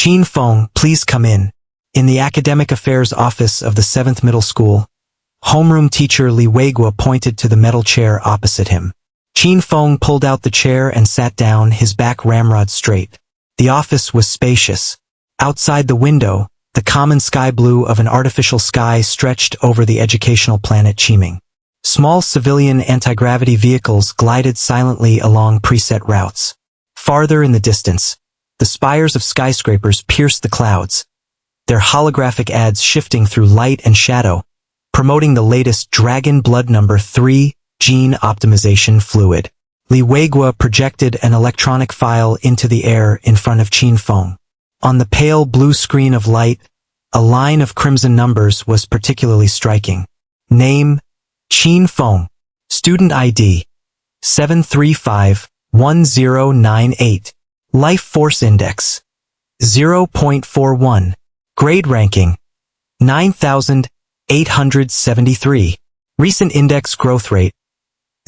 Qin Feng, please come in. In the Academic Affairs Office of the 7th Middle School, homeroom teacher Li Weigua pointed to the metal chair opposite him. Qin Feng pulled out the chair and sat down, his back ramrod straight. The office was spacious. Outside the window, the common sky blue of an artificial sky stretched over the educational planet Qiming. Small civilian anti-gravity vehicles glided silently along preset routes. Farther in the distance, the spires of skyscrapers pierced the clouds, their holographic ads shifting through light and shadow, promoting the latest Dragon Blood Number 3 gene optimization fluid. Li Weigua projected an electronic file into the air in front of Qin Feng. On the pale blue screen of light, a line of crimson numbers was particularly striking. Name, Qin Feng. Student ID, 7351098. Life Force Index, 0.41. Grade ranking, 9,873. Recent index growth rate,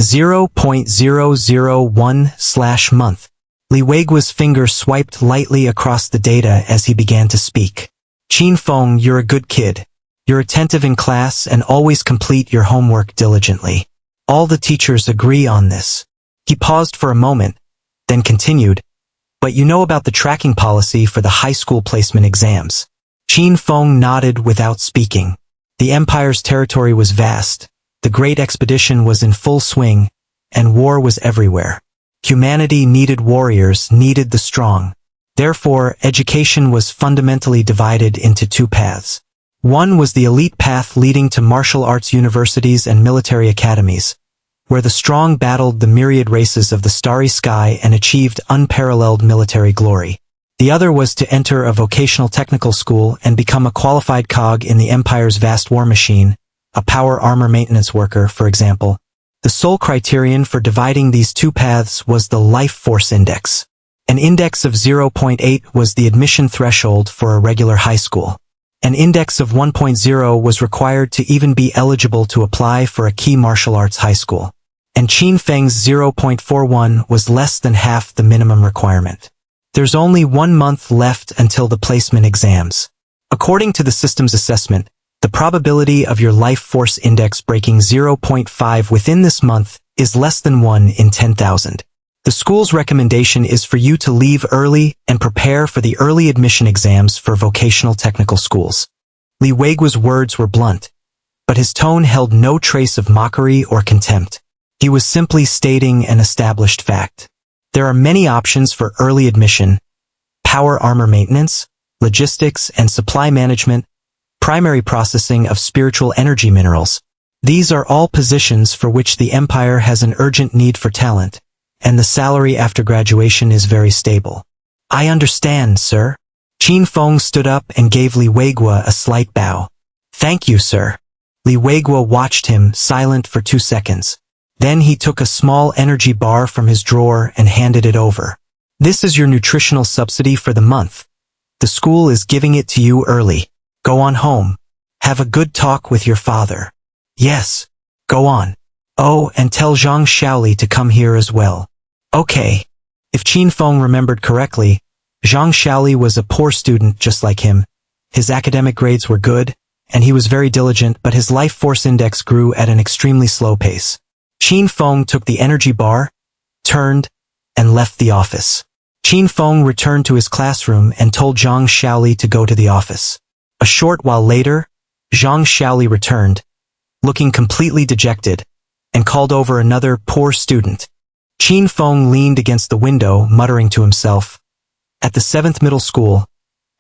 0.001/month. Li Weigua's finger swiped lightly across the data as he began to speak. Qin Feng, you're a good kid. You're attentive in class and always complete your homework diligently. All the teachers agree on this. He paused for a moment, then continued, but you know about the tracking policy for the high school placement exams. Qin Feng nodded without speaking. The Empire's territory was vast, the Great Expedition was in full swing, and war was everywhere. Humanity needed warriors, needed the strong. Therefore, education was fundamentally divided into two paths. One was the elite path leading to martial arts universities and military academies, where the strong battled the myriad races of the starry sky and achieved unparalleled military glory. The other was to enter a vocational technical school and become a qualified cog in the Empire's vast war machine, a power armor maintenance worker, for example. The sole criterion for dividing these two paths was the Life Force Index. An index of 0.8 was the admission threshold for a regular high school. An index of 1.0 was required to even be eligible to apply for a key martial arts high school. And Qin Feng's 0.41 was less than half the minimum requirement. There's only 1 month left until the placement exams. According to the system's assessment, the probability of your Life Force Index breaking 0.5 within this month is less than 1 in 10,000. The school's recommendation is for you to leave early and prepare for the early admission exams for vocational technical schools. Li Weigua's words were blunt, but his tone held no trace of mockery or contempt. He was simply stating an established fact. There are many options for early admission: power armor maintenance, logistics and supply management, primary processing of spiritual energy minerals. These are all positions for which the Empire has an urgent need for talent, and the salary after graduation is very stable. I understand, sir. Qin Feng stood up and gave Li Weigua a slight bow. Thank you, sir. Li Weigua watched him, silent for 2 seconds. Then he took a small energy bar from his drawer and handed it over. This is your nutritional subsidy for the month. The school is giving it to you early. Go on home. Have a good talk with your father. Yes. Go on. Oh, and tell Zhang Shaoli to come here as well. Okay. If Qin Feng remembered correctly, Zhang Shaoli was a poor student just like him. His academic grades were good, and he was very diligent, but his life force index grew at an extremely slow pace. Qin Feng took the energy bar, turned, and left the office. Qin Feng returned to his classroom and told Zhang Shaoli to go to the office. A short while later, Zhang Shaoli returned, looking completely dejected, and called over another poor student. Qin Feng leaned against the window, muttering to himself. At the 7th middle school,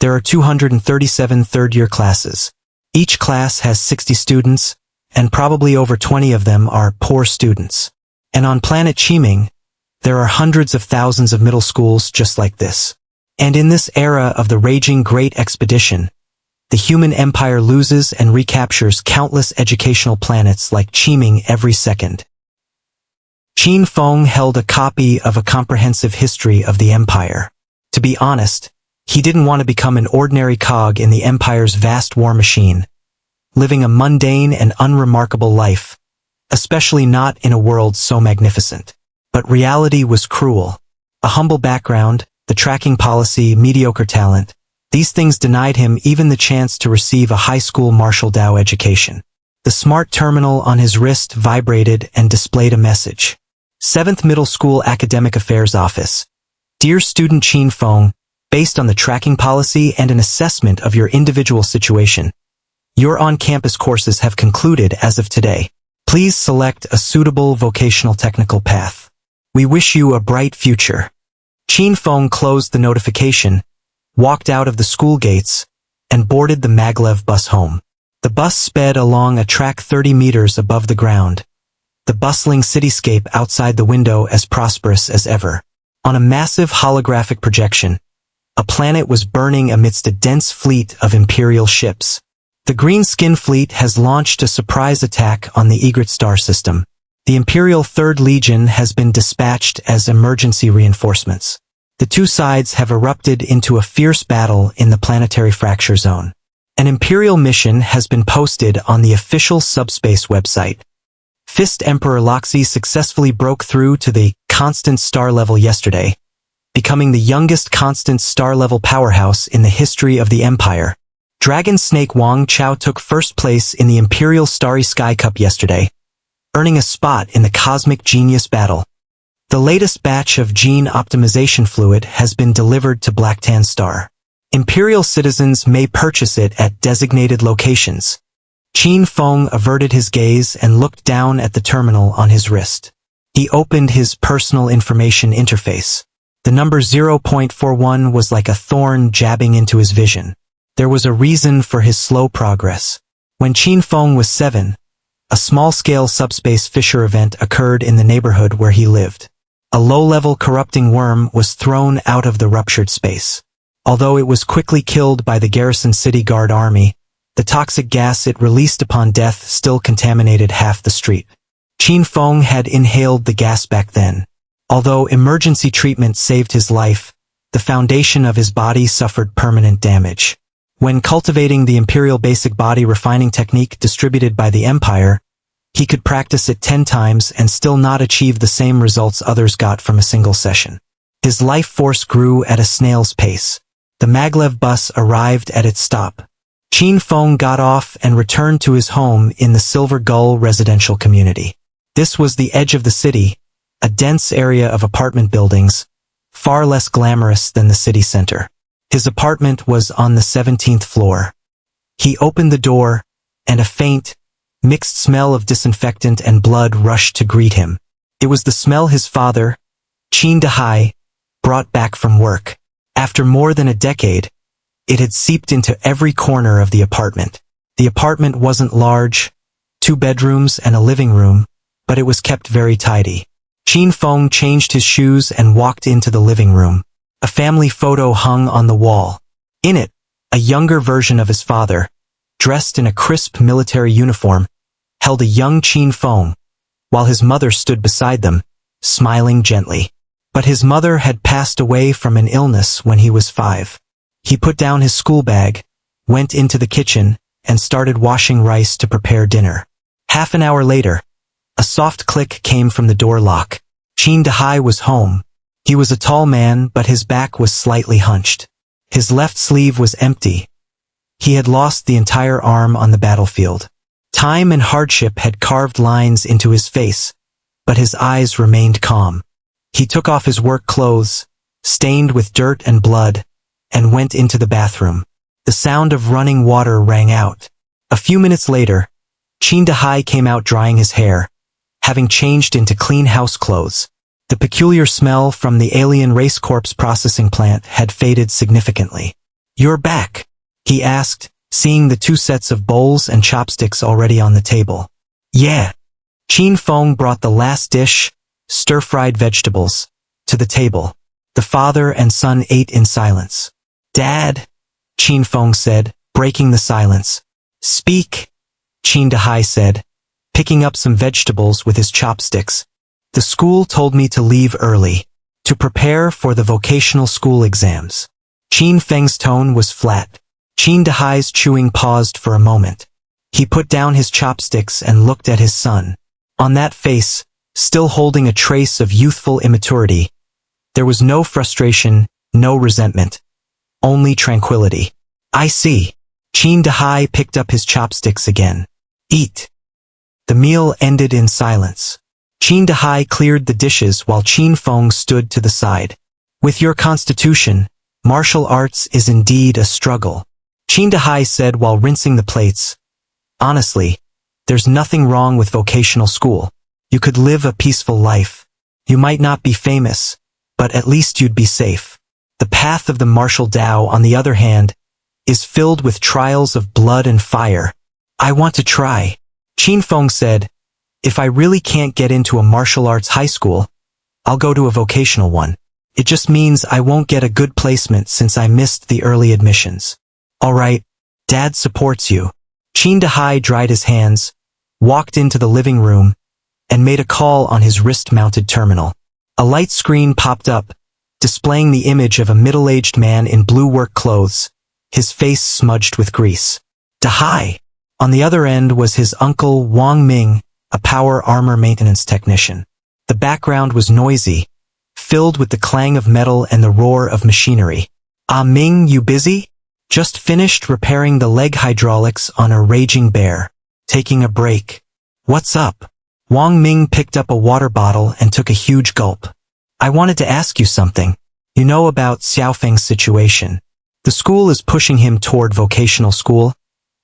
there are 237 third-year classes. Each class has 60 students, and probably over 20 of them are poor students. And on planet Qiming, there are hundreds of thousands of middle schools just like this. And in this era of the raging Great Expedition, the human empire loses and recaptures countless educational planets like Qiming every second. Qin Feng held a copy of a comprehensive history of the empire. To be honest, he didn't want to become an ordinary cog in the empire's vast war machine, living a mundane and unremarkable life, especially not in a world so magnificent. But reality was cruel. A humble background, the tracking policy, mediocre talent, These things denied him even the chance to receive a high school Marshall Dow education. The smart terminal on his wrist vibrated and displayed a message. 7th Middle School Academic Affairs Office. Dear student Qin Feng, based on the tracking policy and an assessment of your individual situation, your on-campus courses have concluded as of today. Please select a suitable vocational technical path. We wish you a bright future. Qin Feng closed the notification, walked out of the school gates, and boarded the maglev bus home. The bus sped along a track 30 meters above the ground, the bustling cityscape outside the window as prosperous as ever. On a massive holographic projection, a planet was burning amidst a dense fleet of Imperial ships. The Green Skin Fleet has launched a surprise attack on the Egret star system. The Imperial 3rd Legion has been dispatched as emergency reinforcements. The two sides have erupted into a fierce battle in the planetary fracture zone. An Imperial mission has been posted on the official subspace website. Fist Emperor Loxi successfully broke through to the constant star level yesterday, becoming the youngest constant star level powerhouse in the history of the Empire. Dragon Snake Wang Chao took first place in the Imperial Starry Sky Cup yesterday, earning a spot in the Cosmic Genius Battle. The latest batch of gene optimization fluid has been delivered to Blacktan Star. Imperial citizens may purchase it at designated locations. Qin Feng averted his gaze and looked down at the terminal on his wrist. He opened his personal information interface. The number 0.41 was like a thorn jabbing into his vision. There was a reason for his slow progress. When Qin Feng was 7, a small-scale subspace fissure event occurred in the neighborhood where he lived. A low-level corrupting worm was thrown out of the ruptured space. Although it was quickly killed by the garrison city guard army, the toxic gas it released upon death still contaminated half the street. Qin Feng had inhaled the gas back then. Although emergency treatment saved his life, the foundation of his body suffered permanent damage. When cultivating the Imperial Basic Body Refining Technique distributed by the Empire, he could practice it 10 times and still not achieve the same results others got from a single session. His life force grew at a snail's pace. The maglev bus arrived at its stop. Qin Feng got off and returned to his home in the Silver Gull residential community. This was the edge of the city, a dense area of apartment buildings, far less glamorous than the city center. His apartment was on the 17th floor. He opened the door, and a faint, mixed smell of disinfectant and blood rushed to greet him. It was the smell his father, Qin Dahai, brought back from work. After more than a decade, it had seeped into every corner of the apartment. The apartment wasn't large, 2 bedrooms and a living room, but it was kept very tidy. Qin Feng changed his shoes and walked into the living room. A family photo hung on the wall. In it, a younger version of his father, dressed in a crisp military uniform, held a young Qin Feng, while his mother stood beside them, smiling gently. But his mother had passed away from an illness when he was 5. He put down his school bag, went into the kitchen, and started washing rice to prepare dinner. Half an hour later, a soft click came from the door lock. Qin Dahai was home. He was a tall man, but his back was slightly hunched. His left sleeve was empty. He had lost the entire arm on the battlefield. Time and hardship had carved lines into his face, but his eyes remained calm. He took off his work clothes, stained with dirt and blood, and went into the bathroom. The sound of running water rang out. A few minutes later, Qin Dahai came out drying his hair, having changed into clean house clothes. The peculiar smell from the alien race corpse processing plant had faded significantly. "You're back?" he asked, seeing the 2 sets of bowls and chopsticks already on the table. "Yeah." Qin Feng brought the last dish, stir-fried vegetables, to the table. The father and son ate in silence. "Dad," Qin Feng said, breaking the silence. "Speak," Qin Dahai said, picking up some vegetables with his chopsticks. "The school told me to leave early, to prepare for the vocational school exams." Qin Feng's tone was flat. Qin Dahai's chewing paused for a moment. He put down his chopsticks and looked at his son. On that face, still holding a trace of youthful immaturity, there was no frustration, no resentment, only tranquility. I see. Qin Dahai picked up his chopsticks again. Eat. The meal ended in silence. Qin Dahai cleared the dishes while Qin Feng stood to the side. With your constitution, martial arts is indeed a struggle. Qin Dahai said while rinsing the plates. Honestly, there's nothing wrong with vocational school. You could live a peaceful life. You might not be famous, but at least you'd be safe. The path of the martial Tao, on the other hand, is filled with trials of blood and fire. I want to try. Qin Feng said, if I really can't get into a martial arts high school, I'll go to a vocational one. It just means I won't get a good placement since I missed the early admissions. Alright, Dad supports you. Qin Dahai dried his hands, walked into the living room, and made a call on his wrist-mounted terminal. A light screen popped up, displaying the image of a middle-aged man in blue work clothes, his face smudged with grease. Dahai! On the other end was his uncle Wang Ming, a power armor maintenance technician. The background was noisy, filled with the clang of metal and the roar of machinery. Ah Ming, you busy? Just finished repairing the leg hydraulics on a raging bear. Taking a break. What's up? Wang Ming picked up a water bottle and took a huge gulp. I wanted to ask you something. You know about Xiaofeng's situation. The school is pushing him toward vocational school,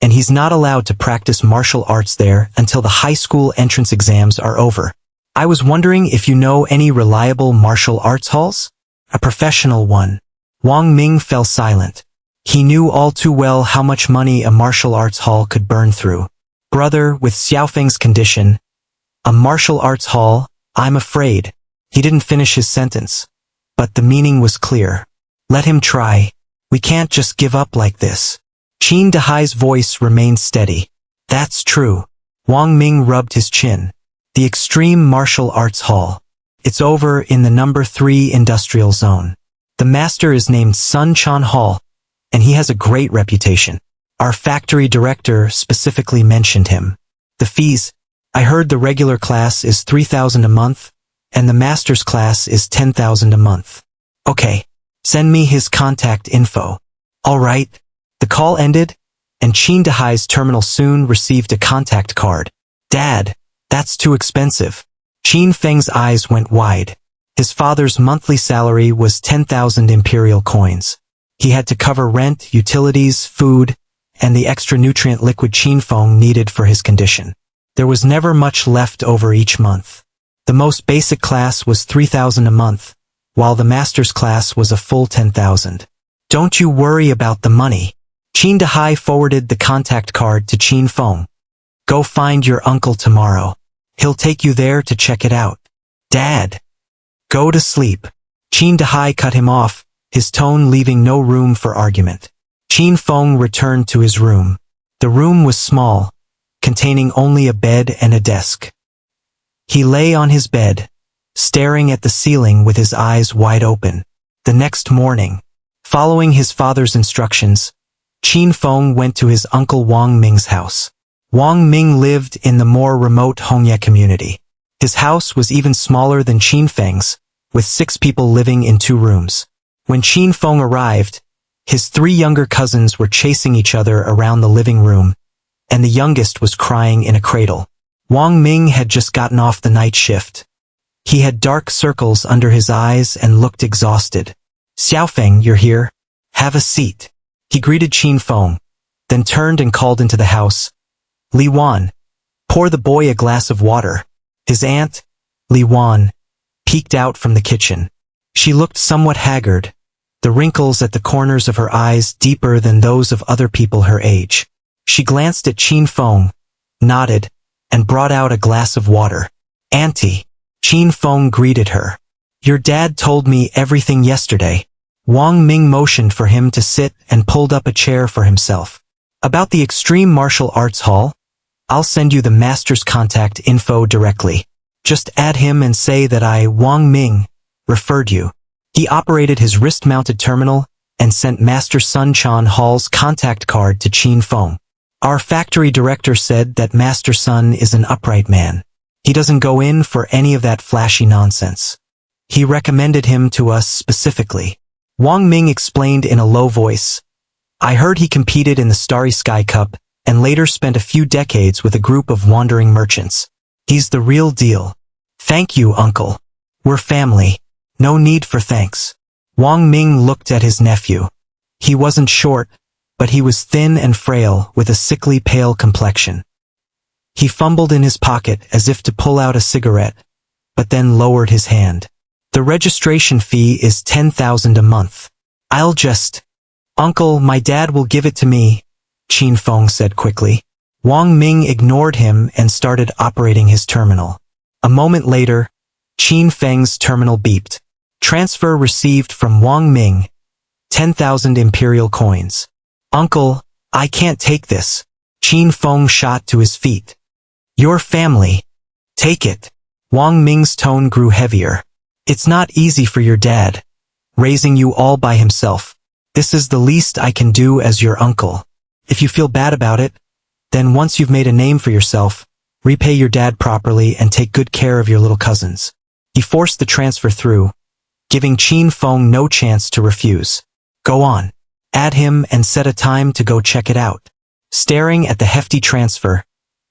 and he's not allowed to practice martial arts there until the high school entrance exams are over. I was wondering if you know any reliable martial arts halls? A professional one. Wang Ming fell silent. He knew all too well how much money a martial arts hall could burn through. Brother, with Xiaofeng's condition, a martial arts hall, I'm afraid. He didn't finish his sentence, but the meaning was clear. Let him try. We can't just give up like this. Qin Dahai's voice remained steady. That's true. Wang Ming rubbed his chin. The Extreme Martial Arts Hall. It's over in the number 3 industrial zone. The master is named Sun Chan Hall, and he has a great reputation. Our factory director specifically mentioned him. The fees, I heard the regular class is 3,000 a month, and the master's class is 10,000 a month. Okay, send me his contact info. Alright. The call ended, and Qin Dahai's terminal soon received a contact card. Dad, that's too expensive. Qin Feng's eyes went wide. His father's monthly salary was 10,000 imperial coins. He had to cover rent, utilities, food, and the extra nutrient liquid Qin Feng needed for his condition. There was never much left over each month. The most basic class was 3,000 a month, while the master's class was a full 10,000. Don't you worry about the money. Qin Dahai forwarded the contact card to Qin Feng. Go find your uncle tomorrow. He'll take you there to check it out. Dad! Go to sleep. Qin Dahai cut him off, his tone leaving no room for argument. Qin Feng returned to his room. The room was small, containing only a bed and a desk. He lay on his bed, staring at the ceiling with his eyes wide open. The next morning, following his father's instructions, Qin Feng went to his uncle Wang Ming's house. Wang Ming lived in the more remote Hongye community. His house was even smaller than Qin Feng's, with 6 people living in 2 rooms. When Qin Feng arrived, his 3 younger cousins were chasing each other around the living room, and the youngest was crying in a cradle. Wang Ming had just gotten off the night shift. He had dark circles under his eyes and looked exhausted. Xiaofeng, you're here? Have a seat. He greeted Qin Feng, then turned and called into the house. Li Wan, pour the boy a glass of water. His aunt, Li Wan, peeked out from the kitchen. She looked somewhat haggard, the wrinkles at the corners of her eyes deeper than those of other people her age. She glanced at Qin Feng, nodded, and brought out a glass of water. Auntie. Qin Feng greeted her. Your dad told me everything yesterday. Wang Ming motioned for him to sit and pulled up a chair for himself. About the Extreme Martial Arts Hall, I'll send you the master's contact info directly. Just add him and say that I, Wang Ming, referred you. He operated his wrist-mounted terminal and sent Master Sun Chan Hall's contact card to Qin Feng. Our factory director said that Master Sun is an upright man. He doesn't go in for any of that flashy nonsense. He recommended him to us specifically. Wang Ming explained in a low voice. I heard he competed in the Starry Sky Cup and later spent a few decades with a group of wandering merchants. He's the real deal. Thank you, uncle. We're family. No need for thanks. Wang Ming looked at his nephew. He wasn't short, but he was thin and frail with a sickly pale complexion. He fumbled in his pocket as if to pull out a cigarette, but then lowered his hand. The registration fee is 10,000 a month. I'll just... Uncle, my dad will give it to me, Qin Feng said quickly. Wang Ming ignored him and started operating his terminal. A moment later, Qin Feng's terminal beeped. Transfer received from Wang Ming. 10,000 imperial coins. Uncle, I can't take this. Qin Feng shot to his feet. Your family. Take it. Wang Ming's tone grew heavier. It's not easy for your dad, raising you all by himself. This is the least I can do as your uncle. If you feel bad about it, then once you've made a name for yourself, repay your dad properly and take good care of your little cousins. He forced the transfer through, giving Qin Feng no chance to refuse. Go on. Add him and set a time to go check it out. Staring at the hefty transfer,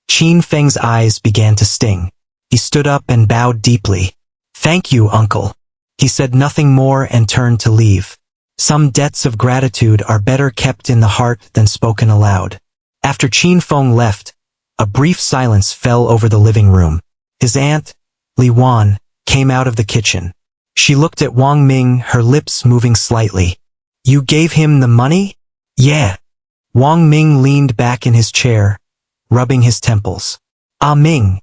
Qin Feng's eyes began to sting. He stood up and bowed deeply. Thank you, uncle. He said nothing more and turned to leave. Some debts of gratitude are better kept in the heart than spoken aloud. After Qin Feng left, a brief silence fell over the living room. His aunt, Li Wan, came out of the kitchen. She looked at Wang Ming, her lips moving slightly. You gave him the money? Yeah. Wang Ming leaned back in his chair, rubbing his temples. Ah Ming,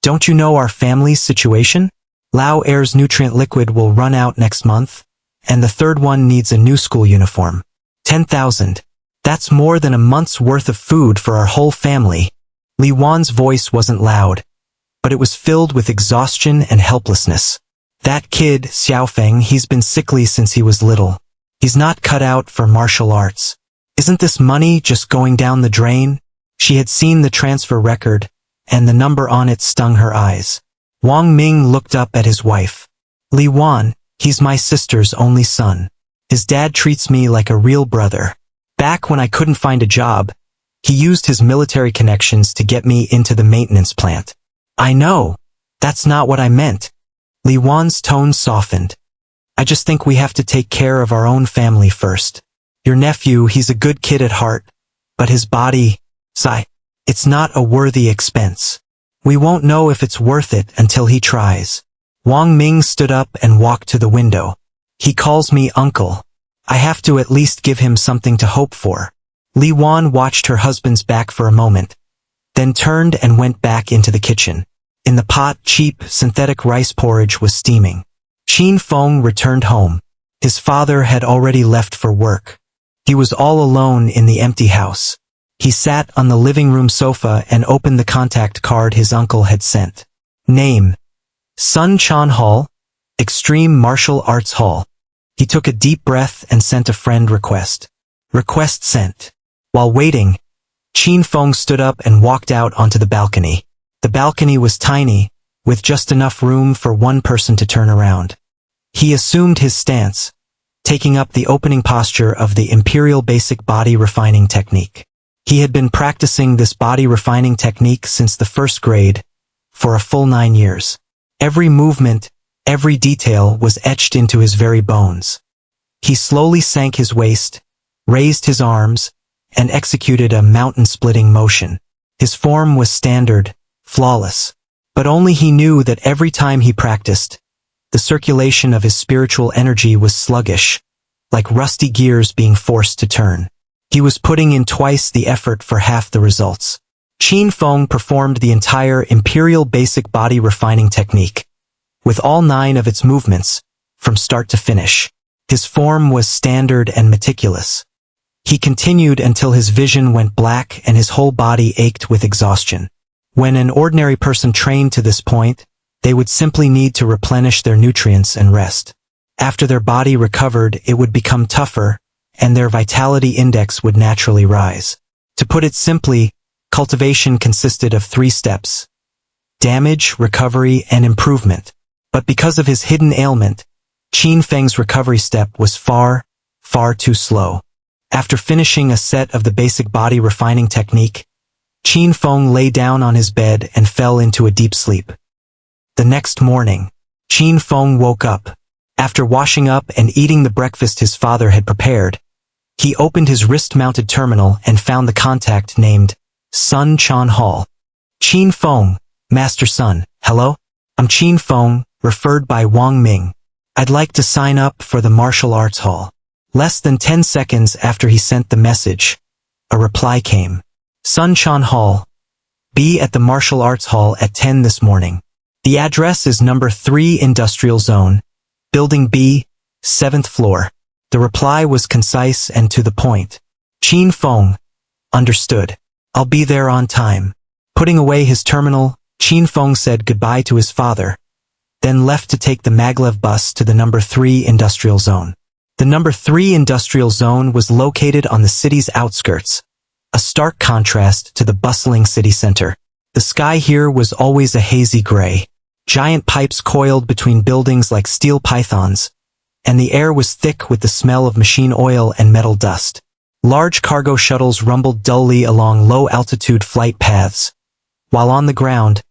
don't you know our family's situation? Lao Air's nutrient liquid will run out next month, and the third one needs a new school uniform. 10,000. That's more than a month's worth of food for our whole family. Li Wan's voice wasn't loud, but it was filled with exhaustion and helplessness. That kid, Xiaofeng, he's been sickly since he was little. He's not cut out for martial arts. Isn't this money just going down the drain? She had seen the transfer record, and the number on it stung her eyes. Wang Ming looked up at his wife. Li Wan, he's my sister's only son. His dad treats me like a real brother. Back when I couldn't find a job, he used his military connections to get me into the maintenance plant. I know. That's not what I meant. Li Wan's tone softened. I just think we have to take care of our own family first. Your nephew, he's a good kid at heart, but his body, sigh, it's not a worthy expense. We won't know if it's worth it until he tries. Wang Ming stood up and walked to the window. He calls me uncle. I have to at least give him something to hope for. Li Wan watched her husband's back for a moment, then turned and went back into the kitchen. In the pot, cheap, synthetic rice porridge was steaming. Qin Feng returned home. His father had already left for work. He was all alone in the empty house. He sat on the living room sofa and opened the contact card his uncle had sent. Name: Sun Chan Hall, Extreme Martial Arts Hall. He took a deep breath and sent a friend request. Request sent. While waiting, Qin Feng stood up and walked out onto the balcony. The balcony was tiny, with just enough room for one person to turn around. He assumed his stance, taking up the opening posture of the Imperial Basic Body Refining Technique. He had been practicing this body refining technique since the first grade, for a full 9 years. Every movement, every detail was etched into his very bones. He slowly sank his waist, raised his arms, and executed a mountain-splitting motion. His form was standard, flawless, but only he knew that every time he practiced, the circulation of his spiritual energy was sluggish, like rusty gears being forced to turn. He was putting in twice the effort for half the results. Qin Feng performed the entire Imperial Basic Body Refining Technique, with all 9 of its movements, from start to finish. His form was standard and meticulous. He continued until his vision went black and his whole body ached with exhaustion. When an ordinary person trained to this point, they would simply need to replenish their nutrients and rest. After their body recovered, it would become tougher, and their vitality index would naturally rise. To put it simply, cultivation consisted of 3 steps: damage, recovery, and improvement. But because of his hidden ailment, Qin Feng's recovery step was far, far too slow. After finishing a set of the basic body refining technique, Qin Feng lay down on his bed and fell into a deep sleep. The next morning, Qin Feng woke up. After washing up and eating the breakfast his father had prepared, he opened his wrist-mounted terminal and found the contact named Sun Chan Hall. Qin Feng, Master Sun, hello? I'm Qin Feng, referred by Wang Ming. I'd like to sign up for the martial arts hall. Less than 10 seconds after he sent the message, a reply came. Sun Chan Hall. Be at the martial arts hall at 10 this morning. The address is number 3 Industrial Zone, Building B, 7th floor. The reply was concise and to the point. Qin Feng. Understood. I'll be there on time. Putting away his terminal, Qin Feng said goodbye to his father, then left to take the maglev bus to the number 3 Industrial Zone. The number 3 Industrial Zone was located on the city's outskirts, a stark contrast to the bustling city center. The sky here was always a hazy gray. Giant pipes coiled between buildings like steel pythons, and the air was thick with the smell of machine oil and metal dust. Large cargo shuttles rumbled dully along low-altitude flight paths, while on the ground,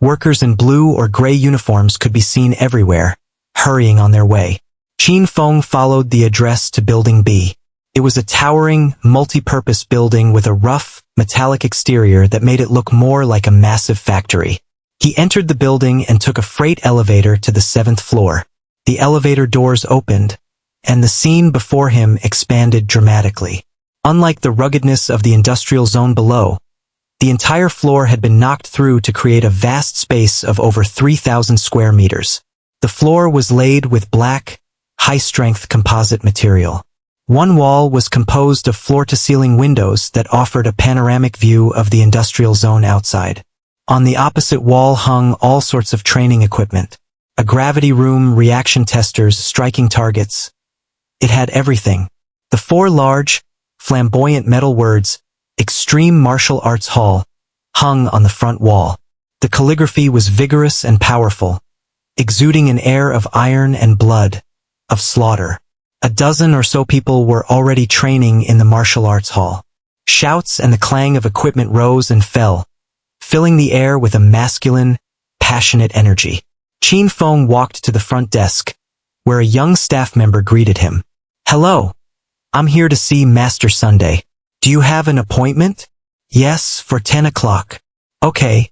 workers in blue or gray uniforms could be seen everywhere, hurrying on their way. Qin Feng followed the address to Building B. It was a towering, multi-purpose building with a rough, metallic exterior that made it look more like a massive factory. He entered the building and took a freight elevator to the 7th floor. The elevator doors opened, and the scene before him expanded dramatically. Unlike the ruggedness of the industrial zone below, the entire floor had been knocked through to create a vast space of over 3,000 square meters. The floor was laid with black, high-strength composite material. One wall was composed of floor-to-ceiling windows that offered a panoramic view of the industrial zone outside. On the opposite wall hung all sorts of training equipment. A gravity room, reaction testers, striking targets. It had everything. The 4 large, flamboyant metal words, Extreme Martial Arts Hall, hung on the front wall. The calligraphy was vigorous and powerful, exuding an air of iron and blood, of slaughter. A dozen or so people were already training in the martial arts hall. Shouts and the clang of equipment rose and fell, filling the air with a masculine, passionate energy. Qin Feng walked to the front desk, where a young staff member greeted him. Hello. I'm here to see Master Sunday. Do you have an appointment? Yes, for 10 o'clock. Okay.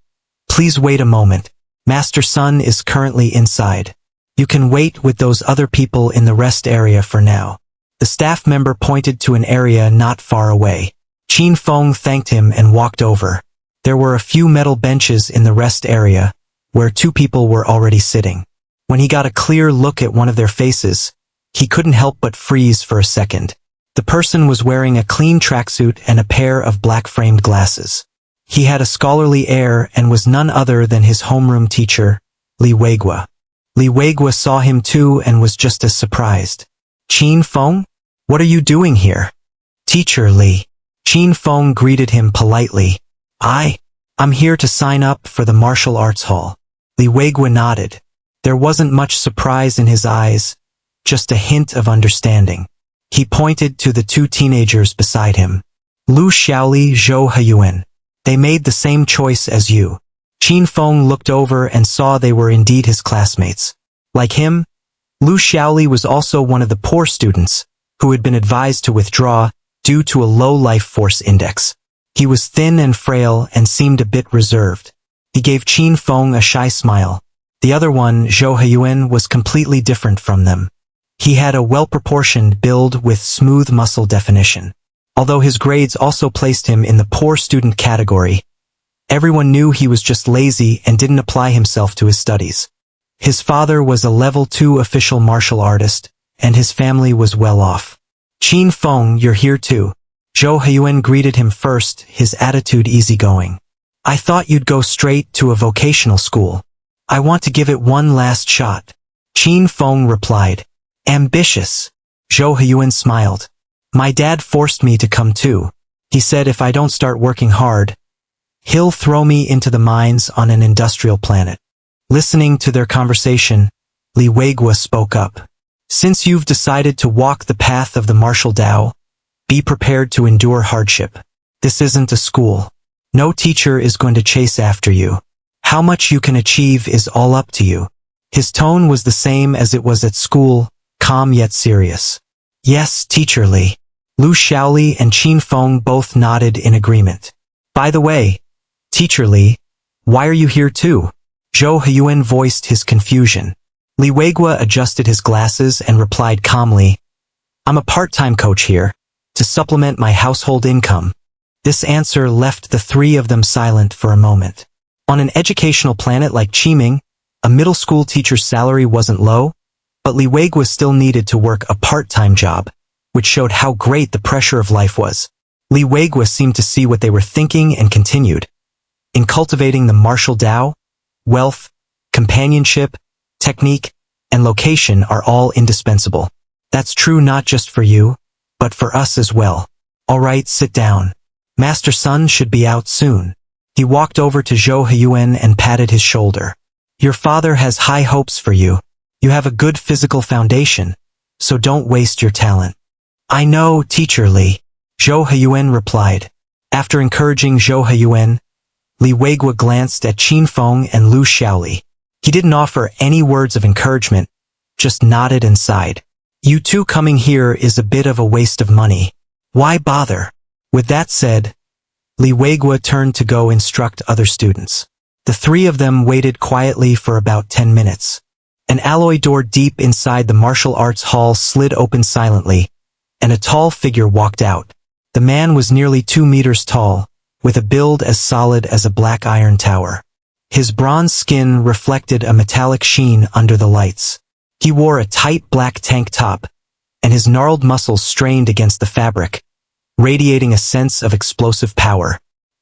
Please wait a moment. Master Sun is currently inside. You can wait with those other people in the rest area for now. The staff member pointed to an area not far away. Qin Feng thanked him and walked over. There were a few metal benches in the rest area, where 2 people were already sitting. When he got a clear look at one of their faces, he couldn't help but freeze for a second. The person was wearing a clean tracksuit and a pair of black-framed glasses. He had a scholarly air and was none other than his homeroom teacher, Li Weigua. Li Weigua saw him too and was just as surprised. Qin Feng? What are you doing here? Teacher Li. Qin Feng greeted him politely. I'm here to sign up for the martial arts hall. Li Weigua nodded. There wasn't much surprise in his eyes, just a hint of understanding. He pointed to the 2 teenagers beside him. Lu Xiaoli, Zhou Heyuan. They made the same choice as you. Qin Feng looked over and saw they were indeed his classmates. Like him, Lu Xiaoli was also one of the poor students, who had been advised to withdraw due to a low life force index. He was thin and frail and seemed a bit reserved. He gave Qin Feng a shy smile. The other one, Zhou Heyuan, was completely different from them. He had a well-proportioned build with smooth muscle definition. Although his grades also placed him in the poor student category, everyone knew he was just lazy and didn't apply himself to his studies. His father was a level 2 official martial artist, and his family was well off. Qin Feng, you're here too. Zhou Heyuan greeted him first, his attitude easygoing. I thought you'd go straight to a vocational school. I want to give it one last shot. Qin Feng replied. Ambitious. Zhou Heyuan smiled. My dad forced me to come too. He said if I don't start working hard, he'll throw me into the mines on an industrial planet. Listening to their conversation, Li Weigua spoke up. Since you've decided to walk the path of the martial Tao, be prepared to endure hardship. This isn't a school. No teacher is going to chase after you. How much you can achieve is all up to you. His tone was the same as it was at school, calm yet serious. Yes, Teacher Li. Lu Xiaoli and Qin Feng both nodded in agreement. By the way, Teacher Li, why are you here too? Zhou Huyuan voiced his confusion. Li Weigua adjusted his glasses and replied calmly, I'm a part-time coach here, to supplement my household income. This answer left the three of them silent for a moment. On an educational planet like Qiming, a middle school teacher's salary wasn't low, but Li Weigua still needed to work a part-time job, which showed how great the pressure of life was. Li Weigua seemed to see what they were thinking and continued. In cultivating the martial Tao, wealth, companionship, technique, and location are all indispensable. That's true not just for you, but for us as well. All right, sit down. Master Sun should be out soon. He walked over to Zhou Huyuan and patted his shoulder. Your father has high hopes for you. You have a good physical foundation, so don't waste your talent. I know, Teacher Li, Zhou Huyuan replied. After encouraging Zhou Huyuan, Li Weigua glanced at Qin Feng and Lu Xiaoli. He didn't offer any words of encouragement, just nodded and sighed. You two coming here is a bit of a waste of money. Why bother? With that said, Li Weigua turned to go instruct other students. The three of them waited quietly for about 10 minutes. An alloy door deep inside the martial arts hall slid open silently, and a tall figure walked out. The man was nearly 2 meters tall, with a build as solid as a black iron tower. His bronze skin reflected a metallic sheen under the lights. He wore a tight black tank top, and his gnarled muscles strained against the fabric, radiating a sense of explosive power.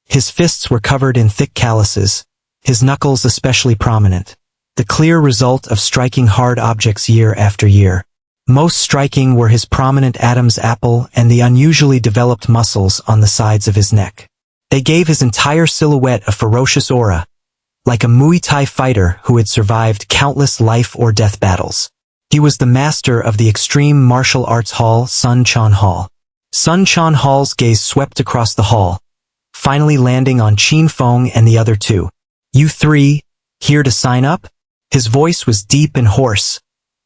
His fists were covered in thick calluses, his knuckles especially prominent, the clear result of striking hard objects year after year. Most striking were his prominent Adam's apple and the unusually developed muscles on the sides of his neck. They gave his entire silhouette a ferocious aura, like a Muay Thai fighter who had survived countless life-or-death battles. He was the master of the extreme martial arts hall, Sun Quan Hall. Sun Quan Hall's gaze swept across the hall, finally landing on Qin Feng and the other two. You three, here to sign up? His voice was deep and hoarse,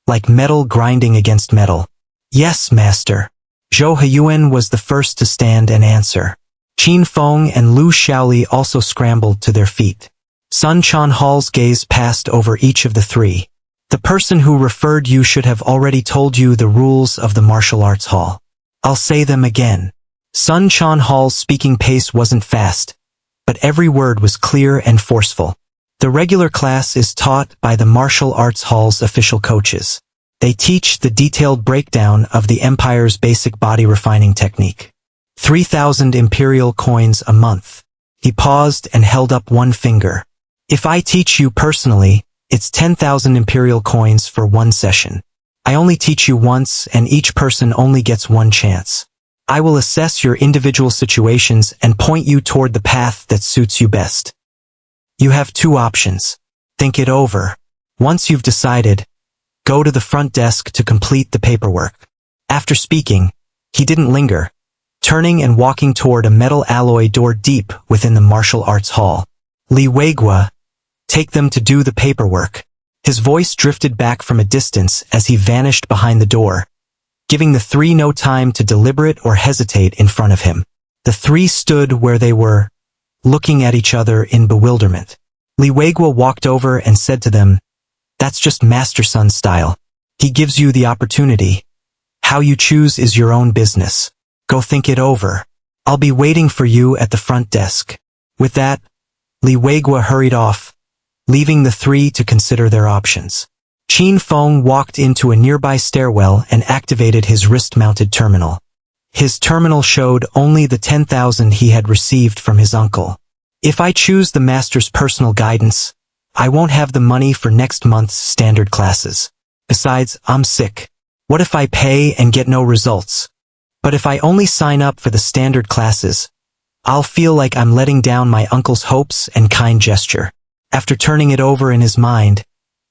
like metal grinding against metal. Yes, master. Zhou Huyuan was the first to stand and answer. Qin Feng and Lu Xiaoli also scrambled to their feet. Sun Quan Hall's gaze passed over each of the three. The person who referred you should have already told you the rules of the martial arts hall. I'll say them again. Sun Quan Hall's speaking pace wasn't fast, but every word was clear and forceful. The regular class is taught by the martial arts hall's official coaches. They teach the detailed breakdown of the Empire's basic body refining technique. 3,000 imperial coins a month. He paused and held up one finger. If I teach you personally, it's 10,000 imperial coins for one session. I only teach you once and each person only gets one chance. I will assess your individual situations and point you toward the path that suits you best. You have two options. Think it over. Once you've decided, go to the front desk to complete the paperwork. After speaking, he didn't linger, turning and walking toward a metal alloy door deep within the martial arts hall. Li Weigua, take them to do the paperwork. His voice drifted back from a distance as he vanished behind the door, giving the three no time to deliberate or hesitate in front of him. The three stood where they were, looking at each other in bewilderment. Li Weigua walked over and said to them, That's just Master Sun's style. He gives you the opportunity. How you choose is your own business. Go think it over. I'll be waiting for you at the front desk. With that, Li Weigua hurried off, leaving the three to consider their options. Qin Feng walked into a nearby stairwell and activated his wrist-mounted terminal. His terminal showed only the 10,000 he had received from his uncle. If I choose the master's personal guidance, I won't have the money for next month's standard classes. Besides, I'm sick. What if I pay and get no results? But if I only sign up for the standard classes, I'll feel like I'm letting down my uncle's hopes and kind gesture. After turning it over in his mind,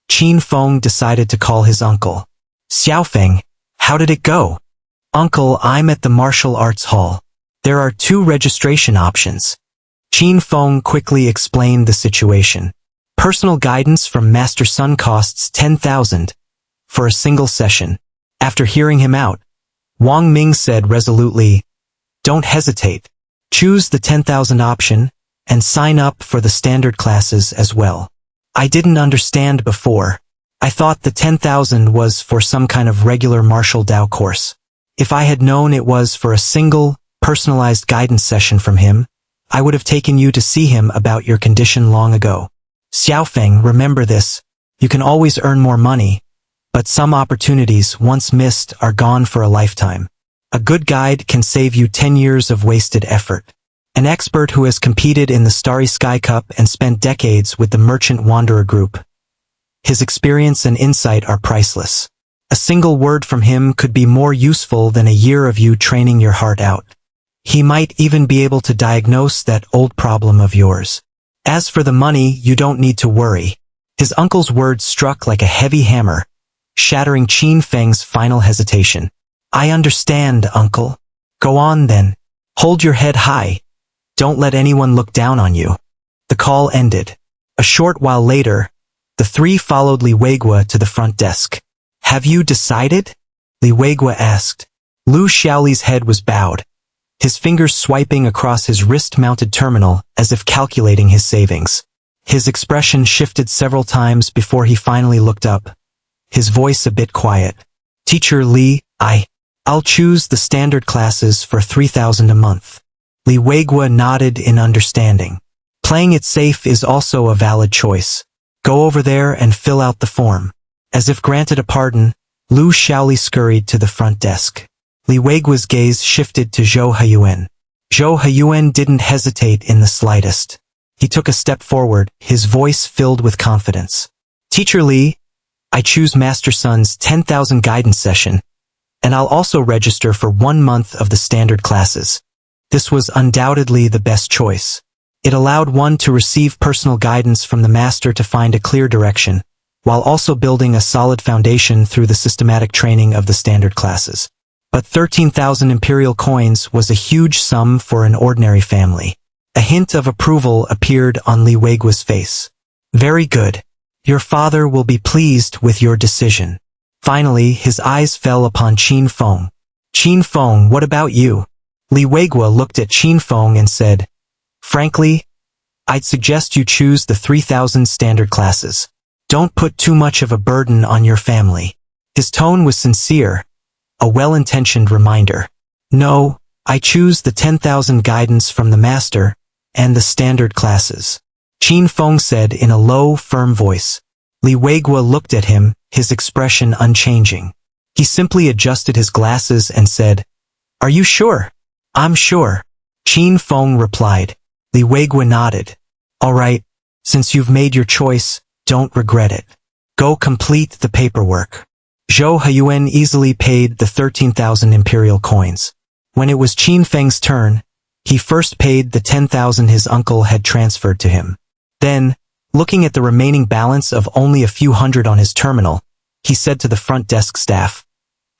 Qin Feng decided to call his uncle. Xiaofeng, how did it go? Uncle, I'm at the martial arts hall. There are 2 registration options. Qin Feng quickly explained the situation. Personal guidance from Master Sun costs 10,000 for a single session. After hearing him out, Wang Ming said resolutely, "Don't hesitate. Choose the 10,000 option and sign up for the standard classes as well." I didn't understand before. I thought the 10,000 was for some kind of regular martial Dao course. If I had known it was for a single, personalized guidance session from him, I would have taken you to see him about your condition long ago. Xiaofeng, remember this. You can always earn more money, but some opportunities once missed are gone for a lifetime. A good guide can save you 10 years of wasted effort. An expert who has competed in the Starry Sky Cup and spent decades with the Merchant Wanderer Group. His experience and insight are priceless. A single word from him could be more useful than a year of you training your heart out. He might even be able to diagnose that old problem of yours. As for the money, you don't need to worry. His uncle's words struck like a heavy hammer, shattering Qin Feng's final hesitation. I understand, uncle. Go on then. Hold your head high. Don't let anyone look down on you. The call ended. A short while later, the 3 followed Li Weigua to the front desk. Have you decided? Li Weigua asked. Lu Xiaoli's head was bowed, his fingers swiping across his wrist-mounted terminal as if calculating his savings. His expression shifted several times before he finally looked up, his voice a bit quiet. Teacher Li, I'll choose the standard classes for 3,000 a month. Li Weigua nodded in understanding. Playing it safe is also a valid choice. Go over there and fill out the form. As if granted a pardon, Lu Xiaoli scurried to the front desk. Li Weigua's gaze shifted to Zhou Haiyuan. Zhou Haiyuan didn't hesitate in the slightest. He took a step forward, his voice filled with confidence. Teacher Li, I choose Master Sun's 10,000 guidance session, and I'll also register for 1 month of the standard classes. This was undoubtedly the best choice. It allowed one to receive personal guidance from the master to find a clear direction, while also building a solid foundation through the systematic training of the standard classes. But 13,000 imperial coins was a huge sum for an ordinary family. A hint of approval appeared on Li Weigua's face. Very good. Your father will be pleased with your decision. Finally, his eyes fell upon Qin Feng. Qin Feng, what about you? Li Weigua looked at Qin Feng and said, Frankly, I'd suggest you choose the 3,000 standard classes. Don't put too much of a burden on your family. His tone was sincere, a well-intentioned reminder. No, I choose the 10,000 guidance from the master and the standard classes. Qin Feng said in a low, firm voice. Li Weigua looked at him, his expression unchanging. He simply adjusted his glasses and said, Are you sure? I'm sure. Qin Feng replied. Li Weigua nodded. All right, since you've made your choice, don't regret it. Go complete the paperwork. Zhou Haiyuan easily paid the 13,000 imperial coins. When it was Qin Feng's turn, he first paid the 10,000 his uncle had transferred to him. Then, looking at the remaining balance of only a few hundred on his terminal, he said to the front desk staff,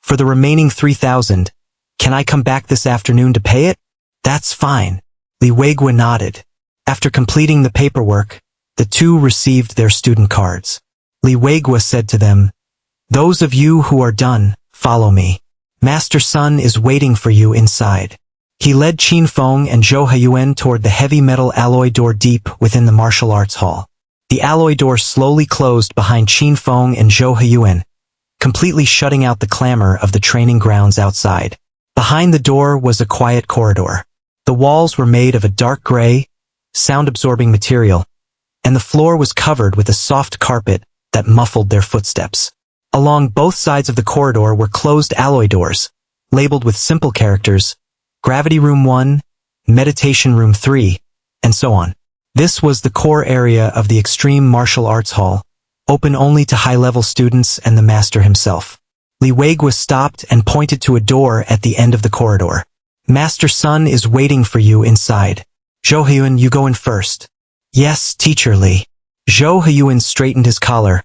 For the remaining 3,000, can I come back this afternoon to pay it? That's fine. Li Weigua nodded. After completing the paperwork, the 2 received their student cards. Li Weigua said to them, Those of you who are done, follow me. Master Sun is waiting for you inside. He led Qin Feng and Zhou Haiyuan toward the heavy metal alloy door deep within the martial arts hall. The alloy door slowly closed behind Qin Feng and Zhou Haiyuan, completely shutting out the clamor of the training grounds outside. Behind the door was a quiet corridor. The walls were made of a dark gray, sound-absorbing material, and the floor was covered with a soft carpet that muffled their footsteps. Along both sides of the corridor were closed alloy doors, labeled with simple characters, Gravity Room 1, Meditation Room 3, and so on. This was the core area of the Extreme Martial Arts Hall, open only to high-level students and the master himself. Li Weigua stopped and pointed to a door at the end of the corridor. Master Sun is waiting for you inside. Zhou Haiyuan, you go in first. Yes, Teacher Li. Zhou Haiyuan straightened his collar,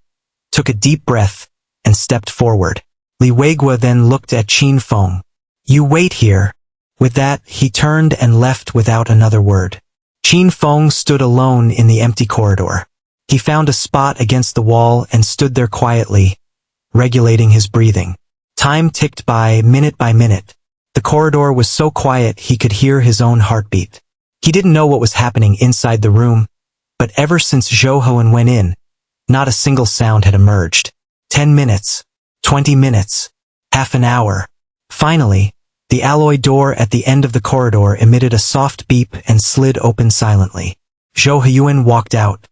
took a deep breath, and stepped forward. Li Weigua then looked at Qin Feng. You wait here. With that, he turned and left without another word. Qin Feng stood alone in the empty corridor. He found a spot against the wall and stood there quietly, regulating his breathing. Time ticked by minute. The corridor was so quiet he could hear his own heartbeat. He didn't know what was happening inside the room, but ever since Zhou Huan went in, not a single sound had emerged. 10 minutes, 20 minutes, half an hour. Finally, the alloy door at the end of the corridor emitted a soft beep and slid open silently. Zhou Huan walked out.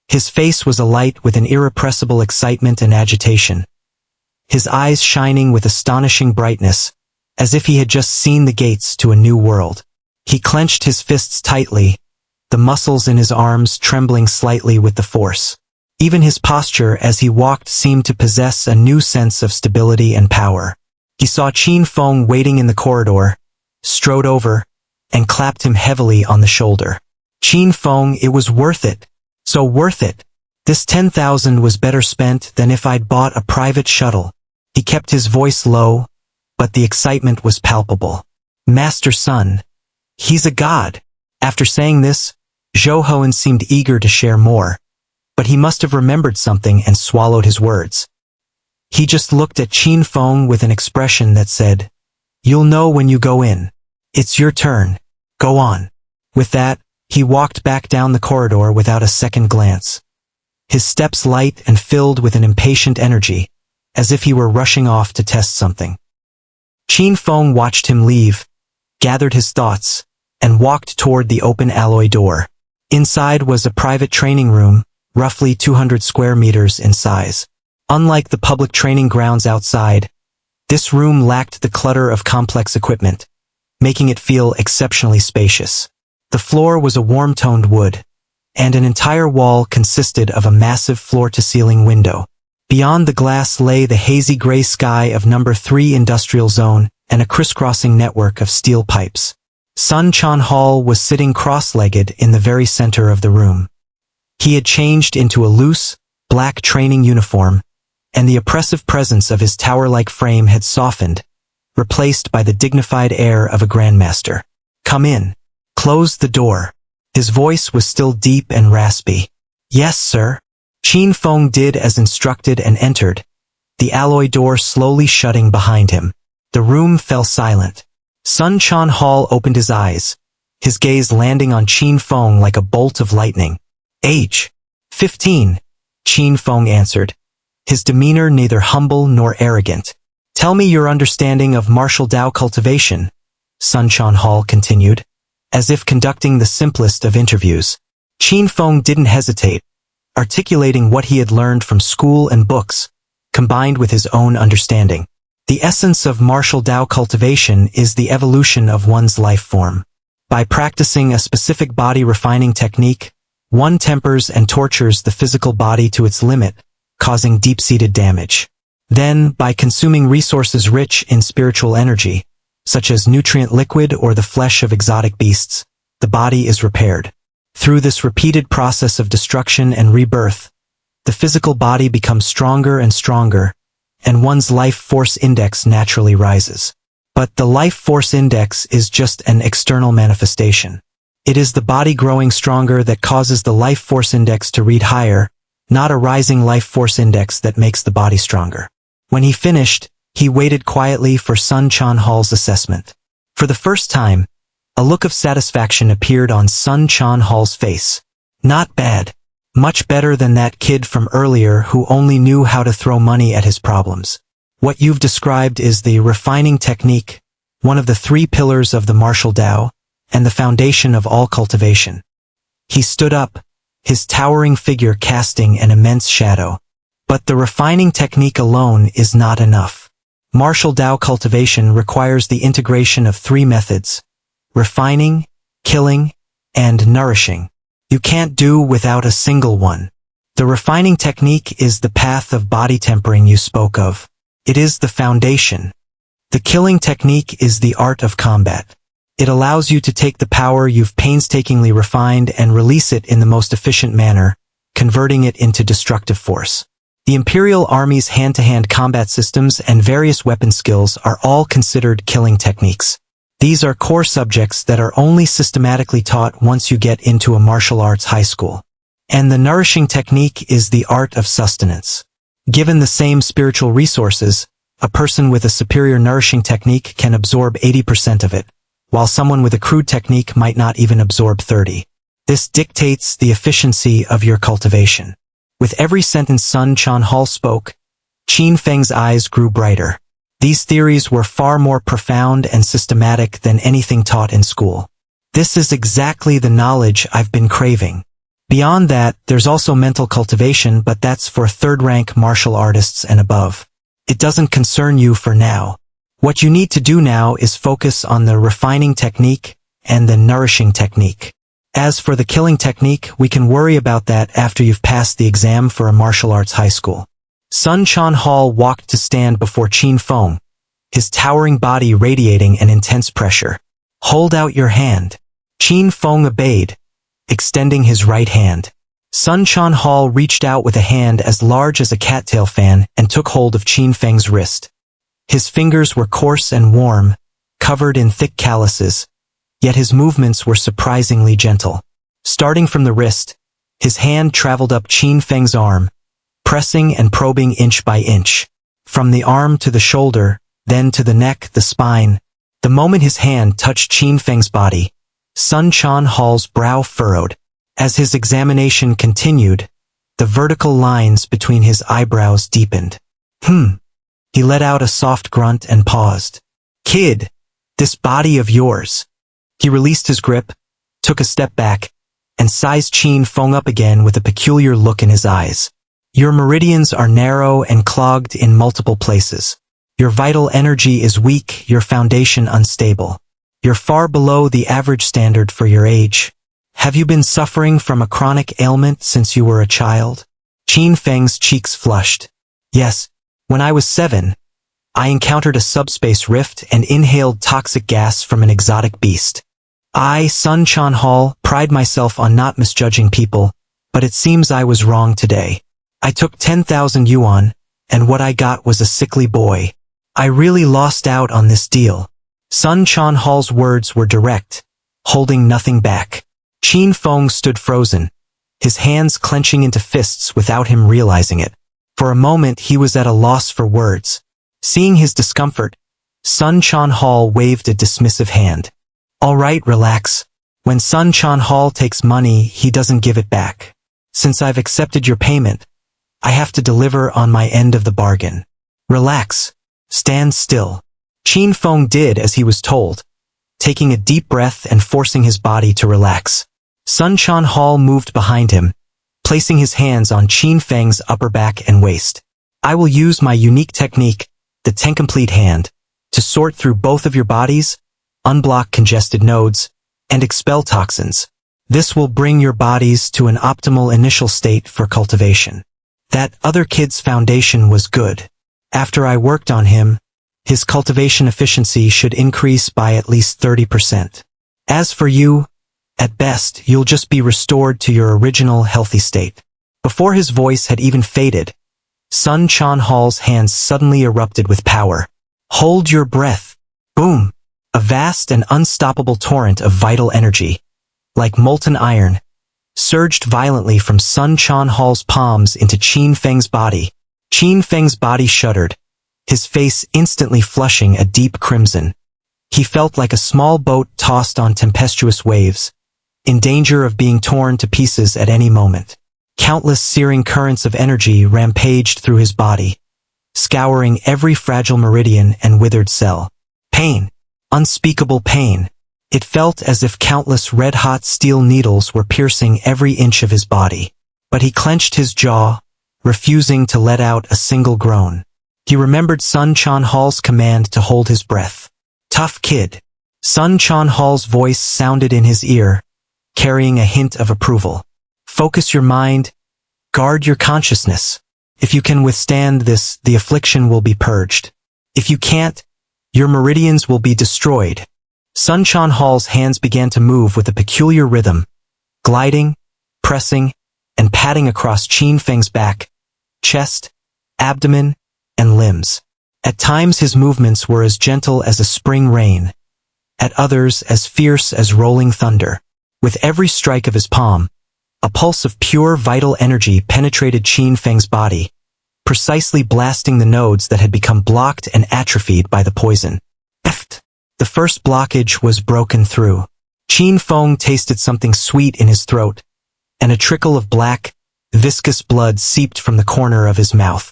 His face was alight with an irrepressible excitement and agitation, his eyes shining with astonishing brightness, as if he had just seen the gates to a new world. He clenched his fists tightly, the muscles in his arms trembling slightly with the force. Even his posture as he walked seemed to possess a new sense of stability and power. He saw Qin Feng waiting in the corridor, strode over, and clapped him heavily on the shoulder. Qin Feng, it was worth it. So worth it. This 10,000 was better spent than if I'd bought a private shuttle. He kept his voice low, but the excitement was palpable. Master Sun. He's a god. After saying this, Zhou Huan seemed eager to share more, but he must have remembered something and swallowed his words. He just looked at Qin Feng with an expression that said, You'll know when you go in. It's your turn. Go on. With that, he walked back down the corridor without a second glance. His steps light and filled with an impatient energy, as if he were rushing off to test something. Qin Feng watched him leave, gathered his thoughts, and walked toward the open alloy door. Inside was a private training room, roughly 200 square meters in size. Unlike the public training grounds outside, this room lacked the clutter of complex equipment, making it feel exceptionally spacious. The floor was a warm-toned wood, and an entire wall consisted of a massive floor-to-ceiling window. Beyond the glass lay the hazy gray sky of number 3 industrial zone and a crisscrossing network of steel pipes. Sun Chan Hall was sitting cross-legged in the very center of the room. He had changed into a loose, black training uniform, and the oppressive presence of his tower-like frame had softened, replaced by the dignified air of a grandmaster. Come in. Close the door. His voice was still deep and raspy. Yes, sir. Qin Feng did as instructed and entered, the alloy door slowly shutting behind him. The room fell silent. Sun Chan Hall opened his eyes, his gaze landing on Qin Feng like a bolt of lightning. Age. 15. Qin Feng answered, his demeanor neither humble nor arrogant. Tell me your understanding of martial Dao cultivation, Sun Chan Hall continued, as if conducting the simplest of interviews. Qin Feng didn't hesitate, articulating what he had learned from school and books, combined with his own understanding. The essence of martial Dao cultivation is the evolution of one's life form. By practicing a specific body refining technique, one tempers and tortures the physical body to its limit, causing deep-seated damage. Then, by consuming resources rich in spiritual energy, such as nutrient liquid or the flesh of exotic beasts, the body is repaired. Through this repeated process of destruction and rebirth, the physical body becomes stronger and stronger, and one's life force index naturally rises. But the life force index is just an external manifestation. It is the body growing stronger that causes the life force index to read higher, not a rising life force index that makes the body stronger. When he finished, he waited quietly for Sun Chan Hall's assessment. For the first time, a look of satisfaction appeared on Sun Chan Hall's face. Not bad. Much better than that kid from earlier who only knew how to throw money at his problems. What you've described is the refining technique, one of the 3 pillars of the martial Dao, and the foundation of all cultivation. He stood up, his towering figure casting an immense shadow. But the refining technique alone is not enough. Martial Dao cultivation requires the integration of 3 methods: refining, killing, and nourishing. You can't do without a single one. The refining technique is the path of body tempering you spoke of. It is the foundation. The killing technique is the art of combat. It allows you to take the power you've painstakingly refined and release it in the most efficient manner, converting it into destructive force. The Imperial Army's hand-to-hand combat systems and various weapon skills are all considered killing techniques. These are core subjects that are only systematically taught once you get into a martial arts high school. And the nourishing technique is the art of sustenance. Given the same spiritual resources, a person with a superior nourishing technique can absorb 80% of it, while someone with a crude technique might not even absorb 30%. This dictates the efficiency of your cultivation. With every sentence Sun Chanhal spoke, Qin Feng's eyes grew brighter. These theories were far more profound and systematic than anything taught in school. This is exactly the knowledge I've been craving. Beyond that, there's also mental cultivation, but that's for third-rank martial artists and above. It doesn't concern you for now. What you need to do now is focus on the refining technique and the nourishing technique. As for the killing technique, we can worry about that after you've passed the exam for a martial arts high school. Sun Chanhal walked to stand before Qin Feng, his towering body radiating an intense pressure. Hold out your hand. Qin Feng obeyed, extending his right hand. Sun Chanhal reached out with a hand as large as a cattail fan and took hold of Qin Feng's wrist. His fingers were coarse and warm, covered in thick calluses, yet his movements were surprisingly gentle. Starting from the wrist, his hand traveled up Qin Feng's arm, pressing and probing inch by inch. From the arm to the shoulder, then to the neck, the spine. The moment his hand touched Qin Feng's body, Sun Chanhal's brow furrowed. As his examination continued, the vertical lines between his eyebrows deepened. He let out a soft grunt and paused. Kid, this body of yours. He released his grip, took a step back, and sized Qin Feng up again with a peculiar look in his eyes. Your meridians are narrow and clogged in multiple places. Your vital energy is weak, your foundation unstable. You're far below the average standard for your age. Have you been suffering from a chronic ailment since you were a child? Qin Feng's cheeks flushed. Yes, when I was 7, I encountered a subspace rift and inhaled toxic gas from an exotic beast. I, Sun Chanhal, pride myself on not misjudging people, but it seems I was wrong today. I took 10,000 yuan, and what I got was a sickly boy. I really lost out on this deal. Sun Chanhal's words were direct, holding nothing back. Qin Feng stood frozen, his hands clenching into fists without him realizing it. For a moment he was at a loss for words. Seeing his discomfort, Sun Chanhal waved a dismissive hand. All right, relax. When Sun Chanhal takes money, he doesn't give it back. Since I've accepted your payment, I have to deliver on my end of the bargain. Relax. Stand still. Qin Feng did as he was told, taking a deep breath and forcing his body to relax. Sun Chanhal moved behind him, placing his hands on Qin Feng's upper back and waist. I will use my unique technique, the Ten-Complete Hand, to sort through both of your bodies, unblock congested nodes, and expel toxins. This will bring your bodies to an optimal initial state for cultivation. That other kid's foundation was good. After I worked on him, his cultivation efficiency should increase by at least 30%. As for you, at best, you'll just be restored to your original healthy state. Before his voice had even faded, Sun Chanhal's hands suddenly erupted with power. Hold your breath. Boom! A vast and unstoppable torrent of vital energy, like molten iron, surged violently from Sun Chanhal's palms into Qin Feng's body. Qin Feng's body shuddered, his face instantly flushing a deep crimson. He felt like a small boat tossed on tempestuous waves, in danger of being torn to pieces at any moment. Countless searing currents of energy rampaged through his body, scouring every fragile meridian and withered cell. Pain. Unspeakable pain. It felt as if countless red-hot steel needles were piercing every inch of his body. But he clenched his jaw, refusing to let out a single groan. He remembered Sun Chanhal's command to hold his breath. Tough kid. Sun Chanhal's voice sounded in his ear, carrying a hint of approval. Focus your mind, guard your consciousness. If you can withstand this, the affliction will be purged. If you can't, your meridians will be destroyed. Sun Chanhal's hands began to move with a peculiar rhythm, gliding, pressing, and patting across Qin Feng's back, chest, abdomen, and limbs. At times his movements were as gentle as a spring rain, at others as fierce as rolling thunder. With every strike of his palm, a pulse of pure vital energy penetrated Qin Feng's body, precisely blasting the nodes that had become blocked and atrophied by the poison. The first blockage was broken through. Qin Feng tasted something sweet in his throat, and a trickle of black, viscous blood seeped from the corner of his mouth.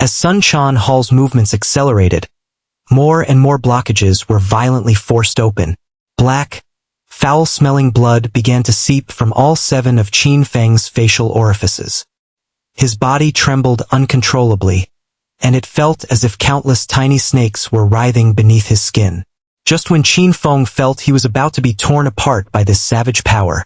As Sun Quan Hall's movements accelerated, more and more blockages were violently forced open. Black, foul-smelling blood began to seep from all 7 of Qin Feng's facial orifices. His body trembled uncontrollably, and it felt as if countless tiny snakes were writhing beneath his skin. Just when Qin Feng felt he was about to be torn apart by this savage power,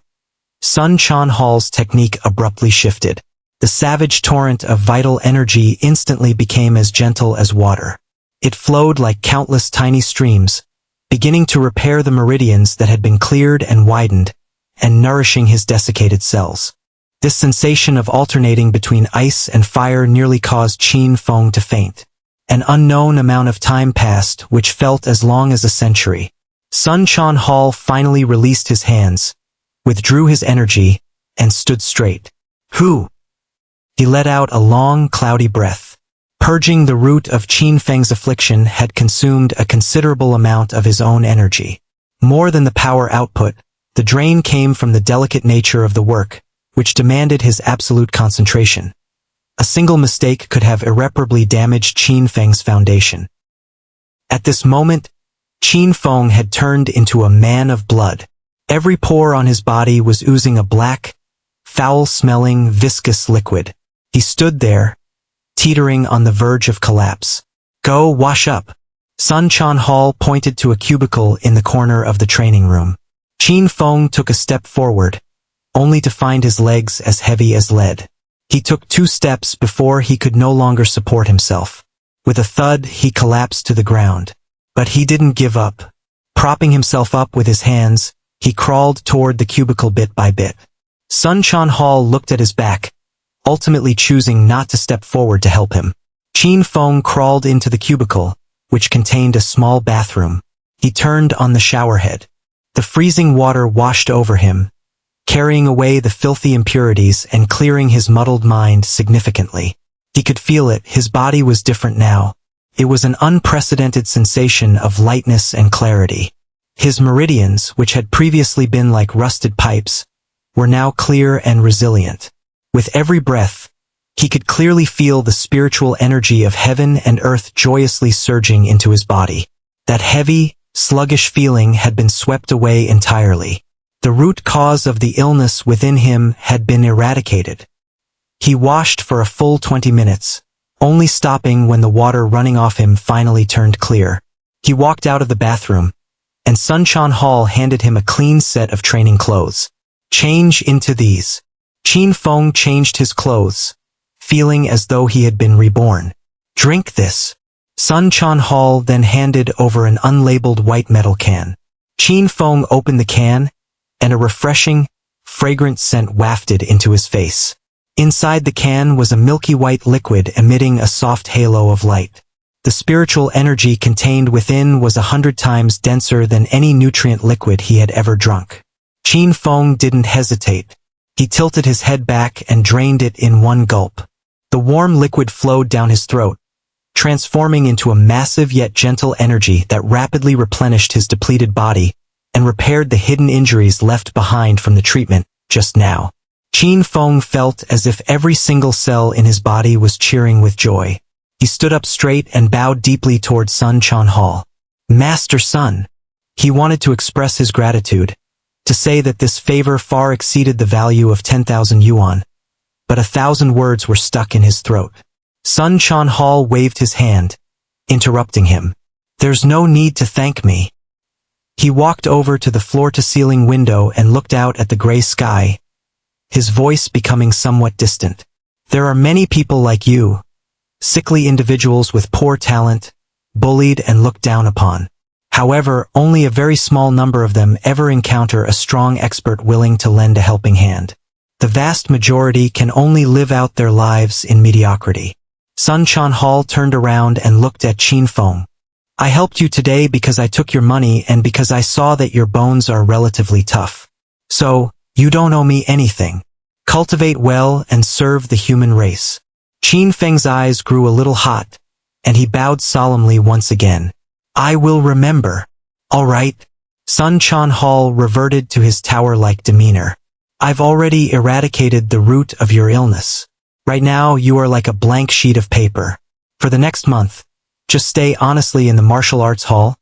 Sun Quan Hall's technique abruptly shifted. The savage torrent of vital energy instantly became as gentle as water. It flowed like countless tiny streams, beginning to repair the meridians that had been cleared and widened, and nourishing his desiccated cells. This sensation of alternating between ice and fire nearly caused Qin Feng to faint. An unknown amount of time passed, which felt as long as a century. Sun Quan Hall finally released his hands, withdrew his energy, and stood straight. Whew! He let out a long, cloudy breath. Purging the root of Qin Feng's affliction had consumed a considerable amount of his own energy. More than the power output, the drain came from the delicate nature of the work, which demanded his absolute concentration. A single mistake could have irreparably damaged Qin Feng's foundation. At this moment, Qin Feng had turned into a man of blood. Every pore on his body was oozing a black, foul-smelling, viscous liquid. He stood there, teetering on the verge of collapse. Go wash up. Sun Quan Hall pointed to a cubicle in the corner of the training room. Qin Feng took a step forward, only to find his legs as heavy as lead. He took 2 steps before he could no longer support himself. With a thud, he collapsed to the ground. But he didn't give up. Propping himself up with his hands, he crawled toward the cubicle bit by bit. Sun Quan Hall looked at his back, ultimately choosing not to step forward to help him. Qin Feng crawled into the cubicle, which contained a small bathroom. He turned on the showerhead. The freezing water washed over him, carrying away the filthy impurities and clearing his muddled mind significantly. He could feel it, his body was different now. It was an unprecedented sensation of lightness and clarity. His meridians, which had previously been like rusted pipes, were now clear and resilient. With every breath, he could clearly feel the spiritual energy of heaven and earth joyously surging into his body. That heavy, sluggish feeling had been swept away entirely. The root cause of the illness within him had been eradicated. He washed for a full 20 minutes, only stopping when the water running off him finally turned clear. He walked out of the bathroom, and Sun Quan Hall handed him a clean set of training clothes. Change into these. Qin Feng changed his clothes, feeling as though he had been reborn. Drink this. Sun Quan Hall then handed over an unlabeled white metal can. Qin Feng opened the can, and a refreshing, fragrant scent wafted into his face. Inside the can was a milky white liquid emitting a soft halo of light. The spiritual energy contained within was 100 times denser than any nutrient liquid he had ever drunk. Qin Feng didn't hesitate. He tilted his head back and drained it in one gulp. The warm liquid flowed down his throat, transforming into a massive yet gentle energy that rapidly replenished his depleted body and repaired the hidden injuries left behind from the treatment just now. Qin Feng felt as if every single cell in his body was cheering with joy. He stood up straight and bowed deeply toward Sun Quan Hall. Master Sun. He wanted to express his gratitude, to say that this favor far exceeded the value of 10,000 yuan, but 1,000 words were stuck in his throat. Sun Quan Hall waved his hand, interrupting him. There's no need to thank me. He walked over to the floor-to-ceiling window and looked out at the gray sky, his voice becoming somewhat distant. There are many people like you, sickly individuals with poor talent, bullied and looked down upon. However, only a very small number of them ever encounter a strong expert willing to lend a helping hand. The vast majority can only live out their lives in mediocrity. Sun Chanhal turned around and looked at Qin Feng. I helped you today because I took your money and because I saw that your bones are relatively tough. So, you don't owe me anything. Cultivate well and serve the human race. Qin Feng's eyes grew a little hot, and he bowed solemnly once again. I will remember. All right. Sun Chanhal reverted to his tower-like demeanor. I've already eradicated the root of your illness. Right now, you are like a blank sheet of paper. For the next month, just stay honestly in the martial arts hall,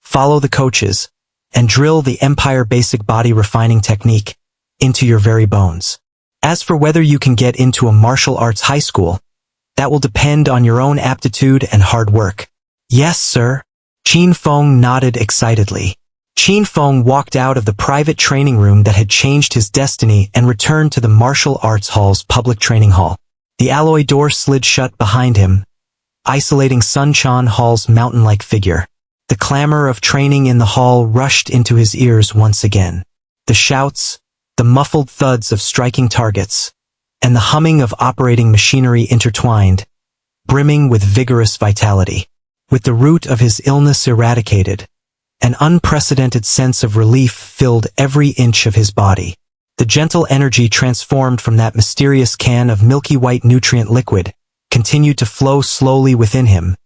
follow the coaches, and drill the Empire Basic Body Refining Technique into your very bones. As for whether you can get into a martial arts high school, that will depend on your own aptitude and hard work. Yes, sir. Qin Feng nodded excitedly. Qin Feng walked out of the private training room that had changed his destiny and returned to the martial arts hall's public training hall. The alloy door slid shut behind him, isolating Sun Chanhal's mountain-like figure. The clamor of training in the hall rushed into his ears once again. The shouts, the muffled thuds of striking targets, and the humming of operating machinery intertwined, brimming with vigorous vitality. With the root of his illness eradicated, an unprecedented sense of relief filled every inch of his body. The gentle energy transformed from that mysterious can of milky white nutrient liquid continued to flow slowly within him,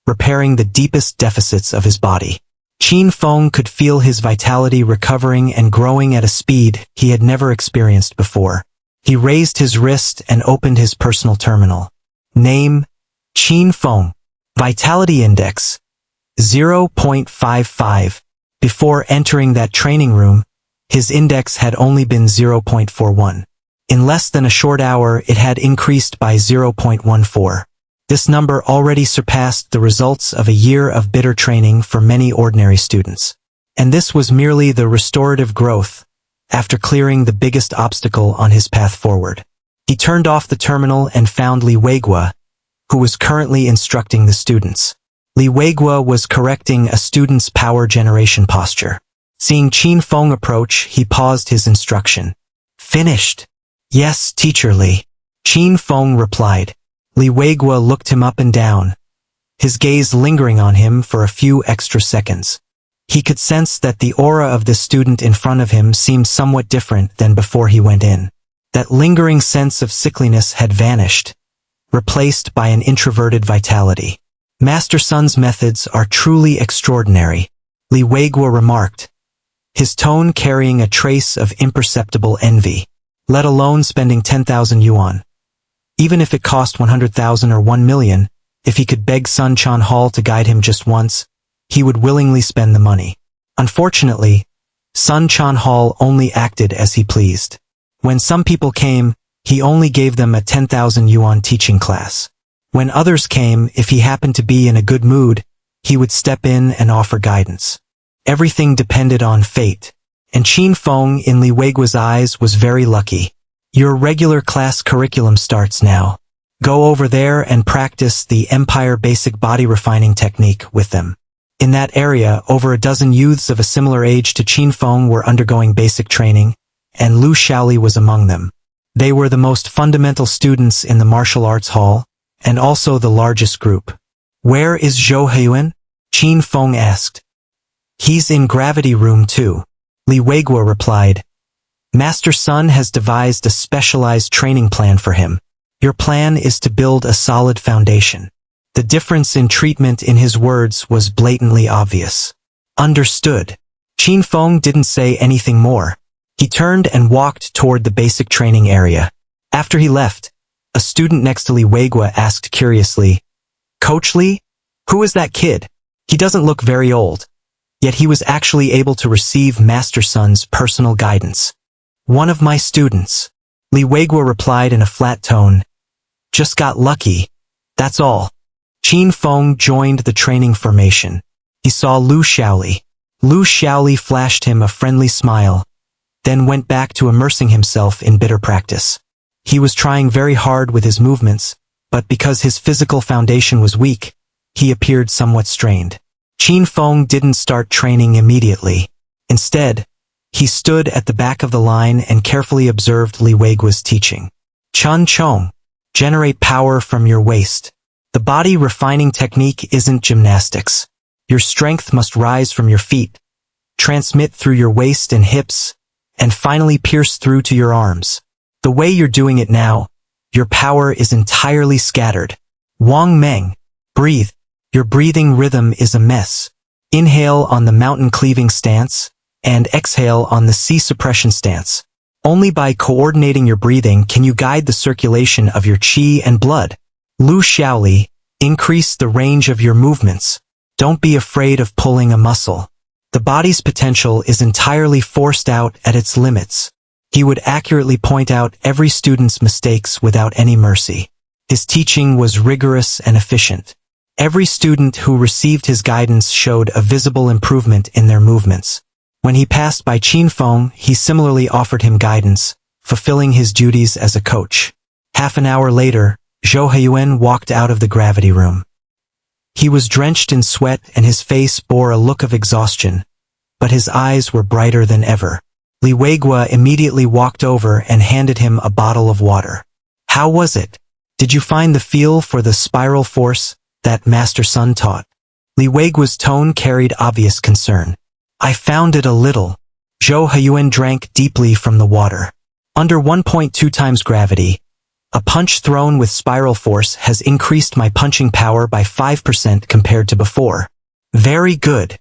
repairing the deepest deficits of his body. Qin Feng could feel his vitality recovering and growing at a speed he had never experienced before. He raised his wrist and opened his personal terminal. Name, Qin Feng. Vitality Index, 0.55. Before entering that training room, his index had only been 0.41. In less than a short hour, it had increased by 0.14. This number already surpassed the results of a year of bitter training for many ordinary students. And this was merely the restorative growth, after clearing the biggest obstacle on his path forward. He turned off the terminal and found Li Weigua, who was currently instructing the students. Li Weigua was correcting a student's power generation posture. Seeing Qin Feng approach, he paused his instruction. Finished? Yes, Teacher Li. Qin Feng replied. Li Weigua looked him up and down, his gaze lingering on him for a few extra seconds. He could sense that the aura of the student in front of him seemed somewhat different than before he went in. That lingering sense of sickliness had vanished, replaced by an introverted vitality. Master Sun's methods are truly extraordinary, Li Weigua remarked, his tone carrying a trace of imperceptible envy. Let alone spending 10,000 yuan. Even if it cost 100,000 or 1 million, if he could beg Sun Chanhal to guide him just once, he would willingly spend the money. Unfortunately, Sun Chanhal only acted as he pleased. When some people came, he only gave them a 10,000 yuan teaching class. When others came, if he happened to be in a good mood, he would step in and offer guidance. Everything depended on fate, and Qin Feng in Li Weigua's eyes was very lucky. Your regular class curriculum starts now. Go over there and practice the Empire Basic Body Refining Technique with them. In that area, over a dozen youths of a similar age to Qin Feng were undergoing basic training, and Lu Shaoli was among them. They were the most fundamental students in the martial arts hall, and also the largest group. Where is Zhou Huiyuan? Qin Feng asked. He's in Gravity Room 2. Li Weigua replied. Master Sun has devised a specialized training plan for him. Your plan is to build a solid foundation. The difference in treatment in his words was blatantly obvious. Understood. Qin Feng didn't say anything more. He turned and walked toward the basic training area. After he left, a student next to Li Weigua asked curiously, Coach Li? Who is that kid? He doesn't look very old. Yet he was actually able to receive Master Sun's personal guidance. One of my students. Li Weigua replied in a flat tone. Just got lucky. That's all. Qin Feng joined the training formation. He saw Lu Shaoli. Lu Shaoli flashed him a friendly smile, then went back to immersing himself in bitter practice. He was trying very hard with his movements, but because his physical foundation was weak, he appeared somewhat strained. Qin Feng didn't start training immediately. Instead, He stood at the back of the line and carefully observed Li Weigua's teaching. Chun Chong. Generate power from your waist. The body refining technique isn't gymnastics. Your strength must rise from your feet, transmit through your waist and hips, and finally pierce through to your arms. The way you're doing it now, your power is entirely scattered. Wang Meng. Breathe. Your breathing rhythm is a mess. Inhale on the mountain cleaving stance, and exhale on the sea suppression stance. Only by coordinating your breathing can you guide the circulation of your qi and blood. Lu Xiaoli. Increase the range of your movements. Don't be afraid of pulling a muscle. The body's potential is entirely forced out at its limits. He would accurately point out every student's mistakes without any mercy. His teaching was rigorous and efficient. Every student who received his guidance showed a visible improvement in their movements. When he passed by Qin Feng, he similarly offered him guidance, fulfilling his duties as a coach. Half an hour later, Zhou Haiyuan walked out of the gravity room. He was drenched in sweat and his face bore a look of exhaustion, but his eyes were brighter than ever. Li Weigua immediately walked over and handed him a bottle of water. How was it? Did you find the feel for the spiral force that Master Sun taught? Li Weigua's tone carried obvious concern. I found it a little. Zhou Haiyuan drank deeply from the water. Under 1.2 times gravity, a punch thrown with spiral force has increased my punching power by 5% compared to before. Very good.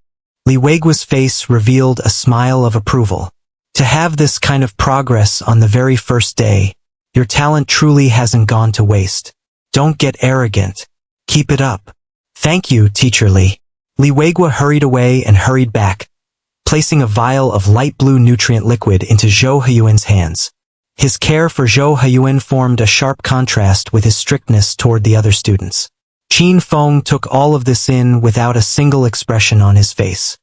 Li Weigua's face revealed a smile of approval. To have this kind of progress on the very first day, your talent truly hasn't gone to waste. Don't get arrogant. Keep it up. Thank you, Teacher Li. Li Weigua hurried away and hurried back, placing a vial of light blue nutrient liquid into Zhou Haiyuan's hands. His care for Zhou Haiyuan formed a sharp contrast with his strictness toward the other students. Qin Feng took all of this in without a single expression on his face.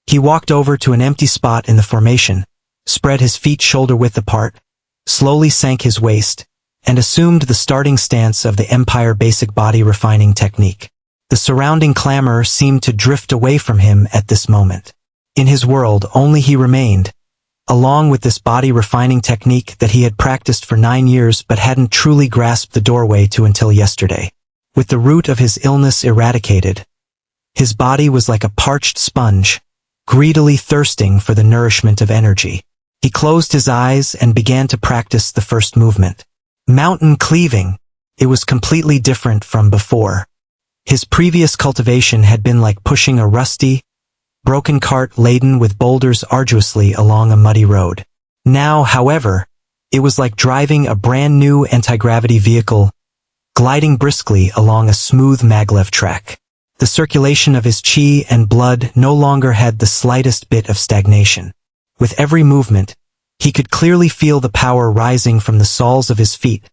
He walked over to an empty spot in the formation, spread his feet shoulder-width apart, slowly sank his waist, and assumed the starting stance of the Empire Basic Body Refining Technique. The surrounding clamor seemed to drift away from him at this moment. In his world, only he remained, along with this body refining technique that he had practiced for 9 years but hadn't truly grasped the doorway to until yesterday. With the root of his illness eradicated, his body was like a parched sponge, greedily thirsting for the nourishment of energy. He closed his eyes and began to practice the first movement. Mountain cleaving. It was completely different from before. His previous cultivation had been like pushing a rusty, broken cart laden with boulders arduously along a muddy road. Now, however, it was like driving a brand new anti-gravity vehicle, gliding briskly along a smooth maglev track. The circulation of his qi and blood no longer had the slightest bit of stagnation. With every movement, he could clearly feel the power rising from the soles of his feet,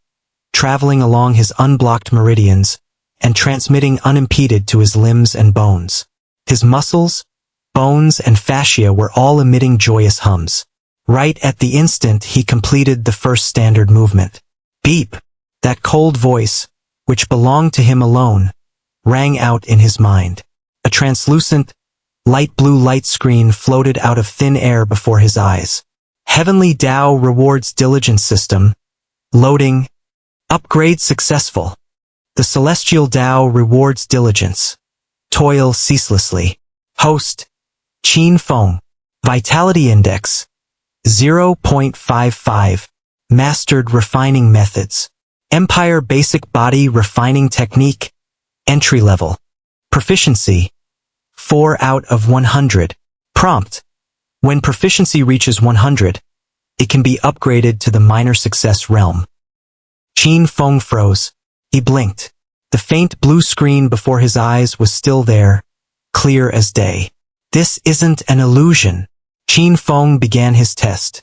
traveling along his unblocked meridians, and transmitting unimpeded to his limbs and bones. His muscles, bones, and fascia were all emitting joyous hums. Right at the instant he completed the first standard movement. Beep! That cold voice, which belonged to him alone, rang out in his mind. A translucent, light blue light screen floated out of thin air before his eyes. Heavenly Tao Rewards Diligence System. Loading. Upgrade successful. The Celestial Tao rewards diligence. Toil ceaselessly. Host. Qin Feng. Vitality Index. 0.55. Mastered Refining Methods. Empire Basic Body Refining Technique. Entry Level. Proficiency. 4 out of 100. Prompt. When proficiency reaches 100, it can be upgraded to the minor success realm. Qin Feng froze. He blinked. The faint blue screen before his eyes was still there, clear as day. This isn't an illusion. Qin Feng began his test.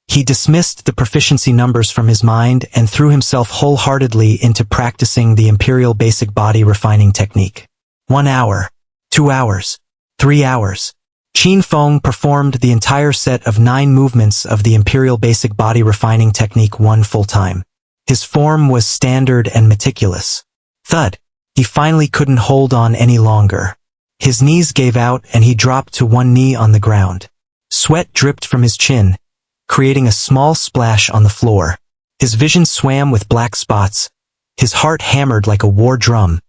He dismissed the proficiency numbers from his mind and threw himself wholeheartedly into practicing the Imperial Basic Body Refining Technique. 1 hour. 2 hours. 3 hours. Qin Feng performed the entire set of 9 movements of the Imperial Basic Body Refining Technique one full time. His form was standard and meticulous. Thud. He finally couldn't hold on any longer. His knees gave out and he dropped to one knee on the ground. Sweat dripped from his chin, creating a small splash on the floor. His vision swam with black spots, his heart hammered like a war drum,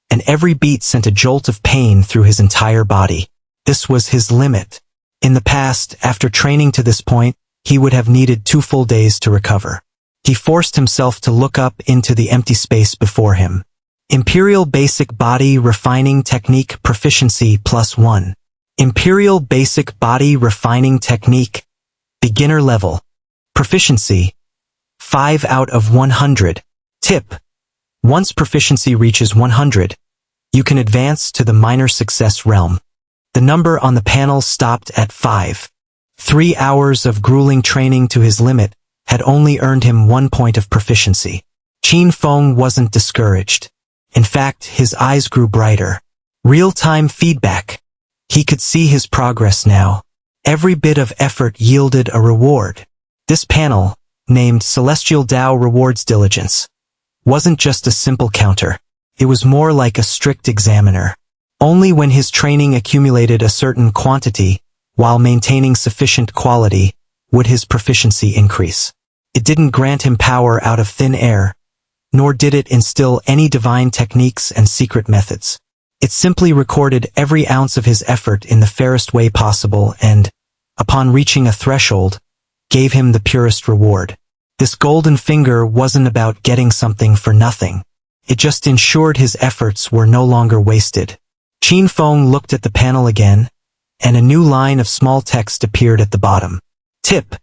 and every beat sent a jolt of pain through his entire body. This was his limit. In the past, after training to this point, he would have needed 2 full days to recover. He forced himself to look up into the empty space before him. Imperial Basic Body Refining Technique Proficiency +1. Imperial Basic Body Refining Technique, Beginner Level. Proficiency, 5 out of 100. Tip: once proficiency reaches 100, you can advance to the minor success realm. The number on the panel stopped at 5. 3 hours of grueling training to his limit had only earned him 1 point of proficiency. Qin Feng wasn't discouraged. In fact, his eyes grew brighter. Real-time feedback. He could see his progress now. Every bit of effort yielded a reward. This panel, named Celestial Tao Rewards Diligence, wasn't just a simple counter. It was more like a strict examiner. Only when his training accumulated a certain quantity, while maintaining sufficient quality, would his proficiency increase. It didn't grant him power out of thin air, nor did it instill any divine techniques and secret methods. It simply recorded every ounce of his effort in the fairest way possible and, upon reaching a threshold, gave him the purest reward. This golden finger wasn't about getting something for nothing. It just ensured his efforts were no longer wasted. Qin Feng looked at the panel again, and a new line of small text appeared at the bottom. Tip: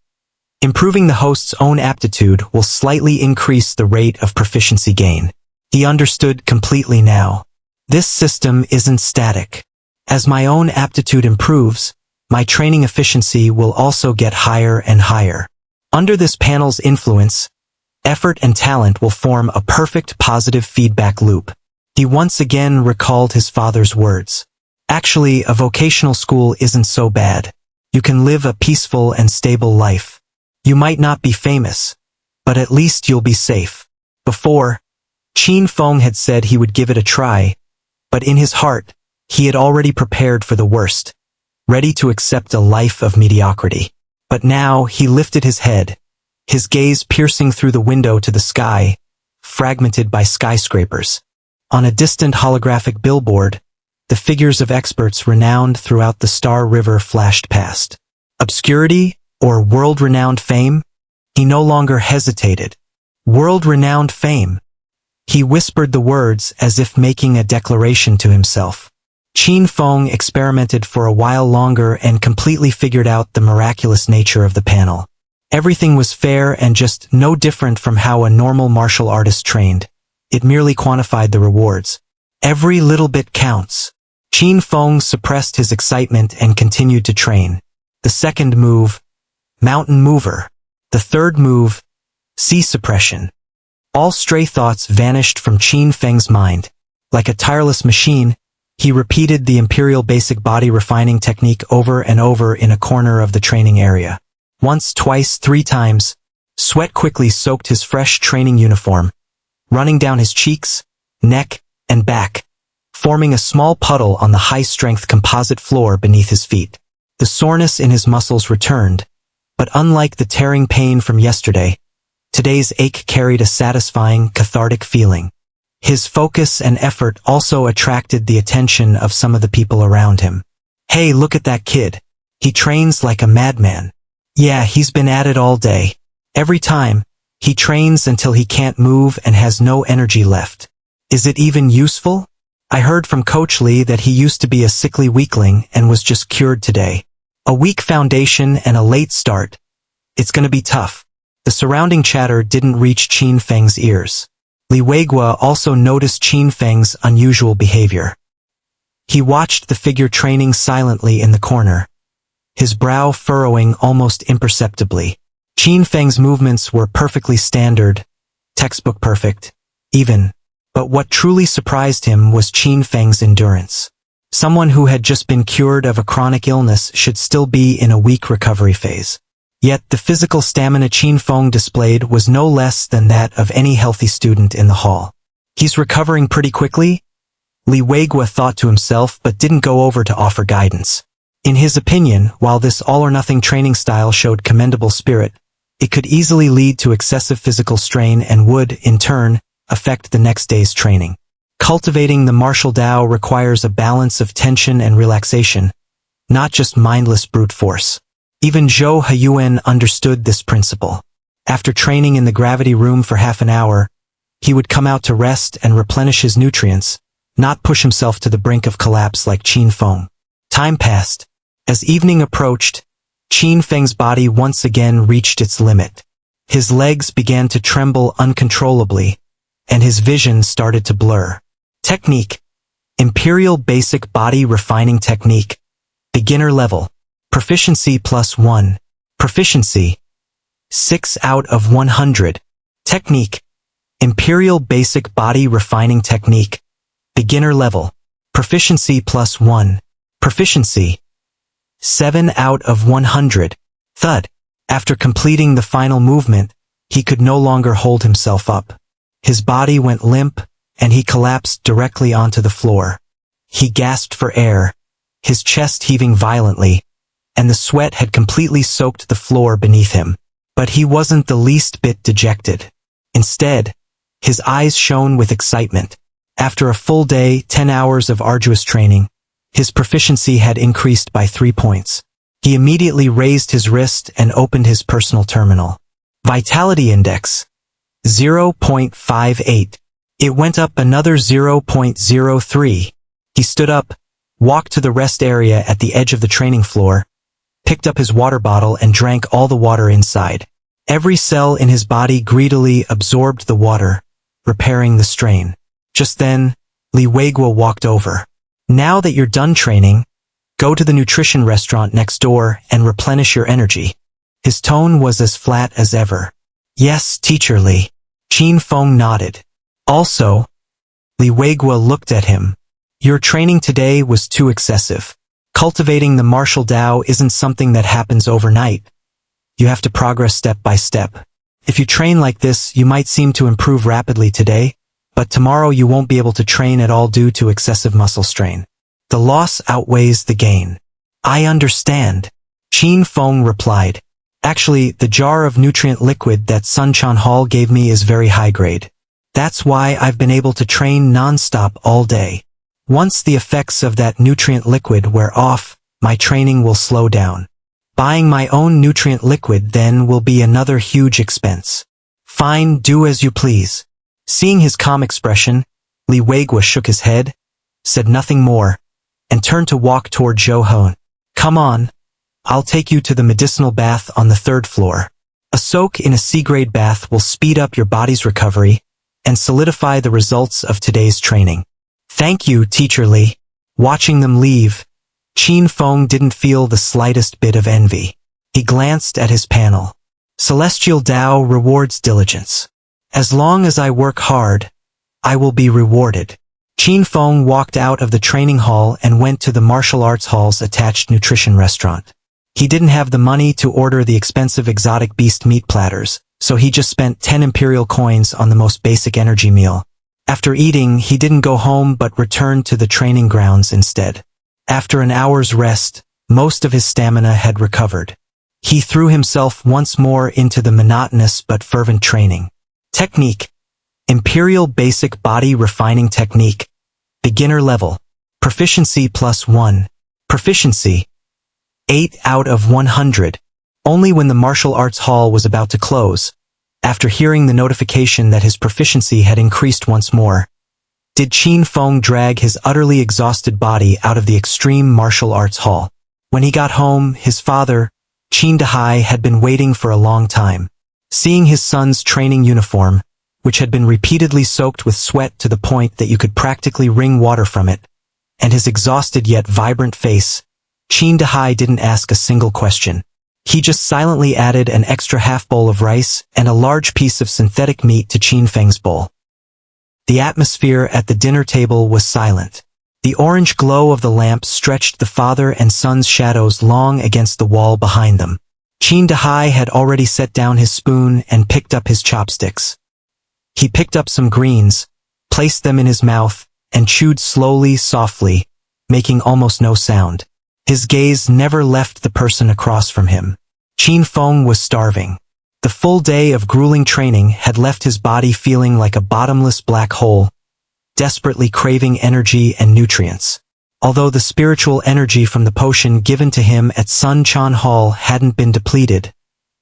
improving the host's own aptitude will slightly increase the rate of proficiency gain. He understood completely now. This system isn't static. As my own aptitude improves, my training efficiency will also get higher and higher. Under this panel's influence, effort and talent will form a perfect positive feedback loop. He once again recalled his father's words. Actually, a vocational school isn't so bad. You can live a peaceful and stable life. You might not be famous, but at least you'll be safe. Before, Qin Feng had said he would give it a try, but in his heart, he had already prepared for the worst, ready to accept a life of mediocrity. But now he lifted his head, his gaze piercing through the window to the sky, fragmented by skyscrapers. On a distant holographic billboard, the figures of experts renowned throughout the Star River flashed past. Obscurity or world-renowned fame? He no longer hesitated. World-renowned fame. He whispered the words as if making a declaration to himself. Qin Feng experimented for a while longer and completely figured out the miraculous nature of the panel. Everything was fair and just no different from how a normal martial artist trained. It merely quantified the rewards. Every little bit counts. Qin Feng suppressed his excitement and continued to train. The second move, Mountain Mover. The third move, Sea Suppression. All stray thoughts vanished from Qin Feng's mind. Like a tireless machine, he repeated the Imperial Basic Body Refining Technique over and over in a corner of the training area. Once, twice, 3 times, sweat quickly soaked his fresh training uniform, running down his cheeks, neck, and back, forming a small puddle on the high-strength composite floor beneath his feet. The soreness in his muscles returned, but unlike the tearing pain from yesterday, today's ache carried a satisfying, cathartic feeling. His focus and effort also attracted the attention of some of the people around him. Hey, look at that kid. He trains like a madman. Yeah, he's been at it all day. Every time, he trains until he can't move and has no energy left. Is it even useful? I heard from Coach Lee that he used to be a sickly weakling and was just cured today. A weak foundation and a late start. It's gonna be tough. The surrounding chatter didn't reach Qin Feng's ears. Li Weigua also noticed Qin Feng's unusual behavior. He watched the figure training silently in the corner, his brow furrowing almost imperceptibly. Qin Feng's movements were perfectly standard, textbook perfect, even. But what truly surprised him was Qin Feng's endurance. Someone who had just been cured of a chronic illness should still be in a weak recovery phase. Yet the physical stamina Qin Feng displayed was no less than that of any healthy student in the hall. He's recovering pretty quickly? Li Weigua thought to himself but didn't go over to offer guidance. In his opinion, while this all-or-nothing training style showed commendable spirit, it could easily lead to excessive physical strain and would, in turn, affect the next day's training. Cultivating the martial Tao requires a balance of tension and relaxation, not just mindless brute force. Even Zhou Haiyuan understood this principle. After training in the gravity room for half an hour, he would come out to rest and replenish his nutrients, not push himself to the brink of collapse like Qin Feng. Time passed. As evening approached, Qin Feng's body once again reached its limit. His legs began to tremble uncontrollably, and his vision started to blur. Technique: Imperial Basic Body Refining Technique. Beginner level. Proficiency +1. Proficiency 6 out of 100. Technique: Imperial Basic Body Refining Technique. Beginner level. Proficiency +1. Proficiency 7 out of 100. Thud. After completing the final movement, he could no longer hold himself up. His body went limp, and he collapsed directly onto the floor. He gasped for air, his chest heaving violently, and the sweat had completely soaked the floor beneath him. But he wasn't the least bit dejected. Instead, his eyes shone with excitement. After a full day, 10 hours of arduous training, his proficiency had increased by 3 points. He immediately raised his wrist and opened his personal terminal. Vitality Index 0.58. It went up another 0.03. He stood up, walked to the rest area at the edge of the training floor, picked up his water bottle and drank all the water inside. Every cell in his body greedily absorbed the water, repairing the strain. Just then, Li Weiguo walked over. Now that you're done training, go to the nutrition restaurant next door and replenish your energy. His tone was as flat as ever. Yes, Teacher Li. Qin Feng nodded. Also, Li Weiguo looked at him. Your training today was too excessive. Cultivating the martial Tao isn't something that happens overnight. You have to progress step by step. If you train like this, you might seem to improve rapidly today, but tomorrow you won't be able to train at all due to excessive muscle strain. The loss outweighs the gain. I understand. Qin Feng replied. Actually, the jar of nutrient liquid that Sun Chan Hall gave me is very high grade. That's why I've been able to train non-stop all day. Once the effects of that nutrient liquid wear off, my training will slow down. Buying my own nutrient liquid then will be another huge expense. Fine, do as you please. Seeing his calm expression, Li Weiguo shook his head, said nothing more, and turned to walk toward Zhou Hon. Come on. I'll take you to the medicinal bath on the 3rd floor. A soak in a C-grade bath will speed up your body's recovery and solidify the results of today's training. Thank you, Teacher Li. Watching them leave, Qin Feng didn't feel the slightest bit of envy. He glanced at his panel. Celestial Tao rewards diligence. As long as I work hard, I will be rewarded. Qin Feng walked out of the training hall and went to the martial arts hall's attached nutrition restaurant. He didn't have the money to order the expensive exotic beast meat platters, so he just spent 10 imperial coins on the most basic energy meal. After eating, he didn't go home but returned to the training grounds instead. After an hour's rest, most of his stamina had recovered. He threw himself once more into the monotonous but fervent training. Technique: Imperial Basic Body Refining Technique. Beginner level. Proficiency +1. Proficiency 8 out of 100. Only when the martial arts hall was about to close, after hearing the notification that his proficiency had increased once more, did Qin Feng drag his utterly exhausted body out of the extreme martial arts hall. When he got home, his father, Qin Dahai, had been waiting for a long time. Seeing his son's training uniform, which had been repeatedly soaked with sweat to the point that you could practically wring water from it, and his exhausted yet vibrant face, Qin Dahai didn't ask a single question. He just silently added an extra half bowl of rice and a large piece of synthetic meat to Qin Feng's bowl. The atmosphere at the dinner table was silent. The orange glow of the lamp stretched the father and son's shadows long against the wall behind them. Qin Dahai had already set down his spoon and picked up his chopsticks. He picked up some greens, placed them in his mouth, and chewed slowly, softly, making almost no sound. His gaze never left the person across from him. Qin Feng was starving. The full day of grueling training had left his body feeling like a bottomless black hole, desperately craving energy and nutrients. Although the spiritual energy from the potion given to him at Sun Chan Hall hadn't been depleted,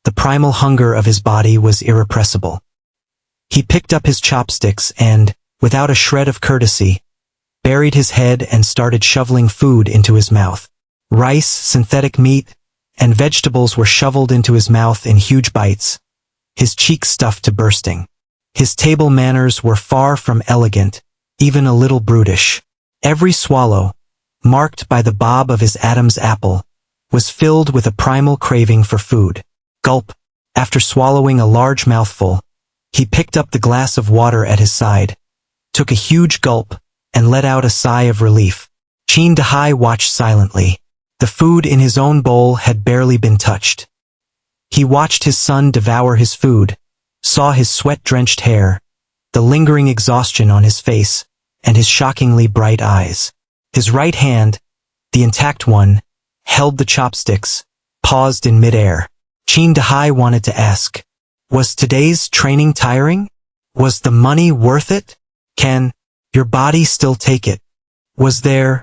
the primal hunger of his body was irrepressible. He picked up his chopsticks and, without a shred of courtesy, buried his head and started shoveling food into his mouth. Rice, synthetic meat, and vegetables were shoveled into his mouth in huge bites, his cheeks stuffed to bursting. His table manners were far from elegant, even a little brutish. Every swallow, marked by the bob of his Adam's apple, was filled with a primal craving for food. Gulp. After swallowing a large mouthful, he picked up the glass of water at his side, took a huge gulp, and let out a sigh of relief. Qin Dahai watched silently. The food in his own bowl had barely been touched. He watched his son devour his food, saw his sweat-drenched hair, the lingering exhaustion on his face, and his shockingly bright eyes. His right hand, the intact one, held the chopsticks, paused in midair. Qin Dahai wanted to ask, was today's training tiring? Was the money worth it? Can your body still take it? Was there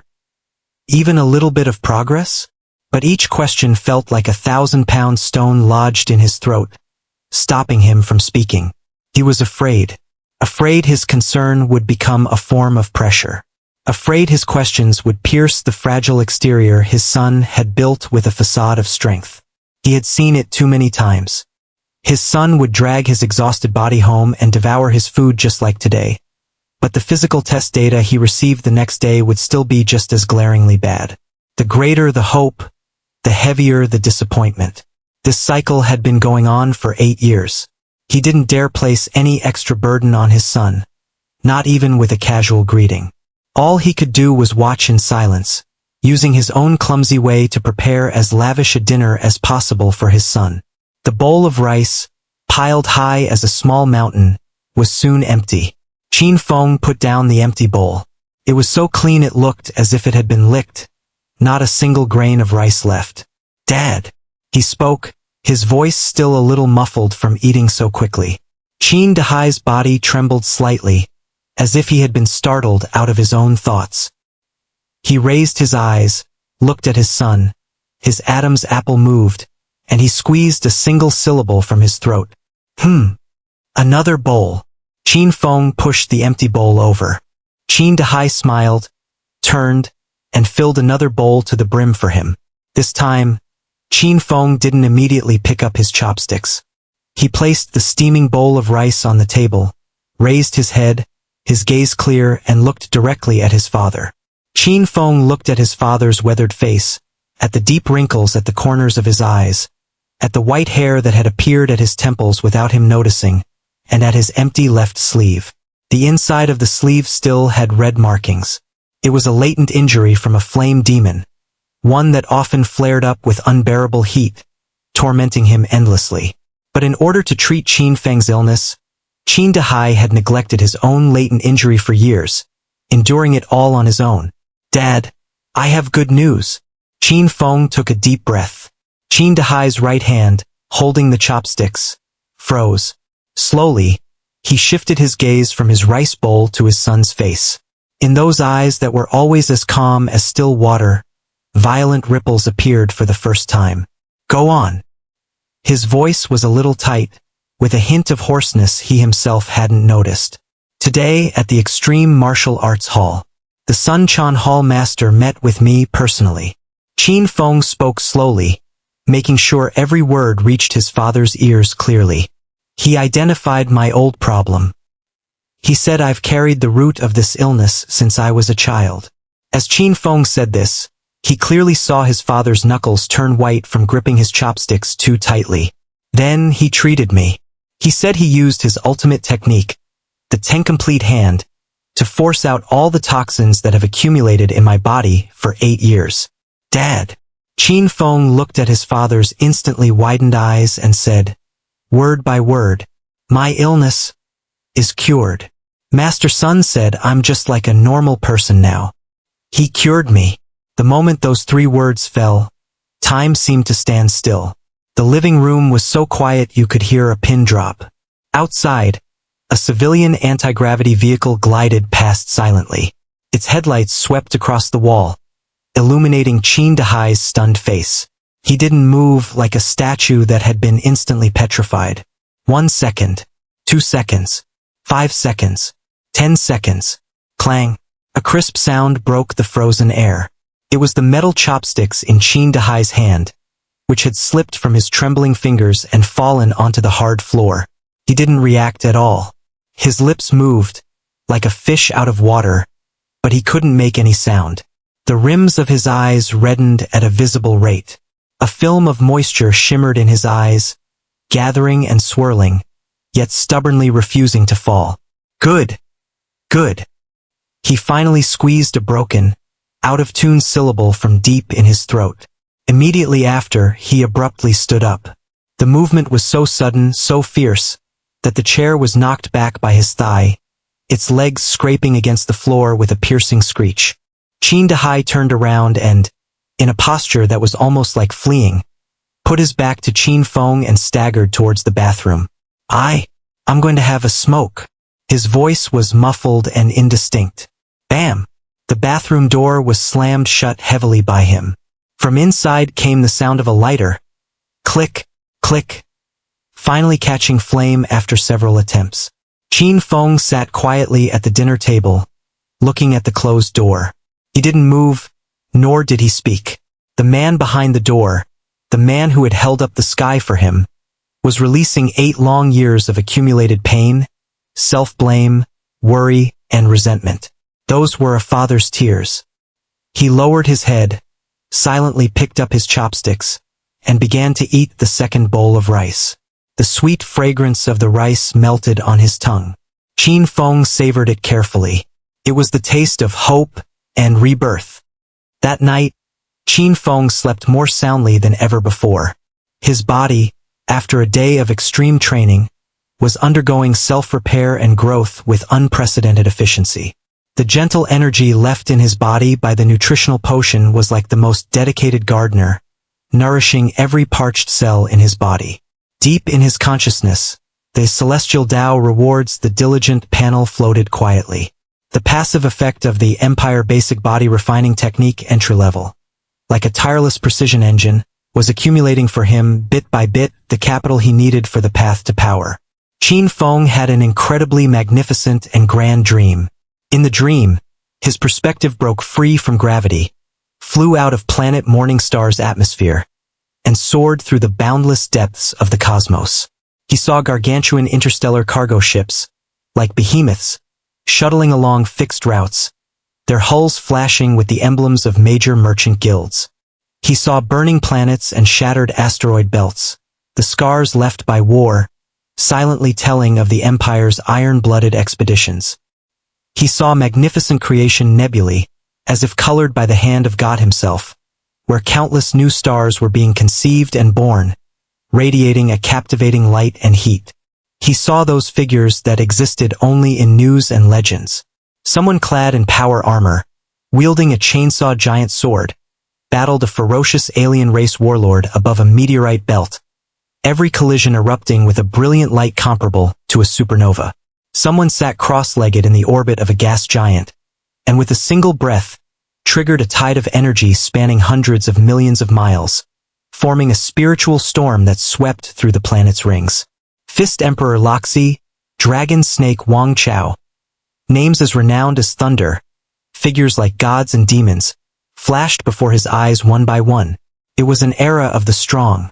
even a little bit of progress? But each question felt like 1,000-pound stone lodged in his throat, stopping him from speaking. He was afraid. Afraid his concern would become a form of pressure. Afraid his questions would pierce the fragile exterior his son had built with a facade of strength. He had seen it too many times. His son would drag his exhausted body home and devour his food just like today. But the physical test data he received the next day would still be just as glaringly bad. The greater the hope, the heavier the disappointment. This cycle had been going on for 8 years. He didn't dare place any extra burden on his son, not even with a casual greeting. All he could do was watch in silence, using his own clumsy way to prepare as lavish a dinner as possible for his son. The bowl of rice, piled high as a small mountain, was soon empty. Qin Feng put down the empty bowl. It was so clean it looked as if it had been licked, not a single grain of rice left. "Dad," he spoke, his voice still a little muffled from eating so quickly. Qin Dahai's body trembled slightly, as if he had been startled out of his own thoughts. He raised his eyes, looked at his son, his Adam's apple moved, and he squeezed a single syllable from his throat. Another bowl." Qin Feng pushed the empty bowl over. Qin Dahai smiled, turned, and filled another bowl to the brim for him. This time, Qin Feng didn't immediately pick up his chopsticks. He placed the steaming bowl of rice on the table, raised his head, his gaze clear, and looked directly at his father. Qin Feng looked at his father's weathered face, at the deep wrinkles at the corners of his eyes, at the white hair that had appeared at his temples without him noticing, and at his empty left sleeve. The inside of the sleeve still had red markings. It was a latent injury from a flame demon, one that often flared up with unbearable heat, tormenting him endlessly. But in order to treat Qin Feng's illness, Qin Dahai had neglected his own latent injury for years, enduring it all on his own. "Dad, I have good news." Qin Feng took a deep breath. Qin Dahai's right hand, holding the chopsticks, froze. Slowly, he shifted his gaze from his rice bowl to his son's face. In those eyes that were always as calm as still water, violent ripples appeared for the first time. "Go on." His voice was a little tight, with a hint of hoarseness he himself hadn't noticed. "Today at the Extreme Martial Arts Hall, the Sun Chan Hall master met with me personally." Qin Feng spoke slowly, making sure every word reached his father's ears clearly. "He identified my old problem. He said I've carried the root of this illness since I was a child." As Qin Feng said this, he clearly saw his father's knuckles turn white from gripping his chopsticks too tightly. "Then he treated me. He said he used his ultimate technique, the Ten-Complete Hand, to force out all the toxins that have accumulated in my body for 8 years. Dad." Qin Feng looked at his father's instantly widened eyes and said, word by word, "My illness is cured. Master Sun said I'm just like a normal person now. He cured me." The moment those 3 words fell, time seemed to stand still. The living room was so quiet you could hear a pin drop. Outside, a civilian anti-gravity vehicle glided past silently. Its headlights swept across the wall, illuminating Chin Dahai's stunned face. He didn't move, like a statue that had been instantly petrified. 1 second, 2 seconds, 5 seconds, 10 seconds. Clang! A crisp sound broke the frozen air. It was the metal chopsticks in Chin Dahai's hand, which had slipped from his trembling fingers and fallen onto the hard floor. He didn't react at all. His lips moved, like a fish out of water, but he couldn't make any sound. The rims of his eyes reddened at a visible rate. A film of moisture shimmered in his eyes, gathering and swirling, yet stubbornly refusing to fall. Good. Good. He finally squeezed a broken, out-of-tune syllable from deep in his throat. Immediately after, he abruptly stood up. The movement was so sudden, so fierce, that the chair was knocked back by his thigh, its legs scraping against the floor with a piercing screech. Chin Dahai turned around and, in a posture that was almost like fleeing, put his back to Chin Fong and staggered towards the bathroom. I'm going to have a smoke. His voice was muffled and indistinct. Bam! The bathroom door was slammed shut heavily by him. From inside came the sound of a lighter. Click, click. Finally catching flame after several attempts. Chin Fong sat quietly at the dinner table, looking at the closed door. He didn't move, nor did he speak. The man behind the door, the man who had held up the sky for him, was releasing 8 long years of accumulated pain, self-blame, worry, and resentment. Those were a father's tears. He lowered his head, silently picked up his chopsticks, and began to eat the second bowl of rice. The sweet fragrance of the rice melted on his tongue. Chin Fong savored it carefully. It was the taste of hope and rebirth. That night, Chin Fong slept more soundly than ever before. His body, after a day of extreme training, was undergoing self-repair and growth with unprecedented efficiency. The gentle energy left in his body by the nutritional potion was like the most dedicated gardener, nourishing every parched cell in his body. Deep in his consciousness, the celestial Tao rewards the diligent panel floated quietly. The passive effect of the Empire Basic Body Refining Technique entry level, like a tireless precision engine, was accumulating for him, bit by bit, the capital he needed for the path to power. Chin Fong had an incredibly magnificent and grand dream. In the dream, his perspective broke free from gravity, flew out of planet Morningstar's atmosphere, and soared through the boundless depths of the cosmos. He saw gargantuan interstellar cargo ships, like behemoths, shuttling along fixed routes, their hulls flashing with the emblems of major merchant guilds. He saw burning planets and shattered asteroid belts, the scars left by war, silently telling of the Empire's iron-blooded expeditions. He saw magnificent creation nebulae, as if colored by the hand of God himself, where countless new stars were being conceived and born, radiating a captivating light and heat. He saw those figures that existed only in news and legends. Someone clad in power armor, wielding a chainsaw giant sword, battled a ferocious alien race warlord above a meteorite belt, every collision erupting with a brilliant light comparable to a supernova. Someone sat cross-legged in the orbit of a gas giant, and with a single breath, triggered a tide of energy spanning hundreds of millions of miles, forming a spiritual storm that swept through the planet's rings. Fist Emperor Loxi, Dragon Snake Wang Chao, names as renowned as thunder, figures like gods and demons, flashed before his eyes one by one. It was an era of the strong,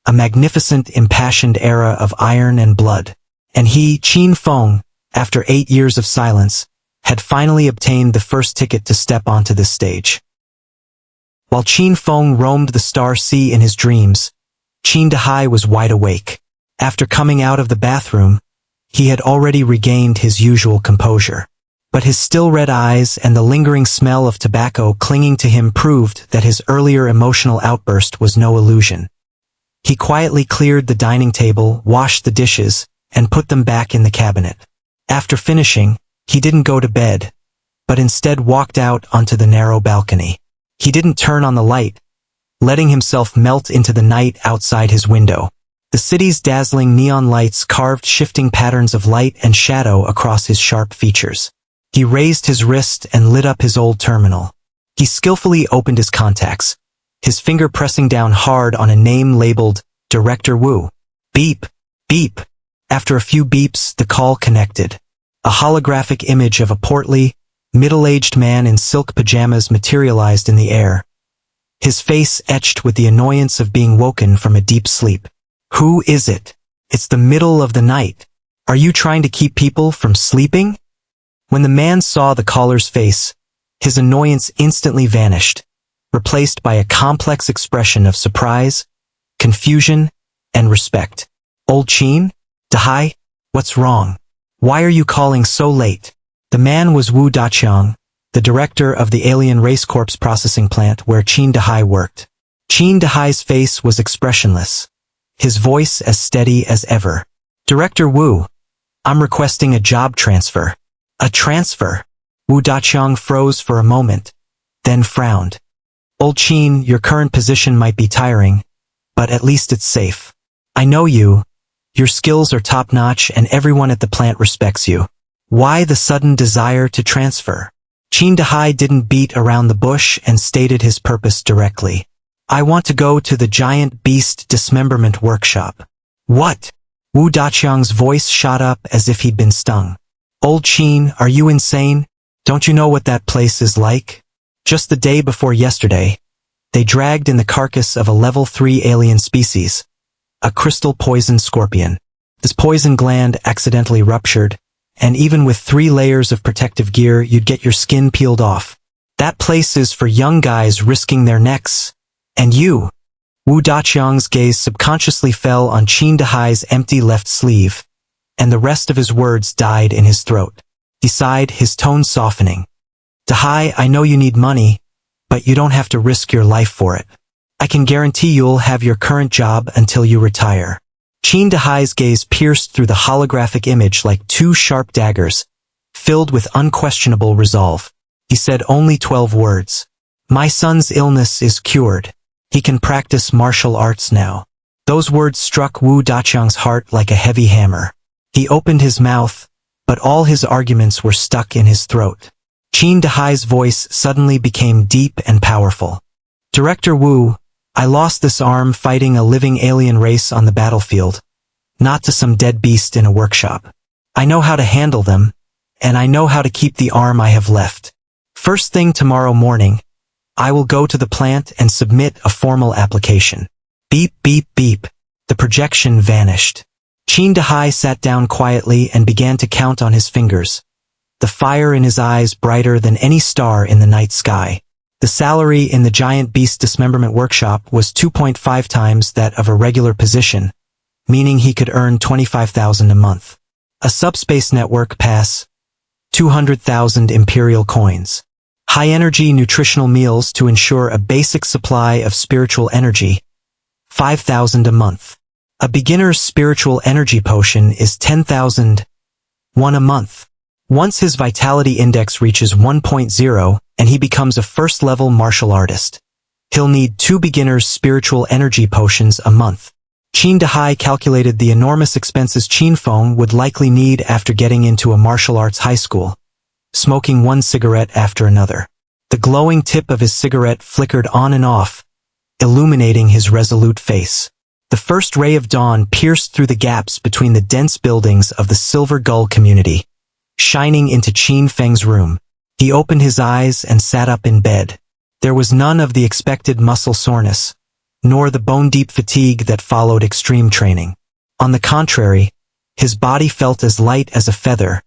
a magnificent, impassioned era of iron and blood. And he, Chin Fong, after 8 years of silence, had finally obtained the first ticket to step onto this stage. While Chin Fong roamed the star sea in his dreams, Chin Dahai was wide awake. After coming out of the bathroom, he had already regained his usual composure. But his still red eyes and the lingering smell of tobacco clinging to him proved that his earlier emotional outburst was no illusion. He quietly cleared the dining table, washed the dishes, and put them back in the cabinet. After finishing, he didn't go to bed, but instead walked out onto the narrow balcony. He didn't turn on the light, letting himself melt into the night outside his window. The city's dazzling neon lights carved shifting patterns of light and shadow across his sharp features. He raised his wrist and lit up his old terminal. He skillfully opened his contacts, his finger pressing down hard on a name labeled Director Wu. Beep, beep. After a few beeps, the call connected. A holographic image of a portly, middle-aged man in silk pajamas materialized in the air, his face etched with the annoyance of being woken from a deep sleep. Who is it? It's the middle of the night. Are you trying to keep people from sleeping? When the man saw the caller's face, his annoyance instantly vanished, replaced by a complex expression of surprise, confusion, and respect. Old Qin? Dahai? What's wrong? Why are you calling so late? The man was Wu Daqiang, the director of the Alien Race Corps processing plant where Qin Dahai worked. Qin Dahai's face was expressionless, his voice as steady as ever. Director Wu, I'm requesting a job transfer. A transfer? Wu Daqiang froze for a moment, then frowned. Old Qin, your current position might be tiring, but at least it's safe. I know you. Your skills are top-notch and everyone at the plant respects you. Why the sudden desire to transfer? Qin Dahai didn't beat around the bush and stated his purpose directly. I want to go to the giant beast dismemberment workshop. What? Wu Daqiang's voice shot up as if he'd been stung. Old Qin, are you insane? Don't you know what that place is like? Just the day before yesterday, they dragged in the carcass of a level 3 alien species, a crystal poison scorpion. This poison gland accidentally ruptured, and even with 3 layers of protective gear, you'd get your skin peeled off. That place is for young guys risking their necks. And you? Wu Daqiang's gaze subconsciously fell on Qin Dahai's empty left sleeve, and the rest of his words died in his throat. He sighed, his tone softening. Dahai, I know you need money, but you don't have to risk your life for it. I can guarantee you'll have your current job until you retire. Qin Dahai's gaze pierced through the holographic image like 2 sharp daggers, filled with unquestionable resolve. He said only 12 words. My son's illness is cured. He can practice martial arts now. Those words struck Wu Daqiang's heart like a heavy hammer. He opened his mouth, but all his arguments were stuck in his throat. Qin Dahai's voice suddenly became deep and powerful. Director Wu, I lost this arm fighting a living alien race on the battlefield, not to some dead beast in a workshop. I know how to handle them, and I know how to keep the arm I have left. First thing tomorrow morning, I will go to the plant and submit a formal application. Beep, beep, beep. The projection vanished. Qin Dahai sat down quietly and began to count on his fingers, the fire in his eyes brighter than any star in the night sky. The salary in the giant beast dismemberment workshop was 2.5 times that of a regular position, meaning he could earn 25,000 a month. A subspace network pass, 200,000 imperial coins. High-energy nutritional meals to ensure a basic supply of spiritual energy, 5,000 a month. A beginner's spiritual energy potion is 10,000, one a month. Once his vitality index reaches 1.0 and he becomes a first-level martial artist, he'll need 2 beginner's spiritual energy potions a month. Qin Dahai calculated the enormous expenses Qin Feng would likely need after getting into a martial arts high school, smoking one cigarette after another. The glowing tip of his cigarette flickered on and off, illuminating his resolute face. The first ray of dawn pierced through the gaps between the dense buildings of the Silver Gull community, shining into Qin Feng's room. He opened his eyes and sat up in bed. There was none of the expected muscle soreness, nor the bone-deep fatigue that followed extreme training. On the contrary, his body felt as light as a feather,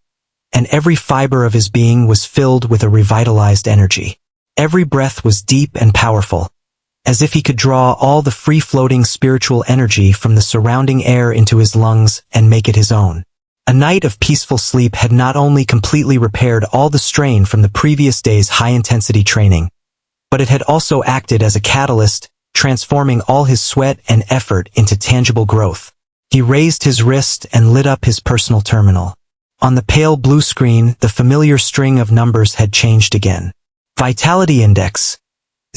and every fiber of his being was filled with a revitalized energy. Every breath was deep and powerful, as if he could draw all the free-floating spiritual energy from the surrounding air into his lungs and make it his own. A night of peaceful sleep had not only completely repaired all the strain from the previous day's high-intensity training, but it had also acted as a catalyst, transforming all his sweat and effort into tangible growth. He raised his wrist and lit up his personal terminal. On the pale blue screen, the familiar string of numbers had changed again. Vitality Index,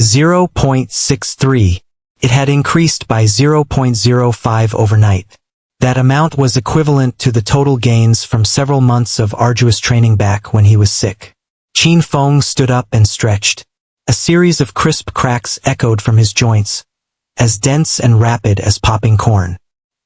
0.63. It had increased by 0.05 overnight. That amount was equivalent to the total gains from several months of arduous training back when he was sick. Qin Feng stood up and stretched. A series of crisp cracks echoed from his joints, as dense and rapid as popping corn.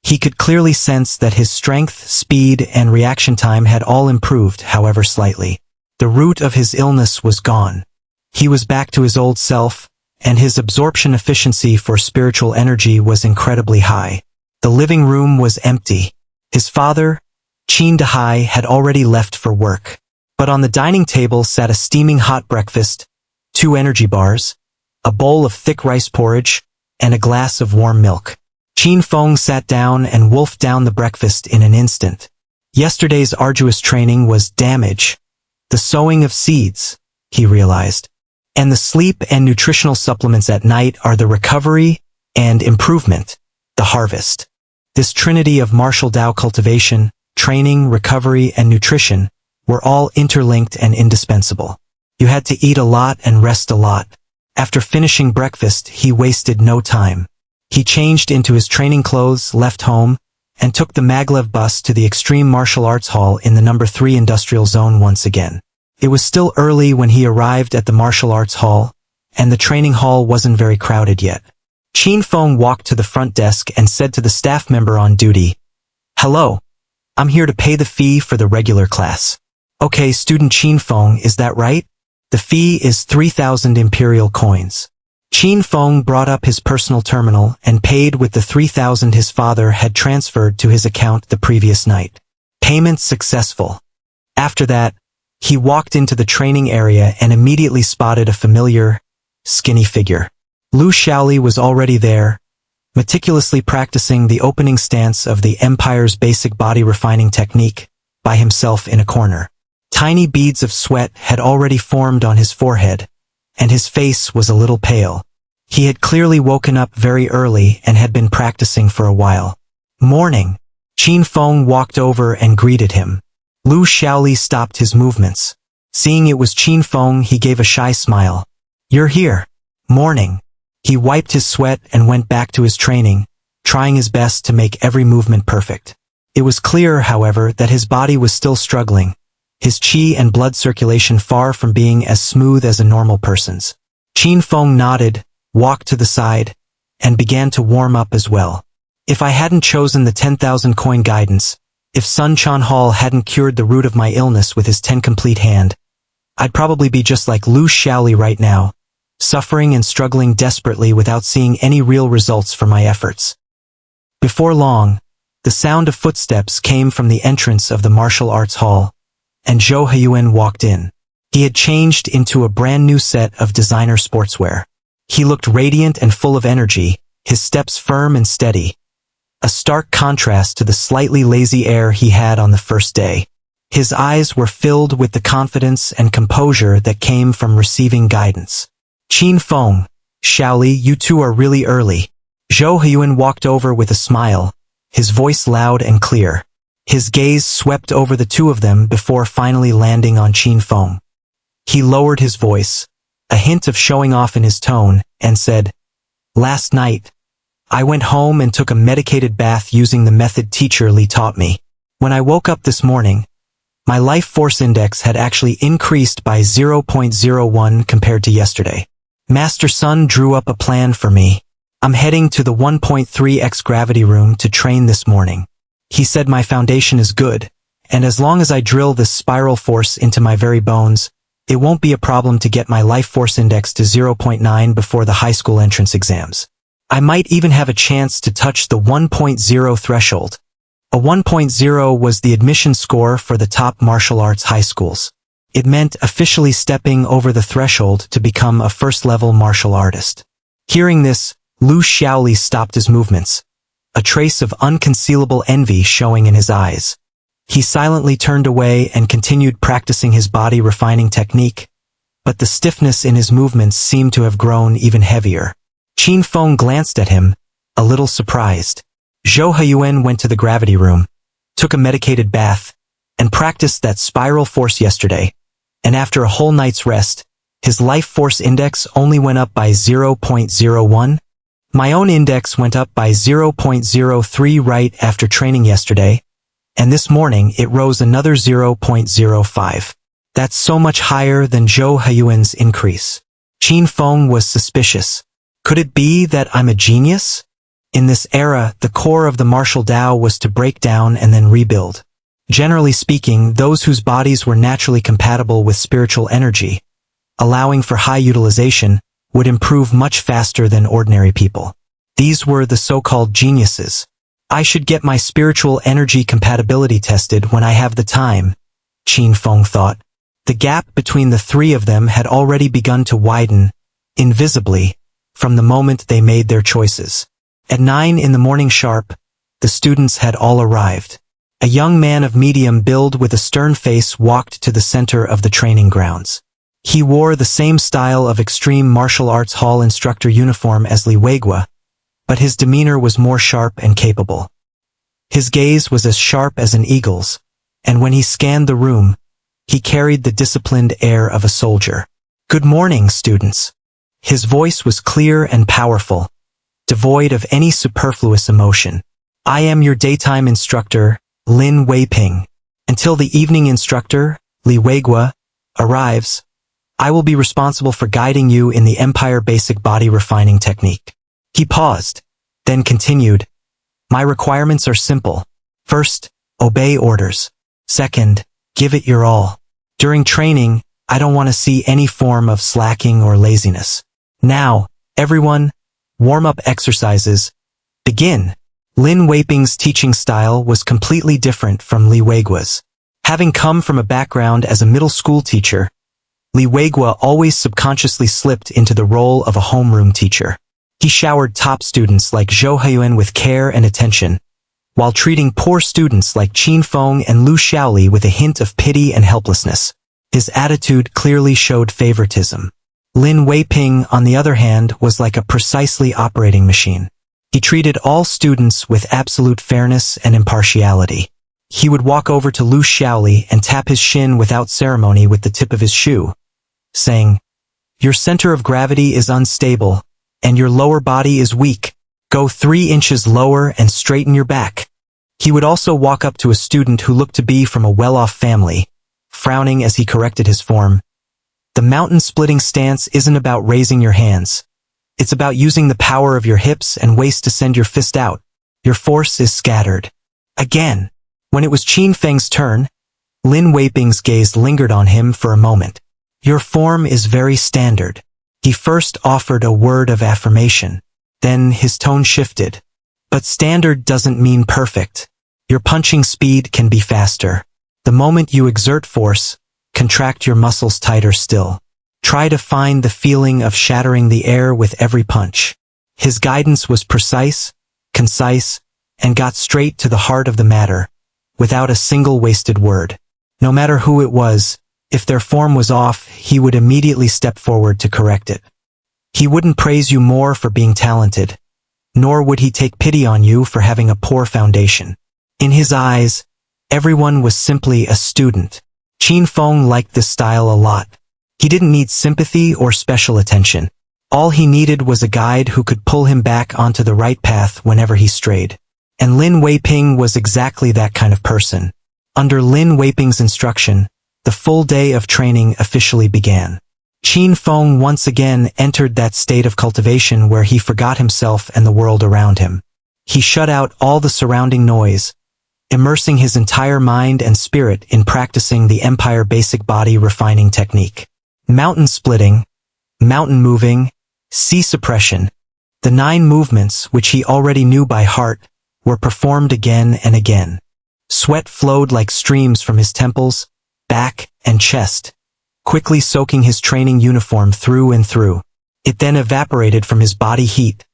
He could clearly sense that his strength, speed, and reaction time had all improved, however slightly. The root of his illness was gone. He was back to his old self, and his absorption efficiency for spiritual energy was incredibly high. The living room was empty. His father, Qin Dahai, had already left for work. But on the dining table sat a steaming hot breakfast, 2 energy bars, a bowl of thick rice porridge, and a glass of warm milk. Qin Feng sat down and wolfed down the breakfast in an instant. Yesterday's arduous training was damage. The sowing of seeds, he realized. And the sleep and nutritional supplements at night are the recovery and improvement, the harvest. This trinity of martial Tao cultivation, training, recovery, and nutrition were all interlinked and indispensable. You had to eat a lot and rest a lot. After finishing breakfast, he wasted no time. He changed into his training clothes, left home, and took the maglev bus to the Extreme Martial Arts Hall in the No. 3 Industrial Zone once again. It was still early when he arrived at the martial arts hall, and the training hall wasn't very crowded yet. Qin Feng walked to the front desk and said to the staff member on duty, "Hello, I'm here to pay the fee for the regular class." "Okay, student Qin Feng, is that right? The fee is 3,000 imperial coins." Qin Feng brought up his personal terminal and paid with the 3,000 his father had transferred to his account the previous night. Payment successful. After that, he walked into the training area and immediately spotted a familiar, skinny figure. Lu Shaoli was already there, meticulously practicing the opening stance of the Empire's basic body refining technique by himself in a corner. Tiny beads of sweat had already formed on his forehead, and his face was a little pale. He had clearly woken up very early and had been practicing for a while. "Morning." Qin Feng walked over and greeted him. Lu Shaoli stopped his movements. Seeing it was Qin Feng, he gave a shy smile. "You're here." "Morning." He wiped his sweat and went back to his training, trying his best to make every movement perfect. It was clear, however, that his body was still struggling, his qi and blood circulation far from being as smooth as a normal person's. Qin Feng nodded, walked to the side, and began to warm up as well. If I hadn't chosen the 10,000 coin guidance, if Sun Chan Hall hadn't cured the root of my illness with his 10 complete hand, I'd probably be just like Lu Shaoli right now, suffering and struggling desperately without seeing any real results from my efforts. Before long, the sound of footsteps came from the entrance of the martial arts hall, and Zhou Huyuan walked in. He had changed into a brand new set of designer sportswear. He looked radiant and full of energy, his steps firm and steady, a stark contrast to the slightly lazy air he had on the first day. His eyes were filled with the confidence and composure that came from receiving guidance. "Qin Feng, Shaoli, you two are really early." Zhou Huyuan walked over with a smile, his voice loud and clear. His gaze swept over the two of them before finally landing on Qin Feng. He lowered his voice, a hint of showing off in his tone, and said, "Last night, I went home and took a medicated bath using the method teacher Li taught me. When I woke up this morning, my life force index had actually increased by 0.01 compared to yesterday. Master Sun drew up a plan for me. I'm heading to the 1.3x gravity room to train this morning. He said my foundation is good, and as long as I drill this spiral force into my very bones, it won't be a problem to get my life force index to 0.9 before the high school entrance exams. I might even have a chance to touch the 1.0 threshold. A 1.0 was the admission score for the top martial arts high schools. It meant officially stepping over the threshold to become a first-level martial artist. Hearing this, Lu Shaoli stopped his movements, a trace of unconcealable envy showing in his eyes. He silently turned away and continued practicing his body refining technique, but the stiffness in his movements seemed to have grown even heavier. Qin Feng glanced at him, a little surprised. Zhou Huyuan went to the gravity room, took a medicated bath, and practiced that spiral force yesterday, and after a whole night's rest, His life force index only went up by 0.01. My own index went up by 0.03 right after training yesterday, and this morning it rose another 0.05. That's so much higher than Zhou Haiyuan's increase. Qin Feng was suspicious. Could it be that I'm a genius? In this era, the core of the martial Tao was to break down and then rebuild. Generally speaking, those whose bodies were naturally compatible with spiritual energy, allowing for high utilization, would improve much faster than ordinary people. These were the so-called geniuses. I should get my spiritual energy compatibility tested when I have the time, Qin Feng thought. The gap between the three of them had already begun to widen, invisibly, from the moment they made their choices. At 9 in the morning sharp, the students had all arrived. A young man of medium build with a stern face walked to the center of the training grounds. He wore the same style of extreme martial arts hall instructor uniform as Li Weigua, but his demeanor was more sharp and capable. His gaze was as sharp as an eagle's, and when he scanned the room, he carried the disciplined air of a soldier. "Good morning, students." His voice was clear and powerful, devoid of any superfluous emotion. "I am your daytime instructor, Lin Weiping. Until the evening instructor, Li Weigua, arrives, I will be responsible for guiding you in the Empire Basic Body Refining Technique." He paused, then continued, "My requirements are simple. First, obey orders. Second, give it your all. During training, I don't want to see any form of slacking or laziness. Now, everyone, warm-up exercises. Begin." Lin Weiping's teaching style was completely different from Li Weigua's. Having come from a background as a middle school teacher, Li Weigua always subconsciously slipped into the role of a homeroom teacher. He showered top students like Zhou Haiyuan with care and attention, while treating poor students like Qin Feng and Lu Xiaoli with a hint of pity and helplessness. His attitude clearly showed favoritism. Lin Weiping, on the other hand, was like a precisely operating machine. He treated all students with absolute fairness and impartiality. He would walk over to Lu Xiaoli and tap his shin without ceremony with the tip of his shoe, saying, "Your center of gravity is unstable, and your lower body is weak. Go 3 inches lower and straighten your back." He would also walk up to a student who looked to be from a well-off family, frowning as he corrected his form. "The mountain-splitting stance isn't about raising your hands. It's about using the power of your hips and waist to send your fist out. Your force is scattered." Again. When it was Qin Feng's turn, Lin Weiping's gaze lingered on him for a moment. "Your form is very standard." He first offered a word of affirmation. Then his tone shifted. "But standard doesn't mean perfect. Your punching speed can be faster. The moment you exert force, contract your muscles tighter still. Try to find the feeling of shattering the air with every punch." His guidance was precise, concise, and got straight to the heart of the matter, without a single wasted word. No matter who it was, if their form was off, he would immediately step forward to correct it. He wouldn't praise you more for being talented, nor would he take pity on you for having a poor foundation. In his eyes, everyone was simply a student. Qin Feng liked this style a lot. He didn't need sympathy or special attention. All he needed was a guide who could pull him back onto the right path whenever he strayed. And Lin Weiping was exactly that kind of person. Under Lin Weiping's instruction, the full day of training officially began. Qin Feng once again entered that state of cultivation where he forgot himself and the world around him. He shut out all the surrounding noise, immersing his entire mind and spirit in practicing the Empire Basic Body Refining Technique. Mountain splitting, mountain moving, sea suppression. The 9 movements, which he already knew by heart, were performed again and again. Sweat flowed like streams from his temples, back, and chest, quickly soaking his training uniform through and through. It then evaporated from his body heat,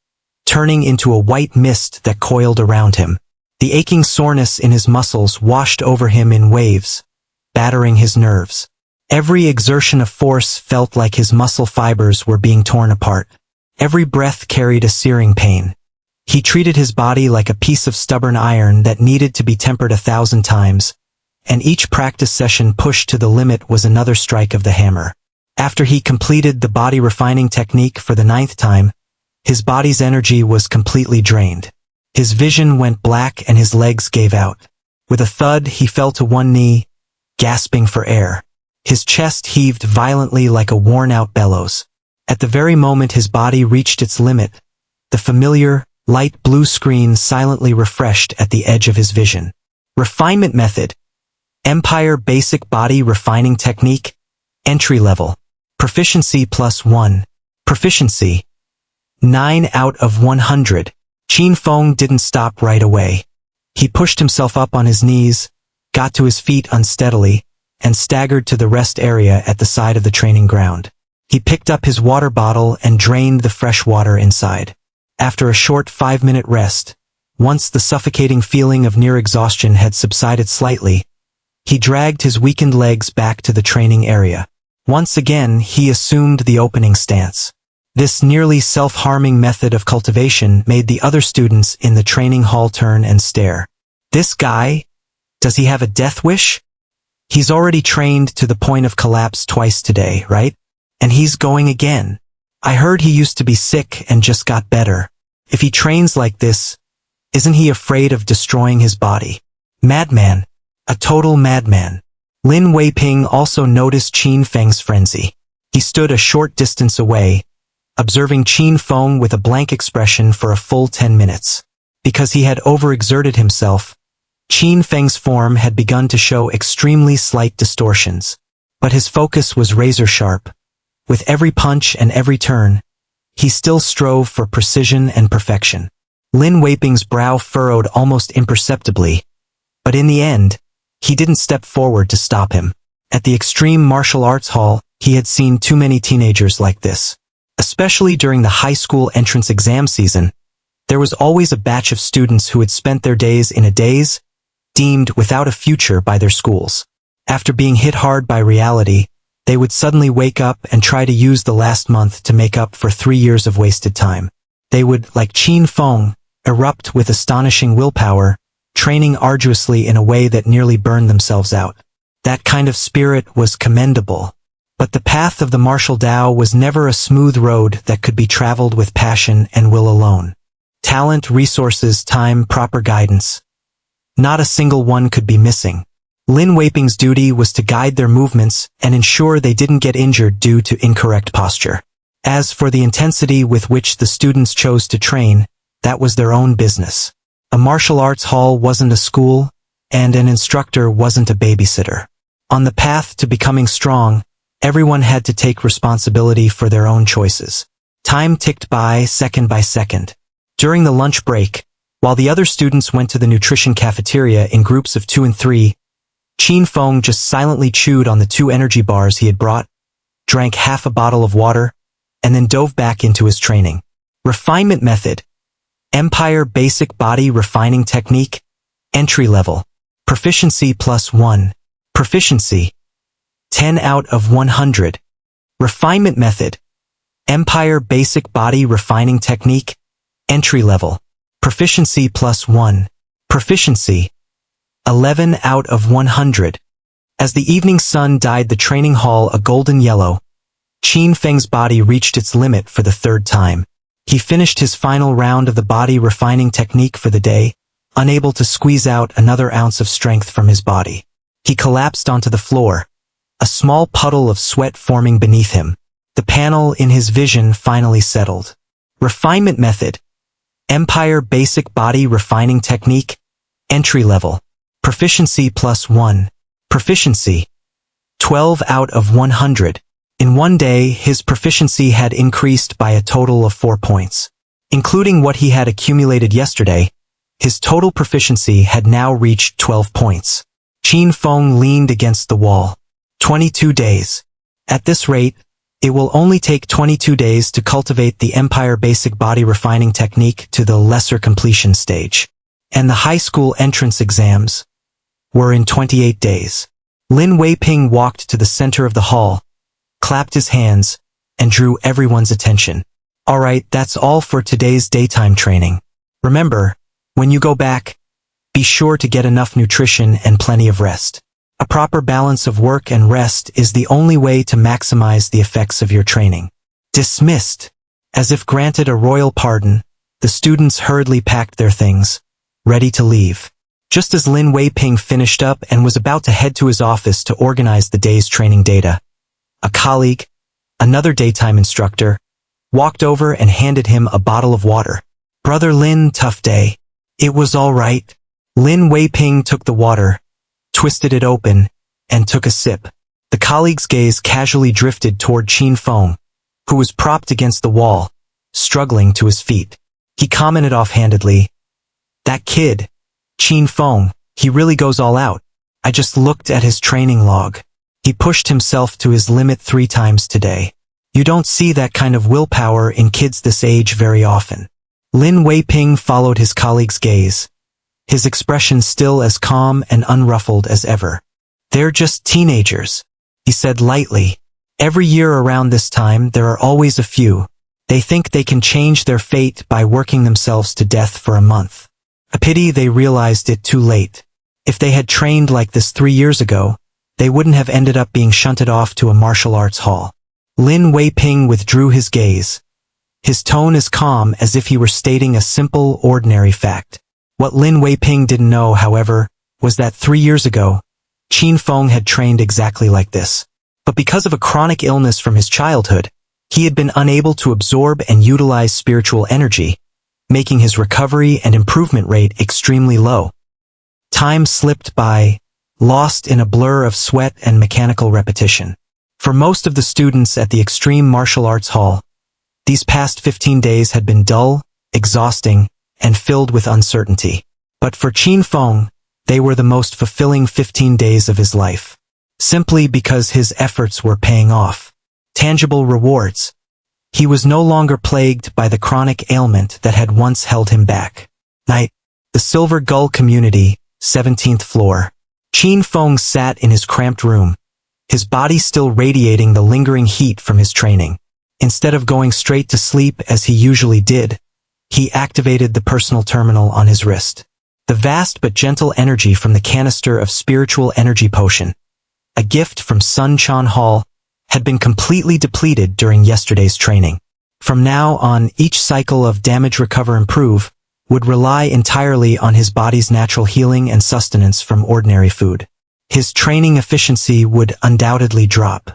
turning into a white mist that coiled around him. The aching soreness in his muscles washed over him in waves, battering his nerves. Every exertion of force felt like his muscle fibers were being torn apart. Every breath carried a searing pain. He treated his body like a piece of stubborn iron that needed to be tempered 1,000 times, and each practice session pushed to the limit was another strike of the hammer. After he completed the body refining technique for the 9th time, his body's energy was completely drained. His vision went black and his legs gave out. With a thud, he fell to one knee, gasping for air. His chest heaved violently like a worn-out bellows. At the very moment his body reached its limit, the familiar, light blue screen silently refreshed at the edge of his vision. Refinement method. Empire Basic Body Refining Technique. Entry level. Proficiency +1. Proficiency. 9 out of 100. Qin Feng didn't stop right away. He pushed himself up on his knees, got to his feet unsteadily, and staggered to the rest area at the side of the training ground. He picked up his water bottle and drained the fresh water inside. After a short 5-minute rest, once the suffocating feeling of near exhaustion had subsided slightly, he dragged his weakened legs back to the training area. Once again, he assumed the opening stance. This nearly self-harming method of cultivation made the other students in the training hall turn and stare. This guy? Does he have a death wish? He's already trained to the point of collapse twice today, right? And he's going again. I heard he used to be sick and just got better. If he trains like this, isn't he afraid of destroying his body? Madman. A total madman. Lin Weiping also noticed Qin Feng's frenzy. He stood a short distance away, observing Qin Feng with a blank expression for a full 10 minutes. Because he had overexerted himself, Qin Feng's form had begun to show extremely slight distortions. But his focus was razor-sharp. With every punch and every turn, he still strove for precision and perfection. Lin Weiping's brow furrowed almost imperceptibly, but in the end, he didn't step forward to stop him. At the Extreme Martial Arts Hall, he had seen too many teenagers like this. Especially during the high school entrance exam season, there was always a batch of students who had spent their days in a daze, deemed without a future by their schools. After being hit hard by reality, they would suddenly wake up and try to use the last month to make up for 3 years of wasted time. They would, like Qin Feng, erupt with astonishing willpower, training arduously in a way that nearly burned themselves out. That kind of spirit was commendable. But the path of the martial Tao was never a smooth road that could be traveled with passion and will alone. Talent, resources, time, proper guidance. Not a single one could be missing. Lin Weiping's duty was to guide their movements and ensure they didn't get injured due to incorrect posture. As for the intensity with which the students chose to train, that was their own business. A martial arts hall wasn't a school, and an instructor wasn't a babysitter. On the path to becoming strong, everyone had to take responsibility for their own choices. Time ticked by second. During the lunch break, while the other students went to the nutrition cafeteria in groups of 2 and 3, Qin Feng just silently chewed on the 2 energy bars he had brought, drank half a bottle of water, and then dove back into his training. Refinement method. Empire Basic Body Refining Technique. Entry level. Proficiency +1. Proficiency. 10 out of 100. Refinement method. Empire Basic Body Refining Technique. Entry level. Proficiency +1. Proficiency. 11 out of 100. As the evening sun dyed the training hall a golden yellow, Qin Feng's body reached its limit for the 3rd time. He finished his final round of the body refining technique for the day, unable to squeeze out another ounce of strength from his body. He collapsed onto the floor, a small puddle of sweat forming beneath him. The panel in his vision finally settled. Refinement method. Empire Basic Body Refining Technique. Entry level. Proficiency +1. Proficiency. 12 out of 100. In one day, his proficiency had increased by a total of 4 points. Including what he had accumulated yesterday, his total proficiency had now reached 12 points. Qin Feng leaned against the wall. 22 days. At this rate, it will only take 22 days to cultivate the Empire Basic Body Refining Technique to the lesser completion stage. And the high school entrance exams were in 28 days. Lin Weiping walked to the center of the hall, clapped his hands, and drew everyone's attention. Alright, that's all for today's daytime training. Remember, when you go back, be sure to get enough nutrition and plenty of rest. A proper balance of work and rest is the only way to maximize the effects of your training. Dismissed. As if granted a royal pardon, the students hurriedly packed their things, ready to leave. Just as Lin Wei-ping finished up and was about to head to his office to organize the day's training data, a colleague, another daytime instructor, walked over and handed him a bottle of water. "Brother Lin, tough day." "It was all right." Lin Wei-ping took the water, twisted it open, and took a sip. The colleague's gaze casually drifted toward Qin Feng, who was propped against the wall, struggling to his feet. He commented offhandedly, "That kid, Qin Feng, he really goes all out. I just looked at his training log. He pushed himself to his limit 3 times today. You don't see that kind of willpower in kids this age very often." Lin Wei-ping followed his colleague's gaze, his expression still as calm and unruffled as ever. "They're just teenagers," he said lightly. "Every year around this time there are always a few. They think they can change their fate by working themselves to death for a month. A pity they realized it too late. If they had trained like this 3 years ago, they wouldn't have ended up being shunted off to a martial arts hall." Lin Wei-ping withdrew his gaze, his tone as calm as if he were stating a simple, ordinary fact. What Lin Wei-ping didn't know, however, was that 3 years ago, Qin Feng had trained exactly like this. But because of a chronic illness from his childhood, he had been unable to absorb and utilize spiritual energy, making his recovery and improvement rate extremely low. Time slipped by, lost in a blur of sweat and mechanical repetition. For most of the students at the Extreme Martial Arts Hall, these past 15 days had been dull, exhausting, and filled with uncertainty. But for Qin Feng, they were the most fulfilling 15 days of his life. Simply because his efforts were paying off. Tangible rewards. He was no longer plagued by the chronic ailment that had once held him back. Night. The Silver Gull Community, 17th floor. Qin Feng sat in his cramped room, his body still radiating the lingering heat from his training. Instead of going straight to sleep as he usually did, he activated the personal terminal on his wrist. The vast but gentle energy from the canister of spiritual energy potion, a gift from Sun Chan Hall, had been completely depleted during yesterday's training. From now on, each cycle of damage recover improve would rely entirely on his body's natural healing and sustenance from ordinary food. His training efficiency would undoubtedly drop.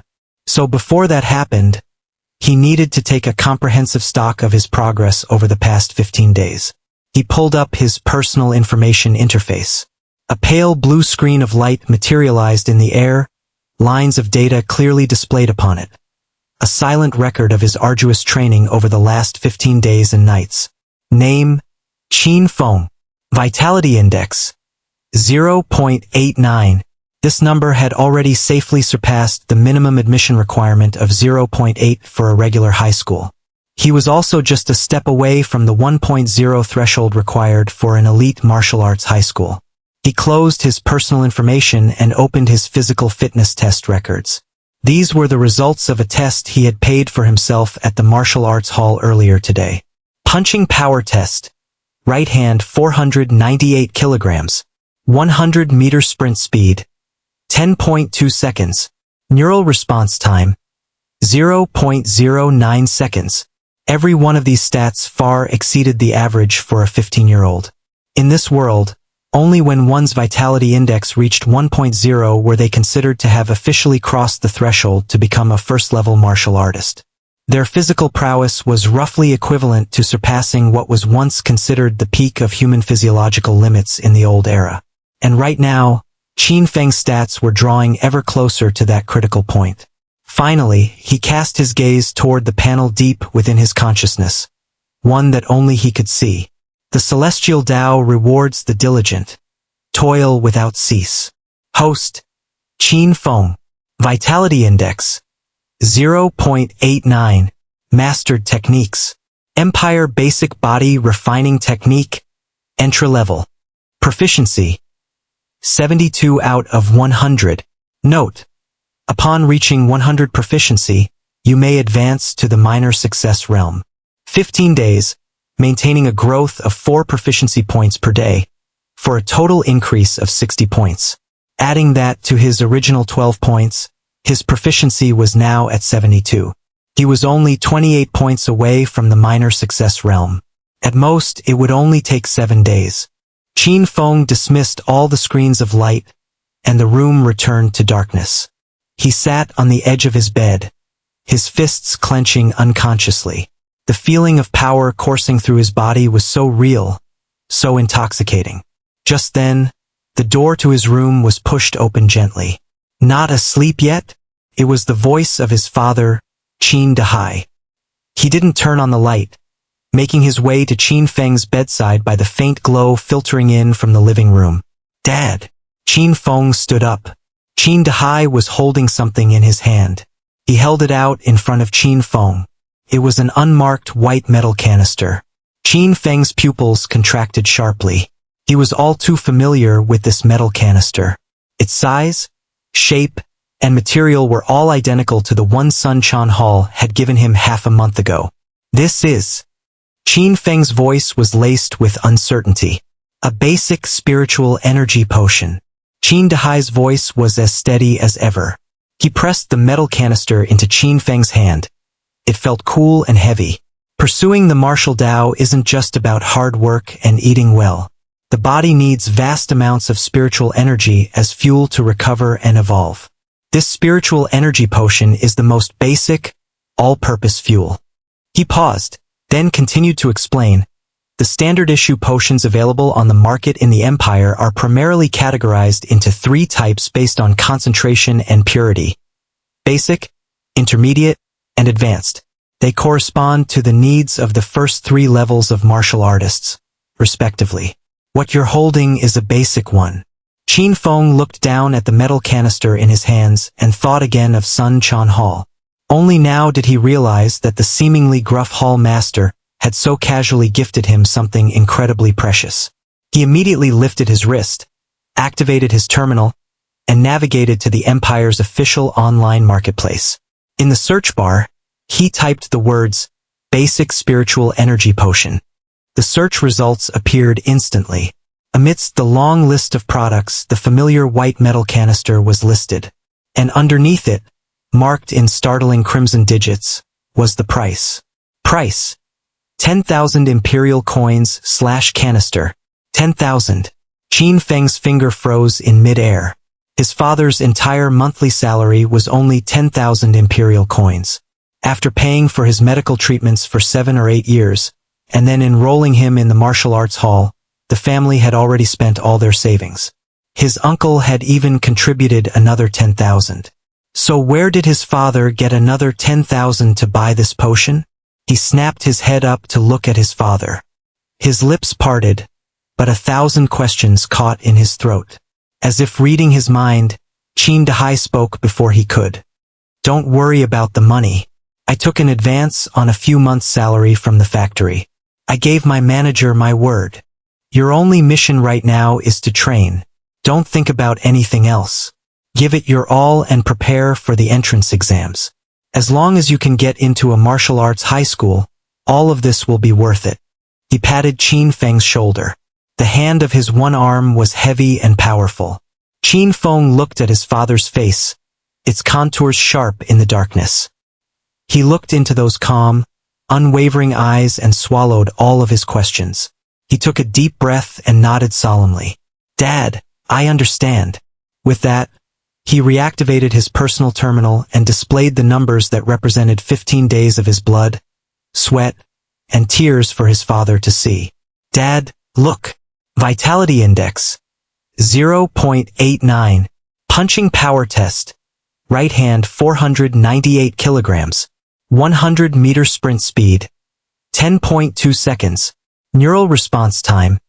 So before that happened, he needed to take a comprehensive stock of his progress over the past 15 days. He pulled up his personal information interface. A pale blue screen of light materialized in the air, lines of data clearly displayed upon it. A silent record of his arduous training over the last 15 days and nights. Name, Qin Feng. Vitality Index, 0.89. This number had already safely surpassed the minimum admission requirement of 0.8 for a regular high school. He was also just a step away from the 1.0 threshold required for an elite martial arts high school. He closed his personal information and opened his physical fitness test records. These were the results of a test he had paid for himself at the martial arts hall earlier today. Punching power test. Right hand 498 kilograms. 100-meter sprint speed. 10.2 seconds. Neural response time. 0.09 seconds. Every one of these stats far exceeded the average for a 15-year-old. In this world, only when one's vitality index reached 1.0 were they considered to have officially crossed the threshold to become a first-level martial artist. Their physical prowess was roughly equivalent to surpassing what was once considered the peak of human physiological limits in the old era. And right now, Qin Feng's stats were drawing ever closer to that critical point. Finally, he cast his gaze toward the panel deep within his consciousness, one that only he could see. The celestial Tao rewards the diligent. Toil without cease. Host, Qin Feng. Vitality Index, 0.89. Mastered Techniques. Empire Basic Body Refining Technique. Entry-level. Proficiency, 72 out of 100. Note: upon reaching 100 proficiency, you may advance to the minor success realm. 15 days, maintaining a growth of 4 proficiency points per day, for a total increase of 60 points. Adding that to his original 12 points, his proficiency was now at 72. He was only 28 points away from the minor success realm. At most, it would only take 7 days. Qin Feng dismissed all the screens of light, and the room returned to darkness. He sat on the edge of his bed, his fists clenching unconsciously. The feeling of power coursing through his body was so real, so intoxicating. Just then, the door to his room was pushed open gently. Not asleep yet? It was the voice of his father, Qin Dahai. He didn't turn on the light, making his way to Qin Feng's bedside by the faint glow filtering in from the living room. Dad! Qin Feng stood up. Qin Dahai was holding something in his hand. He held it out in front of Qin Feng. It was an unmarked white metal canister. Qin Feng's pupils contracted sharply. He was all too familiar with this metal canister. Its size, shape, and material were all identical to the one Sun Chan Hall had given him half a month ago. This is... Qin Feng's voice was laced with uncertainty. A basic spiritual energy potion. Qin Dahai's voice was as steady as ever. He pressed the metal canister into Qin Feng's hand. It felt cool and heavy. Pursuing the martial Tao isn't just about hard work and eating well. The body needs vast amounts of spiritual energy as fuel to recover and evolve. This spiritual energy potion is the most basic, all-purpose fuel. He paused, then continued to explain. The standard issue potions available on the market in the Empire are primarily categorized into 3 types based on concentration and purity. Basic, intermediate, and advanced. They correspond to the needs of the first 3 levels of martial artists, respectively. What you're holding is a basic one. Qin Feng looked down at the metal canister in his hands and thought again of Sun Chan Hall. Only now did he realize that the seemingly gruff hall master had so casually gifted him something incredibly precious. He immediately lifted his wrist, activated his terminal, and navigated to the Empire's official online marketplace. In the search bar, he typed the words, Basic Spiritual Energy Potion. The search results appeared instantly. Amidst the long list of products, the familiar white metal canister was listed. And underneath it, marked in startling crimson digits, was the price. Price: 10,000 imperial coins / canister. 10,000. Qin Feng's finger froze in mid-air. His father's entire monthly salary was only 10,000 imperial coins. After paying for his medical treatments for 7 or 8 years, and then enrolling him in the martial arts hall, the family had already spent all their savings. His uncle had even contributed another 10,000. So where did his father get another 10,000 to buy this potion? He snapped his head up to look at his father. His lips parted, but 1,000 questions caught in his throat. As if reading his mind, Qin Dahai spoke before he could. Don't worry about the money. I took an advance on a few months' salary from the factory. I gave my manager my word. Your only mission right now is to train. Don't think about anything else. Give it your all and prepare for the entrance exams. As long as you can get into a martial arts high school, all of this will be worth it. He patted Qin Feng's shoulder. The hand of his one arm was heavy and powerful. Qin Feng looked at his father's face, its contours sharp in the darkness. He looked into those calm, unwavering eyes and swallowed all of his questions. He took a deep breath and nodded solemnly. Dad, I understand. With that, he reactivated his personal terminal and displayed the numbers that represented 15 days of his blood, sweat, and tears for his father to see. Dad, look. Vitality Index. 0.89. Punching Power Test. Right hand 498 kilograms. 100 meter sprint speed. 10.2 seconds. Neural response time.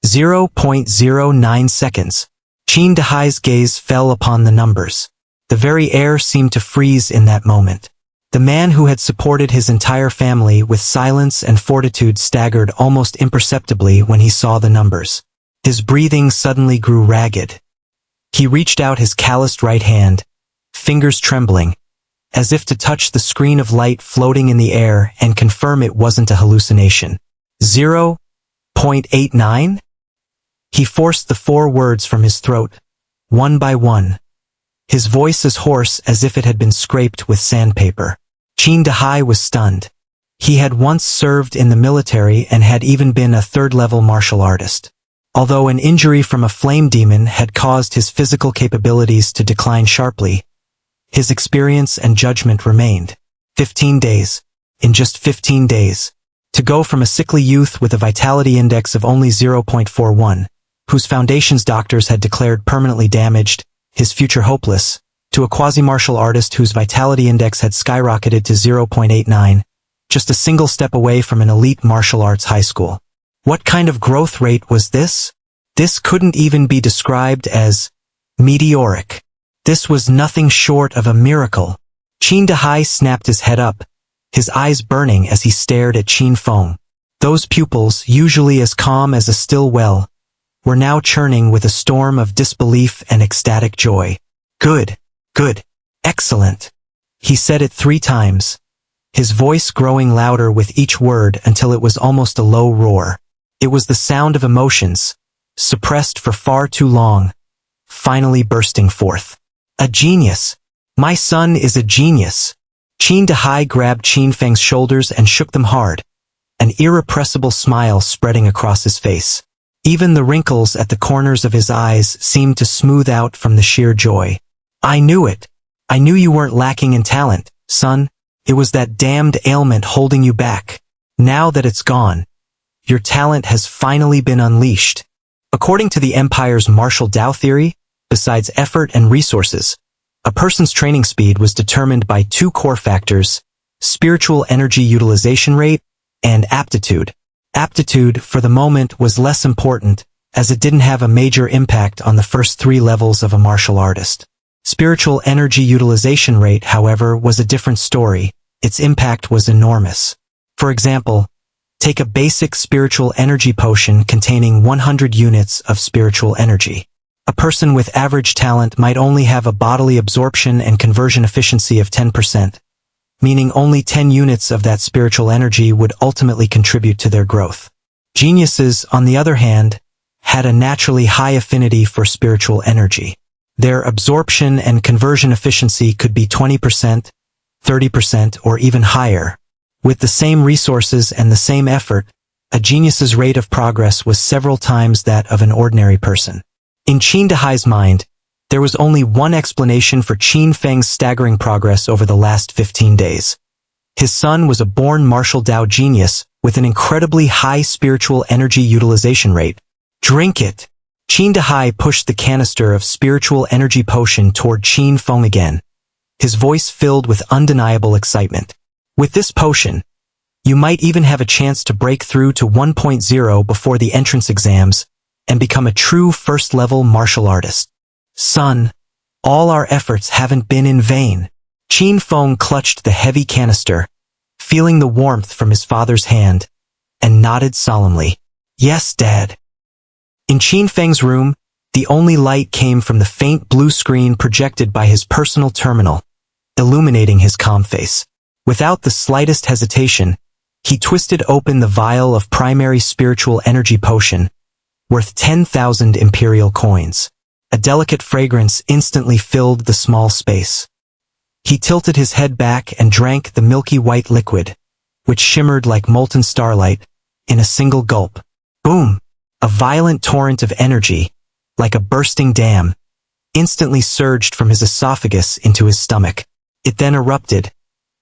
0.09 seconds. Qin Dahai's gaze fell upon the numbers. The very air seemed to freeze in that moment. The man who had supported his entire family with silence and fortitude staggered almost imperceptibly when he saw the numbers. His breathing suddenly grew ragged. He reached out his calloused right hand, fingers trembling, as if to touch the screen of light floating in the air and confirm it wasn't a hallucination. 0.89? He forced the 4 words from his throat, one by one. His voice as hoarse as if it had been scraped with sandpaper. Qin Dahai was stunned. He had once served in the military and had even been a third-level martial artist. Although an injury from a flame demon had caused his physical capabilities to decline sharply, his experience and judgment remained. 15 days. In just 15 days. To go from a sickly youth with a vitality index of only 0.41, whose foundation's doctors had declared permanently damaged, his future hopeless, to a quasi-martial artist whose vitality index had skyrocketed to 0.89, just a single step away from an elite martial arts high school. What kind of growth rate was this? This couldn't even be described as meteoric. This was nothing short of a miracle. Qin Dahai snapped his head up, his eyes burning as he stared at Qin Feng. Those pupils, usually as calm as a still well, were now churning with a storm of disbelief and ecstatic joy. Good, good, excellent. He said it 3 times, his voice growing louder with each word until it was almost a low roar. It was the sound of emotions, suppressed for far too long, finally bursting forth. A genius. My son is a genius. Qin Dahai grabbed Qin Feng's shoulders and shook them hard, an irrepressible smile spreading across his face. Even the wrinkles at the corners of his eyes seemed to smooth out from the sheer joy. I knew it. I knew you weren't lacking in talent, son. It was that damned ailment holding you back. Now that it's gone, your talent has finally been unleashed. According to the Empire's martial Dao theory, besides effort and resources, a person's training speed was determined by 2 core factors: spiritual energy utilization rate and aptitude. Aptitude, for the moment, was less important, as it didn't have a major impact on the first 3 levels of a martial artist. Spiritual energy utilization rate, however, was a different story. Its impact was enormous. For example, take a basic spiritual energy potion containing 100 units of spiritual energy. A person with average talent might only have a bodily absorption and conversion efficiency of 10%, meaning only 10 units of that spiritual energy would ultimately contribute to their growth. Geniuses, on the other hand, had a naturally high affinity for spiritual energy. Their absorption and conversion efficiency could be 20%, 30%, or even higher. With the same resources and the same effort, a genius's rate of progress was several times that of an ordinary person. In Qin Dahai's mind, there was only one explanation for Qin Feng's staggering progress over the last 15 days. His son was a born martial Dao genius with an incredibly high spiritual energy utilization rate. Drink it! Qin Dahai pushed the canister of spiritual energy potion toward Qin Feng again, his voice filled with undeniable excitement. With this potion, you might even have a chance to break through to 1.0 before the entrance exams and become a true first-level martial artist. Son, all our efforts haven't been in vain. Qin Feng clutched the heavy canister, feeling the warmth from his father's hand, and nodded solemnly. Yes, Dad. In Qin Feng's room, the only light came from the faint blue screen projected by his personal terminal, illuminating his calm face. Without the slightest hesitation, he twisted open the vial of primary spiritual energy potion, worth 10,000 imperial coins. A delicate fragrance instantly filled the small space. He tilted his head back and drank the milky white liquid, which shimmered like molten starlight, in a single gulp. Boom! A violent torrent of energy, like a bursting dam, instantly surged from his esophagus into his stomach. It then erupted,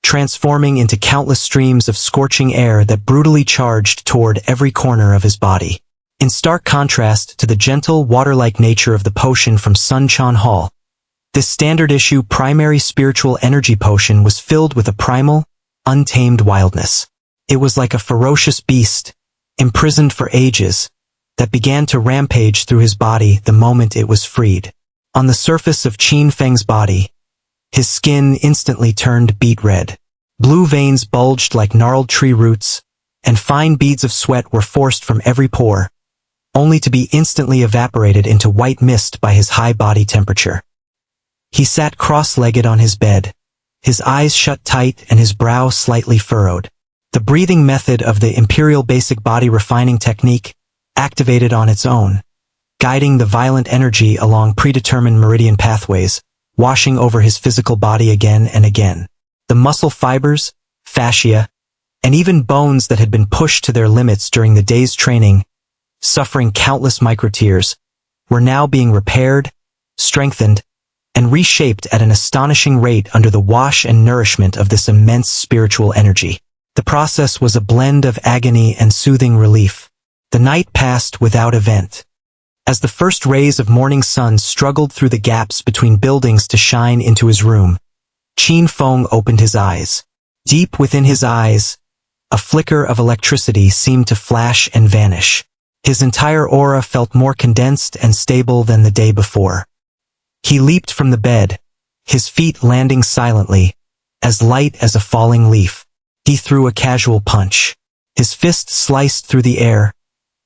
transforming into countless streams of scorching air that brutally charged toward every corner of his body. In stark contrast to the gentle, water-like nature of the potion from Suncheon Hall, this standard-issue primary spiritual energy potion was filled with a primal, untamed wildness. It was like a ferocious beast, imprisoned for ages, that began to rampage through his body the moment it was freed. On the surface of Qin Feng's body, his skin instantly turned beet red. Blue veins bulged like gnarled tree roots, and fine beads of sweat were forced from every pore, only to be instantly evaporated into white mist by his high body temperature. He sat cross-legged on his bed, his eyes shut tight and his brow slightly furrowed. The breathing method of the Imperial Basic Body Refining Technique, activated on its own, guiding the violent energy along predetermined meridian pathways, washing over his physical body again and again. The muscle fibers, fascia, and even bones that had been pushed to their limits during the day's training, suffering countless microtears, were now being repaired, strengthened, and reshaped at an astonishing rate under the wash and nourishment of this immense spiritual energy. The process was a blend of agony and soothing relief. The night passed without event. As the first rays of morning sun struggled through the gaps between buildings to shine into his room, Qin Feng opened his eyes. Deep within his eyes, a flicker of electricity seemed to flash and vanish. His entire aura felt more condensed and stable than the day before. He leaped from the bed, his feet landing silently, as light as a falling leaf. He threw a casual punch. His fist sliced through the air,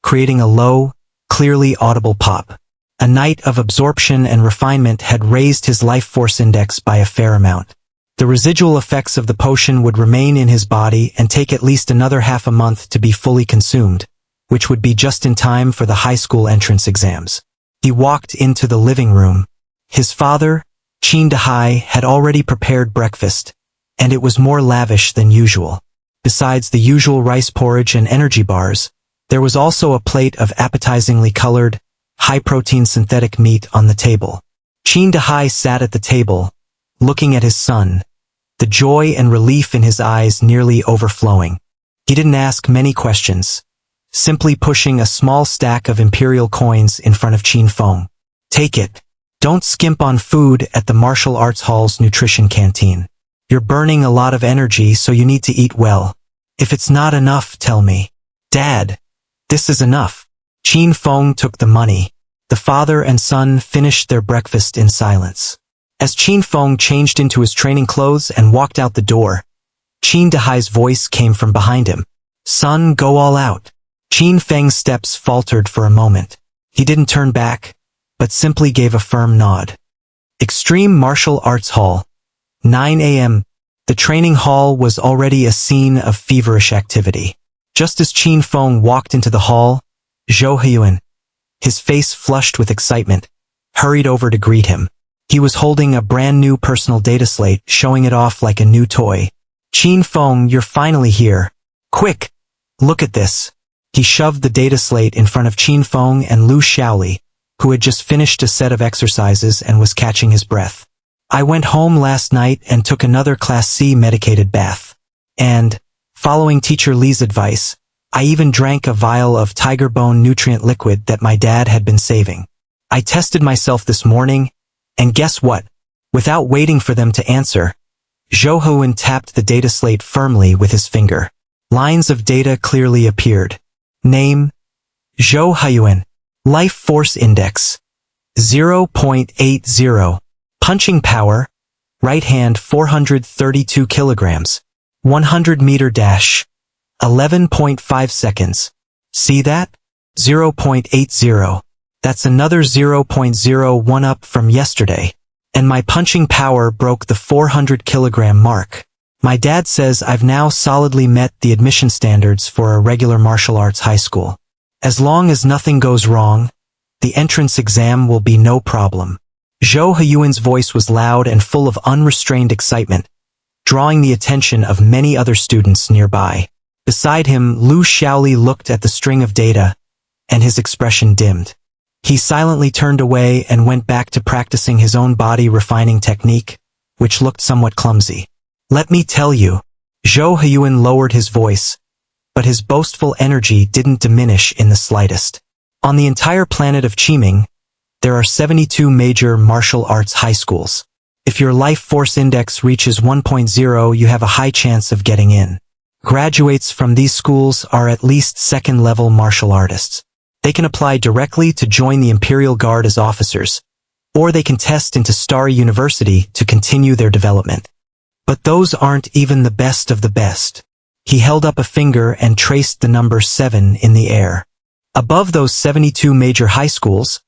creating a low, clearly audible pop. A night of absorption and refinement had raised his life force index by a fair amount. The residual effects of the potion would remain in his body and take at least another half a month to be fully consumed, which would be just in time for the high school entrance exams. He walked into the living room. His father, Qin Dahai, had already prepared breakfast, and it was more lavish than usual. Besides the usual rice porridge and energy bars, there was also a plate of appetizingly colored, high-protein synthetic meat on the table. Qin Dahai sat at the table, looking at his son, the joy and relief in his eyes nearly overflowing. He didn't ask many questions, simply pushing a small stack of imperial coins in front of Qin Feng. Take it. Don't skimp on food at the martial arts hall's nutrition canteen. You're burning a lot of energy, so you need to eat well. If it's not enough, tell me. Dad, this is enough. Qin Feng took the money. The father and son finished their breakfast in silence. As Qin Feng changed into his training clothes and walked out the door, Qin Dahai's voice came from behind him. Son, go all out. Qin Feng's steps faltered for a moment. He didn't turn back, but simply gave a firm nod. Extreme Martial Arts Hall. 9 a.m. The training hall was already a scene of feverish activity. Just as Qin Feng walked into the hall, Zhou Heyuan, his face flushed with excitement, hurried over to greet him. He was holding a brand new personal data slate, showing it off like a new toy. Qin Feng, you're finally here. Quick, look at this. He shoved the data slate in front of Qin Feng and Lu Xiaoli, who had just finished a set of exercises and was catching his breath. I went home last night and took another Class C medicated bath. And, following Teacher Li's advice, I even drank a vial of tiger bone nutrient liquid that my dad had been saving. I tested myself this morning, and guess what? Without waiting for them to answer, Zhou Heyuan tapped the data slate firmly with his finger. Lines of data clearly appeared. Name, Zhou Heyuan. Life Force Index, 0.80. Punching power, right hand 432 kilograms. 100-meter dash, 11.5 seconds. See that? 0.80. That's another 0.01 up from yesterday. And my punching power broke the 400-kilogram mark. My dad says I've now solidly met the admission standards for a regular martial arts high school. As long as nothing goes wrong, the entrance exam will be no problem. Zhou Heyuan's voice was loud and full of unrestrained excitement, drawing the attention of many other students nearby. Beside him, Lu Xiaoli looked at the string of data, and his expression dimmed. He silently turned away and went back to practicing his own body refining technique, which looked somewhat clumsy. Let me tell you, Zhou Heyuan lowered his voice, but his boastful energy didn't diminish in the slightest. On the entire planet of Qiming, there are 72 major martial arts high schools. If your life force index reaches 1.0, you have a high chance of getting in. Graduates from these schools are at least second-level martial artists. They can apply directly to join the Imperial Guard as officers, or they can test into Starry University to continue their development. But those aren't even the best of the best. He held up a finger and traced the number 7 in the air. Above those 72 major high schools,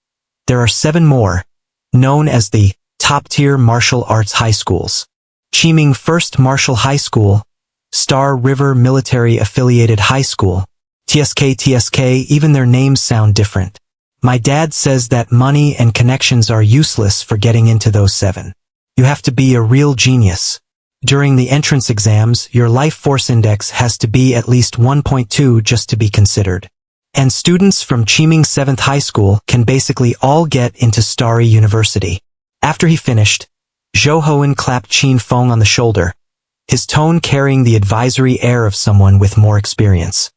there are 7 more, known as the top-tier martial arts high schools. Qiming First Martial High School, Star River Military Affiliated High School, TSK, even their names sound different. My dad says that money and connections are useless for getting into those 7. You have to be a real genius. During the entrance exams, your life force index has to be at least 1.2 just to be considered. And students from Chiming 7th High School can basically all get into Starry University. After he finished, Zhou Hoen clapped Qin Feng on the shoulder, his tone carrying the advisory air of someone with more experience.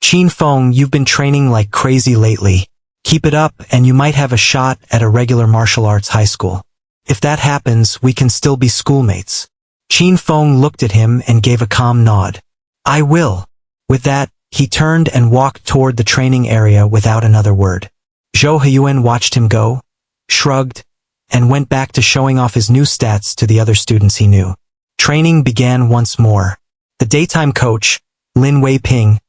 Qin Feng, you've been training like crazy lately. Keep it up and you might have a shot at a regular martial arts high school. If that happens, we can still be schoolmates. Qin Feng looked at him and gave a calm nod. I will. With that, he turned and walked toward the training area without another word. Zhou Huyen watched him go, shrugged, and went back to showing off his new stats to the other students he knew. Training began once more. The daytime coach, Lin Wei-ping,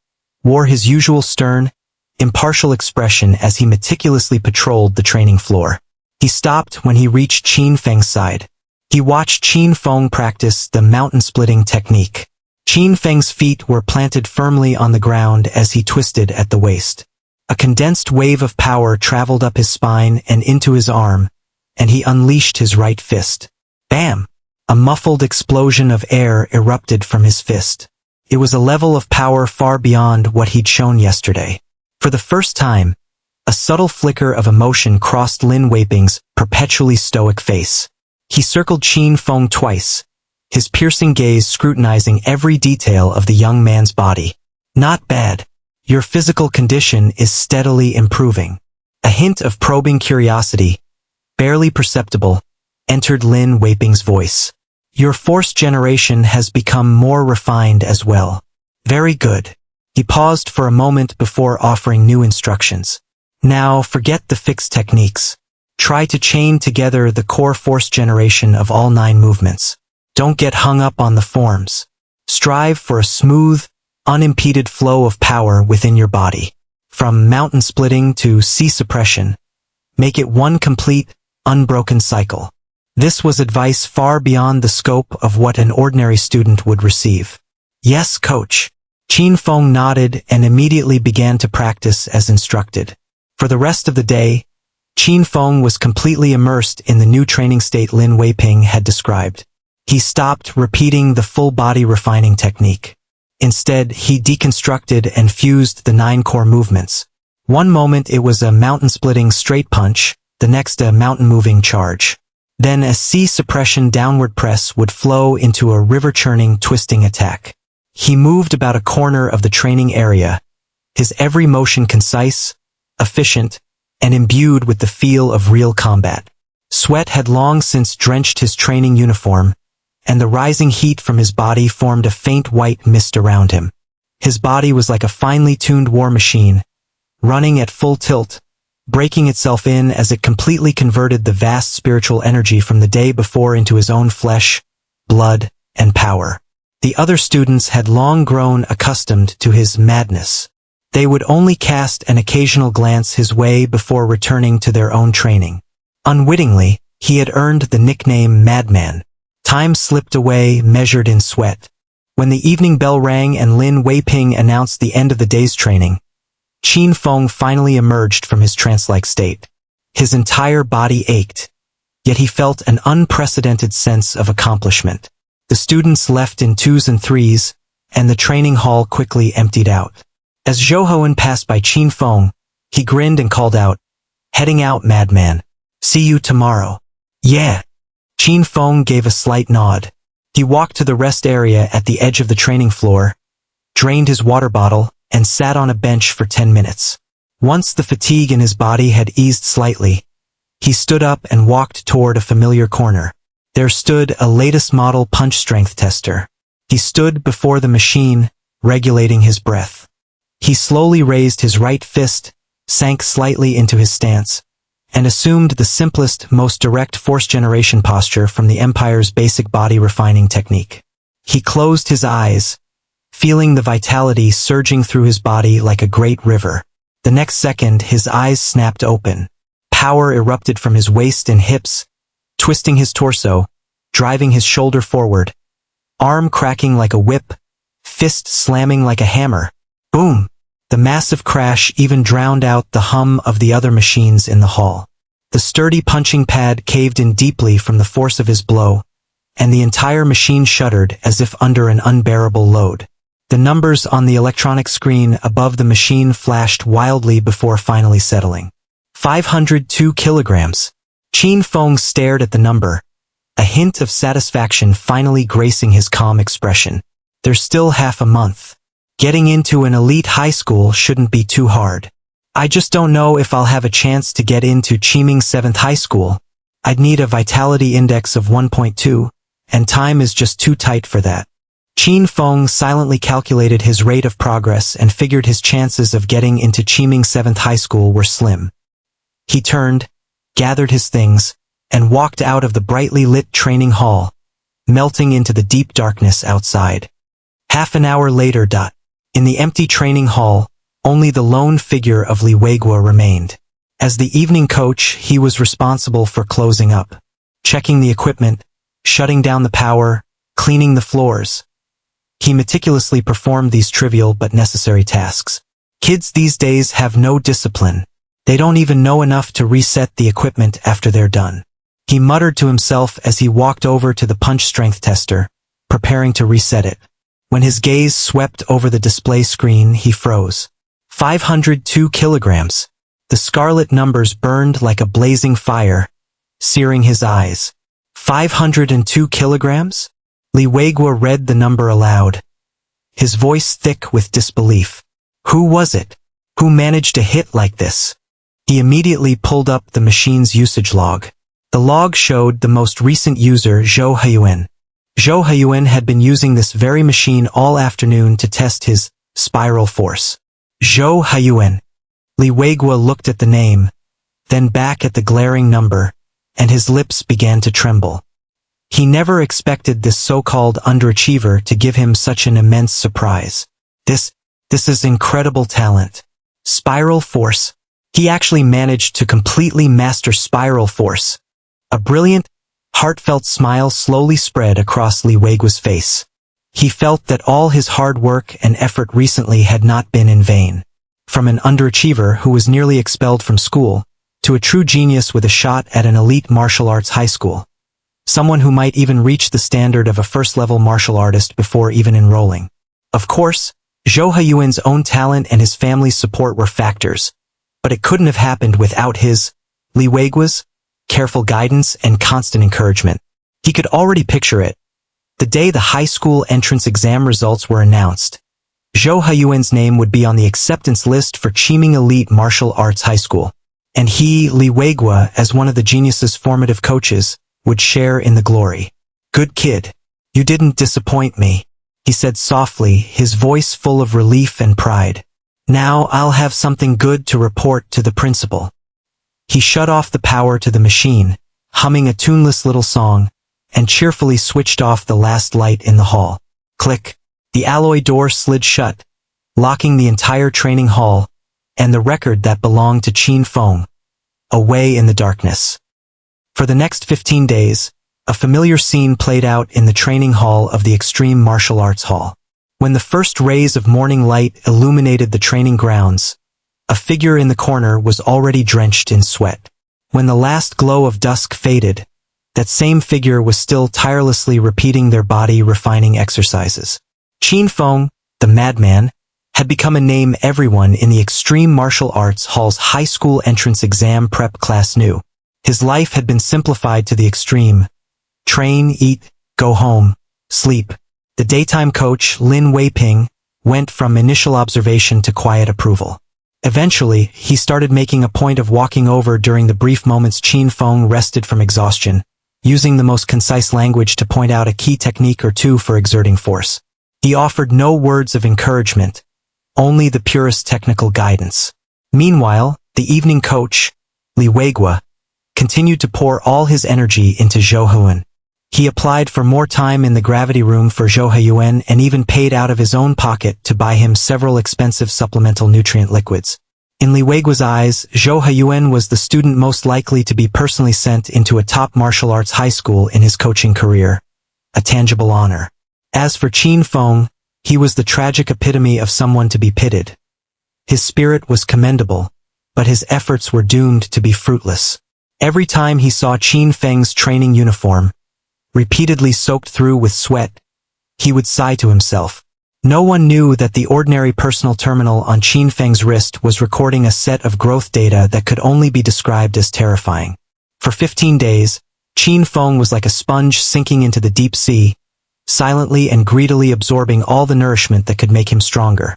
wore his usual stern, impartial expression as he meticulously patrolled the training floor. He stopped when he reached Qin Feng's side. He watched Qin Feng practice the mountain-splitting technique. Qin Feng's feet were planted firmly on the ground as he twisted at the waist. A condensed wave of power traveled up his spine and into his arm, and he unleashed his right fist. Bam! A muffled explosion of air erupted from his fist. It was a level of power far beyond what he'd shown yesterday. For the first time, a subtle flicker of emotion crossed Lin Weiping's perpetually stoic face. He circled Qin Feng twice, his piercing gaze scrutinizing every detail of the young man's body. Not bad. Your physical condition is steadily improving. A hint of probing curiosity, barely perceptible, entered Lin Weiping's voice. Your force generation has become more refined as well. Very good. He paused for a moment before offering new instructions. Now forget the fixed techniques. Try to chain together the core force generation of all 9 movements. Don't get hung up on the forms. Strive for a smooth, unimpeded flow of power within your body. From mountain splitting to sea suppression. Make it one complete, unbroken cycle. This was advice far beyond the scope of what an ordinary student would receive. Yes, coach. Qin Feng nodded and immediately began to practice as instructed. For the rest of the day, Qin Feng was completely immersed in the new training state Lin Weiping had described. He stopped repeating the full-body refining technique. Instead, he deconstructed and fused the 9 core movements. One moment it was a mountain-splitting straight punch, the next a mountain-moving charge. Then a sea suppression downward press would flow into a river-churning twisting attack. He moved about a corner of the training area, his every motion concise, efficient, and imbued with the feel of real combat. Sweat had long since drenched his training uniform, and the rising heat from his body formed a faint white mist around him. His body was like a finely tuned war machine, running at full tilt, breaking itself in as it completely converted the vast spiritual energy from the day before into his own flesh, blood, and power. The other students had long grown accustomed to his madness. They would only cast an occasional glance his way before returning to their own training. Unwittingly, he had earned the nickname Madman. Time slipped away, measured in sweat. When the evening bell rang and Lin Weiping announced the end of the day's training, Qin Feng finally emerged from his trance-like state. His entire body ached, yet he felt an unprecedented sense of accomplishment. The students left in 2s and 3s, and the training hall quickly emptied out. As Zhou Hoen passed by Qin Feng, he grinned and called out, "Heading out, madman. See you tomorrow." "Yeah." Qin Feng gave a slight nod. He walked to the rest area at the edge of the training floor, drained his water bottle, and sat on a bench for 10 minutes. Once the fatigue in his body had eased slightly, he stood up and walked toward a familiar corner. There stood a latest model punch strength tester. He stood before the machine, regulating his breath. He slowly raised his right fist, sank slightly into his stance, and assumed the simplest, most direct force generation posture from the Empire's basic body refining technique. He closed his eyes, feeling the vitality surging through his body like a great river. The next second, his eyes snapped open. Power erupted from his waist and hips, twisting his torso, driving his shoulder forward, arm cracking like a whip, fist slamming like a hammer. Boom! The massive crash even drowned out the hum of the other machines in the hall. The sturdy punching pad caved in deeply from the force of his blow, and the entire machine shuddered as if under an unbearable load. The numbers on the electronic screen above the machine flashed wildly before finally settling. 502 kilograms. Qin Feng stared at the number, a hint of satisfaction finally gracing his calm expression. There's still half a month. Getting into an elite high school shouldn't be too hard. I just don't know if I'll have a chance to get into Qiming 7th High School. I'd need a vitality index of 1.2, and time is just too tight for that. Qin Feng silently calculated his rate of progress and figured his chances of getting into Qiming 7th High School were slim. He turned, gathered his things, and walked out of the brightly lit training hall, melting into the deep darkness outside. Half an hour later. In the empty training hall, only the lone figure of Li Weiguo remained. As the evening coach, he was responsible for closing up, checking the equipment, shutting down the power, cleaning the floors. He meticulously performed these trivial but necessary tasks. Kids these days have no discipline. They don't even know enough to reset the equipment after they're done. He muttered to himself as he walked over to the punch strength tester, preparing to reset it. When his gaze swept over the display screen, he froze. 502 kilograms. The scarlet numbers burned like a blazing fire, searing his eyes. 502 kilograms? Li Weiguo read the number aloud, his voice thick with disbelief. Who was it? Who managed to hit like this? He immediately pulled up the machine's usage log. The log showed the most recent user, Zhou Haiyuan. Zhou Haiyuan had been using this very machine all afternoon to test his spiral force. Zhou Haiyuan. Li Weiguo looked at the name, then back at the glaring number, and his lips began to tremble. He never expected this so-called underachiever to give him such an immense surprise. This is incredible talent. Spiral force. He actually managed to completely master spiral force. A brilliant, heartfelt smile slowly spread across Li Weiguo's face. He felt that all his hard work and effort recently had not been in vain. From an underachiever who was nearly expelled from school, to a true genius with a shot at an elite martial arts high school. Someone who might even reach the standard of a first-level martial artist before even enrolling. Of course, Zhou Haiyuan's own talent and his family's support were factors, but it couldn't have happened without his, Li Weiguo's, careful guidance and constant encouragement. He could already picture it. The day the high school entrance exam results were announced, Zhou Haiyuan's name would be on the acceptance list for Qiming Elite Martial Arts High School, and he, Li Weiguo, as one of the genius's formative coaches, would share in the glory. Good kid. You didn't disappoint me, he said softly, his voice full of relief and pride. Now I'll have something good to report to the principal. He shut off the power to the machine, humming a tuneless little song, and cheerfully switched off the last light in the hall. Click. The alloy door slid shut, locking the entire training hall, and the record that belonged to Qin Feng, away in the darkness. For the next 15 days, a familiar scene played out in the training hall of the Extreme Martial Arts Hall. When the first rays of morning light illuminated the training grounds, a figure in the corner was already drenched in sweat. When the last glow of dusk faded, that same figure was still tirelessly repeating their body-refining exercises. Qin Feng, the madman, had become a name everyone in the Extreme Martial Arts Hall's high school entrance exam prep class knew. His life had been simplified to the extreme. Train, eat, go home, sleep. The daytime coach, Lin Weiping, went from initial observation to quiet approval. Eventually, he started making a point of walking over during the brief moments Qin Feng rested from exhaustion, using the most concise language to point out a key technique or two for exerting force. He offered no words of encouragement, only the purest technical guidance. Meanwhile, the evening coach, Li Weiguo, continued to pour all his energy into Zhou Haiyuan. He applied for more time in the gravity room for Zhou Haiyuan and even paid out of his own pocket to buy him several expensive supplemental nutrient liquids. In Li Weiguo's eyes, Zhou Haiyuan was the student most likely to be personally sent into a top martial arts high school in his coaching career, a tangible honor. As for Qin Feng, he was the tragic epitome of someone to be pitied. His spirit was commendable, but his efforts were doomed to be fruitless. Every time he saw Qin Feng's training uniform, repeatedly soaked through with sweat, he would sigh to himself. No one knew that the ordinary personal terminal on Qin Feng's wrist was recording a set of growth data that could only be described as terrifying. For 15 days, Qin Feng was like a sponge sinking into the deep sea, silently and greedily absorbing all the nourishment that could make him stronger.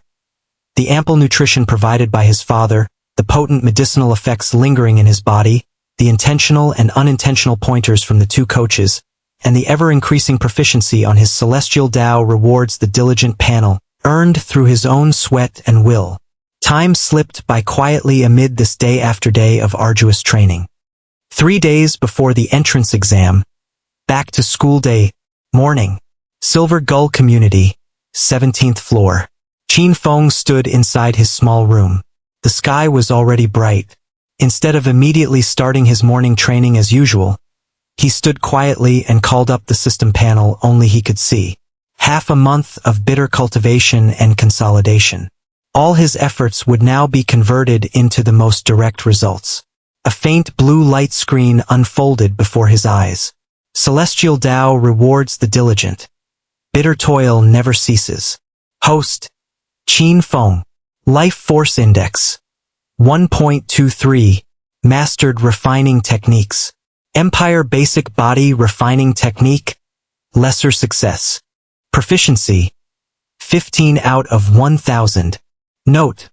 The ample nutrition provided by his father, the potent medicinal effects lingering in his body, the intentional and unintentional pointers from the two coaches, and the ever-increasing proficiency on his celestial Tao rewards the diligent panel, earned through his own sweat and will. Time slipped by quietly amid this day after day of arduous training. 3 days before the entrance exam, back to school day, morning. Silver Gull Community, 17th floor. Qin Feng stood inside his small room. The sky was already bright. Instead of immediately starting his morning training as usual, he stood quietly and called up the system panel only he could see. Half a month of bitter cultivation and consolidation. All his efforts would now be converted into the most direct results. A faint blue light screen unfolded before his eyes. Celestial Tao rewards the diligent. Bitter toil never ceases. Host, Qin Feng. Life Force Index. 1.23. Mastered Refining Techniques. Empire Basic Body Refining Technique. Lesser Success. Proficiency. 15 out of 1000. Note: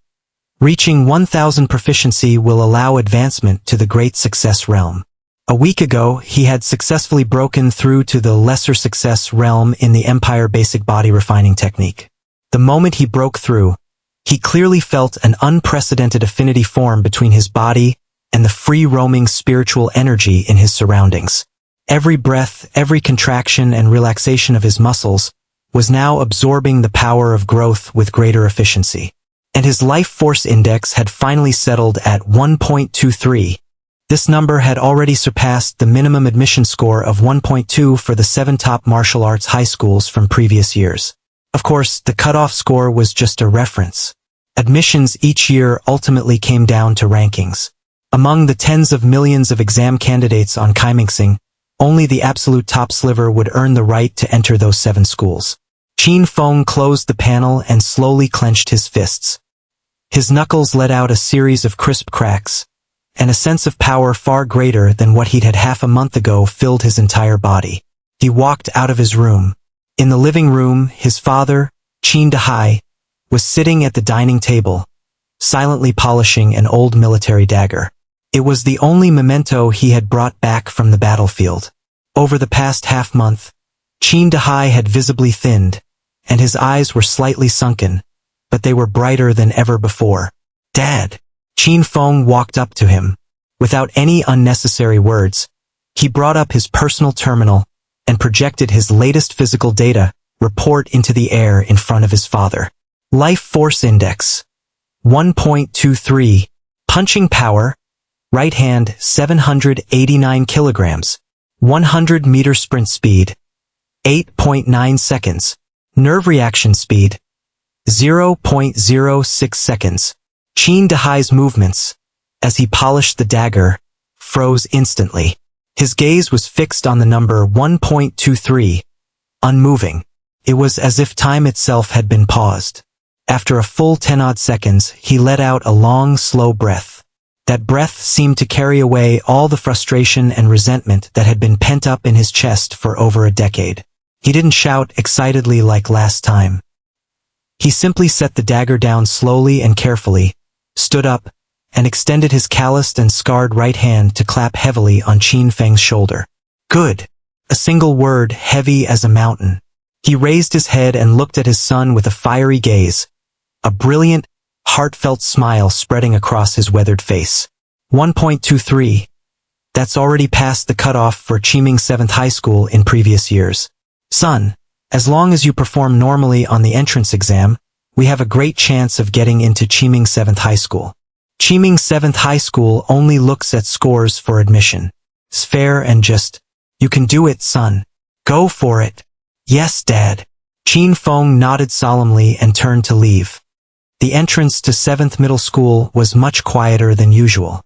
reaching 1000 proficiency will allow advancement to the Great Success realm. A week ago, he had successfully broken through to the Lesser Success realm in the Empire Basic Body Refining Technique. The moment he broke through, he clearly felt an unprecedented affinity form between his body and the free-roaming spiritual energy in his surroundings. Every breath, every contraction and relaxation of his muscles was now absorbing the power of growth with greater efficiency. And his life force index had finally settled at 1.23. This number had already surpassed the minimum admission score of 1.2 for the 7 top martial arts high schools from previous years. Of course, the cutoff score was just a reference. Admissions each year ultimately came down to rankings. Among the tens of millions of exam candidates on Kaimingsing, only the absolute top sliver would earn the right to enter those 7 schools. Qin Feng closed the panel and slowly clenched his fists. His knuckles let out a series of crisp cracks, and a sense of power far greater than what he'd had half a month ago filled his entire body. He walked out of his room. In the living room, his father, Qin Dahai, was sitting at the dining table, silently polishing an old military dagger. It was the only memento he had brought back from the battlefield. Over the past half-month, Qin Dahai had visibly thinned, and his eyes were slightly sunken, but they were brighter than ever before. "Dad!" Qin Feng walked up to him. Without any unnecessary words, he brought up his personal terminal and projected his latest physical data report into the air in front of his father. Life Force Index. 1.23. Punching Power. Right hand 789 kilograms. 100-meter sprint speed. 8.9 seconds. Nerve reaction speed. 0.06 seconds. Qin Dahai's movements, as he polished the dagger, froze instantly. His gaze was fixed on the number 1.23, unmoving. It was as if time itself had been paused. After a full 10-odd seconds, he let out a long, slow breath. That breath seemed to carry away all the frustration and resentment that had been pent up in his chest for over a decade. He didn't shout excitedly like last time. He simply set the dagger down slowly and carefully, stood up, and extended his calloused and scarred right hand to clap heavily on Qin Feng's shoulder. "Good." A single word, heavy as a mountain. He raised his head and looked at his son with a fiery gaze, a brilliant, heartfelt smile spreading across his weathered face. 1.23. That's already past the cutoff for Qiming 7th High School in previous years. "Son, as long as you perform normally on the entrance exam, we have a great chance of getting into Qiming 7th High School. Qiming 7th High School only looks at scores for admission. It's fair and just. You can do it, son. Go for it." "Yes, Dad." Qin Feng nodded solemnly and turned to leave. The entrance to 7th middle school was much quieter than usual.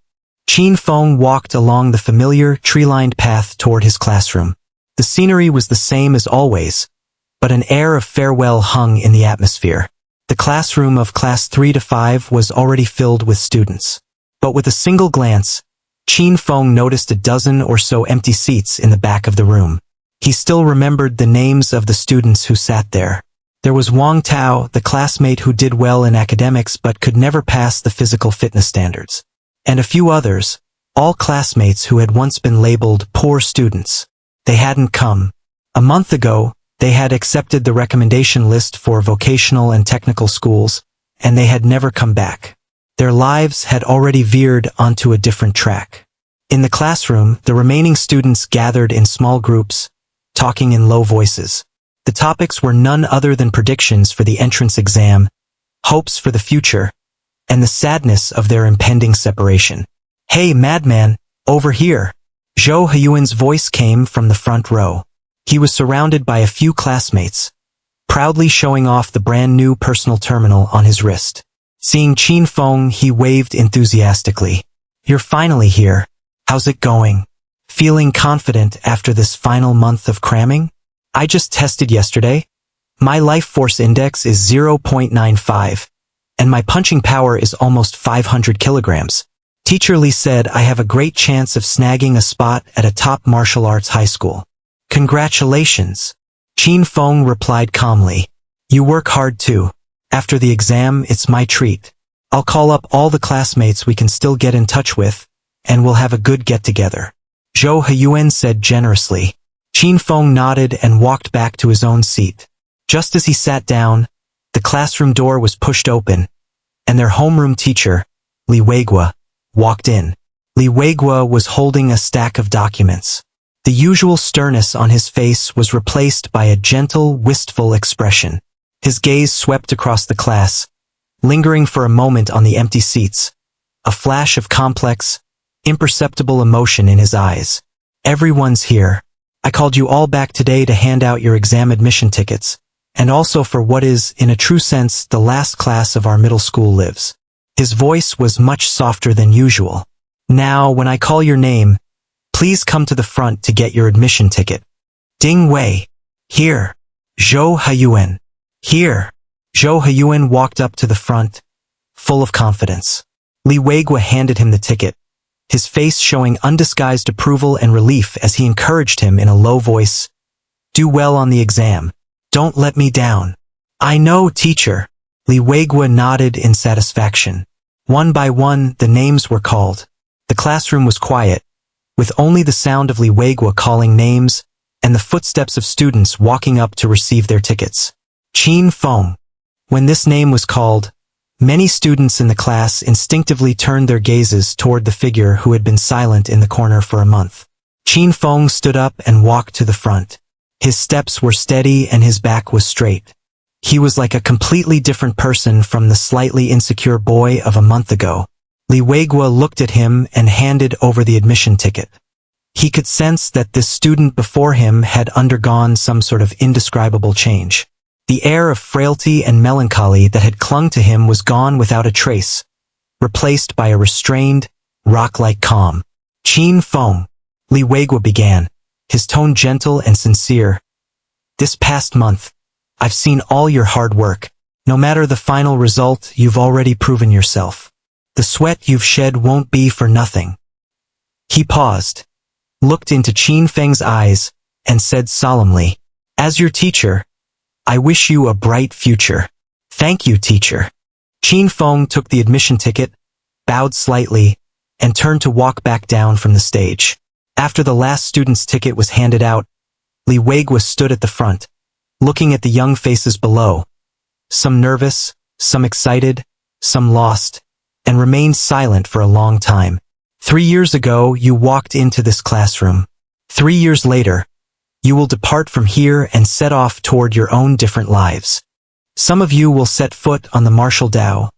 Qin Feng walked along the familiar, tree-lined path toward his classroom. The scenery was the same as always, but an air of farewell hung in the atmosphere. The classroom of class 3 to 5 was already filled with students. But with a single glance, Qin Feng noticed a dozen or so empty seats in the back of the room. He still remembered the names of the students who sat there. There was Wang Tao, the classmate who did well in academics but could never pass the physical fitness standards. And a few others, all classmates who had once been labeled poor students. They hadn't come. A month ago, they had accepted the recommendation list for vocational and technical schools, and they had never come back. Their lives had already veered onto a different track. In the classroom, the remaining students gathered in small groups, talking in low voices. The topics were none other than predictions for the entrance exam, hopes for the future, and the sadness of their impending separation. "Hey, madman, over here!" Zhou Huyuan's voice came from the front row. He was surrounded by a few classmates, proudly showing off the brand-new personal terminal on his wrist. Seeing Qin Feng, he waved enthusiastically. "You're finally here. How's it going? Feeling confident after this final month of cramming? I just tested yesterday. My life force index is 0.95, and my punching power is almost 500 kilograms. Teacher Lee said I have a great chance of snagging a spot at a top martial arts high school." "Congratulations," Qin Feng replied calmly. "You work hard too. After the exam, it's my treat. I'll call up all the classmates we can still get in touch with, and we'll have a good get-together," Zhou Huyuan said generously. Qin Feng nodded and walked back to his own seat. Just as he sat down, the classroom door was pushed open, and their homeroom teacher, Li Weigua, walked in. Li Weigua was holding a stack of documents. The usual sternness on his face was replaced by a gentle, wistful expression. His gaze swept across the class, lingering for a moment on the empty seats, a flash of complex, imperceptible emotion in his eyes. "Everyone's here. I called you all back today to hand out your exam admission tickets, and also for what is, in a true sense, the last class of our middle school lives." His voice was much softer than usual. "Now, when I call your name, please come to the front to get your admission ticket. Ding Wei. Here. Zhou Huyuan. Here." Zhou Huyuan walked up to the front, full of confidence. Li Weigua handed him the ticket, his face showing undisguised approval and relief as he encouraged him in a low voice. "Do well on the exam. Don't let me down." "I know, teacher." Li Weigua nodded in satisfaction. One by one, the names were called. The classroom was quiet, with only the sound of Li Weigua calling names and the footsteps of students walking up to receive their tickets. Qin Feng. When this name was called, many students in the class instinctively turned their gazes toward the figure who had been silent in the corner for a month. Qin Feng stood up and walked to the front. His steps were steady and his back was straight. He was like a completely different person from the slightly insecure boy of a month ago. Li Weigua looked at him and handed over the admission ticket. He could sense that this student before him had undergone some sort of indescribable change. The air of frailty and melancholy that had clung to him was gone without a trace, replaced by a restrained, rock-like calm. "Qin Feng," Li Weigua began, his tone gentle and sincere. "This past month, I've seen all your hard work. No matter the final result, you've already proven yourself. The sweat you've shed won't be for nothing." He paused, looked into Qin Feng's eyes, and said solemnly, "As your teacher, I wish you a bright future." "Thank you, teacher." Qin Feng took the admission ticket, bowed slightly, and turned to walk back down from the stage. After the last student's ticket was handed out, Li Weigua stood at the front, looking at the young faces below, some nervous, some excited, some lost, and remained silent for a long time. 3 years ago, you walked into this classroom. 3 years later, you will depart from here and set off toward your own different lives. Some of you will set foot on the martial Tao,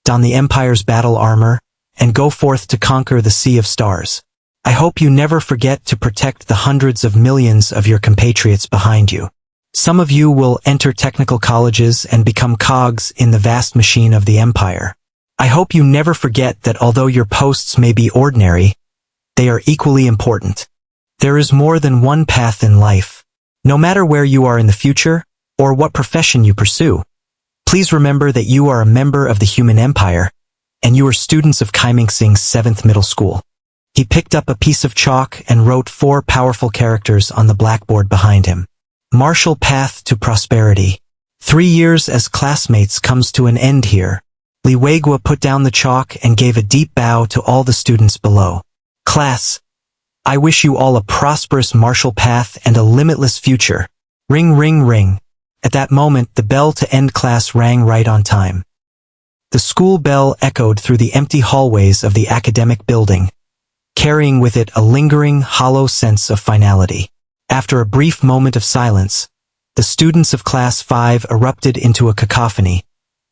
don the Empire's battle armor, and go forth to conquer the Sea of Stars. I hope you never forget to protect the hundreds of millions of your compatriots behind you. Some of you will enter technical colleges and become cogs in the vast machine of the empire. I hope you never forget that although your posts may be ordinary, they are equally important. There is more than one path in life. No matter where you are in the future, or what profession you pursue, please remember that you are a member of the human empire, and you are students of Kaimingsing's 7th middle school. He picked up a piece of chalk and wrote 4 powerful characters on the blackboard behind him. Martial path to prosperity. 3 years as classmates comes to an end here. Li Weigua put down the chalk and gave a deep bow to all the students below. Class, I wish you all a prosperous martial path and a limitless future. Ring, ring, ring. At that moment, the bell to end class rang right on time. The school bell echoed through the empty hallways of the academic building, carrying with it a lingering, hollow sense of finality. After a brief moment of silence, the students of Class 5 erupted into a cacophony,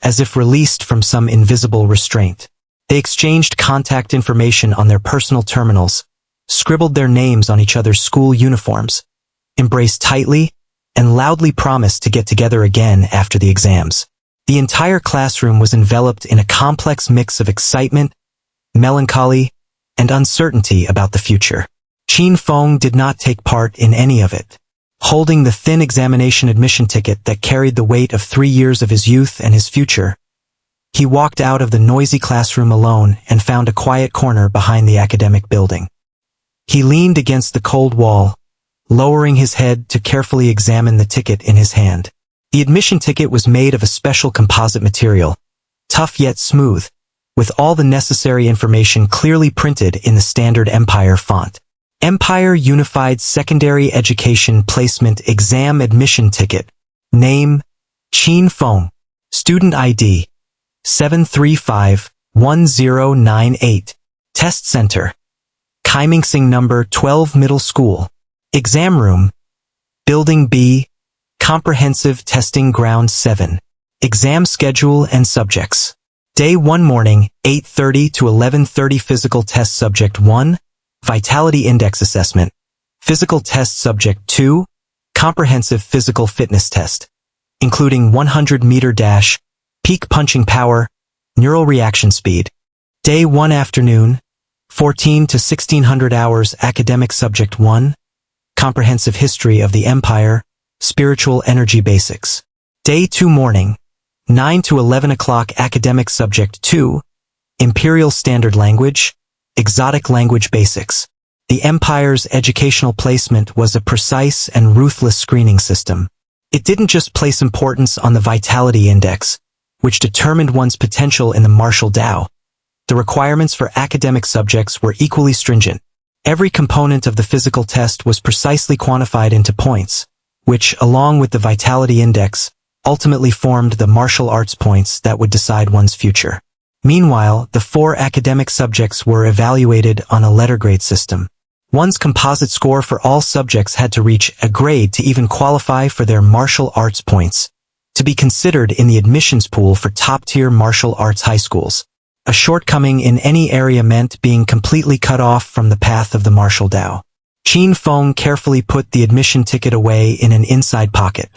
as if released from some invisible restraint. They exchanged contact information on their personal terminals, scribbled their names on each other's school uniforms, embraced tightly, and loudly promised to get together again after the exams. The entire classroom was enveloped in a complex mix of excitement, melancholy, and uncertainty about the future. Qin Feng did not take part in any of it. Holding the thin examination admission ticket that carried the weight of 3 years of his youth and his future, he walked out of the noisy classroom alone and found a quiet corner behind the academic building. He leaned against the cold wall, lowering his head to carefully examine the ticket in his hand. The admission ticket was made of a special composite material, tough yet smooth, with all the necessary information clearly printed in the standard Empire font. Empire Unified Secondary Education Placement Exam Admission Ticket. Name, Qin Feng. Student ID, 7351098. Test Center, Kaimingsing Number 12 Middle School. Exam Room, Building B, Comprehensive Testing Ground 7. Exam Schedule and Subjects. Day 1 Morning, 8:30 to 11:30 Physical Test Subject 1, Vitality Index Assessment. Physical Test Subject 2, Comprehensive Physical Fitness Test, including 100-meter dash, peak punching power, neural reaction speed. Day 1 Afternoon, 14 to 1600 hours Academic Subject 1, Comprehensive History of the Empire, Spiritual Energy Basics. Day 2 Morning, 9 to 11 o'clock Academic Subject 2, Imperial Standard Language, Exotic Language Basics. The Empire's educational placement was a precise and ruthless screening system. It didn't just place importance on the Vitality Index, which determined one's potential in the martial Tao. The requirements for academic subjects were equally stringent. Every component of the physical test was precisely quantified into points, which, along with the Vitality Index, ultimately formed the martial arts points that would decide one's future. Meanwhile, the 4 academic subjects were evaluated on a letter grade system. One's composite score for all subjects had to reach a grade to even qualify for their martial arts points, to be considered in the admissions pool for top-tier martial arts high schools. A shortcoming in any area meant being completely cut off from the path of the martial Tao. Qin Feng carefully put the admission ticket away in an inside pocket.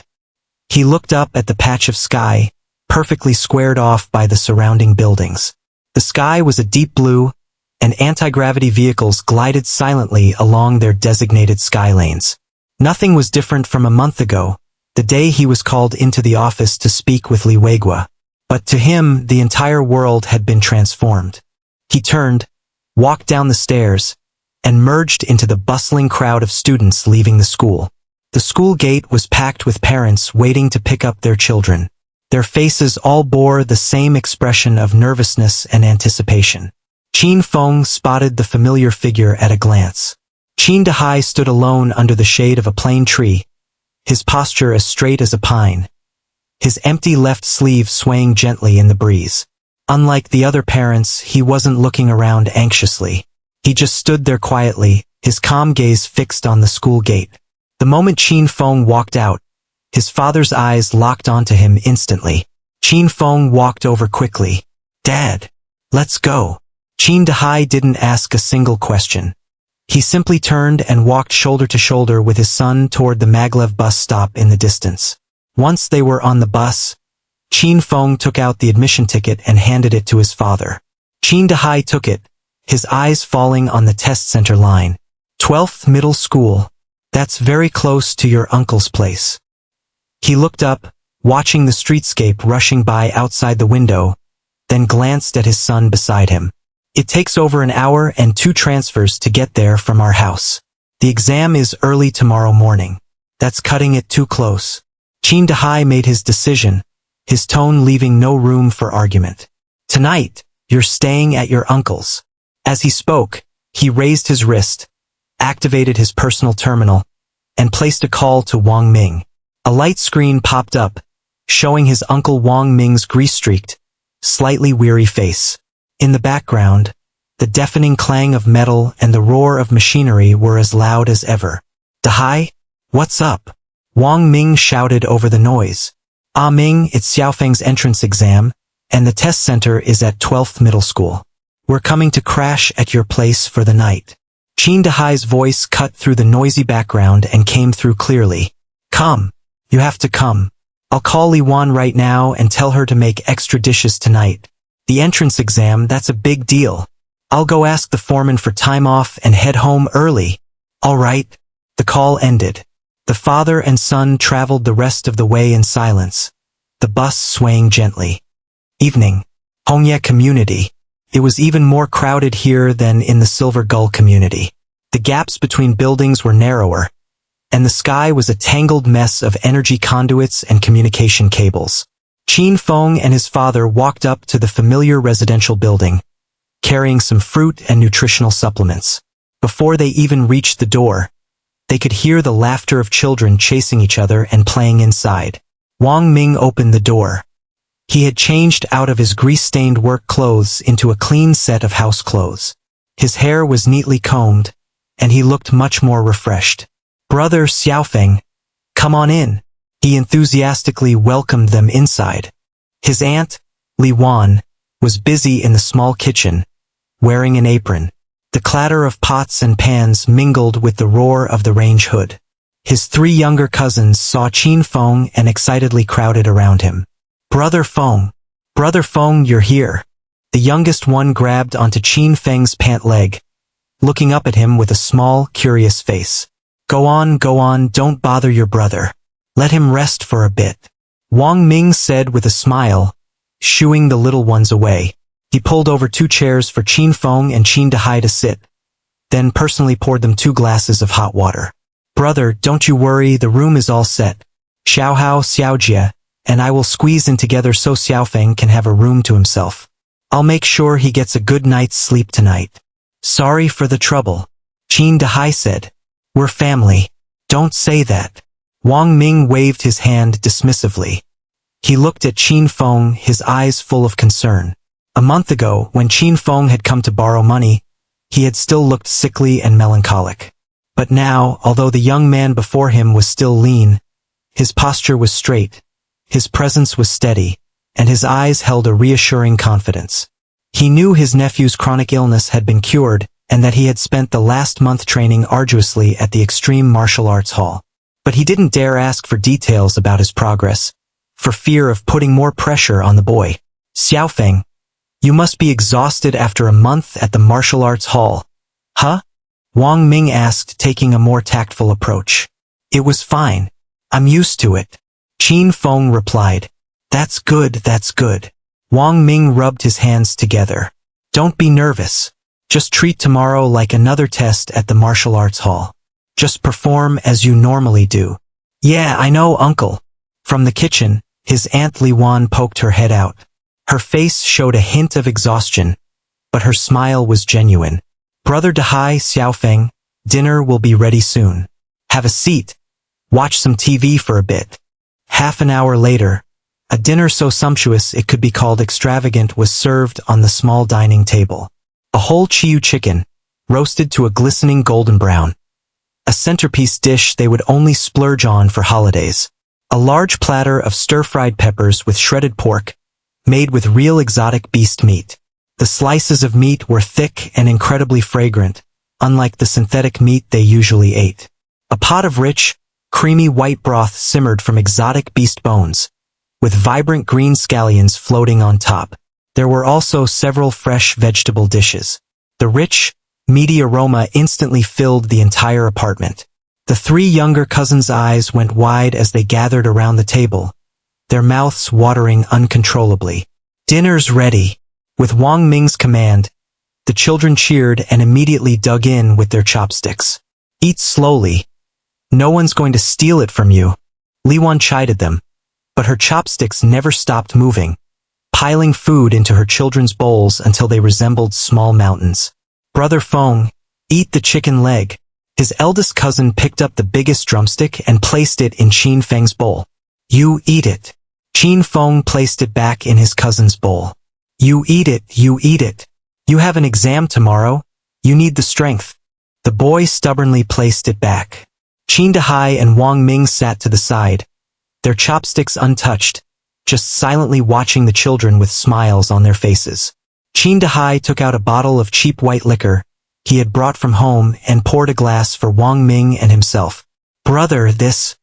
He looked up at the patch of sky, perfectly squared off by the surrounding buildings. The sky was a deep blue, and anti-gravity vehicles glided silently along their designated sky lanes. Nothing was different from a month ago, the day he was called into the office to speak with Li Weigua. But to him, the entire world had been transformed. He turned, walked down the stairs, and merged into the bustling crowd of students leaving the school. The school gate was packed with parents waiting to pick up their children. Their faces all bore the same expression of nervousness and anticipation. Qin Feng spotted the familiar figure at a glance. Qin Dahai stood alone under the shade of a plane tree, his posture as straight as a pine, his empty left sleeve swaying gently in the breeze. Unlike the other parents, he wasn't looking around anxiously. He just stood there quietly, his calm gaze fixed on the school gate. The moment Qin Feng walked out, his father's eyes locked onto him instantly. Qin Feng walked over quickly. "Dad, let's go." Qin Dahai didn't ask a single question. He simply turned and walked shoulder to shoulder with his son toward the maglev bus stop in the distance. Once they were on the bus, Qin Feng took out the admission ticket and handed it to his father. Qin Dahai took it, his eyes falling on the test center line. 12th middle school. That's very close to your uncle's place. He looked up, watching the streetscape rushing by outside the window, then glanced at his son beside him. It takes over an hour and 2 transfers to get there from our house. The exam is early tomorrow morning. That's cutting it too close. Qin Dahai made his decision, his tone leaving no room for argument. Tonight, you're staying at your uncle's. As he spoke, he raised his wrist, activated his personal terminal, and placed a call to Wang Ming. A light screen popped up, showing his uncle Wang Ming's grease-streaked, slightly weary face. In the background, the deafening clang of metal and the roar of machinery were as loud as ever. Dahai, what's up? Wang Ming shouted over the noise. Ah Ming, it's Xiaofeng's entrance exam, and the test center is at 12th middle school. We're coming to crash at your place for the night. Qin Dahai's voice cut through the noisy background and came through clearly. Come. You have to come. I'll call Li Wan right now and tell her to make extra dishes tonight. The entrance exam, that's a big deal. I'll go ask the foreman for time off and head home early. All right. The call ended. The father and son traveled the rest of the way in silence, the bus swaying gently. Evening. Hongye community. It was even more crowded here than in the Silver Gull community. The gaps between buildings were narrower, and the sky was a tangled mess of energy conduits and communication cables. Qin Feng and his father walked up to the familiar residential building, carrying some fruit and nutritional supplements. Before they even reached the door, they could hear the laughter of children chasing each other and playing inside. Wang Ming opened the door. He had changed out of his grease-stained work clothes into a clean set of house clothes. His hair was neatly combed, and he looked much more refreshed. Brother Xiaofeng, come on in. He enthusiastically welcomed them inside. His aunt, Li Wan, was busy in the small kitchen, wearing an apron. The clatter of pots and pans mingled with the roar of the range hood. His 3 younger cousins saw Qin Feng and excitedly crowded around him. Brother Feng, you're here. The youngest one grabbed onto Qin Feng's pant leg, looking up at him with a small, curious face. Go on, don't bother your brother. Let him rest for a bit. Wang Ming said with a smile, shooing the little ones away. He pulled over 2 chairs for Qin Feng and Qin Dahai to sit, then personally poured them 2 glasses of hot water. Brother, don't you worry, the room is all set. Xiaohao, Xiaojie, and I will squeeze in together so Xiaofeng can have a room to himself. I'll make sure he gets a good night's sleep tonight. Sorry for the trouble. Qin Dahai said. We're family. Don't say that. Wang Ming waved his hand dismissively. He looked at Qin Feng, his eyes full of concern. A month ago, when Qin Feng had come to borrow money, he had still looked sickly and melancholic. But now, although the young man before him was still lean, his posture was straight, his presence was steady, and his eyes held a reassuring confidence. He knew his nephew's chronic illness had been cured, and that he had spent the last month training arduously at the Extreme Martial Arts Hall. But he didn't dare ask for details about his progress, for fear of putting more pressure on the boy. Xiaofeng, you must be exhausted after a month at the martial arts hall. Huh? Wang Ming asked, taking a more tactful approach. It was fine. I'm used to it. Qin Feng replied. That's good. Wang Ming rubbed his hands together. Don't be nervous. Just treat tomorrow like another test at the martial arts hall. Just perform as you normally do. Yeah, I know, uncle. From the kitchen, his aunt Li Wan poked her head out. Her face showed a hint of exhaustion, but her smile was genuine. Brother Dahai, Xiaofeng, dinner will be ready soon. Have a seat. Watch some TV for a bit. Half an hour later, a dinner so sumptuous it could be called extravagant was served on the small dining table. A whole Chiyu chicken, roasted to a glistening golden brown. A centerpiece dish they would only splurge on for holidays. A large platter of stir-fried peppers with shredded pork, made with real exotic beast meat. The slices of meat were thick and incredibly fragrant, unlike the synthetic meat they usually ate. A pot of rich, creamy white broth simmered from exotic beast bones, with vibrant green scallions floating on top. There were also several fresh vegetable dishes. The rich, meaty aroma instantly filled the entire apartment. The three younger cousins' eyes went wide as they gathered around the table, their mouths watering uncontrollably. "Dinner's ready." With Wang Ming's command, the children cheered and immediately dug in with their chopsticks. "Eat slowly. No one's going to steal it from you." Li Wan chided them, but her chopsticks never stopped moving, piling food into her children's bowls until they resembled small mountains. "Brother Feng, eat the chicken leg." His eldest cousin picked up the biggest drumstick and placed it in Qin Feng's bowl. "You eat it." Qin Feng placed it back in his cousin's bowl. "You eat it, you eat it. You have an exam tomorrow. You need the strength." The boy stubbornly placed it back. Qin Dahai and Wang Ming sat to the side, their chopsticks untouched, just silently watching the children with smiles on their faces. Qin Dahai took out a bottle of cheap white liquor he had brought from home and poured a glass for Wang Ming and himself. "Brother, this.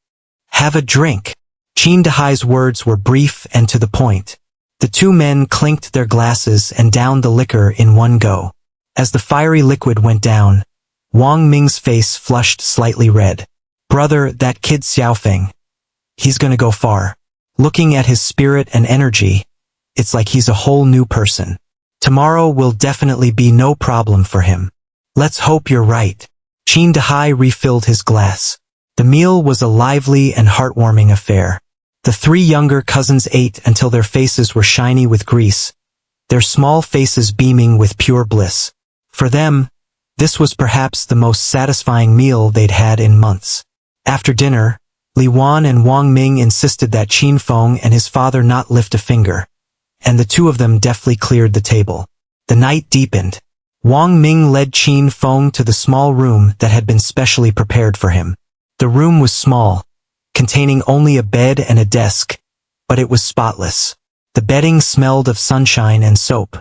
Have a drink." Qin Dahai's words were brief and to the point. The two men clinked their glasses and downed the liquor in one go. As the fiery liquid went down, Wang Ming's face flushed slightly red. "Brother, that kid Xiaofeng. He's gonna go far. Looking at his spirit and energy, it's like he's a whole new person. Tomorrow will definitely be no problem for him. Let's hope you're right." Qin Dahai refilled his glass. The meal was a lively and heartwarming affair. The three younger cousins ate until their faces were shiny with grease, their small faces beaming with pure bliss. For them, this was perhaps the most satisfying meal they'd had in months. After dinner, Li Wan and Wang Ming insisted that Qin Feng and his father not lift a finger, and the two of them deftly cleared the table. The night deepened. Wang Ming led Qin Feng to the small room that had been specially prepared for him. The room was small, containing only a bed and a desk, but it was spotless. The bedding smelled of sunshine and soap.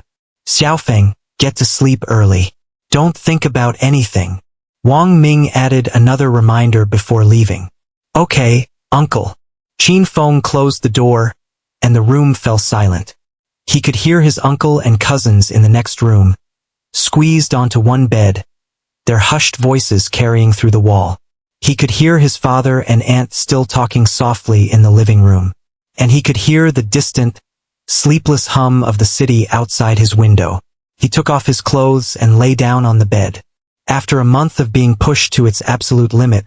"Xiaofeng, get to sleep early. Don't think about anything." Wang Ming added another reminder before leaving. "Okay, uncle." Qin Feng closed the door, and the room fell silent. He could hear his uncle and cousins in the next room, squeezed onto one bed, their hushed voices carrying through the wall. He could hear his father and aunt still talking softly in the living room, and he could hear the distant, sleepless hum of the city outside his window. He took off his clothes and lay down on the bed. After a month of being pushed to its absolute limit,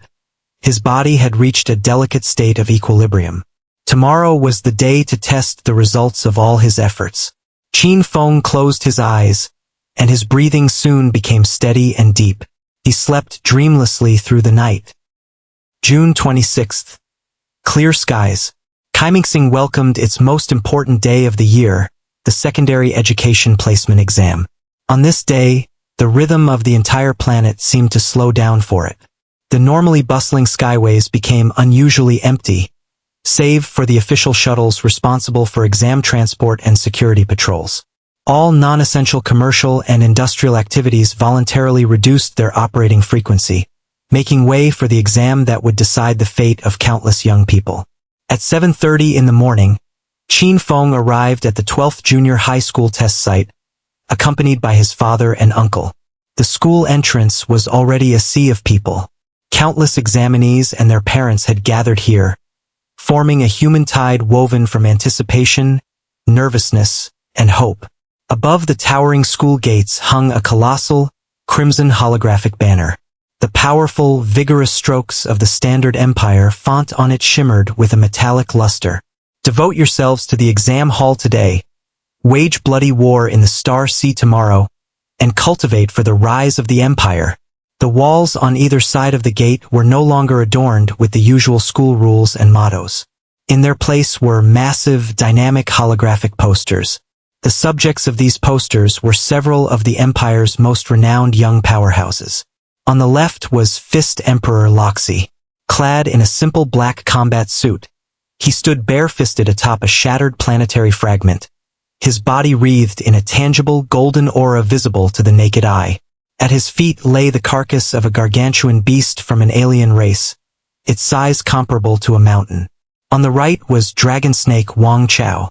his body had reached a delicate state of equilibrium. Tomorrow was the day to test the results of all his efforts. Qin Feng closed his eyes, and his breathing soon became steady and deep. He slept dreamlessly through the night. June 26th. Clear skies. Kaimingsing welcomed its most important day of the year, the secondary education placement exam. On this day, the rhythm of the entire planet seemed to slow down for it. The normally bustling skyways became unusually empty, save for the official shuttles responsible for exam transport and security patrols. All non-essential commercial and industrial activities voluntarily reduced their operating frequency, making way for the exam that would decide the fate of countless young people. At 7:30 in the morning, Qin Feng arrived at the 12th Junior High School test site, accompanied by his father and uncle. The school entrance was already a sea of people. Countless examinees and their parents had gathered here, forming a human tide woven from anticipation, nervousness, and hope. Above the towering school gates hung a colossal, crimson holographic banner. The powerful, vigorous strokes of the Standard Empire font on it shimmered with a metallic luster. "Devote yourselves to the exam hall today, wage bloody war in the Star Sea tomorrow, and cultivate for the rise of the Empire." The walls on either side of the gate were no longer adorned with the usual school rules and mottos. In their place were massive, dynamic holographic posters. The subjects of these posters were several of the Empire's most renowned young powerhouses. On the left was Fist Emperor Loxi. Clad in a simple black combat suit, he stood bare-fisted atop a shattered planetary fragment, his body wreathed in a tangible golden aura visible to the naked eye. At his feet lay the carcass of a gargantuan beast from an alien race, its size comparable to a mountain. On the right was Dragon Snake Wang Chao.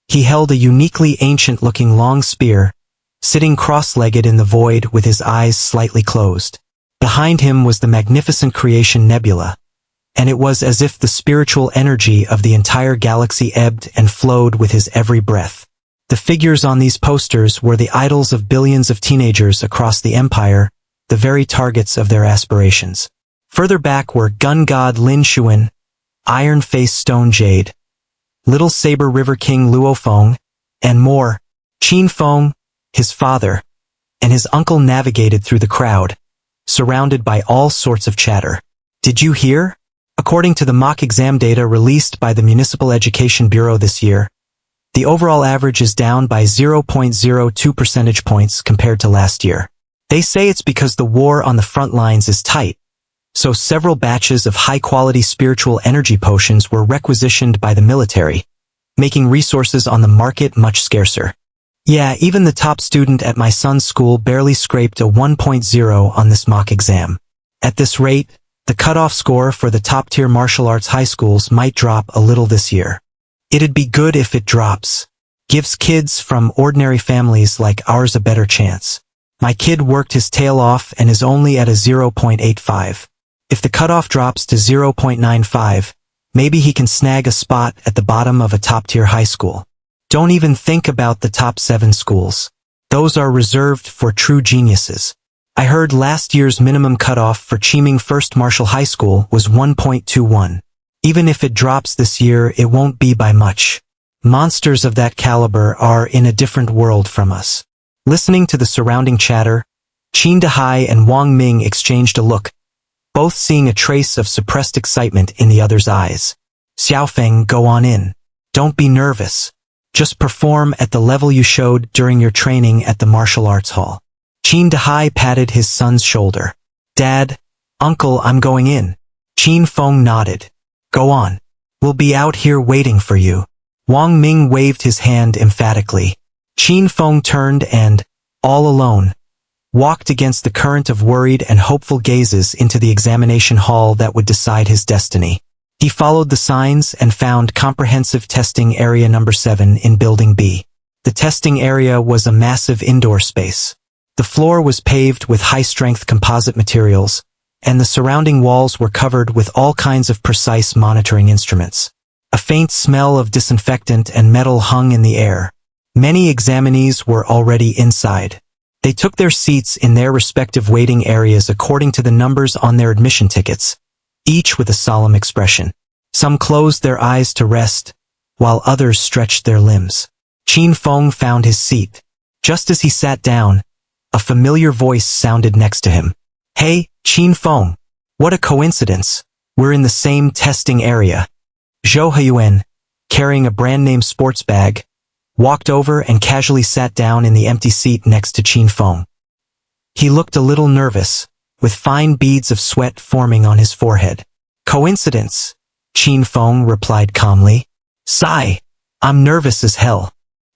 He held a uniquely ancient-looking long spear, sitting cross-legged in the void with his eyes slightly closed. Behind him was the magnificent creation Nebula, and it was as if the spiritual energy of the entire galaxy ebbed and flowed with his every breath. The figures on these posters were the idols of billions of teenagers across the empire, the very targets of their aspirations. Further back were Gun God Lin Xuan, Iron Face Stone Jade, Little Saber River King Luo Feng, and more. Qin Feng, his father, and his uncle navigated through the crowd, surrounded by all sorts of chatter. Did you hear? According to the mock exam data released by the Municipal Education Bureau this year, the overall average is down by 0.02 percentage points compared to last year. They say it's because the war on the front lines is tight, so several batches of high-quality spiritual energy potions were requisitioned by the military, making resources on the market much scarcer. Yeah, even the top student at my son's school barely scraped a 1.0 on this mock exam. At this rate, the cutoff score for the top-tier martial arts high schools might drop a little this year. It'd be good if it drops. Gives kids from ordinary families like ours a better chance. My kid worked his tail off and is only at a 0.85. If the cutoff drops to 0.95, maybe he can snag a spot at the bottom of a top-tier high school. Don't even think about the top 7 schools. Those are reserved for true geniuses. I heard last year's minimum cutoff for Qiming First Martial High School was 1.21. Even if it drops this year, it won't be by much. Monsters of that caliber are in a different world from us. Listening to the surrounding chatter, Qin Dehai and Wang Ming exchanged a look, both seeing a trace of suppressed excitement in the other's eyes. Xiaofeng, go on in. Don't be nervous. Just perform at the level you showed during your training at the martial arts hall. Qin Dehai patted his son's shoulder. Dad, Uncle, I'm going in. Qin Feng nodded. Go on. We'll be out here waiting for you. Wang Ming waved his hand emphatically. Qin Feng turned and, all alone, walked against the current of worried and hopeful gazes into the examination hall that would decide his destiny. He followed the signs and found Comprehensive Testing Area Number 7 in Building B. The testing area was a massive indoor space. The floor was paved with high-strength composite materials, and the surrounding walls were covered with all kinds of precise monitoring instruments. A faint smell of disinfectant and metal hung in the air. Many examinees were already inside. They took their seats in their respective waiting areas according to the numbers on their admission tickets, each with a solemn expression. Some closed their eyes to rest, while others stretched their limbs. Qin Feng found his seat. Just as he sat down, a familiar voice sounded next to him. Hey, Qin Feng. What a coincidence. We're in the same testing area. Zhou Huyuan, carrying a brand-name sports bag, walked over and casually sat down in the empty seat next to Qin Feng. He looked a little nervous, with fine beads of sweat forming on his forehead. Coincidence, Qin Feng replied calmly. Sigh, I'm nervous as hell.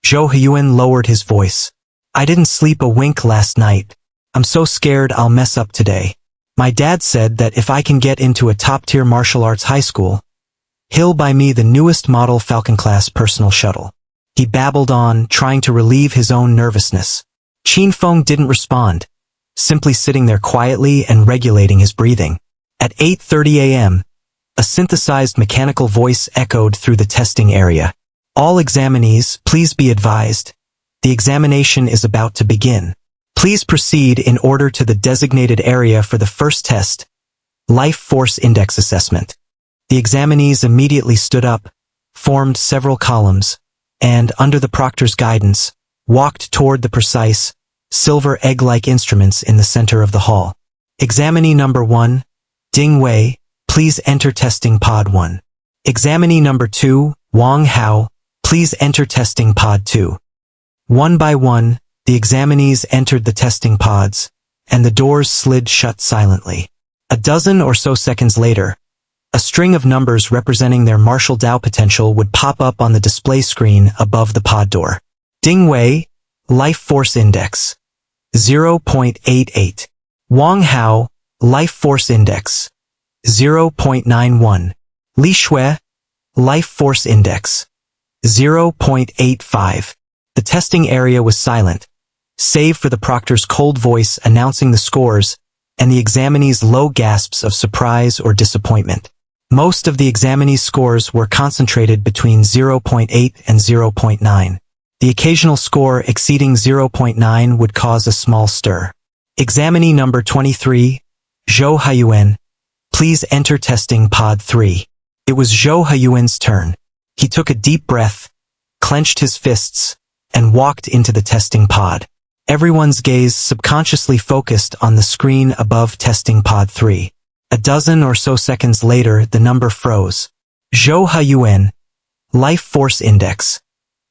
Zhou Huyuan lowered his voice. I didn't sleep a wink last night. I'm so scared I'll mess up today. My dad said that if I can get into a top-tier martial arts high school, he'll buy me the newest model Falcon-class personal shuttle. He babbled on, trying to relieve his own nervousness. Qin Feng didn't respond, simply sitting there quietly and regulating his breathing. At 8:30 a.m., a synthesized mechanical voice echoed through the testing area. All examinees, please be advised. The examination is about to begin. Please proceed in order to the designated area for the first test, Life Force Index Assessment. The examinees immediately stood up, formed several columns, and, under the proctor's guidance, walked toward the precise, silver egg-like instruments in the center of the hall. Examinee number 1, Ding Wei, please enter testing pod 1. Examinee number 2, Wang Hao, please enter testing pod 2. One by one, the examinees entered the testing pods, and the doors slid shut silently. A dozen or so seconds later, a string of numbers representing their martial Dao potential would pop up on the display screen above the pod door. Ding Wei, Life Force Index, 0.88. Wang Hao, Life Force Index, 0.91. Li Shui, Life Force Index, 0.85. The testing area was silent, save for the proctor's cold voice announcing the scores and the examinees' low gasps of surprise or disappointment. Most of the examinees' scores were concentrated between 0.8 and 0.9. The occasional score exceeding 0.9 would cause a small stir. Examinee number 23, Zhou Haiyuan, please enter testing pod 3. It was Zhou Haiyuan's turn. He took a deep breath, clenched his fists, and walked into the testing pod. Everyone's gaze subconsciously focused on the screen above testing pod 3. A dozen or so seconds later, the number froze. Zhou Haiyuan, Life Force Index,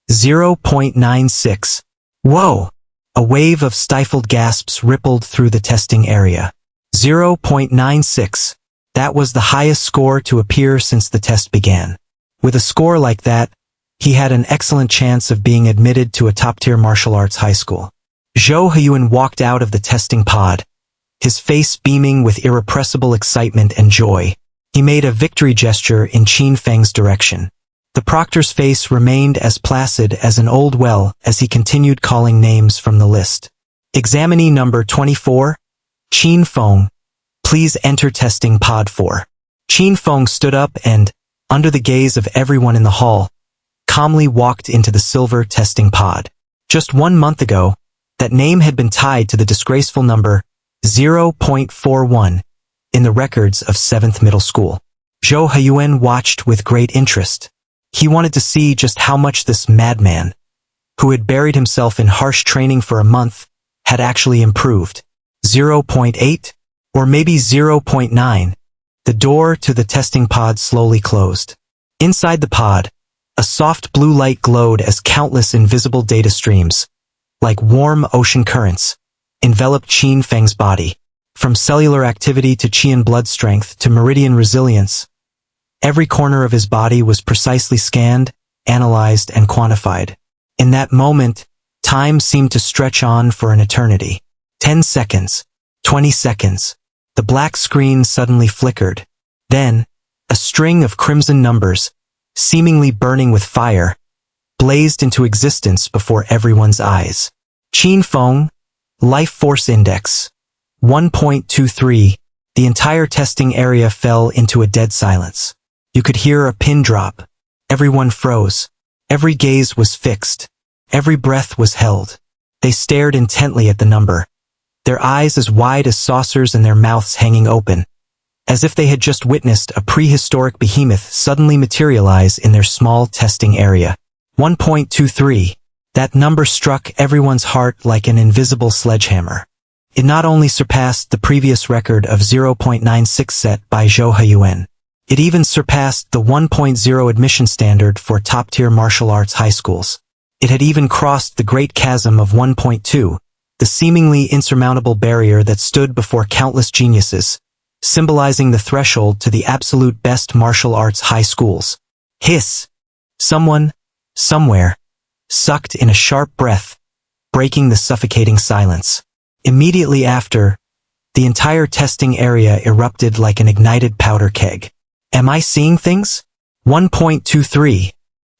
0.96. Whoa! A wave of stifled gasps rippled through the testing area. 0.96. That was the highest score to appear since the test began. With a score like that, he had an excellent chance of being admitted to a top-tier martial arts high school. Zhou Haiyuan walked out of the testing pod, his face beaming with irrepressible excitement and joy. He made a victory gesture in Qin Feng's direction. The proctor's face remained as placid as an old well as he continued calling names from the list. Examinee number 24, Qin Feng, please enter testing pod 4. Qin Feng stood up and, under the gaze of everyone in the hall, calmly walked into the silver testing pod. Just 1 month ago, that name had been tied to the disgraceful number 0.41 in the records of 7th middle school. Zhou Haiyuan watched with great interest. He wanted to see just how much this madman, who had buried himself in harsh training for a month, had actually improved. 0.8? Or maybe 0.9? The door to the testing pod slowly closed. Inside the pod, a soft blue light glowed as countless invisible data streams, like warm ocean currents, enveloped Qin Feng's body. From cellular activity to Qian blood strength to meridian resilience, every corner of his body was precisely scanned, analyzed, and quantified. In that moment, time seemed to stretch on for an eternity. 10 seconds, 20 seconds. The black screen suddenly flickered. Then, a string of crimson numbers, seemingly burning with fire, blazed into existence before everyone's eyes. Qin Feng, Life Force Index, 1.23. The entire testing area fell into a dead silence. You could hear a pin drop. Everyone froze. Every gaze was fixed. Every breath was held. They stared intently at the number, their eyes as wide as saucers and their mouths hanging open, as if they had just witnessed a prehistoric behemoth suddenly materialize in their small testing area. 1.23. That number struck everyone's heart like an invisible sledgehammer. It not only surpassed the previous record of 0.96 set by Zhou Haiyuan, it even surpassed the 1.0 admission standard for top-tier martial arts high schools. It had even crossed the great chasm of 1.2, the seemingly insurmountable barrier that stood before countless geniuses, symbolizing the threshold to the absolute best martial arts high schools. Hiss! Someone, somewhere, sucked in a sharp breath, breaking the suffocating silence. Immediately after, the entire testing area erupted like an ignited powder keg. Am I seeing things? 1.23.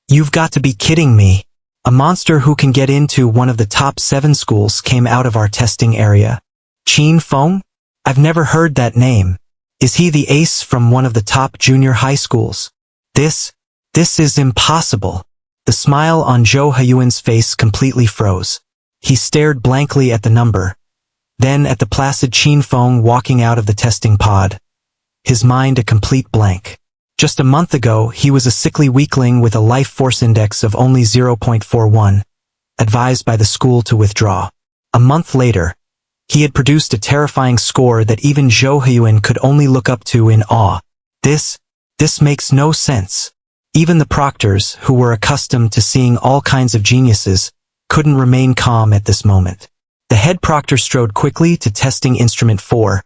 You've got to be kidding me. A monster who can get into one of the top 7 schools came out of our testing area. Qin Feng? I've never heard that name. Is he the ace from one of the top junior high schools? This is impossible. The smile on Zhou Haiyuan's face completely froze. He stared blankly at the number, then at the placid Qin Feng walking out of the testing pod, his mind a complete blank. Just a month ago, he was a sickly weakling with a life force index of only 0.41, advised by the school to withdraw. A month later, he had produced a terrifying score that even Zhou Haiyuan could only look up to in awe. This makes no sense. Even the proctors, who were accustomed to seeing all kinds of geniuses, couldn't remain calm at this moment. The head proctor strode quickly to testing instrument 4,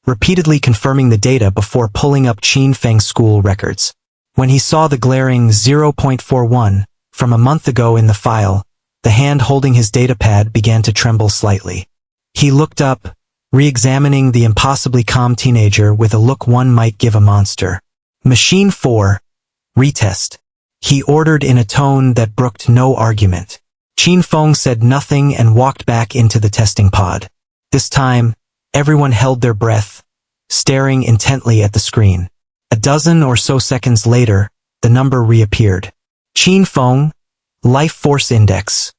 repeatedly confirming the data before pulling up Qin Feng's school records. When he saw the glaring 0.41 from a month ago in the file, the hand holding his datapad began to tremble slightly. He looked up, re-examining the impossibly calm teenager with a look one might give a monster. Machine 4. Retest. He ordered in a tone that brooked no argument. Qin Feng said nothing and walked back into the testing pod. This time, everyone held their breath, staring intently at the screen. A dozen or so seconds later, the number reappeared. Qin Feng, Life Force Index,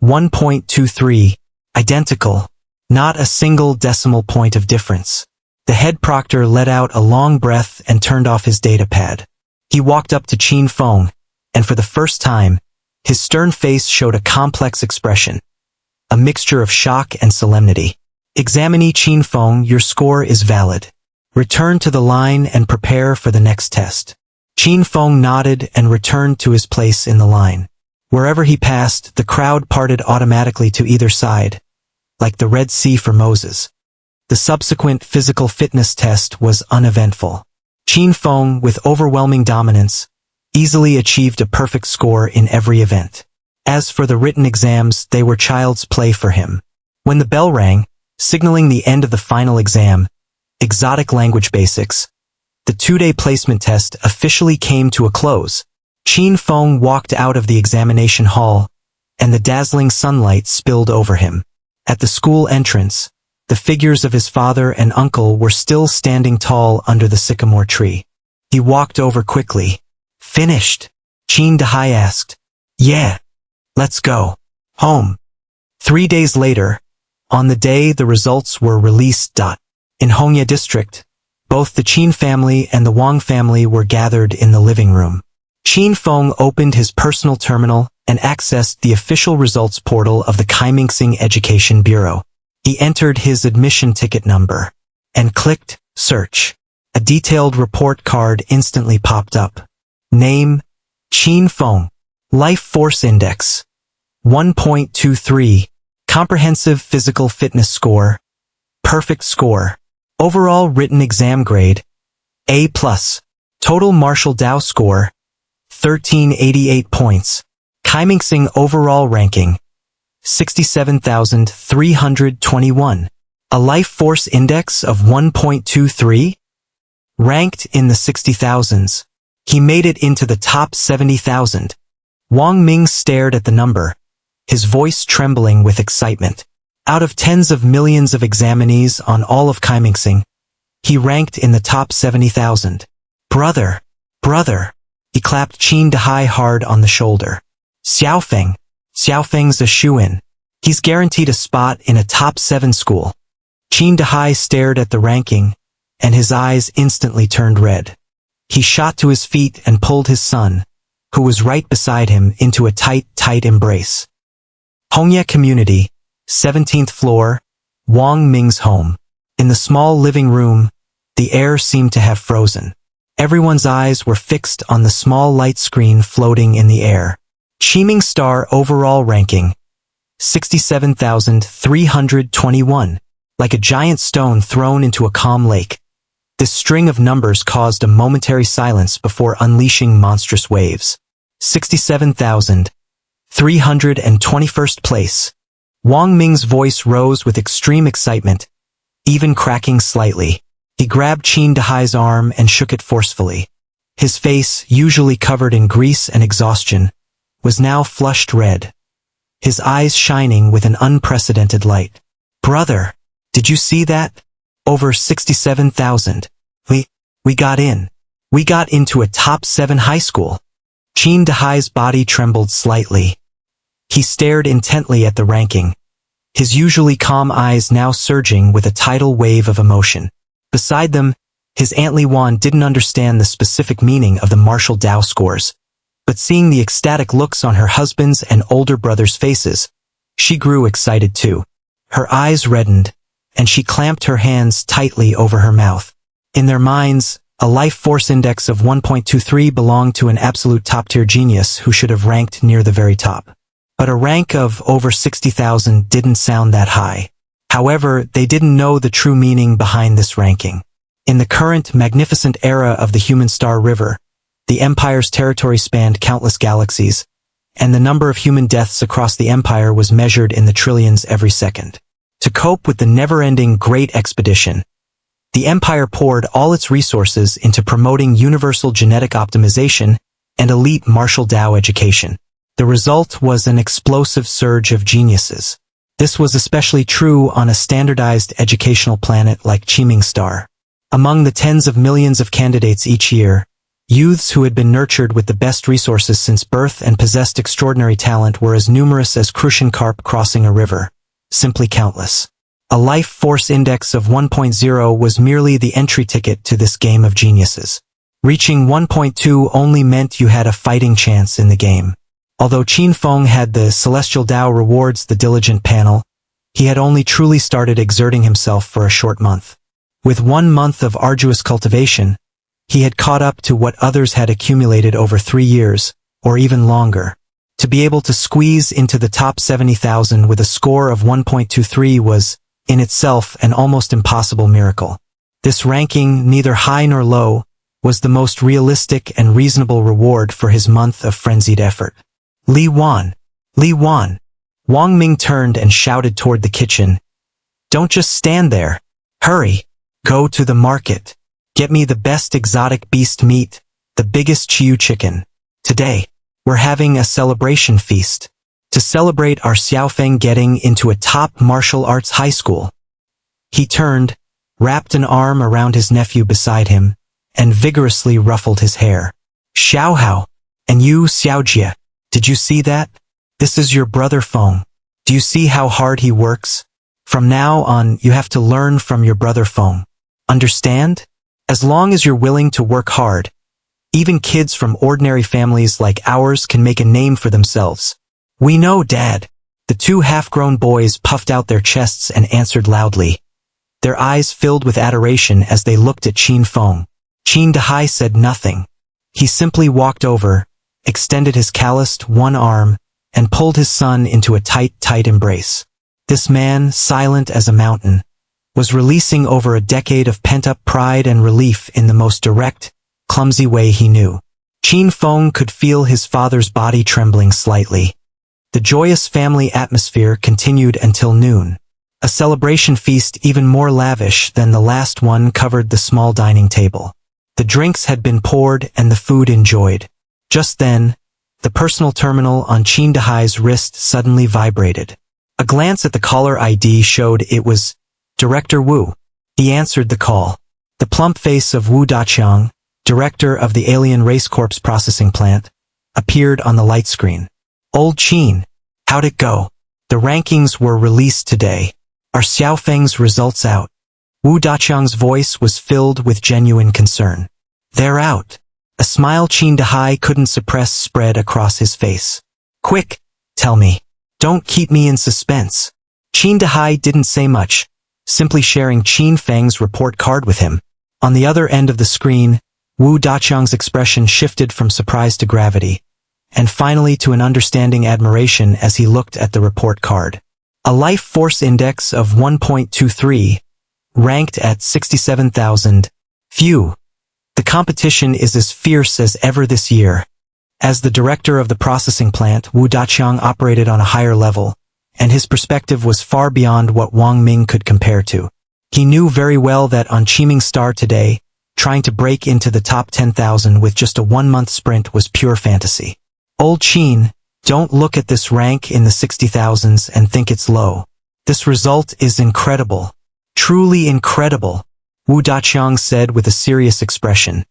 1.23, identical, not a single decimal point of difference. The head proctor let out a long breath and turned off his data pad. He walked up to Qin Feng, and for the first time, his stern face showed a complex expression, a mixture of shock and solemnity. Examinee Qin Feng, your score is valid. Return to the line and prepare for the next test. Qin Feng nodded and returned to his place in the line. Wherever he passed, the crowd parted automatically to either side, like the Red Sea for Moses. The subsequent physical fitness test was uneventful. Qin Feng, with overwhelming dominance, easily achieved a perfect score in every event. As for the written exams, they were child's play for him. When the bell rang, signaling the end of the final exam, Exotic Language Basics, the 2-day placement test officially came to a close. Qin Feng walked out of the examination hall, and the dazzling sunlight spilled over him. At the school entrance, the figures of his father and uncle were still standing tall under the sycamore tree. He walked over quickly. Finished? Qin Dahai asked. Yeah. Let's go. Home. 3 days later, on the day the results were released. In Hongye district, both the Qin family and the Wang family were gathered in the living room. Qin Feng opened his personal terminal and accessed the official results portal of the Kaimingsing Education Bureau. He entered his admission ticket number and clicked Search. A detailed report card instantly popped up. Name, Qin Feng. Life Force Index, 1.23. Comprehensive Physical Fitness Score, Perfect Score. Overall Written Exam Grade, A+. Total Martial Dao Score, 1388 points. Kaimingsing Overall Ranking, 67,321. A Life Force Index of 1.23? Ranked in the 60,000s. He made it into the top 70,000. Wang Ming stared at the number, his voice trembling with excitement. Out of tens of millions of examinees on all of Kaimingsing, he ranked in the top 70,000. Brother! He clapped Qin Dahai hard on the shoulder. Xiaofeng's a shoo-in. He's guaranteed a spot in a top 7 school. Qin Dahai stared at the ranking, and his eyes instantly turned red. He shot to his feet and pulled his son, who was right beside him, into a tight embrace. Hongye Community, 17th floor, Wang Ming's home. In the small living room, the air seemed to have frozen. Everyone's eyes were fixed on the small light screen floating in the air. Qiming Star Overall Ranking, 67,321. Like a giant stone thrown into a calm lake, this string of numbers caused a momentary silence before unleashing monstrous waves. 67,000. 321st place. Wang Ming's voice rose with extreme excitement, even cracking slightly. He grabbed Qin Dahai's arm and shook it forcefully. His face, usually covered in grease and exhaustion, was now flushed red, his eyes shining with an unprecedented light. Brother, did you see that? Over 67,000. We got in. We got into a top 7 high school. Qin Dahai's body trembled slightly. He stared intently at the ranking, his usually calm eyes now surging with a tidal wave of emotion. Beside them, his Aunt Li Wan didn't understand the specific meaning of the martial Dao scores, but seeing the ecstatic looks on her husband's and older brother's faces, she grew excited too. Her eyes reddened, and she clamped her hands tightly over her mouth. In their minds, a life force index of 1.23 belonged to an absolute top-tier genius who should have ranked near the very top. But a rank of over 60,000 didn't sound that high. However, they didn't know the true meaning behind this ranking. In the current magnificent era of the Human Star River, the Empire's territory spanned countless galaxies, and the number of human deaths across the Empire was measured in the trillions every second. To cope with the never-ending Great Expedition, the Empire poured all its resources into promoting universal genetic optimization and elite martial Dao education. The result was an explosive surge of geniuses. This was especially true on a standardized educational planet like Qiming Star. Among the tens of millions of candidates each year, youths who had been nurtured with the best resources since birth and possessed extraordinary talent were as numerous as crucian carp crossing a river, simply countless. A life force index of 1.0 was merely the entry ticket to this game of geniuses. Reaching 1.2 only meant you had a fighting chance in the game. Although Qin Feng had the Celestial Dao Rewards the Diligent panel, he had only truly started exerting himself for a short month. With 1 month of arduous cultivation, he had caught up to what others had accumulated over 3 years, or even longer. To be able to squeeze into the top 70,000 with a score of 1.23 was, in itself, an almost impossible miracle. This ranking, neither high nor low, was the most realistic and reasonable reward for his month of frenzied effort. Li Wan! Li Wan! Wang Ming turned and shouted toward the kitchen. Don't just stand there. Hurry! Go to the market. Get me the best exotic beast meat, the biggest Chiu chicken. Today, we're having a celebration feast. To celebrate our Xiaofeng getting into a top martial arts high school. He turned, wrapped an arm around his nephew beside him, and vigorously ruffled his hair. Xiaohao! And you, Xiaojie, did you see that? This is your brother Feng. Do you see how hard he works? From now on, you have to learn from your brother Feng. Understand? As long as you're willing to work hard, even kids from ordinary families like ours can make a name for themselves. We know, Dad. The two half-grown boys puffed out their chests and answered loudly. Their eyes filled with adoration as they looked at Qin Feng. Qin Dahai said nothing. He simply walked over, extended his calloused one arm, and pulled his son into a tight embrace. This man, silent as a mountain, was releasing over a decade of pent-up pride and relief in the most direct, clumsy way he knew. Qin Feng could feel his father's body trembling slightly. The joyous family atmosphere continued until noon. A celebration feast even more lavish than the last one covered the small dining table. The drinks had been poured and the food enjoyed. Just then, the personal terminal on Qin Dahai's wrist suddenly vibrated. A glance at the caller ID showed it was Director Wu. He answered the call. The plump face of Wu Daqiang, director of the Alien Race Corps processing plant, appeared on the light screen. Old Qin, how'd it go? The rankings were released today. Are Xiaofeng's results out? Wu Daqiang's voice was filled with genuine concern. They're out. A smile Qin Dahai couldn't suppress spread across his face. Quick, tell me. Don't keep me in suspense. Qin Dahai didn't say much, simply sharing Qin Feng's report card with him. On the other end of the screen, Wu Daqiang's expression shifted from surprise to gravity, and finally to an understanding admiration as he looked at the report card. A life force index of 1.23, ranked at 67,000. Phew. The competition is as fierce as ever this year. As the director of the processing plant, Wu Daqiang operated on a higher level, and his perspective was far beyond what Wang Ming could compare to. He knew very well that on Qiming Star today, trying to break into the top 10,000 with just a 1-month sprint was pure fantasy. Old Qin, don't look at this rank in the 60,000s and think it's low. This result is incredible. Truly incredible, Wu Daqiang said with a serious expression.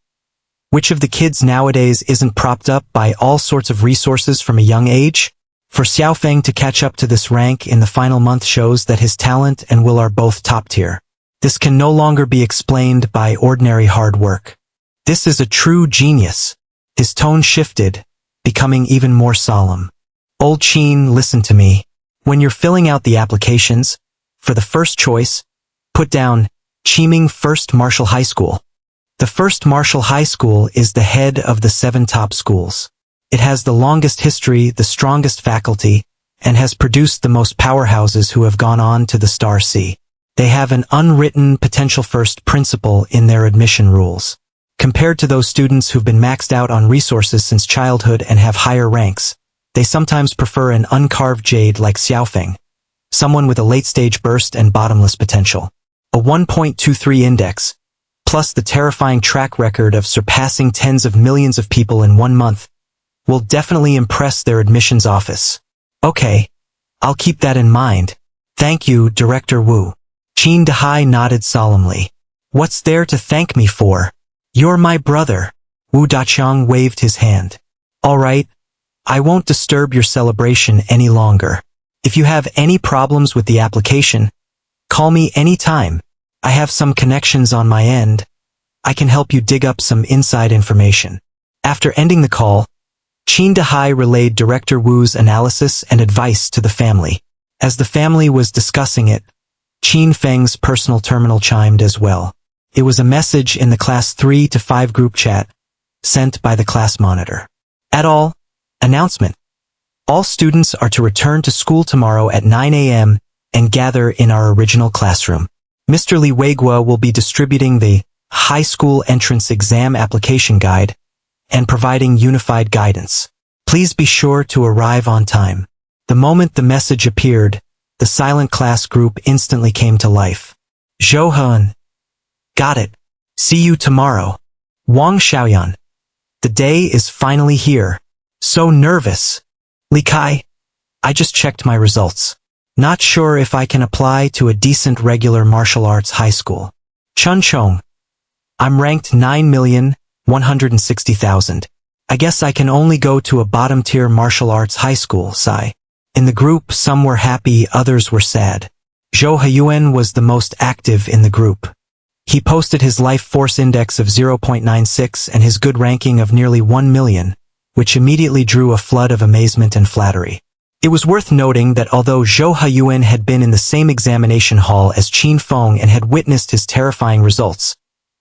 Which of the kids nowadays isn't propped up by all sorts of resources from a young age? For Xiaofeng to catch up to this rank in the final month shows that his talent and will are both top tier. This can no longer be explained by ordinary hard work. This is a true genius. His tone shifted, becoming even more solemn. Old Qin, listen to me. When you're filling out the applications, for the first choice, put down Qiming First Martial High School. The First Martial High School is the head of the 7 top schools. It has the longest history, the strongest faculty, and has produced the most powerhouses who have gone on to the Star Sea. They have an unwritten potential first principle in their admission rules. Compared to those students who've been maxed out on resources since childhood and have higher ranks, they sometimes prefer an uncarved jade like Xiaofeng. someone with a late-stage burst and bottomless potential. A 1.23 index, plus the terrifying track record of surpassing tens of millions of people in 1 month, will definitely impress their admissions office. Okay, I'll keep that in mind. Thank you, Director Wu. Qin Dehai nodded solemnly. What's there to thank me for? You're my brother. Wu Daqiang waved his hand. All right, I won't disturb your celebration any longer. If you have any problems with the application, call me anytime. I have some connections on my end. I can help you dig up some inside information. After ending the call, Qin Dehai relayed Director Wu's analysis and advice to the family. As the family was discussing it, Qin Feng's personal terminal chimed as well. It was a message in the Class 3 to 5 group chat, sent by the class monitor. At all, announcement. All students are to return to school tomorrow at 9 a.m. and gather in our original classroom. Mr. Li Weiguo will be distributing the high school entrance exam application guide and providing unified guidance. Please be sure to arrive on time. The moment the message appeared, the silent class group instantly came to life. Zhou Hun. Got it. See you tomorrow. Wang Xiaoyan. The day is finally here. So nervous. Li Kai. I just checked my results. Not sure if I can apply to a decent regular martial arts high school. Chun Chong. I'm ranked 9,160,000. I guess I can only go to a bottom-tier martial arts high school, sigh. In the group, some were happy, others were sad. Zhou Haiyuan was the most active in the group. He posted his life force index of 0.96 and his good ranking of nearly 1 million, which immediately drew a flood of amazement and flattery. It was worth noting that although Zhou Haiyuan had been in the same examination hall as Qin Feng and had witnessed his terrifying results,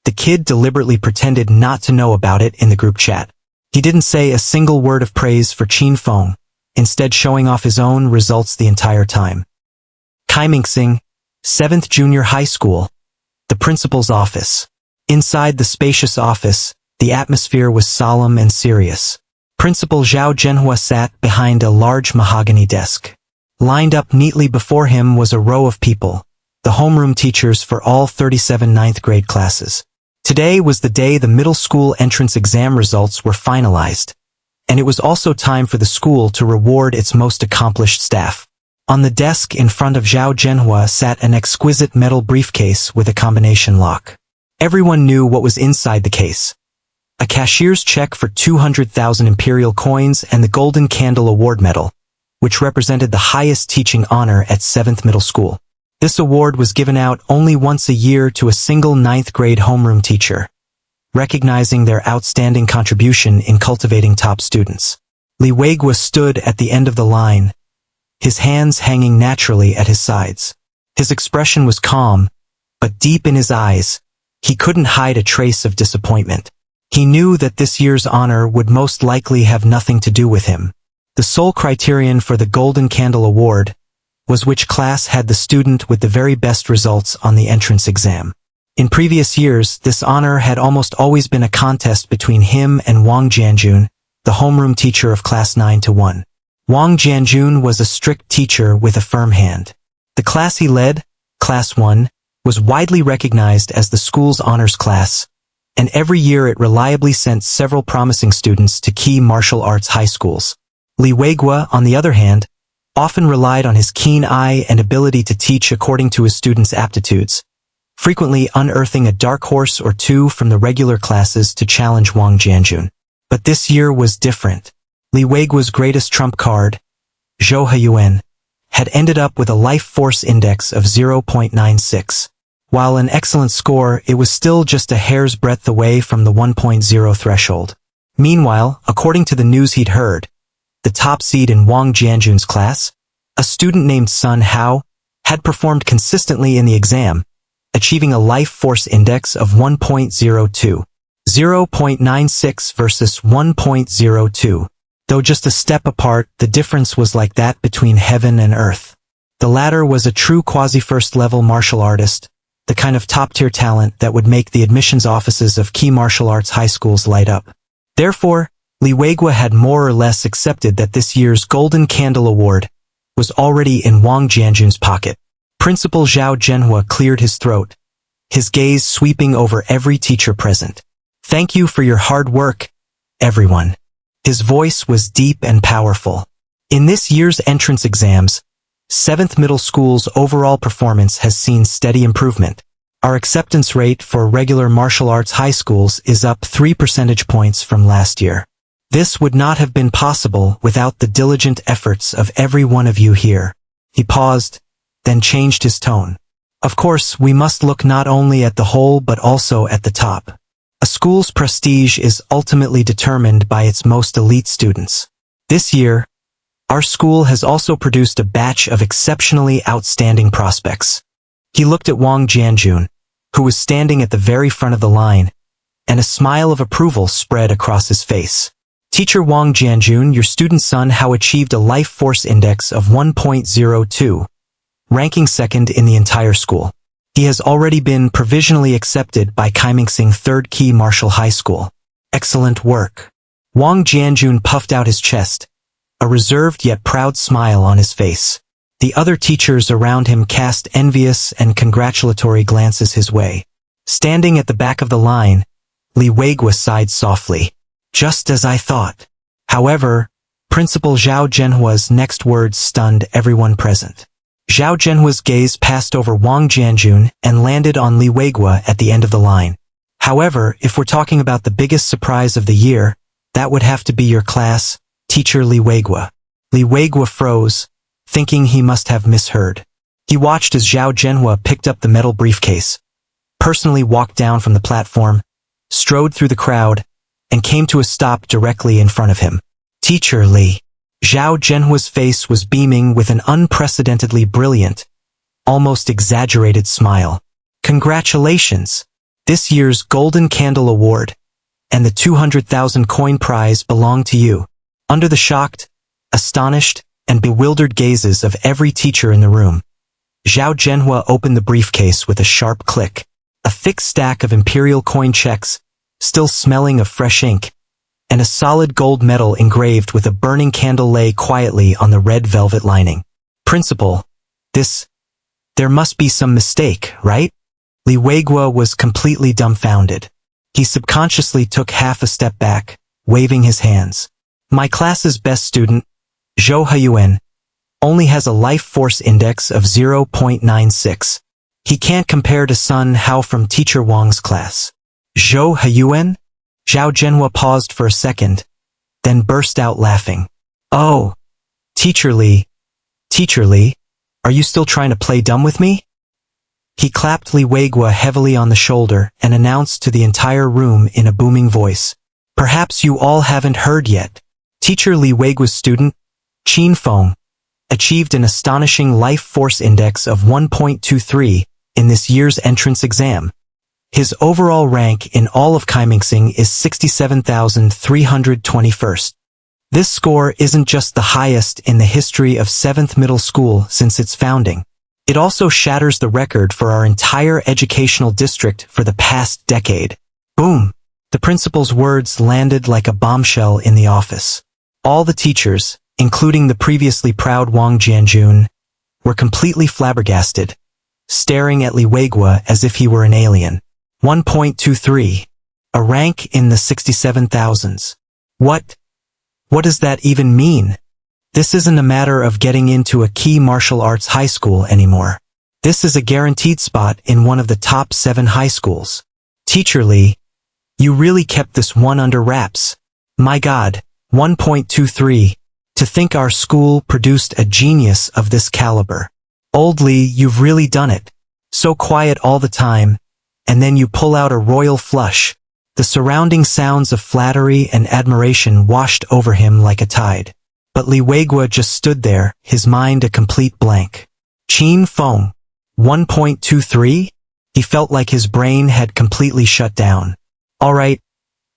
the kid deliberately pretended not to know about it in the group chat. He didn't say a single word of praise for Qin Feng, instead showing off his own results the entire time. Kaimingxing, 7th Junior High School. The principal's office. Inside the spacious office, the atmosphere was solemn and serious. Principal Zhao Zhenhua sat behind a large mahogany desk. Lined up neatly before him was a row of people, the homeroom teachers for all 37 ninth grade classes. Today was the day the middle school entrance exam results were finalized, and it was also time for the school to reward its most accomplished staff. On the desk in front of Zhao Zhenhua sat an exquisite metal briefcase with a combination lock. Everyone knew what was inside the case. A cashier's check for 200,000 imperial coins and the Golden Candle Award Medal, which represented the highest teaching honor at 7th Middle School. This award was given out only once a year to a single 9th grade homeroom teacher, recognizing their outstanding contribution in cultivating top students. Li Weiguo stood at the end of the line, his hands hanging naturally at his sides. His expression was calm, but deep in his eyes, he couldn't hide a trace of disappointment. He knew that this year's honor would most likely have nothing to do with him. The sole criterion for the Golden Candle Award was which class had the student with the very best results on the entrance exam. In previous years, this honor had almost always been a contest between him and Wang Jianjun, the homeroom teacher of class 9-1. Wang Jianjun was a strict teacher with a firm hand. The class he led, Class 1, was widely recognized as the school's honors class, and every year it reliably sent several promising students to key martial arts high schools. Li Weiguo, on the other hand, often relied on his keen eye and ability to teach according to his students' aptitudes, frequently unearthing a dark horse or two from the regular classes to challenge Wang Jianjun. But this year was different. Li Weiguo's greatest trump card, Zhou Haiyuan, had ended up with a life force index of 0.96. While an excellent score, it was still just a hair's breadth away from the 1.0 threshold. Meanwhile, according to the news he'd heard, the top seed in Wang Jianjun's class, a student named Sun Hao, had performed consistently in the exam, achieving a life force index of 1.02. 0.96 versus 1.02. Though just a step apart, the difference was like that between heaven and earth. The latter was a true quasi-first-level martial artist, the kind of top-tier talent that would make the admissions offices of key martial arts high schools light up. Therefore, Li Weiguo had more or less accepted that this year's Golden Candle Award was already in Wang Jianjun's pocket. Principal Zhao Zhenhua cleared his throat, his gaze sweeping over every teacher present. "Thank you for your hard work, everyone." His voice was deep and powerful. In this year's entrance exams, 7th Middle School's overall performance has seen steady improvement. Our acceptance rate for regular martial arts high schools is up 3 percentage points from last year. This would not have been possible without the diligent efforts of every one of you here. He paused, then changed his tone. Of course, we must look not only at the whole but also at the top. A school's prestige is ultimately determined by its most elite students. This year, our school has also produced a batch of exceptionally outstanding prospects. He looked at Wang Jianjun, who was standing at the very front of the line, and a smile of approval spread across his face. "Teacher Wang Jianjun, your student son Hao achieved a life force index of 1.02, ranking second in the entire school. He has already been provisionally accepted by Kaimingsing 3rd Key Martial High School. Excellent work." Wang Jianjun puffed out his chest, a reserved yet proud smile on his face. The other teachers around him cast envious and congratulatory glances his way. Standing at the back of the line, Li Weigua sighed softly. "Just as I thought." However, Principal Zhao Zhenhua's next words stunned everyone present. Zhao Zhenhua's gaze passed over Wang Jianjun and landed on Li Weigua at the end of the line. "However, if we're talking about the biggest surprise of the year, that would have to be your class, Teacher Li Weigua." Li Weigua froze, thinking he must have misheard. He watched as Zhao Zhenhua picked up the metal briefcase, personally walked down from the platform, strode through the crowd, and came to a stop directly in front of him. "Teacher Li." Zhao Zhenhua's face was beaming with an unprecedentedly brilliant, almost exaggerated smile. "Congratulations! This year's Golden Candle Award and the 200,000 coin prize belong to you." Under the shocked, astonished, and bewildered gazes of every teacher in the room, Zhao Zhenhua opened the briefcase with a sharp click. A thick stack of imperial coin checks, still smelling of fresh ink, and a solid gold medal engraved with a burning candle lay quietly on the red velvet lining. "Principal, there must be some mistake, right?" Li Weigua was completely dumbfounded. He subconsciously took half a step back, waving his hands. "My class's best student, Zhou Haiyuan, only has a life force index of 0.96. He can't compare to son Hao from Teacher Wang's class." "Zhou Haiyuan?" Zhao Zhenhua paused for a second, then burst out laughing. "Oh, Teacher Li, are you still trying to play dumb with me?" He clapped Li Weigua heavily on the shoulder and announced to the entire room in a booming voice, "Perhaps you all haven't heard yet. Teacher Li Weigua's student, Qin Feng, achieved an astonishing life force index of 1.23 in this year's entrance exam. His overall rank in all of Kaimingsing is 67,321st. This score isn't just the highest in the history of 7th Middle School since its founding. It also shatters the record for our entire educational district for the past decade." Boom! The principal's words landed like a bombshell in the office. All the teachers, including the previously proud Wang Jianjun, were completely flabbergasted, staring at Li Weigua as if he were an alien. 1.23. A rank in the 67,000s. What does that even mean? This isn't a matter of getting into a key martial arts high school anymore. This is a guaranteed spot in one of the top 7 high schools. Teacher Li, you really kept this one under wraps. My God, 1.23. To think our school produced a genius of this caliber. Old Li, you've really done it. So quiet all the time, and then you pull out a royal flush. The surrounding sounds of flattery and admiration washed over him like a tide. But Li Weigua just stood there, his mind a complete blank. Qin Feng, 1.23? He felt like his brain had completely shut down. All right,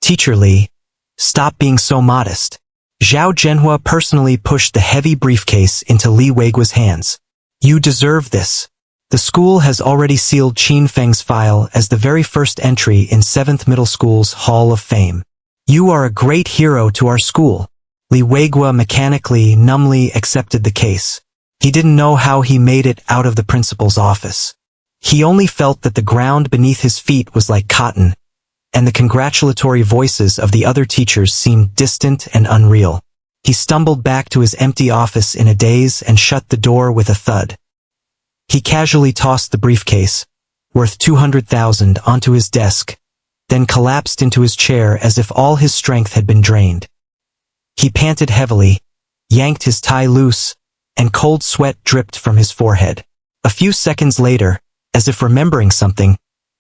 Teacher Li, stop being so modest. Zhao Zhenhua personally pushed the heavy briefcase into Li Weigua's hands. You deserve this. The school has already sealed Qin Feng's file as the very first entry in 7th Middle School's Hall of Fame. You are a great hero to our school. Li Weigua mechanically, numbly accepted the case. He didn't know how he made it out of the principal's office. He only felt that the ground beneath his feet was like cotton, and the congratulatory voices of the other teachers seemed distant and unreal. He stumbled back to his empty office in a daze and shut the door with a thud. He casually tossed the briefcase, worth 200,000, onto his desk, then collapsed into his chair as if all his strength had been drained. He panted heavily, yanked his tie loose, and cold sweat dripped from his forehead. A few seconds later, as if remembering something,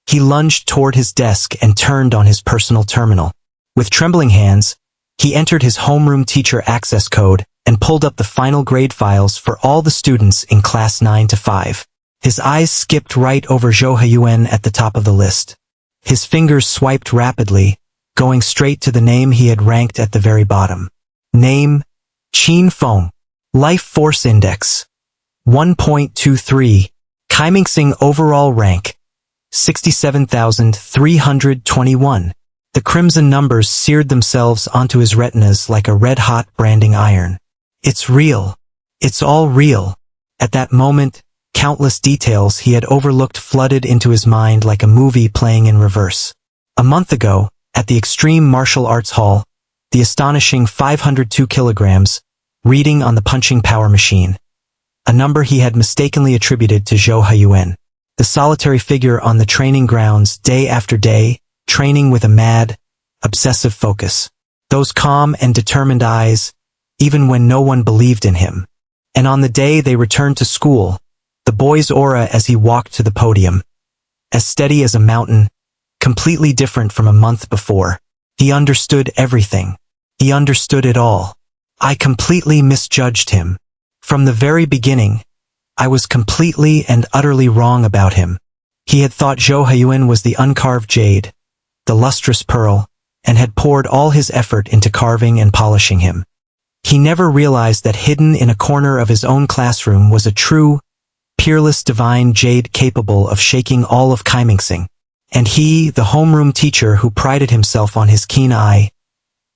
he lunged toward his desk and turned on his personal terminal. With trembling hands, he entered his homeroom teacher access code and pulled up the final grade files for all the students in class 9 to 5. His eyes skipped right over Zhou Haiyuan at the top of the list. His fingers swiped rapidly, going straight to the name he had ranked at the very bottom. Name: Qin Feng. Life Force Index: 1.23. Kaimingsing overall rank: 67,321. The crimson numbers seared themselves onto his retinas like a red-hot branding iron. It's real. It's all real. At that moment, countless details he had overlooked flooded into his mind like a movie playing in reverse. A month ago, at the Extreme Martial Arts Hall, the astonishing 502 kilograms, reading on the punching power machine, a number he had mistakenly attributed to Zhou Haiyuan. The solitary figure on the training grounds day after day, training with a mad, obsessive focus. Those calm and determined eyes, even when no one believed in him. And on the day they returned to school, the boy's aura as he walked to the podium, as steady as a mountain, completely different from a month before. He understood everything. He understood it all. I completely misjudged him. From the very beginning, I was completely and utterly wrong about him. He had thought Zhou Haiyuan was the uncarved jade, the lustrous pearl, and had poured all his effort into carving and polishing him. He never realized that hidden in a corner of his own classroom was a true, peerless divine jade capable of shaking all of Kaimingsing. And he, the homeroom teacher who prided himself on his keen eye,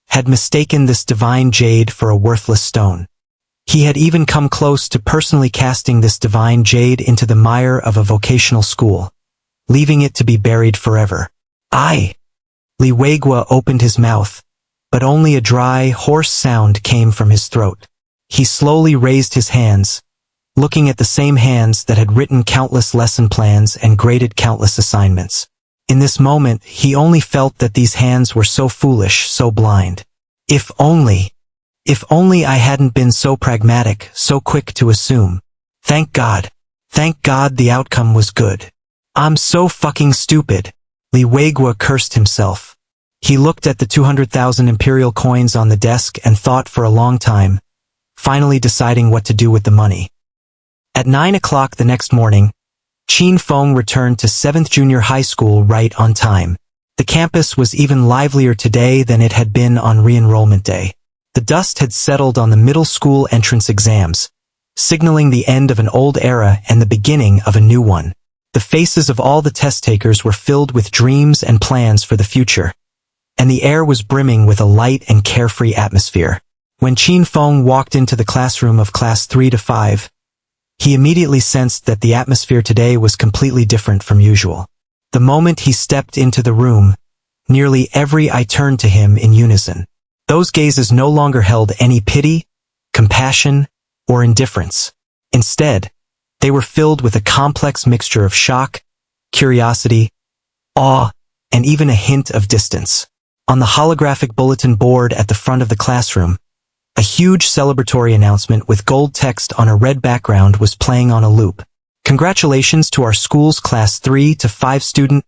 had mistaken this divine jade for a worthless stone. He had even come close to personally casting this divine jade into the mire of a vocational school, leaving it to be buried forever. Li Weigua opened his mouth, but only a dry, hoarse sound came from his throat. He slowly raised his hands, looking at the same hands that had written countless lesson plans and graded countless assignments. In this moment, he only felt that these hands were so foolish, so blind. If only I hadn't been so pragmatic, so quick to assume. Thank God the outcome was good. I'm so fucking stupid. Li Weigua cursed himself. He looked at the 200,000 imperial coins on the desk and thought for a long time, finally deciding what to do with the money. At 9 o'clock the next morning, Qin Feng returned to 7th Junior High School right on time. The campus was even livelier today than it had been on re-enrollment day. The dust had settled on the middle school entrance exams, signaling the end of an old era and the beginning of a new one. The faces of all the test takers were filled with dreams and plans for the future, and the air was brimming with a light and carefree atmosphere. When Qin Feng walked into the classroom of class 3 to 5, he immediately sensed that the atmosphere today was completely different from usual. The moment he stepped into the room, nearly every eye turned to him in unison. Those gazes no longer held any pity, compassion, or indifference. Instead, they were filled with a complex mixture of shock, curiosity, awe, and even a hint of distance. On the holographic bulletin board at the front of the classroom, a huge celebratory announcement with gold text on a red background was playing on a loop. Congratulations to our school's class 3 to 5 student,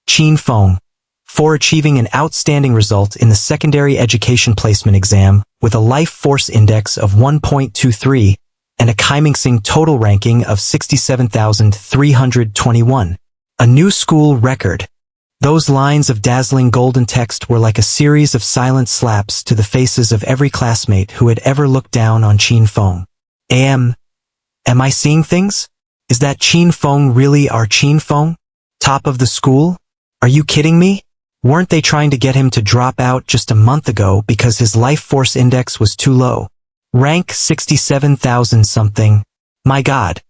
Qin Feng, for achieving an outstanding result in the secondary education placement exam with a life force index of 1.23 and a Kaimingsing total ranking of 67,321. A new school record. Those lines of dazzling golden text were like a series of silent slaps to the faces of every classmate who had ever looked down on Qin Feng. Am I seeing things? Is that Qin Feng really our Qin Feng? Top of the school? Are you kidding me? Weren't they trying to get him to drop out just a month ago because his life force index was too low? Rank 67,000 something. My God,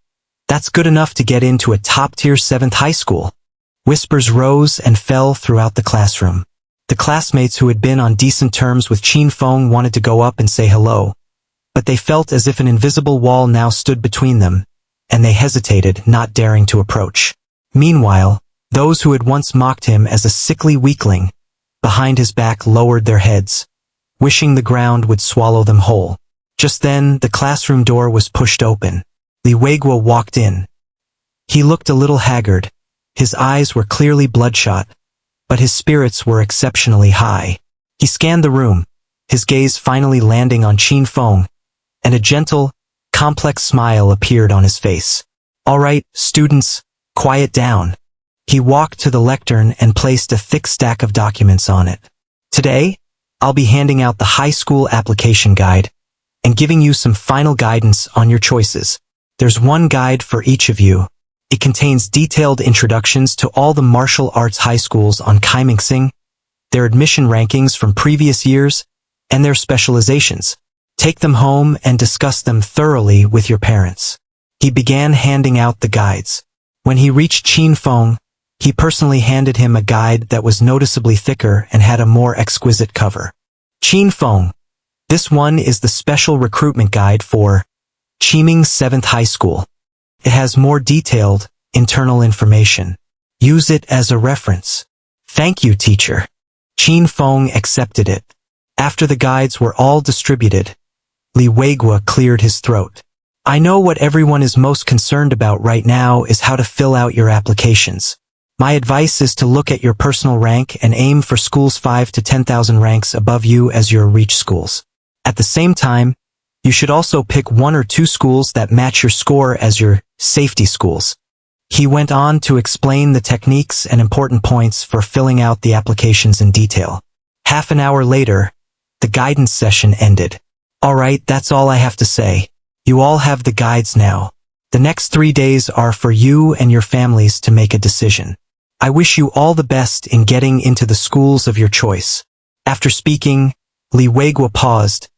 that's good enough to get into a top-tier 7th high school. Whispers rose and fell throughout the classroom. The classmates who had been on decent terms with Qin Feng wanted to go up and say hello, but they felt as if an invisible wall now stood between them, and they hesitated, not daring to approach. Meanwhile, those who had once mocked him as a sickly weakling, behind his back lowered their heads, wishing the ground would swallow them whole. Just then, the classroom door was pushed open. Li Weiguo walked in. He looked a little haggard. His eyes were clearly bloodshot, but his spirits were exceptionally high. He scanned the room, his gaze finally landing on Qin Feng, and a gentle, complex smile appeared on his face. All right, students, quiet down. He walked to the lectern and placed a thick stack of documents on it. Today, I'll be handing out the high school application guide and giving you some final guidance on your choices. There's one guide for each of you. It contains detailed introductions to all the martial arts high schools on Kaimingxing, their admission rankings from previous years, and their specializations. Take them home and discuss them thoroughly with your parents. He began handing out the guides. When he reached Qin Feng, he personally handed him a guide that was noticeably thicker and had a more exquisite cover. Qin Feng, this one is the special recruitment guide for Qiming 7th High School. It has more detailed, internal information. Use it as a reference. Thank you, teacher. Qin Feng accepted it. After the guides were all distributed, Li Weiguo cleared his throat. I know what everyone is most concerned about right now is how to fill out your applications. My advice is to look at your personal rank and aim for schools 5 to 10,000 ranks above you as your reach schools. At the same time, you should also pick 1 or 2 schools that match your score as your safety schools. He went on to explain the techniques and important points for filling out the applications in detail. Half an hour later, the guidance session ended. All right, that's all I have to say. You all have the guides now. The next 3 days are for you and your families to make a decision. I wish you all the best in getting into the schools of your choice. After speaking, Li Weiguo paused,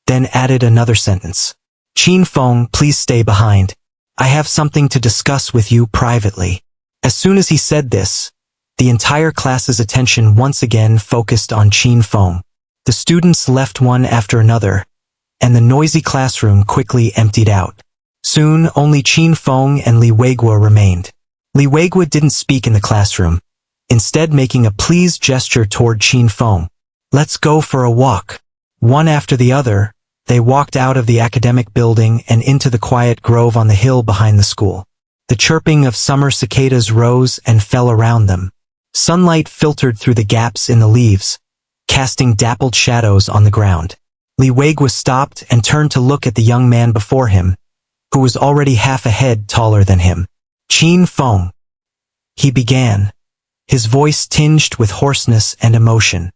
then added another sentence. Qin Feng, please stay behind. I have something to discuss with you privately. As soon as he said this, the entire class's attention once again focused on Qin Feng. The students left one after another, and the noisy classroom quickly emptied out. Soon, only Qin Feng and Li Weiguo remained. Li Weiguo didn't speak in the classroom, instead making a pleased gesture toward Qin Feng. Let's go for a walk. One after the other, they walked out of the academic building and into the quiet grove on the hill behind the school. The chirping of summer cicadas rose and fell around them. Sunlight filtered through the gaps in the leaves, casting dappled shadows on the ground. Li Weiguo stopped and turned to look at the young man before him, who was already half a head taller than him. Qin Feng, he began, his voice tinged with hoarseness and emotion.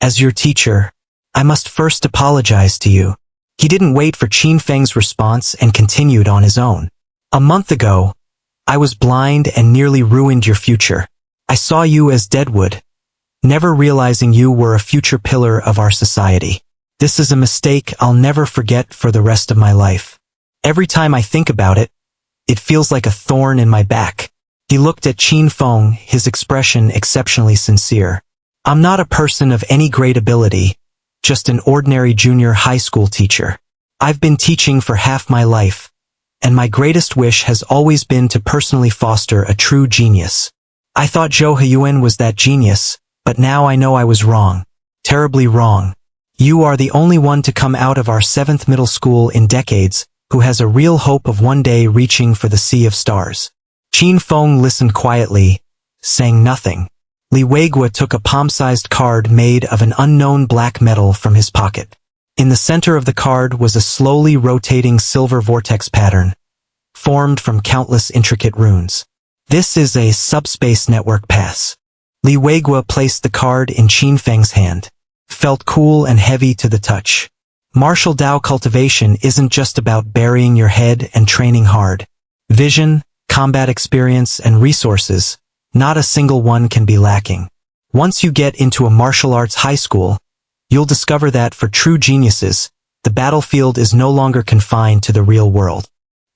As your teacher, I must first apologize to you. He didn't wait for Qin Feng's response and continued on his own. A month ago, I was blind and nearly ruined your future. I saw you as deadwood, never realizing you were a future pillar of our society. This is a mistake I'll never forget for the rest of my life. Every time I think about it, it feels like a thorn in my back. He looked at Qin Feng, his expression exceptionally sincere. I'm not a person of any great ability, just an ordinary junior high school teacher. I've been teaching for half my life, and my greatest wish has always been to personally foster a true genius. I thought Zhou Heyuan was that genius, but now I know I was wrong. Terribly wrong. You are the only one to come out of our 7th middle school in decades who has a real hope of one day reaching for the sea of stars. Qin Feng listened quietly, saying nothing. Li Weiguo took a palm-sized card made of an unknown black metal from his pocket. In the center of the card was a slowly rotating silver vortex pattern, formed from countless intricate runes. This is a subspace network pass. Li Weiguo placed the card in Qin Feng's hand. Felt cool and heavy to the touch. Martial Dao cultivation isn't just about burying your head and training hard. Vision, combat experience, and resources, not a single one can be lacking. Once you get into a martial arts high school, you'll discover that for true geniuses, the battlefield is no longer confined to the real world.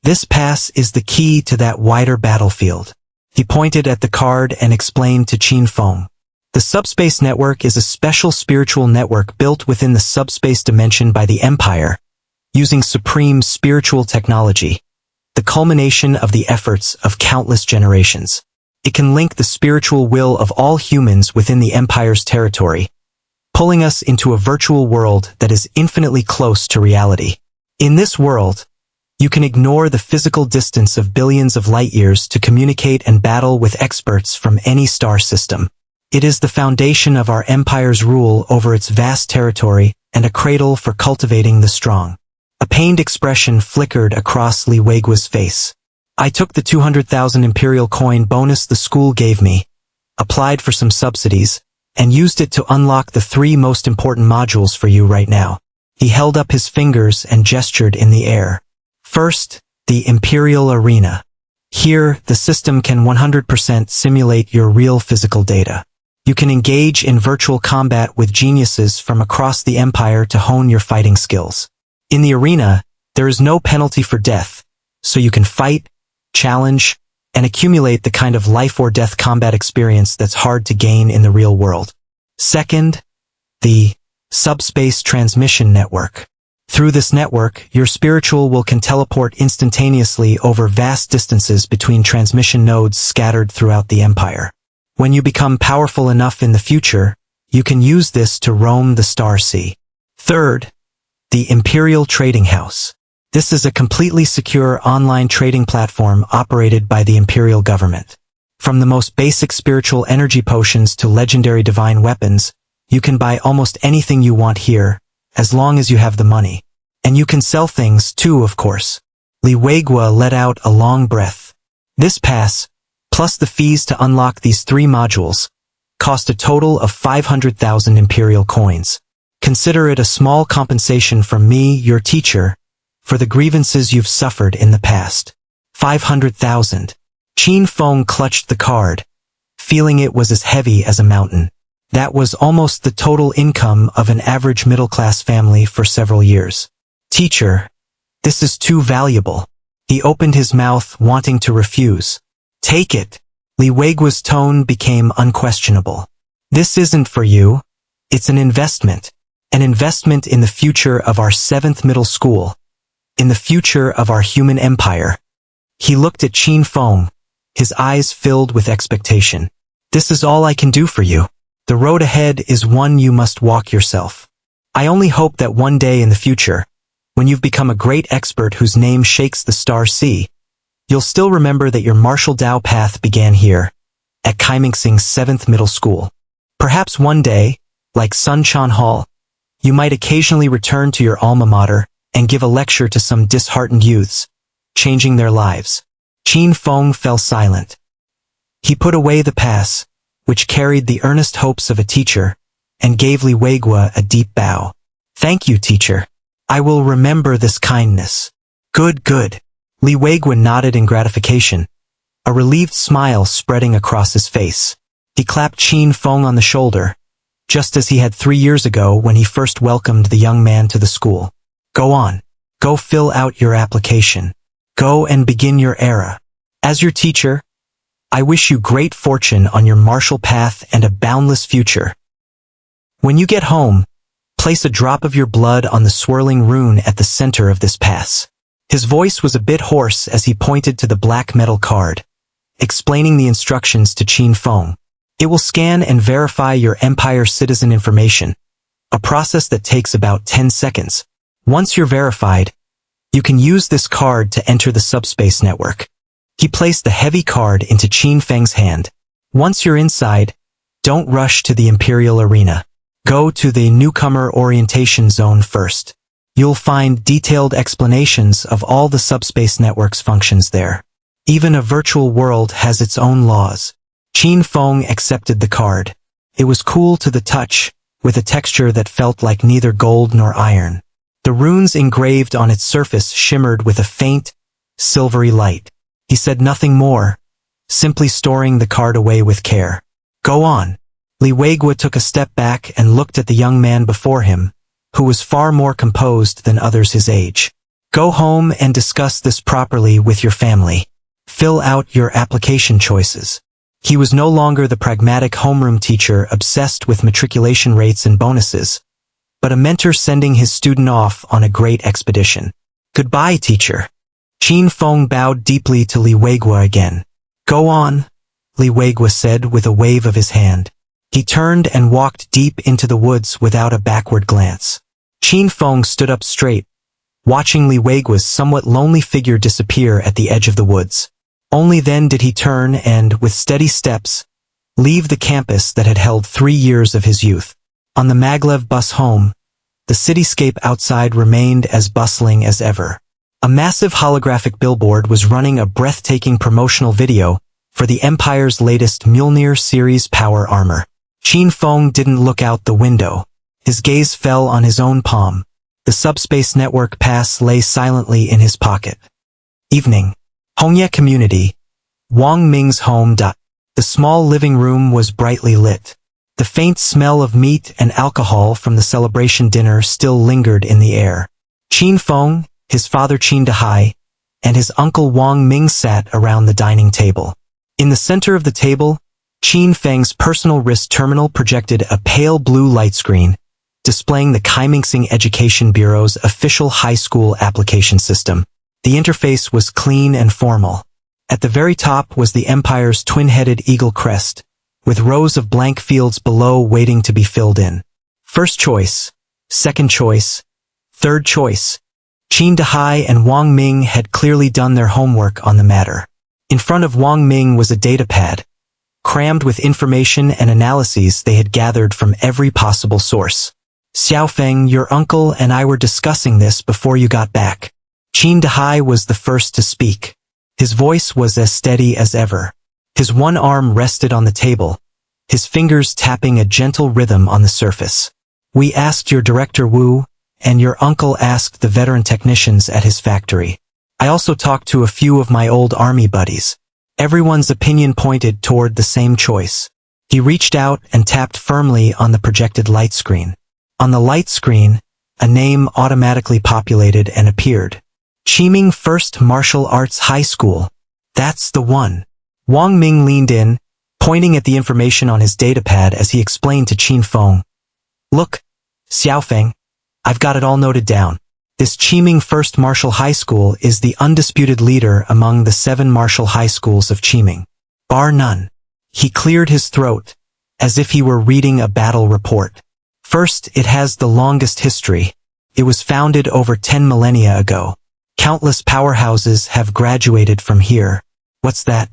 This pass is the key to that wider battlefield. He pointed at the card and explained to Qin Feng. The subspace network is a special spiritual network built within the subspace dimension by the Empire, using supreme spiritual technology, the culmination of the efforts of countless generations. It can link the spiritual will of all humans within the Empire's territory, pulling us into a virtual world that is infinitely close to reality. In this world, you can ignore the physical distance of billions of light years to communicate and battle with experts from any star system. It is the foundation of our Empire's rule over its vast territory and a cradle for cultivating the strong. A pained expression flickered across Li Weigua's face. I took the 200,000 Imperial coin bonus the school gave me, applied for some subsidies, and used it to unlock the 3 most important modules for you right now. He held up his fingers and gestured in the air. First, the Imperial Arena. Here, the system can 100% simulate your real physical data. You can engage in virtual combat with geniuses from across the Empire to hone your fighting skills. In the arena, there is no penalty for death, so you can fight, challenge, and accumulate the kind of life-or-death combat experience that's hard to gain in the real world. Second, the Subspace Transmission Network. Through this network, your spiritual will can teleport instantaneously over vast distances between transmission nodes scattered throughout the Empire. When you become powerful enough in the future, you can use this to roam the Star Sea. Third, the Imperial Trading House. This is a completely secure online trading platform operated by the Imperial government. From the most basic spiritual energy potions to legendary divine weapons, you can buy almost anything you want here, as long as you have the money. And you can sell things too, of course. Li Weigua let out a long breath. This pass, plus the fees to unlock these 3 modules, cost a total of 500,000 Imperial coins. Consider it a small compensation from me, your teacher, for the grievances you've suffered in the past. 500,000. Qin Feng clutched the card, feeling it was as heavy as a mountain. That was almost the total income of an average middle-class family for several years. Teacher, this is too valuable. He opened his mouth, wanting to refuse. Take it. Li Weigua's tone became unquestionable. This isn't for you. It's an investment. An investment in the future of our 7th middle school. In the future of our human empire. He looked at Qin Feng, his eyes filled with expectation. This is all I can do for you. The road ahead is one you must walk yourself. I only hope that one day in the future, when you've become a great expert whose name shakes the Star Sea, you'll still remember that your martial Dao path began here, at Kaimingsing's 7th middle school. Perhaps one day, like Sun Chan Hall, you might occasionally return to your alma mater and give a lecture to some disheartened youths, changing their lives. Qin Feng fell silent. He put away the pass, which carried the earnest hopes of a teacher, and gave Li Weigua a deep bow. Thank you, teacher. I will remember this kindness. Good, good. Li Weigua nodded in gratification, a relieved smile spreading across his face. He clapped Qin Feng on the shoulder, just as he had 3 years ago when he first welcomed the young man to the school. Go on. Go fill out your application. Go and begin your era. As your teacher, I wish you great fortune on your martial path and a boundless future. When you get home, place a drop of your blood on the swirling rune at the center of this pass. His voice was a bit hoarse as he pointed to the black metal card, explaining the instructions to Qin Feng. It will scan and verify your Empire citizen information, a process that takes about 10 seconds. Once you're verified, you can use this card to enter the subspace network. He placed the heavy card into Qin Feng's hand. Once you're inside, don't rush to the Imperial Arena. Go to the newcomer orientation zone first. You'll find detailed explanations of all the subspace network's functions there. Even a virtual world has its own laws. Qin Feng accepted the card. It was cool to the touch, with a texture that felt like neither gold nor iron. The runes engraved on its surface shimmered with a faint, silvery light. He said nothing more, simply storing the card away with care. Go on. Li Weigua took a step back and looked at the young man before him, who was far more composed than others his age. Go home and discuss this properly with your family. Fill out your application choices. He was no longer the pragmatic homeroom teacher obsessed with matriculation rates and bonuses, but a mentor sending his student off on a great expedition. Goodbye, teacher. Qin Feng bowed deeply to Li Weigua again. Go on, Li Weigua said with a wave of his hand. He turned and walked deep into the woods without a backward glance. Qin Feng stood up straight, watching Li Weigua's somewhat lonely figure disappear at the edge of the woods. Only then did he turn and, with steady steps, leave the campus that had held 3 years of his youth. On the maglev bus home, the cityscape outside remained as bustling as ever. A massive holographic billboard was running a breathtaking promotional video for the Empire's latest Mjolnir series power armor. Qin Feng didn't look out the window. His gaze fell on his own palm. The subspace network pass lay silently in his pocket. Evening. Hongye Community. Wang Ming's home. The small living room was brightly lit. The faint smell of meat and alcohol from the celebration dinner still lingered in the air. Qin Feng, his father Qin Dahai, and his uncle Wang Ming sat around the dining table. In the center of the table, Qin Feng's personal wrist terminal projected a pale blue light screen, displaying the Kaimingsing Education Bureau's official high school application system. The interface was clean and formal. At the very top was the Empire's twin-headed eagle crest, with rows of blank fields below waiting to be filled in. First choice, second choice, third choice. Qin Dahai and Wang Ming had clearly done their homework on the matter. In front of Wang Ming was a datapad, crammed with information and analyses they had gathered from every possible source. Xiaofeng, your uncle and I were discussing this before you got back. Qin Dahai was the first to speak. His voice was as steady as ever. His one arm rested on the table, his fingers tapping a gentle rhythm on the surface. We asked your director Wu, and your uncle asked the veteran technicians at his factory. I also talked to a few of my old army buddies. Everyone's opinion pointed toward the same choice. He reached out and tapped firmly on the projected light screen. On the light screen, a name automatically populated and appeared. Qiming First Martial Arts High School. That's the one. Wang Ming leaned in, pointing at the information on his datapad as he explained to Qin Feng. Look, Xiaofeng, I've got it all noted down. This Qiming First Martial High School is the undisputed leader among the 7 martial high schools of Qiming. Bar none. He cleared his throat, as if he were reading a battle report. First, it has the longest history. It was founded over 10 millennia ago. Countless powerhouses have graduated from here. What's that?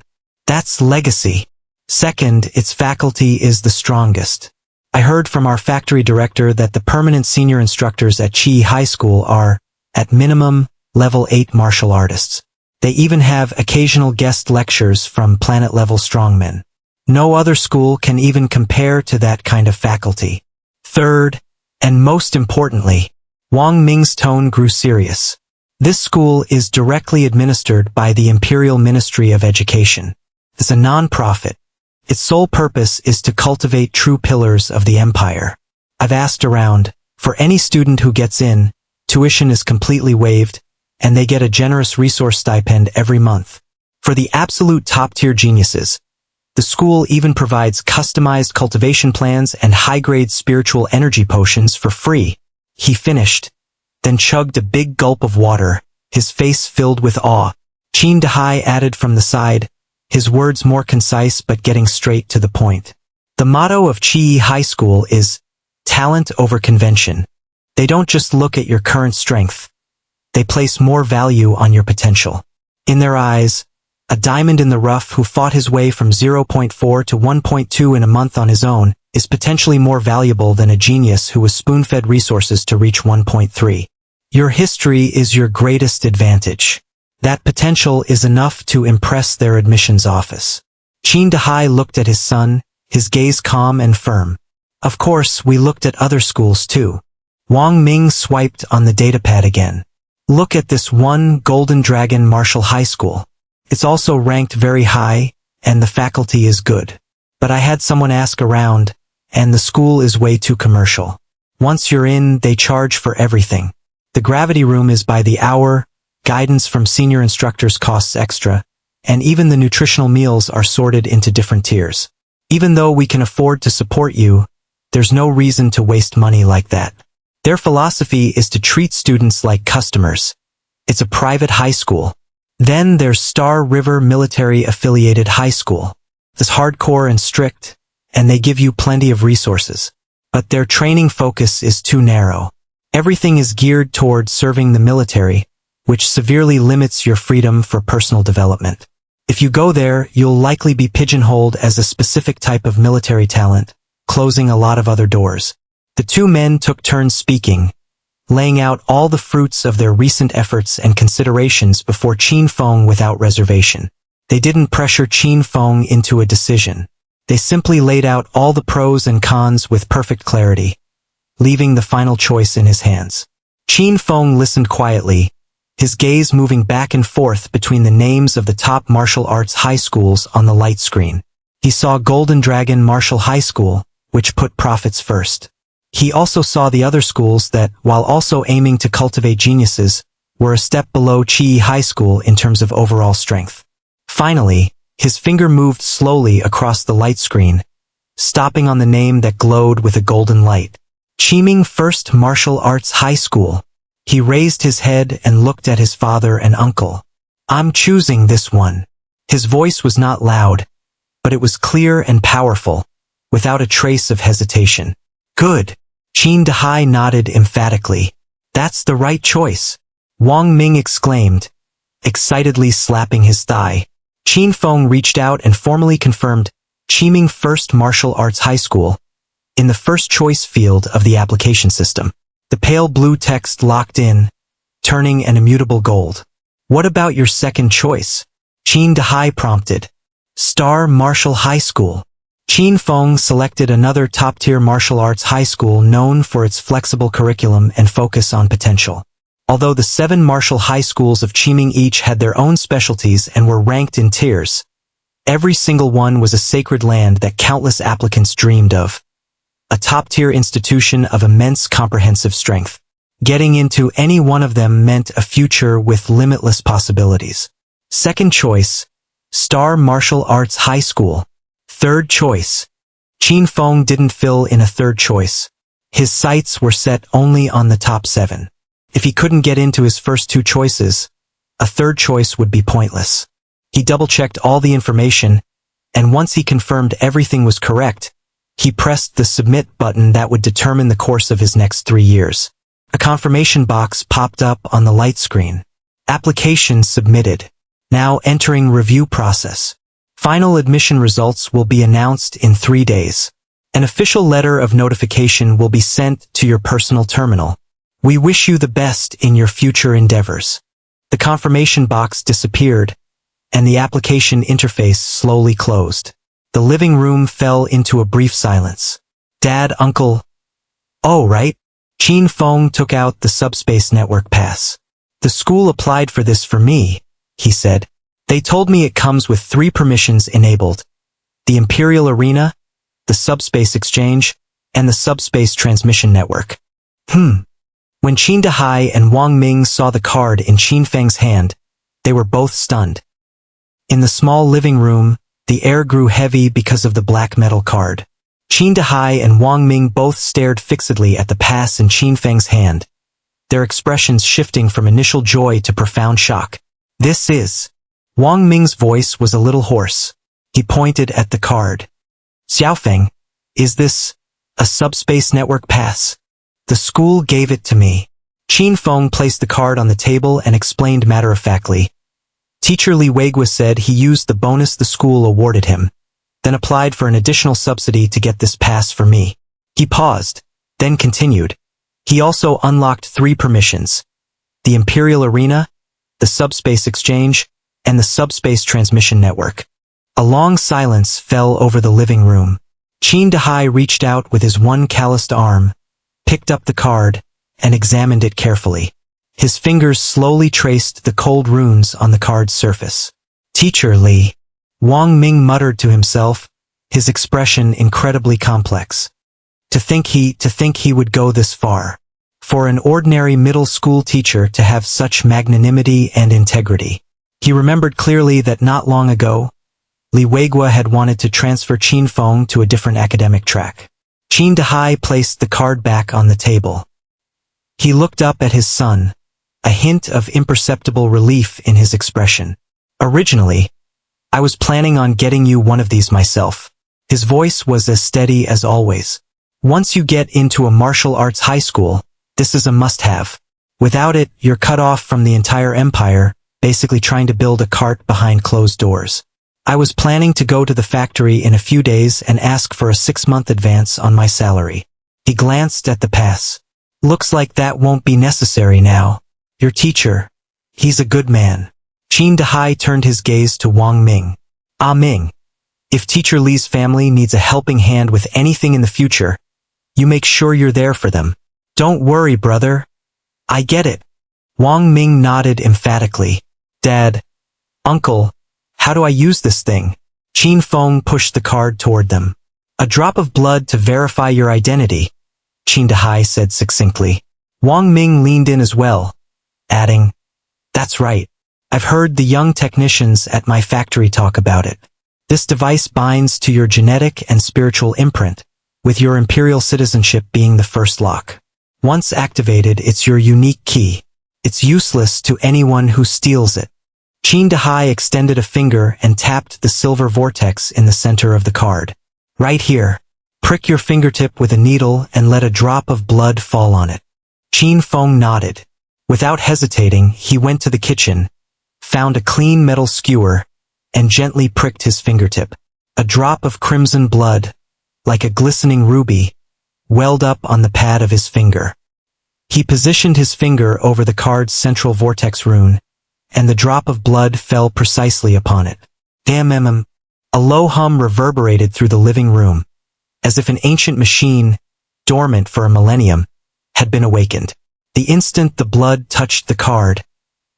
That's legacy. Second, its faculty is the strongest. I heard from our factory director that the permanent senior instructors at Qi High School are, at minimum, level 8 martial artists. They even have occasional guest lectures from planet-level strongmen. No other school can even compare to that kind of faculty. Third, and most importantly, Wang Ming's tone grew serious. This school is directly administered by the Imperial Ministry of Education. It's a non-profit. Its sole purpose is to cultivate true pillars of the empire. I've asked around. For any student who gets in, tuition is completely waived, and they get a generous resource stipend every month. For the absolute top-tier geniuses, the school even provides customized cultivation plans and high-grade spiritual energy potions for free. He finished, then chugged a big gulp of water, his face filled with awe. Qin Dahai added from the side, his words more concise but getting straight to the point. The motto of Qi High School is, talent over convention. They don't just look at your current strength. They place more value on your potential. In their eyes, a diamond in the rough who fought his way from 0.4 to 1.2 in a month on his own is potentially more valuable than a genius who was spoon-fed resources to reach 1.3. Your history is your greatest advantage. That potential is enough to impress their admissions office. Qin Dahai looked at his son, his gaze calm and firm. Of course, we looked at other schools too. Wang Ming swiped on the datapad again. Look at this one Golden Dragon Martial High School. It's also ranked very high, and the faculty is good. But I had someone ask around, and the school is way too commercial. Once you're in, they charge for everything. The gravity room is by the hour, guidance from senior instructors costs extra, and even the nutritional meals are sorted into different tiers. Even though we can afford to support you, there's no reason to waste money like that. Their philosophy is to treat students like customers. It's a private high school. Then there's Star River Military Affiliated High School. It's hardcore and strict, and they give you plenty of resources. But their training focus is too narrow. Everything is geared toward serving the military, which severely limits your freedom for personal development. If you go there, you'll likely be pigeonholed as a specific type of military talent, closing a lot of other doors. The two men took turns speaking, laying out all the fruits of their recent efforts and considerations before Qin Feng without reservation. They didn't pressure Qin Feng into a decision. They simply laid out all the pros and cons with perfect clarity, leaving the final choice in his hands. Qin Feng listened quietly, his gaze moving back and forth between the names of the top martial arts high schools on the light screen. He saw Golden Dragon Martial High School, which put profits first. He also saw the other schools that, while also aiming to cultivate geniuses, were a step below Chi High School in terms of overall strength. Finally, his finger moved slowly across the light screen, stopping on the name that glowed with a golden light. Qiming First Martial Arts High School. He raised his head and looked at his father and uncle. I'm choosing this one. His voice was not loud, but it was clear and powerful, without a trace of hesitation. Good. Qin Dahai nodded emphatically. That's the right choice. Wang Ming exclaimed, excitedly slapping his thigh. Qin Feng reached out and formally confirmed Qiming First Martial Arts High School in the first choice field of the application system. The pale blue text locked in, turning an immutable gold. What about your second choice? Qin Dahai prompted. Star Martial High School. Qin Feng selected another top-tier martial arts high school known for its flexible curriculum and focus on potential. Although the 7 martial high schools of Qiming each had their own specialties and were ranked in tiers, every single one was a sacred land that countless applicants dreamed of. A top-tier institution of immense comprehensive strength. Getting into any one of them meant a future with limitless possibilities. Second choice, Star Martial Arts High School. Third choice. Qin Feng didn't fill in a third choice. His sights were set only on the top 7. If he couldn't get into his first 2 choices, a third choice would be pointless. He double-checked all the information, and once he confirmed everything was correct, he pressed the submit button that would determine the course of his next 3 years. A confirmation box popped up on the light screen. Application submitted. Now entering review process. Final admission results will be announced in 3 days. An official letter of notification will be sent to your personal terminal. We wish you the best in your future endeavors. The confirmation box disappeared, and the application interface slowly closed. The living room fell into a brief silence. Dad, Uncle. Oh, right. Qin Feng took out the subspace network pass. The school applied for this for me, he said. They told me it comes with 3 permissions enabled. The Imperial Arena, the Subspace Exchange, and the Subspace Transmission Network. When Qin Dahai and Wang Ming saw the card in Qin Feng's hand, they were both stunned. In the small living room, the air grew heavy because of the black metal card. Qin Dahai and Wang Ming both stared fixedly at the pass in Qin Feng's hand, their expressions shifting from initial joy to profound shock. This is... Wang Ming's voice was a little hoarse. He pointed at the card. Xiaofeng, is this a subspace network pass? The school gave it to me. Qin Feng placed the card on the table and explained matter-of-factly. Teacher Li Weigua said he used the bonus the school awarded him, then applied for an additional subsidy to get this pass for me. He paused, then continued. He also unlocked 3 permissions: the Imperial Arena, the Subspace Exchange, and the Subspace Transmission Network. A long silence fell over the living room. Qin Dahai reached out with his one calloused arm, picked up the card, and examined it carefully. His fingers slowly traced the cold runes on the card's surface. Teacher Li, Wang Ming muttered to himself, his expression incredibly complex. To think he would go this far. for an ordinary middle school teacher to have such magnanimity and integrity. He remembered clearly that not long ago, Li Weigua had wanted to transfer Qin Feng to a different academic track. Qin Dahai placed the card back on the table. He looked up at his son, a hint of imperceptible relief in his expression. Originally, I was planning on getting you one of these myself. His voice was as steady as always. Once you get into a martial arts high school, this is a must-have. Without it, you're cut off from the entire empire, basically trying to build a cart behind closed doors. I was planning to go to the factory in a few days and ask for a 6-month advance on my salary. He glanced at the pass. Looks like that won't be necessary now. Your teacher, he's a good man. Qin Dahai turned his gaze to Wang Ming. Ah Ming, if Teacher Li's family needs a helping hand with anything in the future, you make sure you're there for them. Don't worry, brother. I get it. Wang Ming nodded emphatically. Dad, Uncle, how do I use this thing? Qin Feng pushed the card toward them. A drop of blood to verify your identity, Qin Dahai said succinctly. Wang Ming leaned in as well, adding, That's right. I've heard the young technicians at my factory talk about it. This device binds to your genetic and spiritual imprint, with your imperial citizenship being the first lock. Once activated, it's your unique key. It's useless to anyone who steals it. Qin Dahai extended a finger and tapped the silver vortex in the center of the card. Right here. Prick your fingertip with a needle and let a drop of blood fall on it. Qin Feng nodded. Without hesitating, he went to the kitchen, found a clean metal skewer, and gently pricked his fingertip. A drop of crimson blood, like a glistening ruby, welled up on the pad of his finger. He positioned his finger over the card's central vortex rune, and the drop of blood fell precisely upon it. Damn. A low hum reverberated through the living room, as if an ancient machine, dormant for a millennium, had been awakened. The instant the blood touched the card,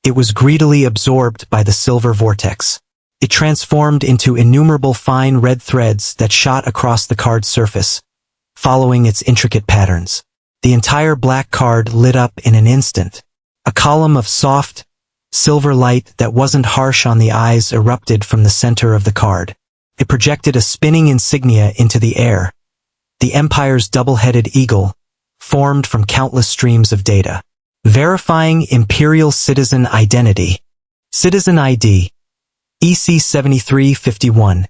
it was greedily absorbed by the silver vortex. It transformed into innumerable fine red threads that shot across the card's surface, following its intricate patterns. The entire black card lit up in an instant. A column of soft, silver light that wasn't harsh on the eyes erupted from the center of the card. It projected a spinning insignia into the air, the Empire's double-headed eagle, formed from countless streams of data. Verifying Imperial Citizen Identity. Citizen ID. EC7351.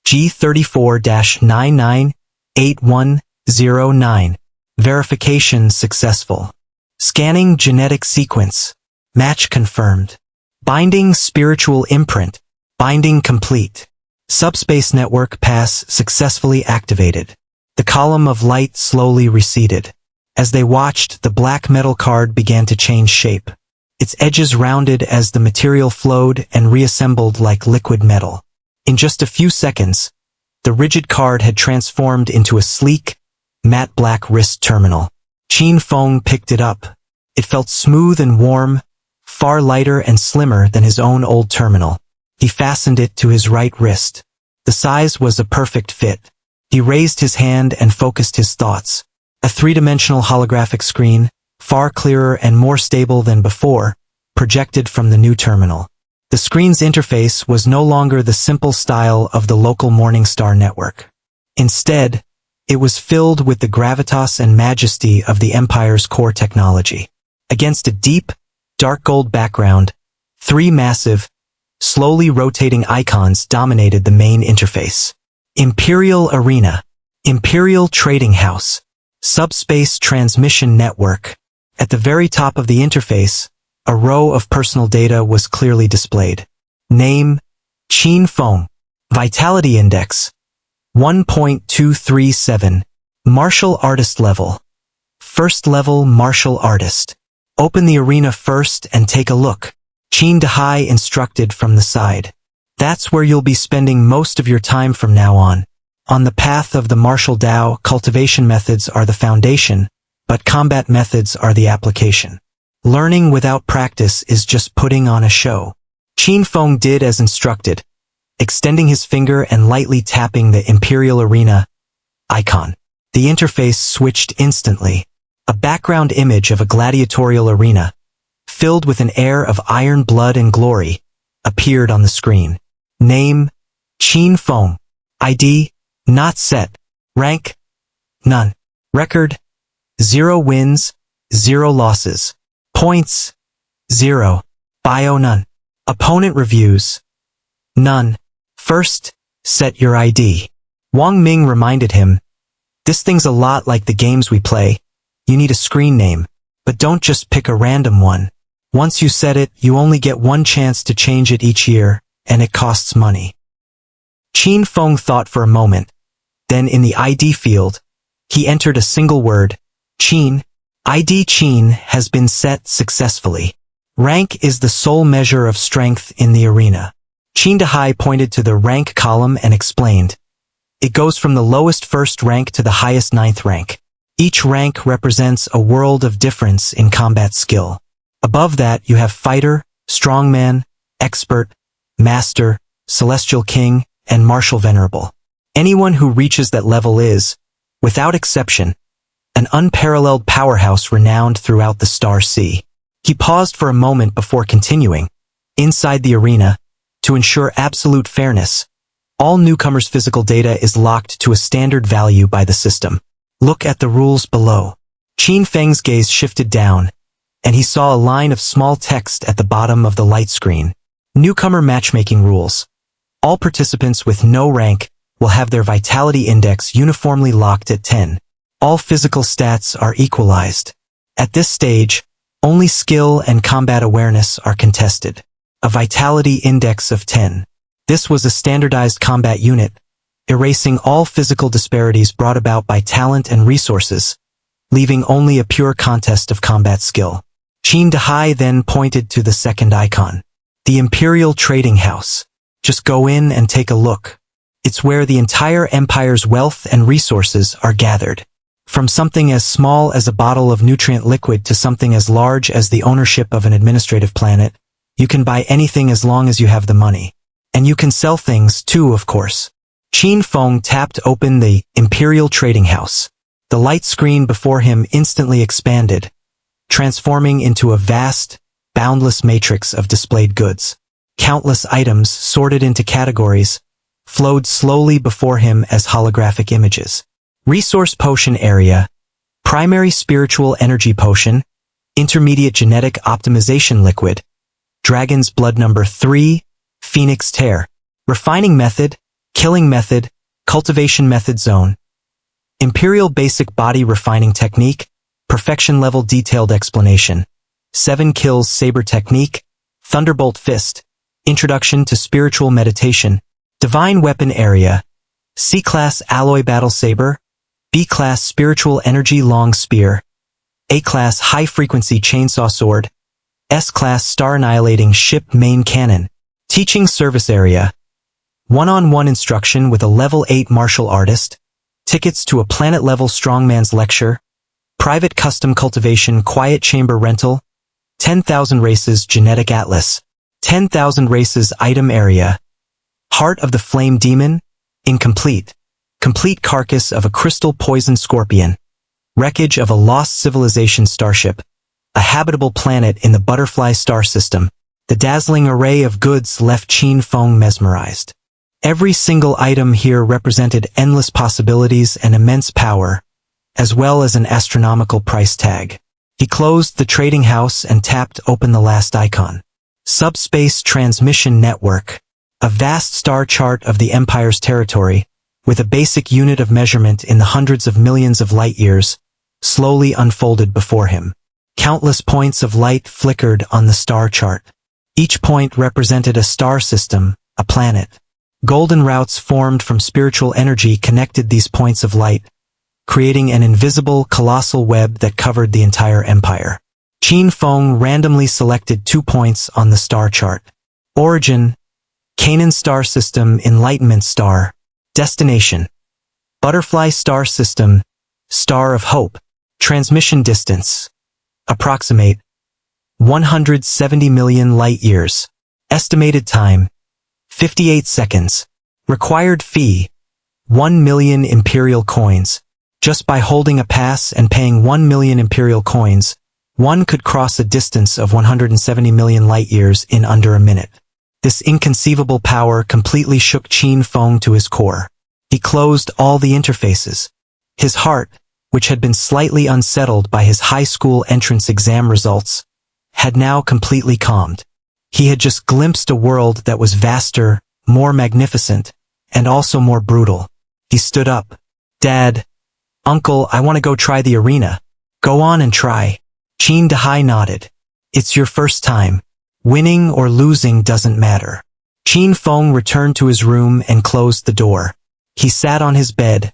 G34-998109. Verification successful. Scanning genetic sequence. Match confirmed. Binding spiritual imprint. Binding complete. Subspace network pass successfully activated. The column of light slowly receded. As they watched, the black metal card began to change shape. Its edges rounded as the material flowed and reassembled like liquid metal. In just a few seconds, the rigid card had transformed into a sleek, matte black wrist terminal. Qin Feng picked it up. It felt smooth and warm, far lighter and slimmer than his own old terminal. He fastened it to his right wrist. The size was a perfect fit. He raised his hand and focused his thoughts. A three-dimensional holographic screen, far clearer and more stable than before, projected from the new terminal. The screen's interface was no longer the simple style of the local Morningstar network. Instead, it was filled with the gravitas and majesty of the Empire's core technology. Against a deep, dark gold background, three massive, slowly rotating icons dominated the main interface. Imperial Arena, Imperial Trading House, Subspace Transmission Network. At the very top of the interface, a row of personal data was clearly displayed. Name, Qin Feng. Vitality Index, 1.237. Martial Artist Level. First Level Martial Artist. Open the arena first and take a look, Qin Dahai instructed from the side. That's where you'll be spending most of your time from now on. On the path of the martial Tao, cultivation methods are the foundation, but combat methods are the application. Learning without practice is just putting on a show. Qin Feng did as instructed, extending his finger and lightly tapping the Imperial Arena icon. The interface switched instantly. A background image of a gladiatorial arena, filled with an air of iron blood and glory, appeared on the screen. Name, Qin Feng. ID, not set. Rank, none. Record, 0 wins, 0 losses. Points, 0. Bio, none. Opponent reviews, none. First, set your ID. Wang Ming reminded him, this thing's a lot like the games we play. You need a screen name, but don't just pick a random one. Once you set it, you only get one chance to change it each year, and it costs money. Qin Feng thought for a moment. Then in the ID field, he entered a single word, Qin. ID Qin has been set successfully. Rank is the sole measure of strength in the arena. Qin Dahai pointed to the rank column and explained. It goes from the lowest first rank to the highest 9th rank. Each rank represents a world of difference in combat skill. Above that you have fighter, strongman, expert, master, celestial king, and martial venerable. Anyone who reaches that level is, without exception, an unparalleled powerhouse renowned throughout the Star Sea. He paused for a moment before continuing. Inside the arena, to ensure absolute fairness, all newcomers' physical data is locked to a standard value by the system. Look at the rules below. Qin Feng's gaze shifted down, and he saw a line of small text at the bottom of the light screen. Newcomer matchmaking rules. All participants with no rank will have their vitality index uniformly locked at 10. All physical stats are equalized. At this stage, only skill and combat awareness are contested. A vitality index of 10. This was a standardized combat unit, erasing all physical disparities brought about by talent and resources, leaving only a pure contest of combat skill. Qin Dahai then pointed to the second icon. The Imperial Trading House. Just go in and take a look. It's where the entire empire's wealth and resources are gathered. From something as small as a bottle of nutrient liquid to something as large as the ownership of an administrative planet, you can buy anything as long as you have the money. And you can sell things too, of course. Qin Feng tapped open the Imperial Trading House. The light screen before him instantly expanded, transforming into a vast, boundless matrix of displayed goods. Countless items, sorted into categories, flowed slowly before him as holographic images. Resource Potion Area, Primary Spiritual Energy Potion, Intermediate Genetic Optimization Liquid, Dragon's Blood Number 3, Phoenix Tear, Refining Method, Killing Method, Cultivation Method Zone, Imperial Basic Body Refining Technique, Perfection Level Detailed Explanation, 7 Kills Saber Technique, Thunderbolt Fist, Introduction to Spiritual Meditation, Divine Weapon Area, C-Class Alloy Battle Saber, B-Class Spiritual Energy Long Spear, A-Class High Frequency Chainsaw Sword, S-Class Star Annihilating Ship Main Cannon, Teaching Service Area, one-on-one instruction with a Level 8 Martial Artist, Tickets to a Planet-Level Strongman's Lecture, Private Custom Cultivation Quiet Chamber Rental, 10,000 Races Genetic Atlas, 10,000 Races Item Area, Heart of the Flame Demon, Incomplete, Complete Carcass of a Crystal Poison Scorpion, Wreckage of a Lost Civilization Starship, a habitable planet in the Butterfly Star System. The dazzling array of goods left Qin Feng mesmerized. Every single item here represented endless possibilities and immense power, as well as an astronomical price tag. He closed the trading house and tapped open the last icon. Subspace Transmission Network, a vast star chart of the Empire's territory, with a basic unit of measurement in the hundreds of millions of light-years, slowly unfolded before him. Countless points of light flickered on the star chart. Each point represented a star system, a planet. Golden routes formed from spiritual energy connected these points of light, creating an invisible, colossal web that covered the entire empire. Qin Feng randomly selected 2 points on the star chart. Origin, Canaan Star System Enlightenment Star. Destination, Butterfly Star System, Star of Hope. Transmission distance, approximate, 170 million light-years. Estimated time, 58 seconds. Required fee, 1 million Imperial coins. Just by holding a pass and paying 1 million imperial coins, one could cross a distance of 170 million light-years in under a minute. This inconceivable power completely shook Qin Feng to his core. He closed all the interfaces. His heart, which had been slightly unsettled by his high school entrance exam results, had now completely calmed. He had just glimpsed a world that was vaster, more magnificent, and also more brutal. He stood up. "Dad, Uncle, I want to go try the arena." "Go on and try." Qin Dahai nodded. "It's your first time. Winning or losing doesn't matter." Qin Feng returned to his room and closed the door. He sat on his bed,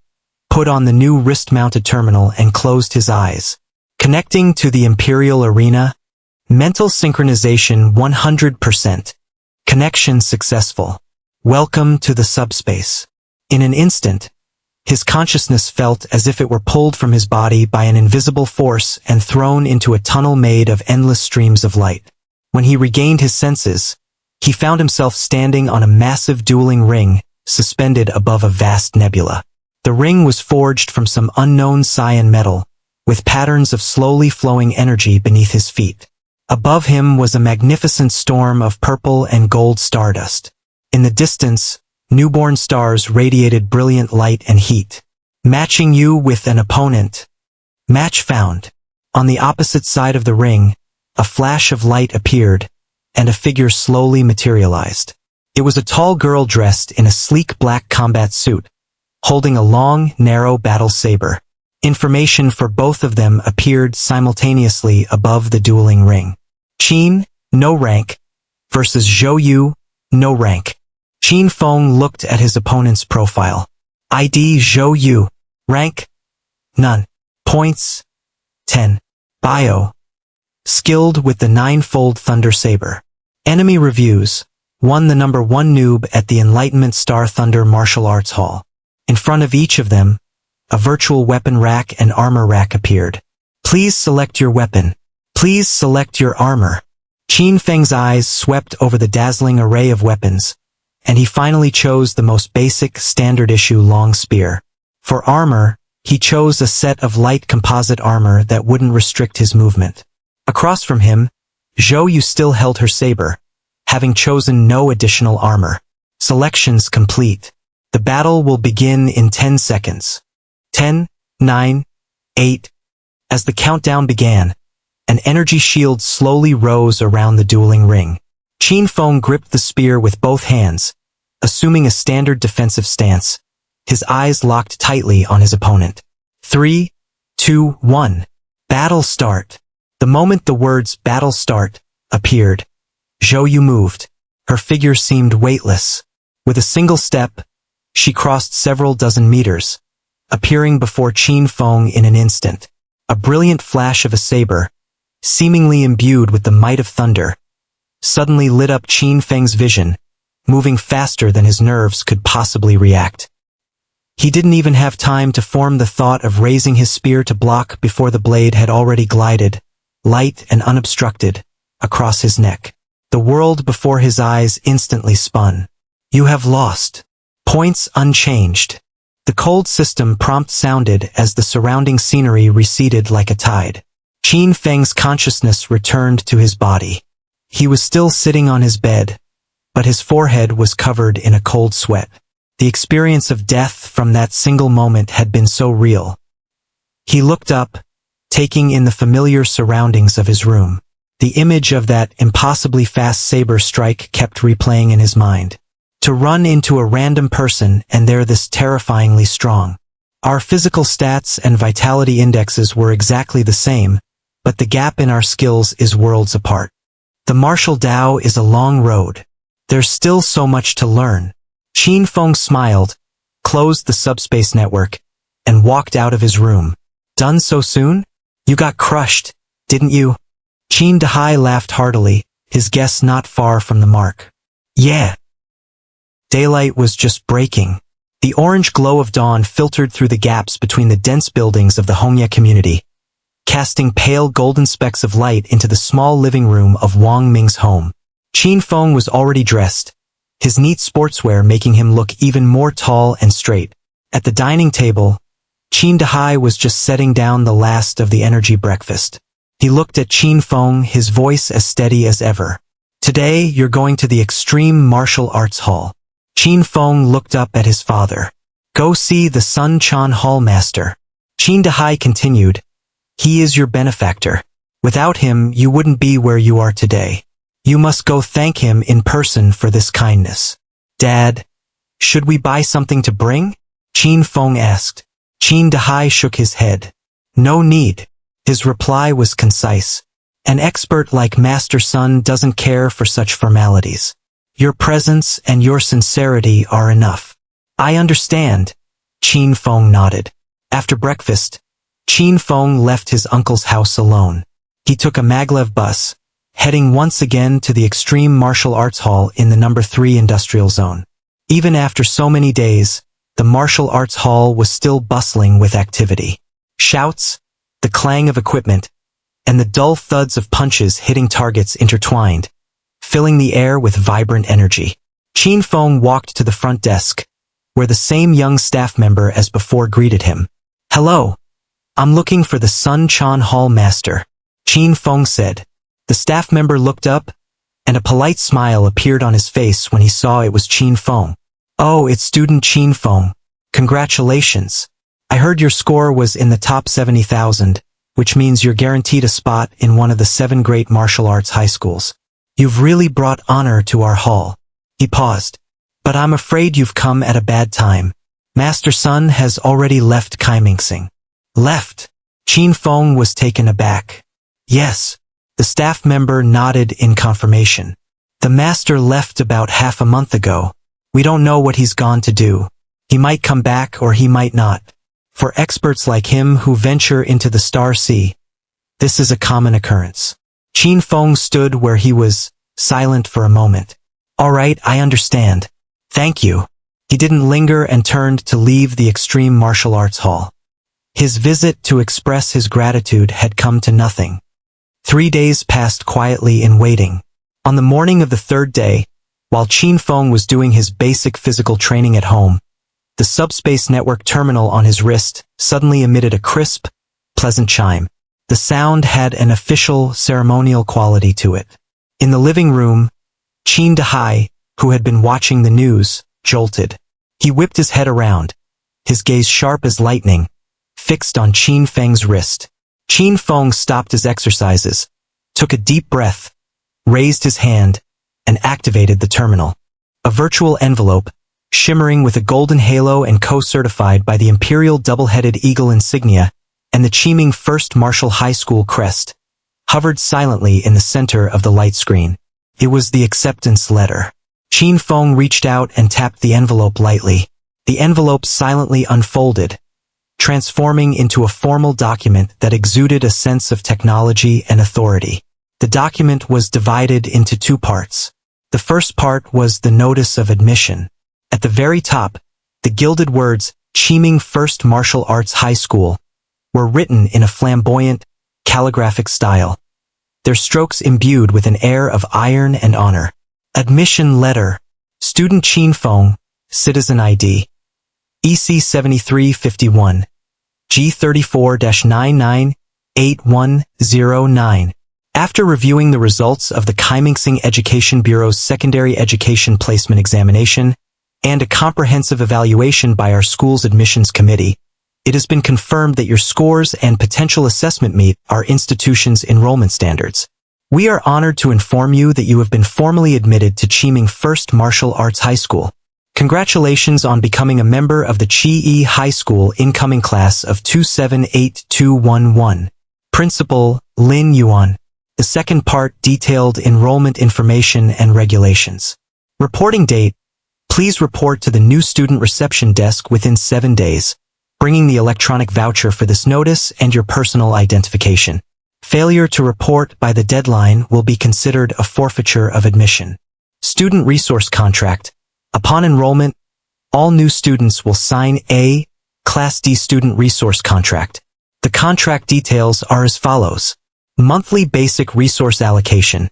put on the new wrist-mounted terminal and closed his eyes. Connecting to the Imperial Arena. Mental synchronization 100%. Connection successful. Welcome to the subspace. In an instant, his consciousness felt as if it were pulled from his body by an invisible force and thrown into a tunnel made of endless streams of light. When he regained his senses, he found himself standing on a massive dueling ring, suspended above a vast nebula. The ring was forged from some unknown cyan metal, with patterns of slowly flowing energy beneath his feet. Above him was a magnificent storm of purple and gold stardust. In the distance, newborn stars radiated brilliant light and heat. Matching you with an opponent. Match found. On the opposite side of the ring, a flash of light appeared, and a figure slowly materialized. It was a tall girl dressed in a sleek black combat suit, holding a long, narrow battle saber. Information for both of them appeared simultaneously above the dueling ring. Qin, no rank, versus Zhou Yu, no rank. Qin Feng looked at his opponent's profile. ID Zhou Yu. Rank? None. Points? 10. Bio. Skilled with the 9-fold Thunder Saber. Enemy reviews. Won the number 1 noob at the Enlightenment Star Thunder Martial Arts Hall. In front of each of them, a virtual weapon rack and armor rack appeared. Please select your weapon. Please select your armor. Qin Feng's eyes swept over the dazzling array of weapons, and he finally chose the most basic, standard-issue long spear. For armor, he chose a set of light composite armor that wouldn't restrict his movement. Across from him, Zhou Yu still held her saber, having chosen no additional armor. Selections complete. The battle will begin in 10 seconds. 10, 9, 8. As the countdown began, an energy shield slowly rose around the dueling ring. Qin Feng gripped the spear with both hands, assuming a standard defensive stance, his eyes locked tightly on his opponent. 3, 2, 1. Battle start. The moment the words battle start appeared, Zhou Yu moved. Her figure seemed weightless. With a single step, she crossed several dozen meters, appearing before Qin Feng in an instant. A brilliant flash of a saber, seemingly imbued with the might of thunder, suddenly lit up Qin Feng's vision, moving faster than his nerves could possibly react. He didn't even have time to form the thought of raising his spear to block before the blade had already glided, light and unobstructed, across his neck. The world before his eyes instantly spun. You have lost. Points unchanged. The cold system prompt sounded as the surrounding scenery receded like a tide. Qin Feng's consciousness returned to his body. He was still sitting on his bed, but his forehead was covered in a cold sweat. The experience of death from that single moment had been so real. He looked up, taking in the familiar surroundings of his room. The image of that impossibly fast saber strike kept replaying in his mind. To run into a random person and they're this terrifyingly strong. Our physical stats and vitality indexes were exactly the same, but the gap in our skills is worlds apart. The martial Tao is a long road. There's still so much to learn. Qin Feng smiled, closed the subspace network, and walked out of his room. Done so soon? You got crushed, didn't you? Qin Dahai laughed heartily, his guess not far from the mark. Yeah. Daylight was just breaking. The orange glow of dawn filtered through the gaps between the dense buildings of the Hongya community, casting pale golden specks of light into the small living room of Wang Ming's home. Qin Feng was already dressed, his neat sportswear making him look even more tall and straight. At the dining table, Qin Dahai was just setting down the last of the energy breakfast. He looked at Qin Feng, his voice as steady as ever. Today, you're going to the Extreme Martial Arts Hall. Qin Feng looked up at his father. Go see the Sun Chan Hall Master. Qin Dahai continued. He is your benefactor. Without him, you wouldn't be where you are today. You must go thank him in person for this kindness. Dad, should we buy something to bring? Qin Feng asked. Qin Dahai shook his head. No need. His reply was concise. An expert like Master Sun doesn't care for such formalities. Your presence and your sincerity are enough. I understand. Qin Feng nodded. After breakfast, Qin Feng left his uncle's house alone. He took a maglev bus, heading once again to the Extreme Martial Arts Hall in the No. 3 Industrial Zone. Even after so many days, the martial arts hall was still bustling with activity. Shouts, the clang of equipment, and the dull thuds of punches hitting targets intertwined, filling the air with vibrant energy. Qin Feng walked to the front desk, where the same young staff member as before greeted him. Hello, I'm looking for the Sun Chan Hall Master, Qin Feng said. The staff member looked up, and a polite smile appeared on his face when he saw it was Qin Feng. Oh, it's student Qin Feng. Congratulations. I heard your score was in the top 70,000, which means you're guaranteed a spot in one of the 7 great martial arts high schools. You've really brought honor to our hall. He paused. But I'm afraid you've come at a bad time. Master Sun has already left Kaimingsing. Left? Qin Feng was taken aback. Yes. The staff member nodded in confirmation. The master left about half a month ago. We don't know what he's gone to do. He might come back or he might not. For experts like him who venture into the Star Sea, this is a common occurrence. Qin Feng stood where he was, silent for a moment. All right, I understand. Thank you. He didn't linger and turned to leave the Extreme Martial Arts Hall. His visit to express his gratitude had come to nothing. 3 days passed quietly in waiting. On the morning of the 3rd day, while Qin Feng was doing his basic physical training at home, the subspace network terminal on his wrist suddenly emitted a crisp, pleasant chime. The sound had an official, ceremonial quality to it. In the living room, Qin Dahai, who had been watching the news, jolted. He whipped his head around, his gaze sharp as lightning, fixed on Qin Feng's wrist. Qin Feng stopped his exercises, took a deep breath, raised his hand, and activated the terminal. A virtual envelope, shimmering with a golden halo and co-certified by the Imperial Double-Headed Eagle insignia and the Qiming First Martial High School crest, hovered silently in the center of the light screen. It was the acceptance letter. Qin Feng reached out and tapped the envelope lightly. The envelope silently unfolded, transforming into a formal document that exuded a sense of technology and authority. The document was divided into 2 parts. The first part was the notice of admission. At the very top, the gilded words, Qiming First Martial Arts High School, were written in a flamboyant, calligraphic style, their strokes imbued with an air of iron and honor. Admission letter. Student Qin Feng, Citizen ID. EC 7351. G34-998109. After reviewing the results of the Kaimingsing Education Bureau's Secondary Education Placement Examination and a comprehensive evaluation by our school's admissions committee, it has been confirmed that your scores and potential assessment meet our institution's enrollment standards. We are honored to inform you that you have been formally admitted to Qiming First Martial Arts High School. Congratulations on becoming a member of the Qi High School incoming class of 278211. Principal, Lin Yuan. The second part detailed enrollment information and regulations. Reporting date. Please report to the new student reception desk within 7 days, bringing the electronic voucher for this notice and your personal identification. Failure to report by the deadline will be considered a forfeiture of admission. Student resource contract. Upon enrollment, all new students will sign a Class D student resource contract. The contract details are as follows. Monthly basic resource allocation.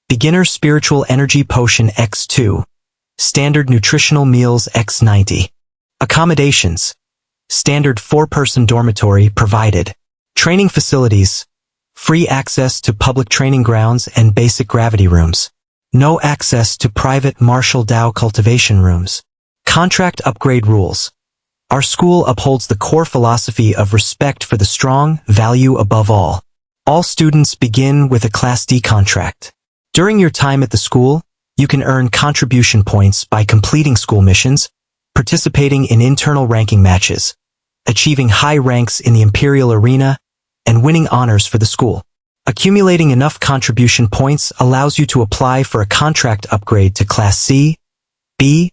Beginner spiritual energy potion X2. Standard nutritional meals X90. Accommodations. Standard 4-person dormitory provided. Training facilities. Free access to public training grounds and basic gravity rooms. No access to private martial Dao cultivation rooms. Contract upgrade rules. Our school upholds the core philosophy of respect for the strong, value above all. All students begin with a Class D contract. During your time at the school, you can earn contribution points by completing school missions, participating in internal ranking matches, achieving high ranks in the Imperial Arena, and winning honors for the school. Accumulating enough contribution points allows you to apply for a contract upgrade to Class C, B,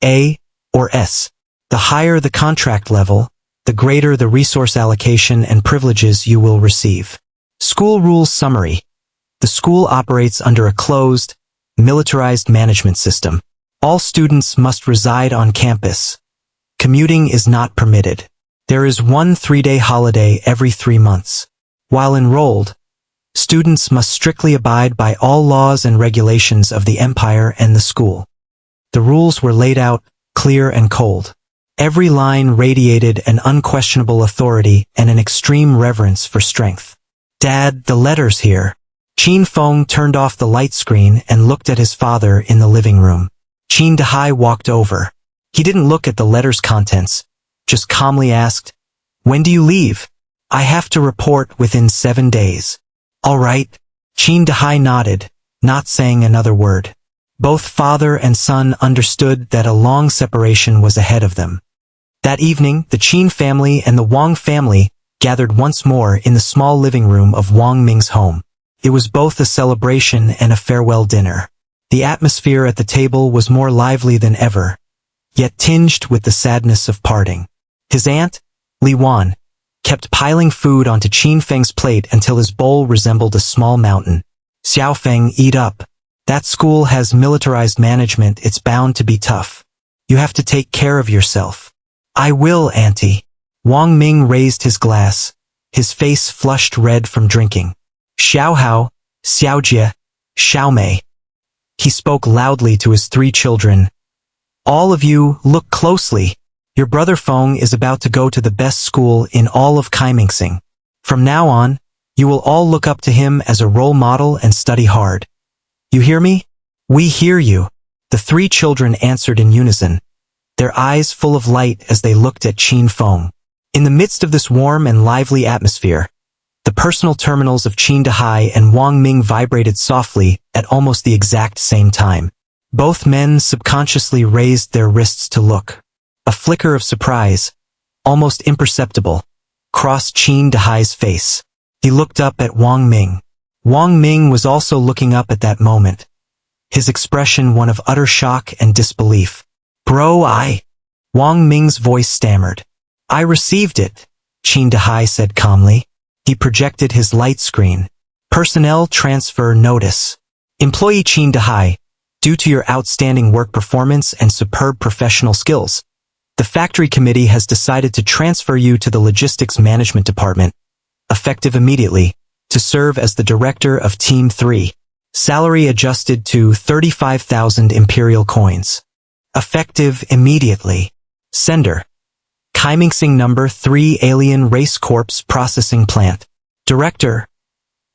A, or S. The higher the contract level, the greater the resource allocation and privileges you will receive. School rules summary. The school operates under a closed, militarized management system. All students must reside on campus. Commuting is not permitted. There is one 3-day holiday every 3 months. While enrolled, students must strictly abide by all laws and regulations of the empire and the school. The rules were laid out, clear and cold. Every line radiated an unquestionable authority and an extreme reverence for strength. Dad, the letters here. Qin Feng turned off the light screen and looked at his father in the living room. Qin Dahai walked over. He didn't look at the letter's contents, just calmly asked, "When do you leave?" "I have to report within 7 days." "All right." Qin Dahai nodded, not saying another word. Both father and son understood that a long separation was ahead of them. That evening, the Qin family and the Wang family gathered once more in the small living room of Wang Ming's home. It was both a celebration and a farewell dinner. The atmosphere at the table was more lively than ever, yet tinged with the sadness of parting. His aunt, Li Wan, kept piling food onto Qin Feng's plate until his bowl resembled a small mountain. "Xiao Feng, eat up. That school has militarized management, it's bound to be tough. You have to take care of yourself." "I will, Auntie." Wang Ming raised his glass, his face flushed red from drinking. "Xiao Hao, Xiao Jie, Xiao Mei." He spoke loudly to his 3 children. "All of you, look closely. Your brother Feng is about to go to the best school in all of Kaimingsing. From now on, you will all look up to him as a role model and study hard. You hear me?" "We hear you." The 3 children answered in unison, their eyes full of light as they looked at Qin Feng. In the midst of this warm and lively atmosphere, the personal terminals of Qin Dahai and Wang Ming vibrated softly at almost the exact same time. Both men subconsciously raised their wrists to look. A flicker of surprise, almost imperceptible, crossed Qin Dahai's face. He looked up at Wang Ming. Wang Ming was also looking up at that moment, his expression one of utter shock and disbelief. "Bro, Wang Ming's voice stammered. "I received it," Qin Dahai said calmly. He projected his light screen. "Personnel transfer notice. Employee Qin Dahai, due to your outstanding work performance and superb professional skills, the factory committee has decided to transfer you to the logistics management department, effective immediately, to serve as the director of Team 3. Salary adjusted to 35,000 imperial coins. Effective immediately. Sender: Kaimingsing Number 3 Alien Race Corps Processing Plant. Director: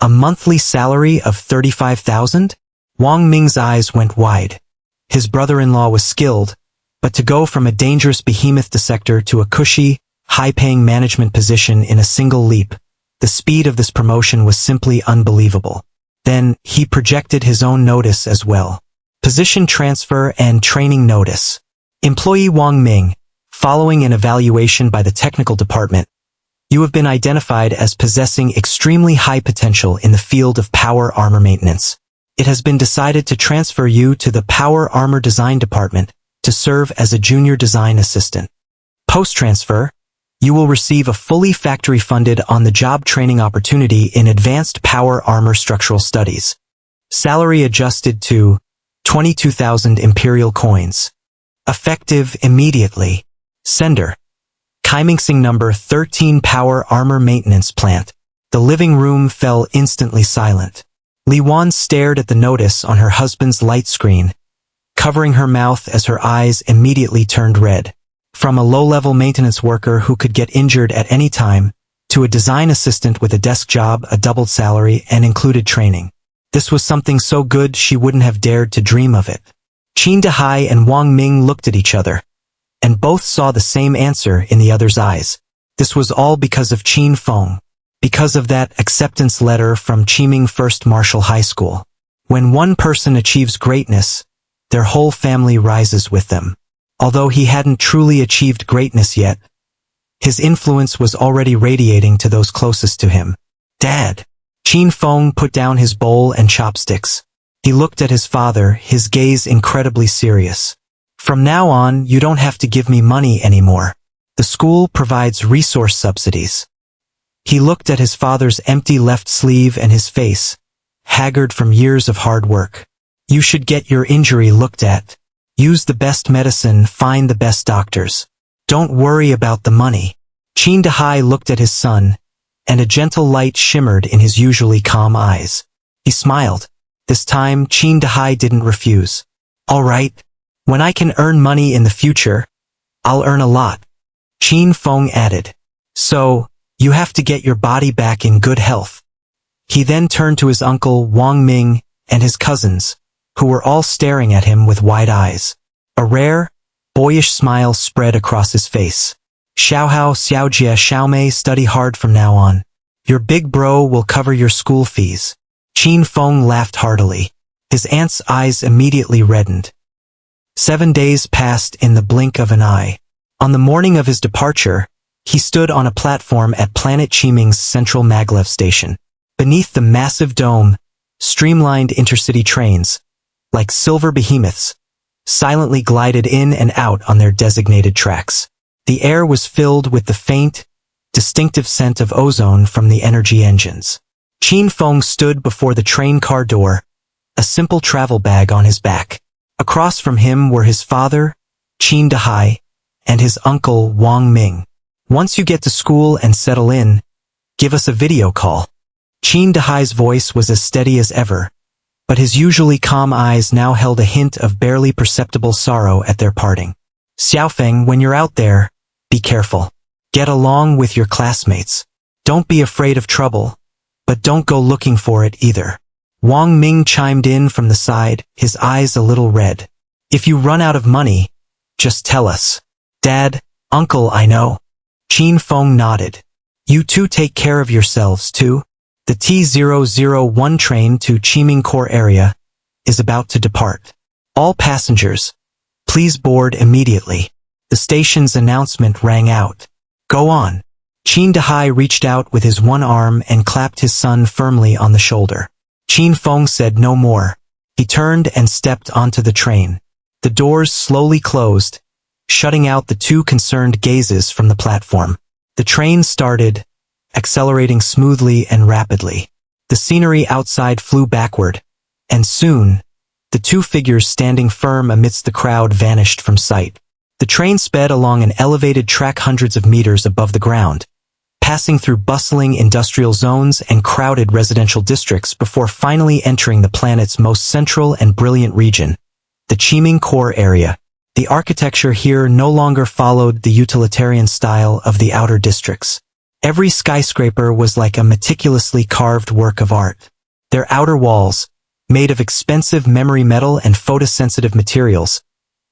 a monthly salary of 35,000? Wang Ming's eyes went wide. His brother-in-law was skilled, but to go from a dangerous behemoth dissector to a cushy, high-paying management position in a single leap, the speed of this promotion was simply unbelievable. Then, he projected his own notice as well. Position transfer and training notice. Employee Wang Ming, following an evaluation by the technical department, you have been identified as possessing extremely high potential in the field of power armor maintenance. It has been decided to transfer you to the Power Armor Design Department to serve as a junior design assistant. Post-transfer, you will receive a fully factory-funded on-the-job training opportunity in advanced power armor structural studies. Salary adjusted to 22,000 imperial coins. Effective immediately. Sender: Kaimingsing Number 13 Power Armor Maintenance Plant. The living room fell instantly silent. Li Wan stared at the notice on her husband's light screen, covering her mouth as her eyes immediately turned red. From a low-level maintenance worker who could get injured at any time, to a design assistant with a desk job, a doubled salary, and included training. This was something so good she wouldn't have dared to dream of it. Qin Dehai and Wang Ming looked at each other, and both saw the same answer in the other's eyes. This was all because of Qin Feng, because of that acceptance letter from Qiming First Martial High School. When one person achieves greatness, their whole family rises with them. Although he hadn't truly achieved greatness yet, his influence was already radiating to those closest to him. Dad. Qin Feng put down his bowl and chopsticks. He looked at his father, his gaze incredibly serious. From now on, you don't have to give me money anymore. The school provides resource subsidies. He looked at his father's empty left sleeve and his face, haggard from years of hard work. You should get your injury looked at. Use the best medicine, find the best doctors. Don't worry about the money. Qin Dehai looked at his son, and a gentle light shimmered in his usually calm eyes. He smiled. This time, Qin Dehai didn't refuse. All right. When I can earn money in the future, I'll earn a lot. Qin Feng added. So, you have to get your body back in good health. He then turned to his uncle Wang Ming and his cousins, who were all staring at him with wide eyes. A rare, boyish smile spread across his face. Xiaohao Xiaojie Xiaomei, study hard from now on. Your big bro will cover your school fees. Qin Feng laughed heartily. His aunt's eyes immediately reddened. 7 days passed in the blink of an eye. On the morning of his departure, he stood on a platform at Planet Qiming's central maglev station. Beneath the massive dome, streamlined intercity trains, like silver behemoths, silently glided in and out on their designated tracks. The air was filled with the faint, distinctive scent of ozone from the energy engines. Qin Feng stood before the train car door, a simple travel bag on his back. Across from him were his father, Qin Dehai, and his uncle Wang Ming. Once you get to school and settle in, give us a video call. Qin Dehai's voice was as steady as ever, but his usually calm eyes now held a hint of barely perceptible sorrow at their parting. Xiaofeng, when you're out there, be careful. Get along with your classmates. Don't be afraid of trouble, but don't go looking for it either. Wang Ming chimed in from the side, his eyes a little red. If you run out of money, just tell us. Dad, Uncle, I know. Qin Feng nodded. You two take care of yourselves too. The T-001 train to Qiming Core area is about to depart. All passengers, please board immediately. The station's announcement rang out. Go on. Qin Dehai reached out with his one arm and clapped his son firmly on the shoulder. Qin Feng said no more. He turned and stepped onto the train. The doors slowly closed, shutting out the two concerned gazes from the platform. The train started, accelerating smoothly and rapidly. The scenery outside flew backward, and soon, the two figures standing firm amidst the crowd vanished from sight. The train sped along an elevated track hundreds of meters above the ground, passing through bustling industrial zones and crowded residential districts before finally entering the planet's most central and brilliant region, the Qiming Core area. The architecture here no longer followed the utilitarian style of the outer districts. Every skyscraper was like a meticulously carved work of art. Their outer walls, made of expensive memory metal and photosensitive materials,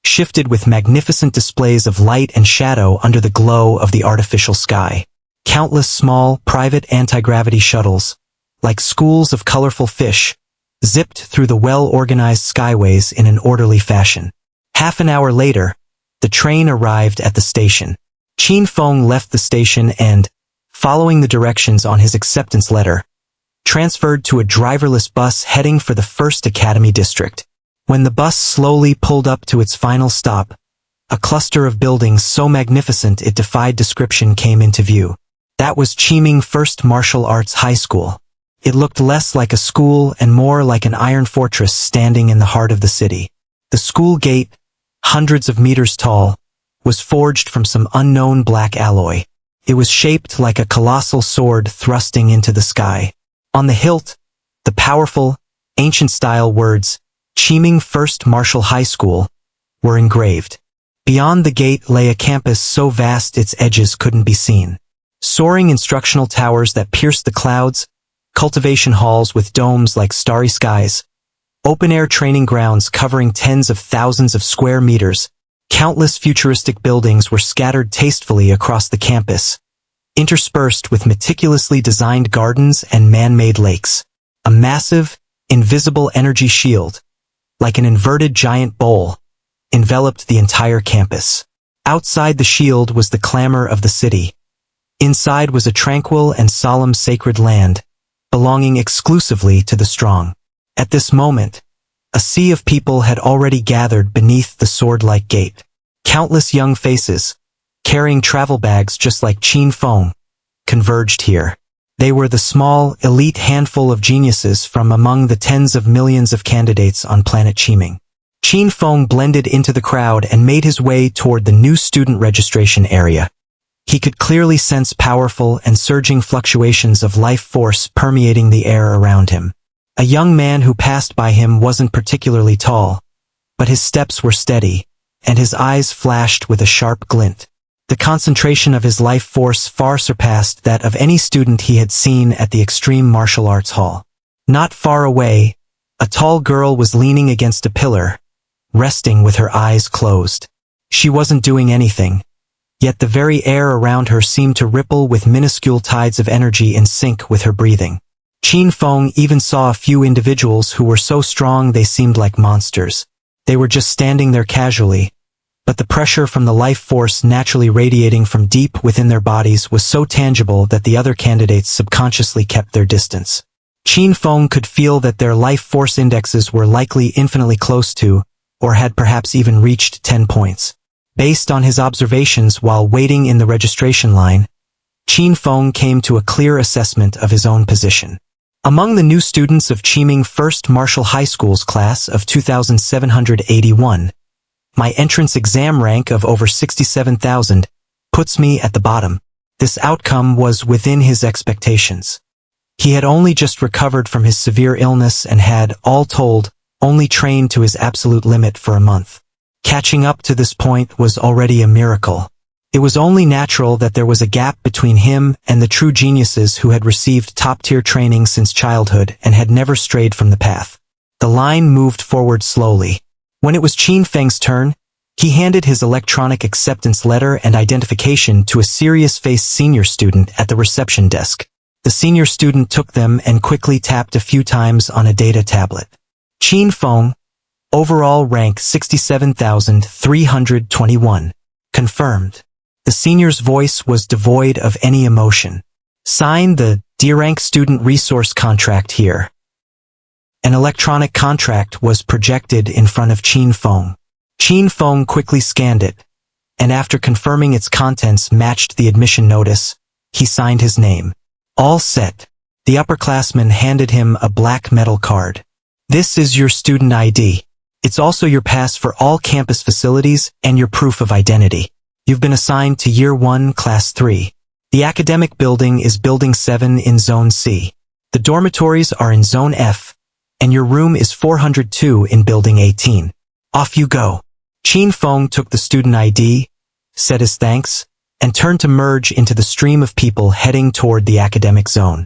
shifted with magnificent displays of light and shadow under the glow of the artificial sky. Countless small, private anti-gravity shuttles, like schools of colorful fish, zipped through the well-organized skyways in an orderly fashion. Half an hour later, the train arrived at the station. Qin Feng left the station and, following the directions on his acceptance letter, transferred to a driverless bus heading for the First Academy District. When the bus slowly pulled up to its final stop, a cluster of buildings so magnificent it defied description came into view. That was Qiming First Martial Arts High School. It looked less like a school and more like an iron fortress standing in the heart of the city. The school gate, hundreds of meters tall, was forged from some unknown black alloy. It was shaped like a colossal sword thrusting into the sky. On the hilt, the powerful, ancient-style words, Qiming First Martial High School, were engraved. Beyond the gate lay a campus so vast its edges couldn't be seen. Soaring instructional towers that pierced the clouds, cultivation halls with domes like starry skies, open-air training grounds covering tens of thousands of square meters, countless futuristic buildings were scattered tastefully across the campus, interspersed with meticulously designed gardens and man-made lakes. A massive, invisible energy shield, like an inverted giant bowl, enveloped the entire campus. Outside the shield was the clamor of the city. Inside was a tranquil and solemn sacred land, belonging exclusively to the strong. At this moment, a sea of people had already gathered beneath the sword-like gate. Countless young faces, carrying travel bags just like Qin Feng, converged here. They were the small, elite handful of geniuses from among the tens of millions of candidates on planet Qiming. Qin Feng blended into the crowd and made his way toward the new student registration area. He could clearly sense powerful and surging fluctuations of life force permeating the air around him. A young man who passed by him wasn't particularly tall, but his steps were steady, and his eyes flashed with a sharp glint. The concentration of his life force far surpassed that of any student he had seen at the Extreme Martial Arts Hall. Not far away, a tall girl was leaning against a pillar, resting with her eyes closed. She wasn't doing anything, yet the very air around her seemed to ripple with minuscule tides of energy in sync with her breathing. Qin Feng even saw a few individuals who were so strong they seemed like monsters. They were just standing there casually, but the pressure from the life force naturally radiating from deep within their bodies was so tangible that the other candidates subconsciously kept their distance. Qin Feng could feel that their life force indexes were likely infinitely close to, or had perhaps even reached 10 points. Based on his observations while waiting in the registration line, Qin Feng came to a clear assessment of his own position. Among the new students of Qiming First Martial High School's class of 2,781, my entrance exam rank of over 67,000 puts me at the bottom. This outcome was within his expectations. He had only just recovered from his severe illness and had, all told, only trained to his absolute limit for a month. Catching up to this point was already a miracle. It was only natural that there was a gap between him and the true geniuses who had received top-tier training since childhood and had never strayed from the path. The line moved forward slowly. When it was Qin Feng's turn, he handed his electronic acceptance letter and identification to a serious-faced senior student at the reception desk. The senior student took them and quickly tapped a few times on a data tablet. Qin Feng, overall rank 67,321. Confirmed. The senior's voice was devoid of any emotion. Sign the D-rank student resource contract here. An electronic contract was projected in front of Qin Feng. Qin Feng quickly scanned it, and after confirming its contents matched the admission notice, he signed his name. All set. The upperclassman handed him a black metal card. This is your student ID. It's also your pass for all campus facilities and your proof of identity. You've been assigned to Year 1, Class 3. The academic building is Building 7 in Zone C. The dormitories are in Zone F, and your room is 402 in Building 18. Off you go. Qin Feng took the student ID, said his thanks, and turned to merge into the stream of people heading toward the academic zone.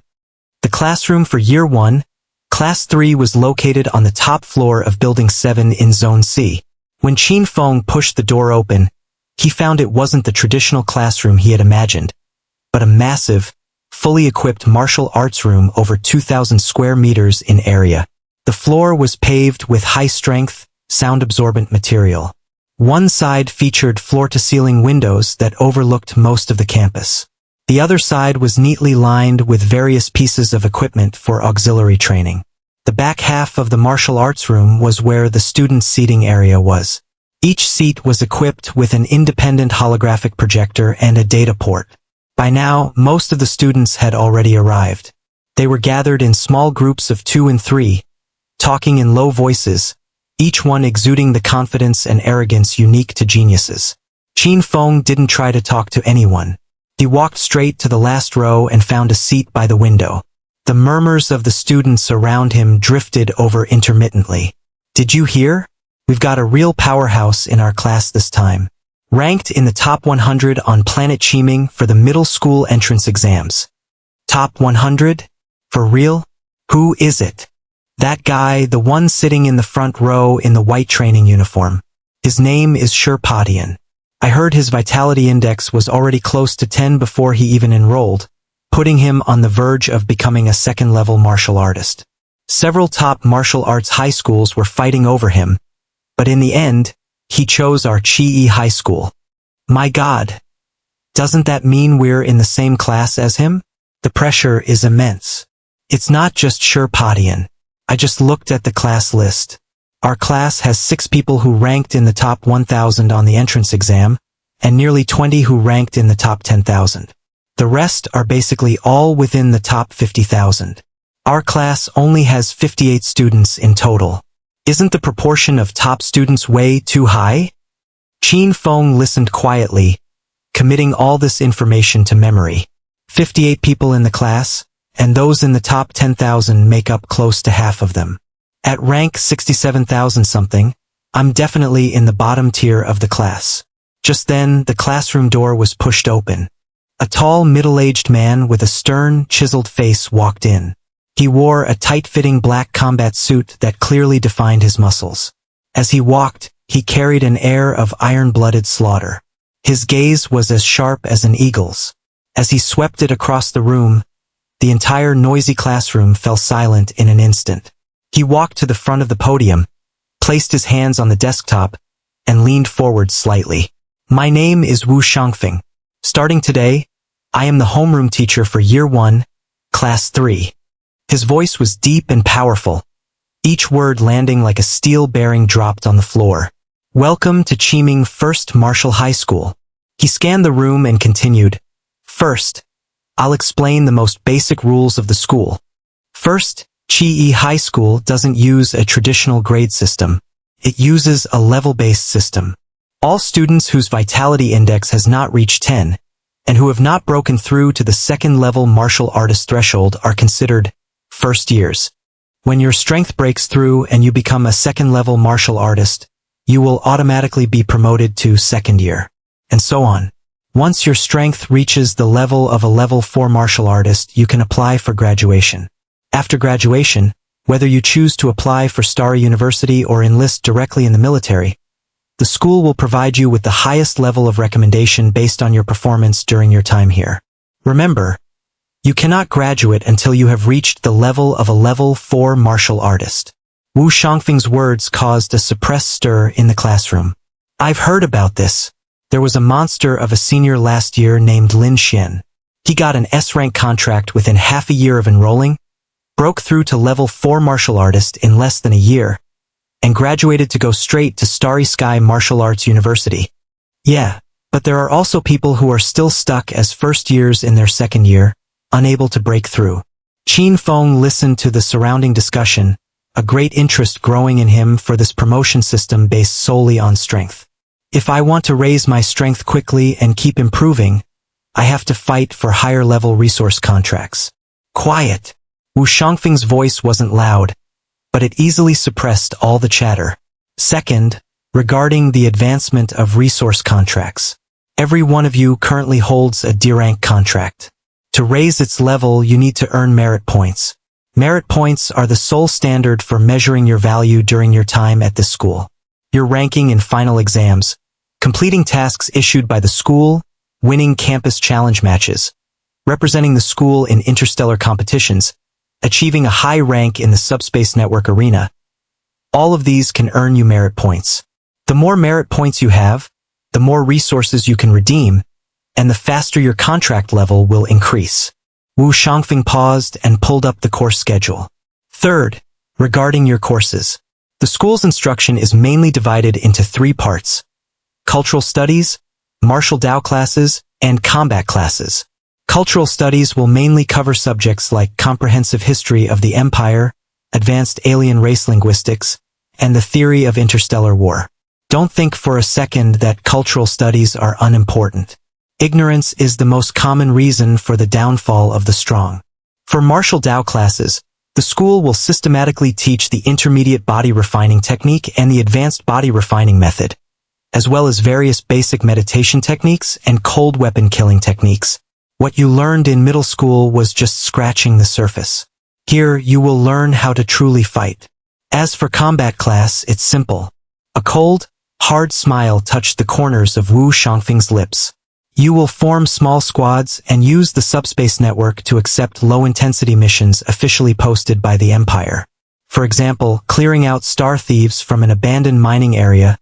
The classroom for Year 1, Class 3 was located on the top floor of Building 7 in Zone C. When Qin Feng pushed the door open, he found it wasn't the traditional classroom he had imagined, but a massive, fully equipped martial arts room over 2,000 square meters in area. The floor was paved with high-strength, sound-absorbent material. One side featured floor-to-ceiling windows that overlooked most of the campus. The other side was neatly lined with various pieces of equipment for auxiliary training. The back half of the martial arts room was where the students' seating area was. Each seat was equipped with an independent holographic projector and a data port. By now, most of the students had already arrived. They were gathered in small groups of 2 and 3, talking in low voices, each one exuding the confidence and arrogance unique to geniuses. Qin Feng didn't try to talk to anyone. He walked straight to the last row and found a seat by the window. The murmurs of the students around him drifted over intermittently. Did you hear? We've got a real powerhouse in our class this time. Ranked in the top 100 on Planet Chiming for the middle school entrance exams. Top 100? For real? Who is it? That guy, the one sitting in the front row in the white training uniform. His name is Sherpodian. I heard his vitality index was already close to 10 before he even enrolled, putting him on the verge of becoming a second-level martial artist. Several top martial arts high schools were fighting over him, but in the end, he chose our Chi High School. My God! Doesn't that mean we're in the same class as him? The pressure is immense. It's not just Sherpodian. I just looked at the class list. Our class has 6 people who ranked in the top 1,000 on the entrance exam, and nearly 20 who ranked in the top 10,000. The rest are basically all within the top 50,000. Our class only has 58 students in total. Isn't the proportion of top students way too high? Qin Feng listened quietly, committing all this information to memory. 58 people in the class, and those in the top 10,000 make up close to half of them. At rank 67,000 something, I'm definitely in the bottom tier of the class. Just then, the classroom door was pushed open. A tall, middle-aged man with a stern, chiseled face walked in. He wore a tight-fitting black combat suit that clearly defined his muscles. As he walked, he carried an air of iron-blooded slaughter. His gaze was as sharp as an eagle's. As he swept it across the room, the entire noisy classroom fell silent in an instant. He walked to the front of the podium, placed his hands on the desktop, and leaned forward slightly. My name is Wu Shangfeng. Starting today, I am the homeroom teacher for Year 1, Class 3. His voice was deep and powerful, each word landing like a steel bearing dropped on the floor. Welcome to Chiming First Martial High School. He scanned the room and continued. First, I'll explain the most basic rules of the school. First, Chi High School doesn't use a traditional grade system. It uses a level-based system. All students whose vitality index has not reached 10, and who have not broken through to the second-level martial artist threshold are considered first years. When your strength breaks through and you become a second-level martial artist, you will automatically be promoted to second year, and so on. Once your strength reaches the level of a level 4 martial artist, you can apply for graduation. After graduation, whether you choose to apply for Starry University or enlist directly in the military, the school will provide you with the highest level of recommendation based on your performance during your time here. Remember, you cannot graduate until you have reached the level of a level 4 martial artist. Wu Shangfeng's words caused a suppressed stir in the classroom. I've heard about this. There was a monster of a senior last year named Lin Xian. He got an S-rank contract within half a year of enrolling, broke through to level 4 martial artist in less than a year, and graduated to go straight to Starry Sky Martial Arts University. Yeah, but there are also people who are still stuck as first years in their second year, unable to break through. Qin Feng listened to the surrounding discussion, a great interest growing in him for this promotion system based solely on strength. If I want to raise my strength quickly and keep improving, I have to fight for higher-level resource contracts. Quiet! Wu Shangfeng's voice wasn't loud, but it easily suppressed all the chatter. Second, regarding the advancement of resource contracts. Every one of you currently holds a D-rank contract. To raise its level, you need to earn merit points. Merit points are the sole standard for measuring your value during your time at this school. Your ranking in final exams, completing tasks issued by the school, winning campus challenge matches, representing the school in interstellar competitions, achieving a high rank in the subspace network arena. All of these can earn you merit points. The more merit points you have, the more resources you can redeem, and the faster your contract level will increase. Wu Shangfeng paused and pulled up the course schedule. Third, regarding your courses. The school's instruction is mainly divided into 3 parts: cultural studies, martial Dao classes, and combat classes. Cultural studies will mainly cover subjects like comprehensive history of the empire, advanced alien race linguistics, and the theory of interstellar war. Don't think for a second that cultural studies are unimportant. Ignorance is the most common reason for the downfall of the strong. For martial Dao classes, the school will systematically teach the intermediate body refining technique and the advanced body refining method, as well as various basic meditation techniques and cold weapon killing techniques. What you learned in middle school was just scratching the surface. Here, you will learn how to truly fight. As for combat class, it's simple. A cold, hard smile touched the corners of Wu Shangfeng's lips. You will form small squads and use the subspace network to accept low-intensity missions officially posted by the Empire. For example, clearing out star thieves from an abandoned mining area,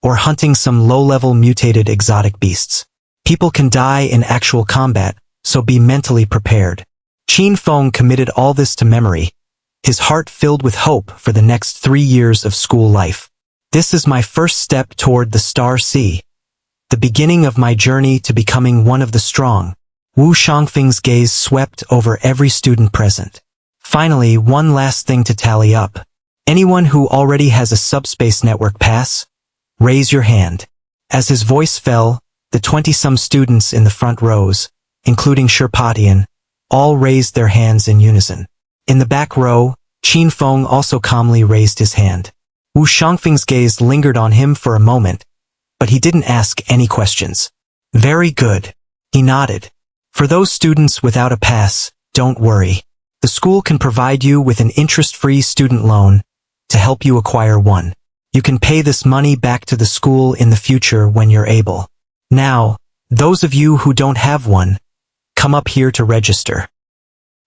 or hunting some low-level mutated exotic beasts. People can die in actual combat, so be mentally prepared. Qin Feng committed all this to memory, his heart filled with hope for the next 3 years of school life. This is my first step toward the Star Sea, the beginning of my journey to becoming one of the strong. Wu Shangfeng's gaze swept over every student present. Finally, one last thing to tally up. Anyone who already has a subspace network pass, raise your hand. As his voice fell, the 20-some students in the front rows, including Sherpatian, all raised their hands in unison. In the back row, Qin Feng also calmly raised his hand. Wu Shangfeng's gaze lingered on him for a moment, but he didn't ask any questions. Very good. He nodded. For those students without a pass, don't worry. The school can provide you with an interest-free student loan to help you acquire one. You can pay this money back to the school in the future when you're able. Now, those of you who don't have one, come up here to register.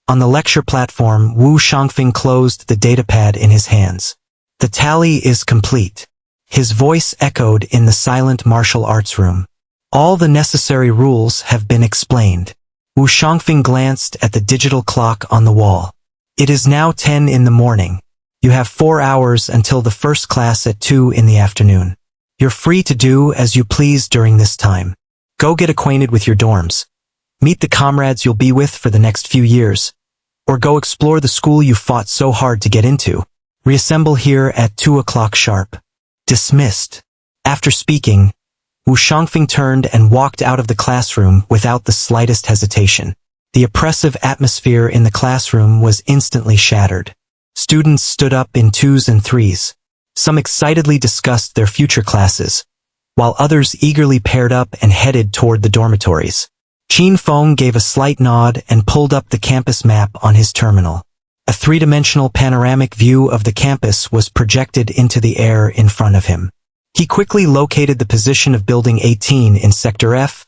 On the lecture platform, Wu Shangfeng closed the datapad in his hands. The tally is complete. His voice echoed in the silent martial arts room. All the necessary rules have been explained. Wu Shangfeng glanced at the digital clock on the wall. It is now 10 in the morning. You have 4 hours until the first class at 2 in the afternoon. You're free to do as you please during this time. Go get acquainted with your dorms. Meet the comrades you'll be with for the next few years. Or go explore the school you fought so hard to get into. Reassemble here at 2 o'clock sharp. Dismissed. After speaking, Wu Shangfeng turned and walked out of the classroom without the slightest hesitation. The oppressive atmosphere in the classroom was instantly shattered. Students stood up in 2s and 3s. Some excitedly discussed their future classes, while others eagerly paired up and headed toward the dormitories. Qin Feng gave a slight nod and pulled up the campus map on his terminal. A three-dimensional panoramic view of the campus was projected into the air in front of him. He quickly located the position of Building 18 in Sector F,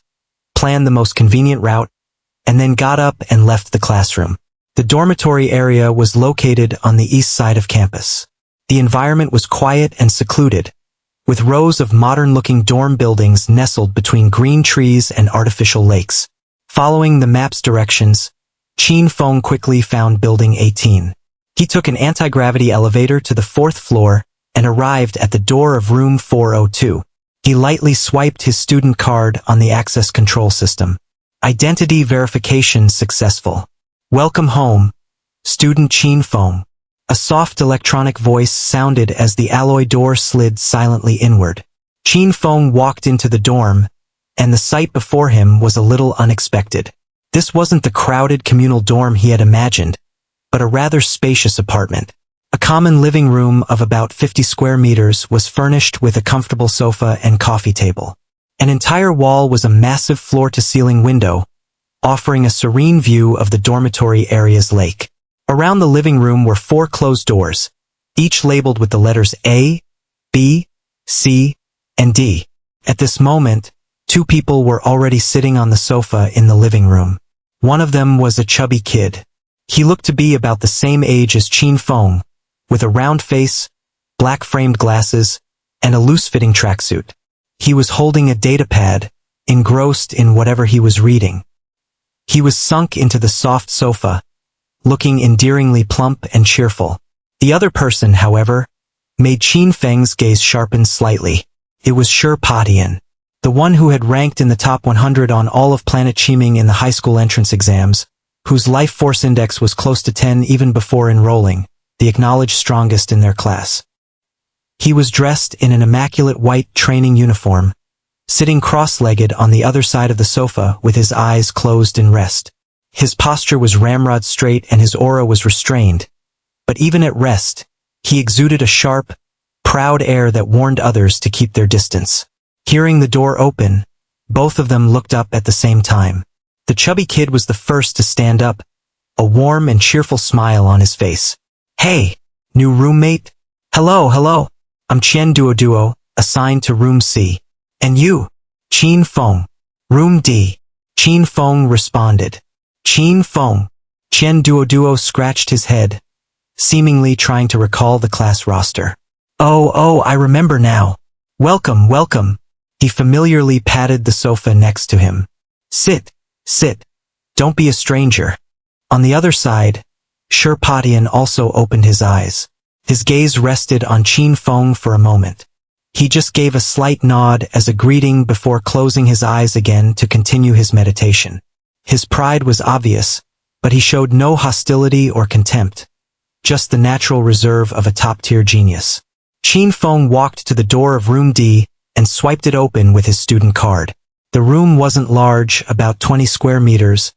planned the most convenient route, and then got up and left the classroom. The dormitory area was located on the east side of campus. The environment was quiet and secluded, with rows of modern-looking dorm buildings nestled between green trees and artificial lakes. Following the map's directions, Qin Feng quickly found Building 18. He took an anti-gravity elevator to the 4th floor and arrived at the door of room 402. He lightly swiped his student card on the access control system. Identity verification successful. Welcome home, student Qin Feng. A soft electronic voice sounded as the alloy door slid silently inward. Qin Feng walked into the dorm, and the sight before him was a little unexpected. This wasn't the crowded communal dorm he had imagined, but a rather spacious apartment. A common living room of about 50 square meters was furnished with a comfortable sofa and coffee table. An entire wall was a massive floor-to-ceiling window, offering a serene view of the dormitory area's lake. Around the living room were 4 closed doors, each labeled with the letters A, B, C, and D. At this moment, 2 people were already sitting on the sofa in the living room. One of them was a chubby kid. He looked to be about the same age as Qin Feng, with a round face, black-framed glasses, and a loose-fitting tracksuit. He was holding a datapad, engrossed in whatever he was reading. He was sunk into the soft sofa, looking endearingly plump and cheerful. The other person, however, made Qin Feng's gaze sharpen slightly. It was Sherpatian, the one who had ranked in the top 100 on all of Planet Chiming in the high school entrance exams, whose life force index was close to 10 even before enrolling, the acknowledged strongest in their class. He was dressed in an immaculate white training uniform, sitting cross-legged on the other side of the sofa with his eyes closed in rest. His posture was ramrod straight and his aura was restrained, but even at rest, he exuded a sharp, proud air that warned others to keep their distance. Hearing the door open, both of them looked up at the same time. The chubby kid was the first to stand up, a warm and cheerful smile on his face. "Hey, new roommate? Hello. I'm Chen Duo, assigned to room C. And you? Qin Feng. Room D." Qin Feng responded. Qin Feng. Chen Duo scratched his head, seemingly trying to recall the class roster. Oh, I remember now. Welcome. He familiarly patted the sofa next to him. Sit. Don't be a stranger. On the other side, Sherpatian also opened his eyes. His gaze rested on Qin Feng for a moment. He just gave a slight nod as a greeting before closing his eyes again to continue his meditation. His pride was obvious, but he showed no hostility or contempt, just the natural reserve of a top-tier genius. Qin Feng walked to the door of room D and swiped it open with his student card. The room wasn't large, about 20 square meters,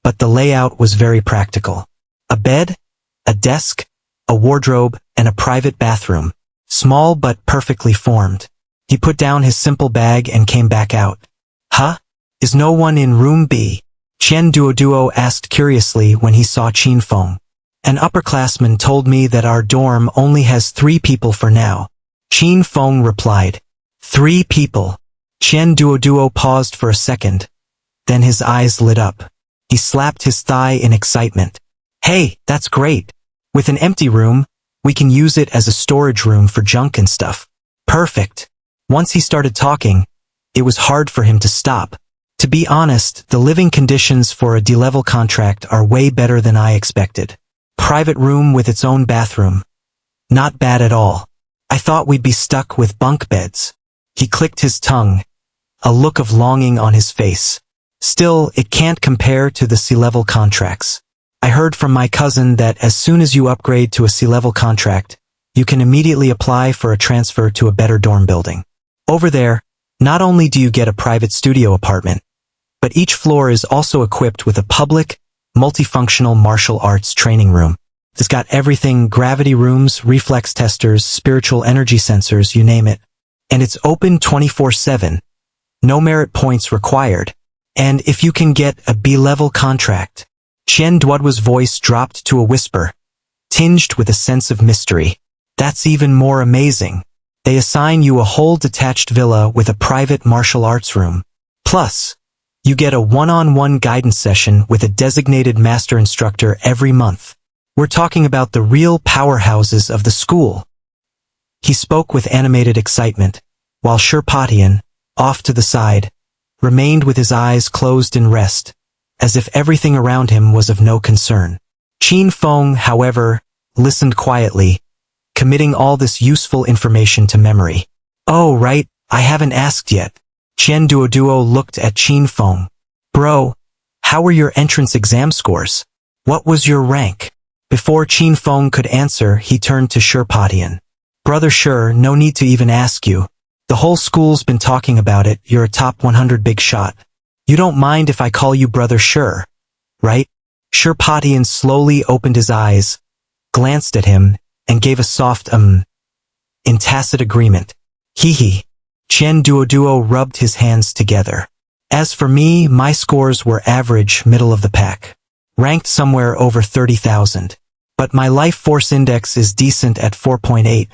but the layout was very practical. A bed, a desk, a wardrobe, and a private bathroom. Small but perfectly formed. He put down his simple bag and came back out. Huh? Is no one in room B? Chen Duo asked curiously when he saw Qin Feng. An upperclassman told me that our dorm only has 3 people for now. Qin Feng replied. 3 people. Chen Duo paused for a second. Then his eyes lit up. He slapped his thigh in excitement. Hey, that's great. With an empty room, we can use it as a storage room for junk and stuff. Perfect. Once he started talking, it was hard for him to stop. To be honest, the living conditions for a D-level contract are way better than I expected. Private room with its own bathroom. Not bad at all. I thought we'd be stuck with bunk beds. He clicked his tongue, a look of longing on his face. Still, it can't compare to the C-level contracts. I heard from my cousin that as soon as you upgrade to a C-level contract, you can immediately apply for a transfer to a better dorm building. Over there, not only do you get a private studio apartment, but each floor is also equipped with a public, multifunctional martial arts training room. It's got everything: gravity rooms, reflex testers, spiritual energy sensors, you name it. And it's open 24/7. No merit points required. And if you can get a B-level contract. Chen Duo's voice dropped to a whisper, tinged with a sense of mystery. That's even more amazing. They assign you a whole detached villa with a private martial arts room. Plus, you get a one-on-one guidance session with a designated master instructor every month. We're talking about the real powerhouses of the school. He spoke with animated excitement, while Sherpatian, off to the side, remained with his eyes closed in rest, as if everything around him was of no concern. Qin Feng, however, listened quietly, committing all this useful information to memory. Oh right, I haven't asked yet. Chen Duo looked at Qin Feng. Bro, how were your entrance exam scores? What was your rank? Before Qin Feng could answer, he turned to Sherpatian. Brother Sher, no need to even ask you. The whole school's been talking about it. You're a top 100 big shot. You don't mind if I call you Brother Sher, right? Sherpatian slowly opened his eyes, glanced at him, and gave a soft in tacit agreement. Hee. Chen Duo rubbed his hands together. As for me, my scores were average, middle of the pack. Ranked somewhere over 30,000. But my life force index is decent at 4.8.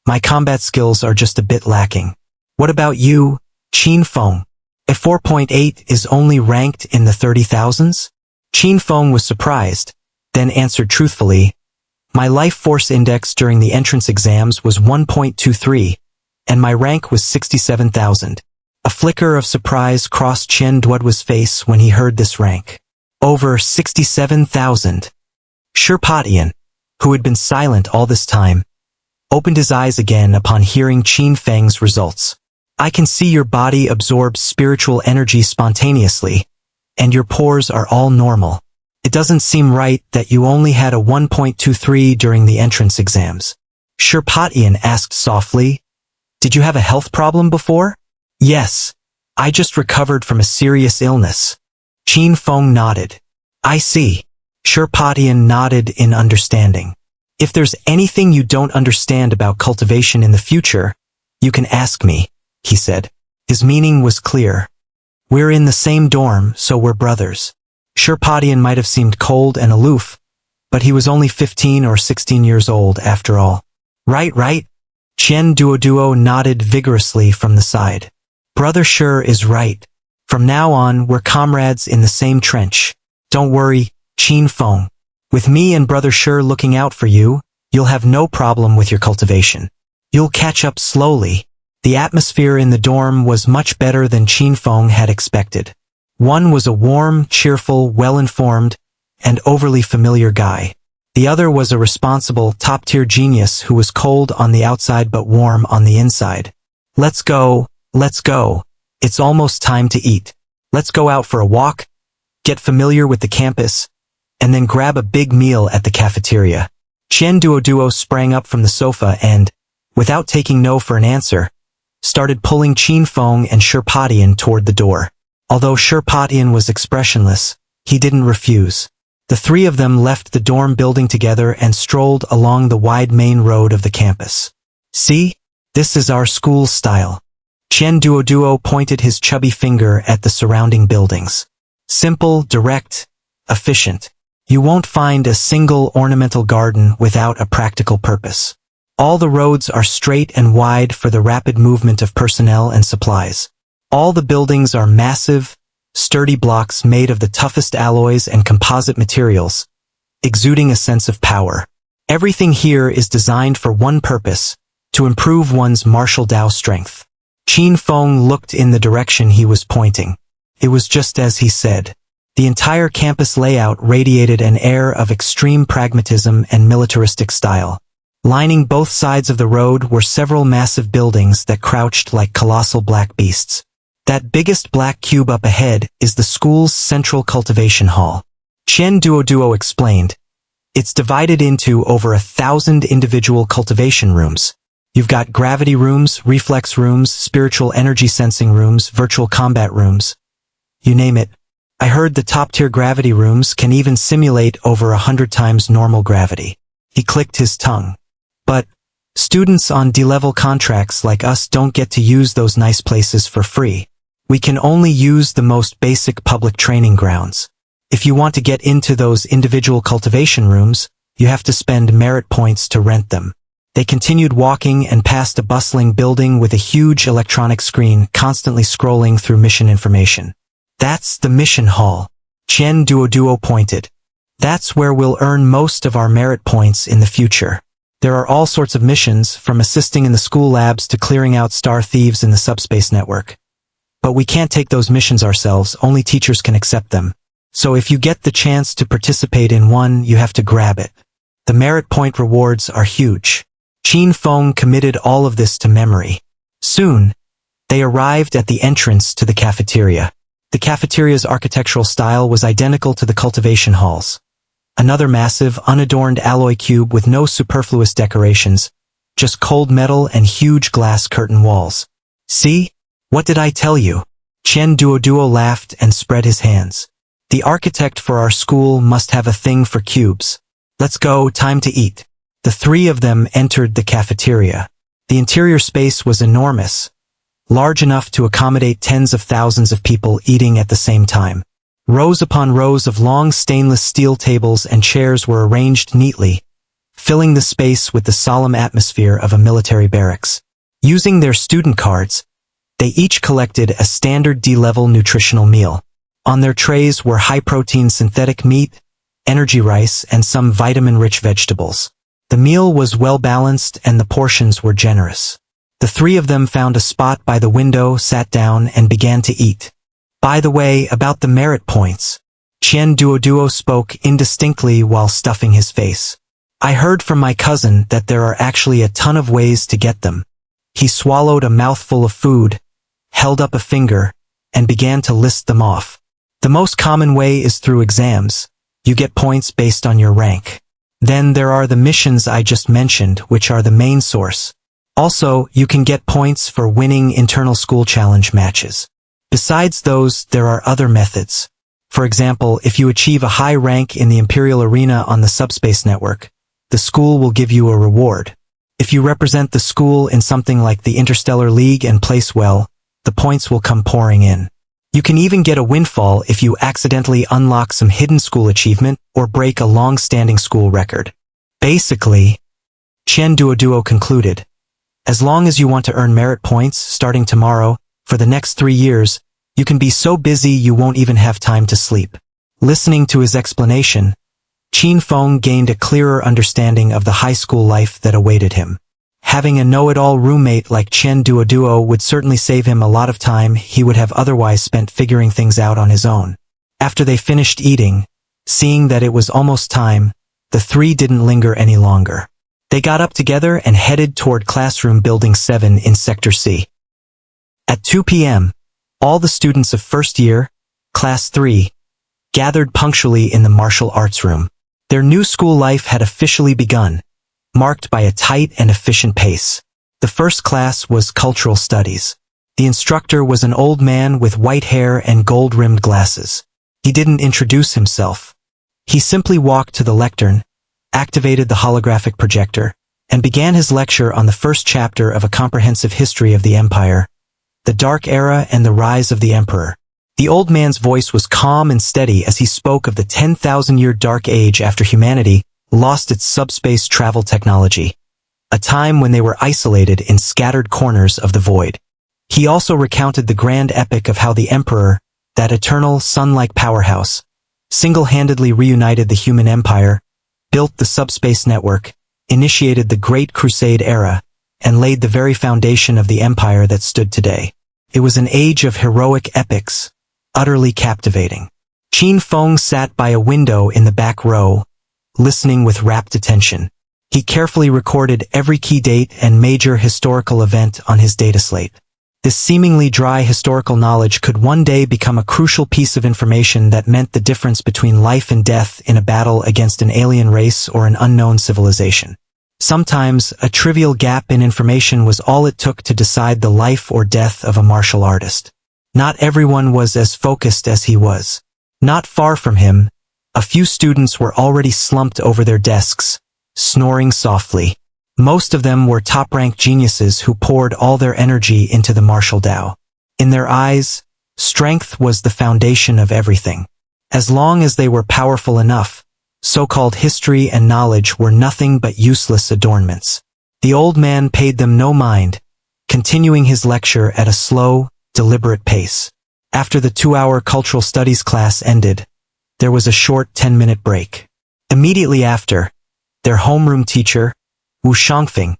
My combat skills are just a bit lacking. What about you, Qin Feng? A 4.8 is only ranked in the 30,000s? Qin Feng was surprised, then answered truthfully, my life force index during the entrance exams was 1.23, and my rank was 67,000. A flicker of surprise crossed Chen Duo's face when he heard this rank. Over 67,000. Sherpatian, who had been silent all this time, opened his eyes again upon hearing Qin Feng's results. I can see your body absorbs spiritual energy spontaneously, and your pores are all normal. It doesn't seem right that you only had a 1.23 during the entrance exams. Sherpatian asked softly, did you have a health problem before? Yes. I just recovered from a serious illness. Qin Feng nodded. I see. Sherpatian nodded in understanding. If there's anything you don't understand about cultivation in the future, you can ask me, he said. His meaning was clear. We're in the same dorm, so we're brothers. Sherpatian might have seemed cold and aloof, but he was only 15 or 16 years old after all. Right. Chen Duoduo nodded vigorously from the side. Brother Sher is right. From now on, we're comrades in the same trench. Don't worry, Qin Feng. With me and Brother Sher looking out for you, you'll have no problem with your cultivation. You'll catch up slowly. The atmosphere in the dorm was much better than Qin Feng had expected. One was a warm, cheerful, well-informed, and overly familiar guy. The other was a responsible, top-tier genius who was cold on the outside but warm on the inside. Let's go. It's almost time to eat. Let's go out for a walk, get familiar with the campus, and then grab a big meal at the cafeteria. Chen Duoduo sprang up from the sofa and, without taking no for an answer, started pulling Qin Feng and Sherpatian toward the door. Although Sherpatian was expressionless, he didn't refuse. The three of them left the dorm building together and strolled along the wide main road of the campus. See? This is our school style. Chen Duoduo pointed his chubby finger at the surrounding buildings. Simple, direct, efficient. You won't find a single ornamental garden without a practical purpose. All the roads are straight and wide for the rapid movement of personnel and supplies. All the buildings are massive, sturdy blocks made of the toughest alloys and composite materials, exuding a sense of power. Everything here is designed for one purpose, to improve one's martial Dao strength. Qin Feng looked in the direction he was pointing. It was just as he said. The entire campus layout radiated an air of extreme pragmatism and militaristic style. Lining both sides of the road were several massive buildings that crouched like colossal black beasts. That biggest black cube up ahead is the school's central cultivation hall. Chen Duoduo explained. It's divided into over 1,000 individual cultivation rooms. You've got gravity rooms, reflex rooms, spiritual energy sensing rooms, virtual combat rooms. You name it. I heard the top-tier gravity rooms can even simulate over 100 times normal gravity. He clicked his tongue. But students on D-level contracts like us don't get to use those nice places for free. We can only use the most basic public training grounds. If you want to get into those individual cultivation rooms, you have to spend merit points to rent them. They continued walking and passed a bustling building with a huge electronic screen constantly scrolling through mission information. That's the mission hall. Chen Duoduo pointed. That's where we'll earn most of our merit points in the future. There are all sorts of missions, from assisting in the school labs to clearing out star thieves in the subspace network. But we can't take those missions ourselves, only teachers can accept them. So if you get the chance to participate in one, you have to grab it. The merit point rewards are huge. Qin Feng committed all of this to memory. Soon, they arrived at the entrance to the cafeteria. The cafeteria's architectural style was identical to the cultivation halls. Another massive, unadorned alloy cube with no superfluous decorations, just cold metal and huge glass curtain walls. See? What did I tell you? Chen Duoduo laughed and spread his hands. The architect for our school must have a thing for cubes. Let's go, time to eat. The three of them entered the cafeteria. The interior space was enormous, large enough to accommodate tens of thousands of people eating at the same time. Rows upon rows of long stainless steel tables and chairs were arranged neatly, filling the space with the solemn atmosphere of a military barracks. Using their student cards, they each collected a standard D-level nutritional meal. On their trays were high-protein synthetic meat, energy rice, and some vitamin-rich vegetables. The meal was well-balanced and the portions were generous. The three of them found a spot by the window, sat down, and began to eat. By the way, about the merit points. Chen Duoduo spoke indistinctly while stuffing his face. I heard from my cousin that there are actually a ton of ways to get them. He swallowed a mouthful of food, held up a finger, and began to list them off. The most common way is through exams. You get points based on your rank. Then there are the missions I just mentioned, which are the main source. Also, you can get points for winning internal school challenge matches. Besides those, there are other methods. For example, if you achieve a high rank in the Imperial Arena on the subspace network, the school will give you a reward. If you represent the school in something like the Interstellar League and place well, the points will come pouring in. You can even get a windfall if you accidentally unlock some hidden school achievement or break a long-standing school record. Basically, Chen Duoduo concluded, as long as you want to earn merit points starting tomorrow, for the next 3 years, you can be so busy you won't even have time to sleep. Listening to his explanation, Qin Feng gained a clearer understanding of the high school life that awaited him. Having a know-it-all roommate like Chen Duoduo would certainly save him a lot of time he would have otherwise spent figuring things out on his own. After they finished eating, seeing that it was almost time, the three didn't linger any longer. They got up together and headed toward classroom building 7 in Sector C. At 2 p.m., all the students of first year, Class 3, gathered punctually in the martial arts room. Their new school life had officially begun, marked by a tight and efficient pace. The first class was Cultural Studies. The instructor was an old man with white hair and gold-rimmed glasses. He didn't introduce himself. He simply walked to the lectern, activated the holographic projector, and began his lecture on the first chapter of a comprehensive history of the Empire, the Dark Era and the Rise of the Emperor. The old man's voice was calm and steady as he spoke of the 10,000-year Dark Age after humanity lost its subspace travel technology, a time when they were isolated in scattered corners of the void. He also recounted the grand epic of how the Emperor, that eternal, sun-like powerhouse, single-handedly reunited the human empire, built the subspace network, initiated the Great Crusade era, and laid the very foundation of the empire that stood today. It was an age of heroic epics, utterly captivating. Qin Feng sat by a window in the back row, listening with rapt attention. He carefully recorded every key date and major historical event on his data slate. This seemingly dry historical knowledge could one day become a crucial piece of information that meant the difference between life and death in a battle against an alien race or an unknown civilization. Sometimes, a trivial gap in information was all it took to decide the life or death of a martial artist. Not everyone was as focused as he was. Not far from him, a few students were already slumped over their desks, snoring softly. Most of them were top-ranked geniuses who poured all their energy into the martial Tao. In their eyes, strength was the foundation of everything. As long as they were powerful enough, so-called history and knowledge were nothing but useless adornments. The old man paid them no mind, continuing his lecture at a slow, deliberate pace. After the 2-hour cultural studies class ended, there was a short 10-minute break. Immediately after, their homeroom teacher, Wu Shangfeng,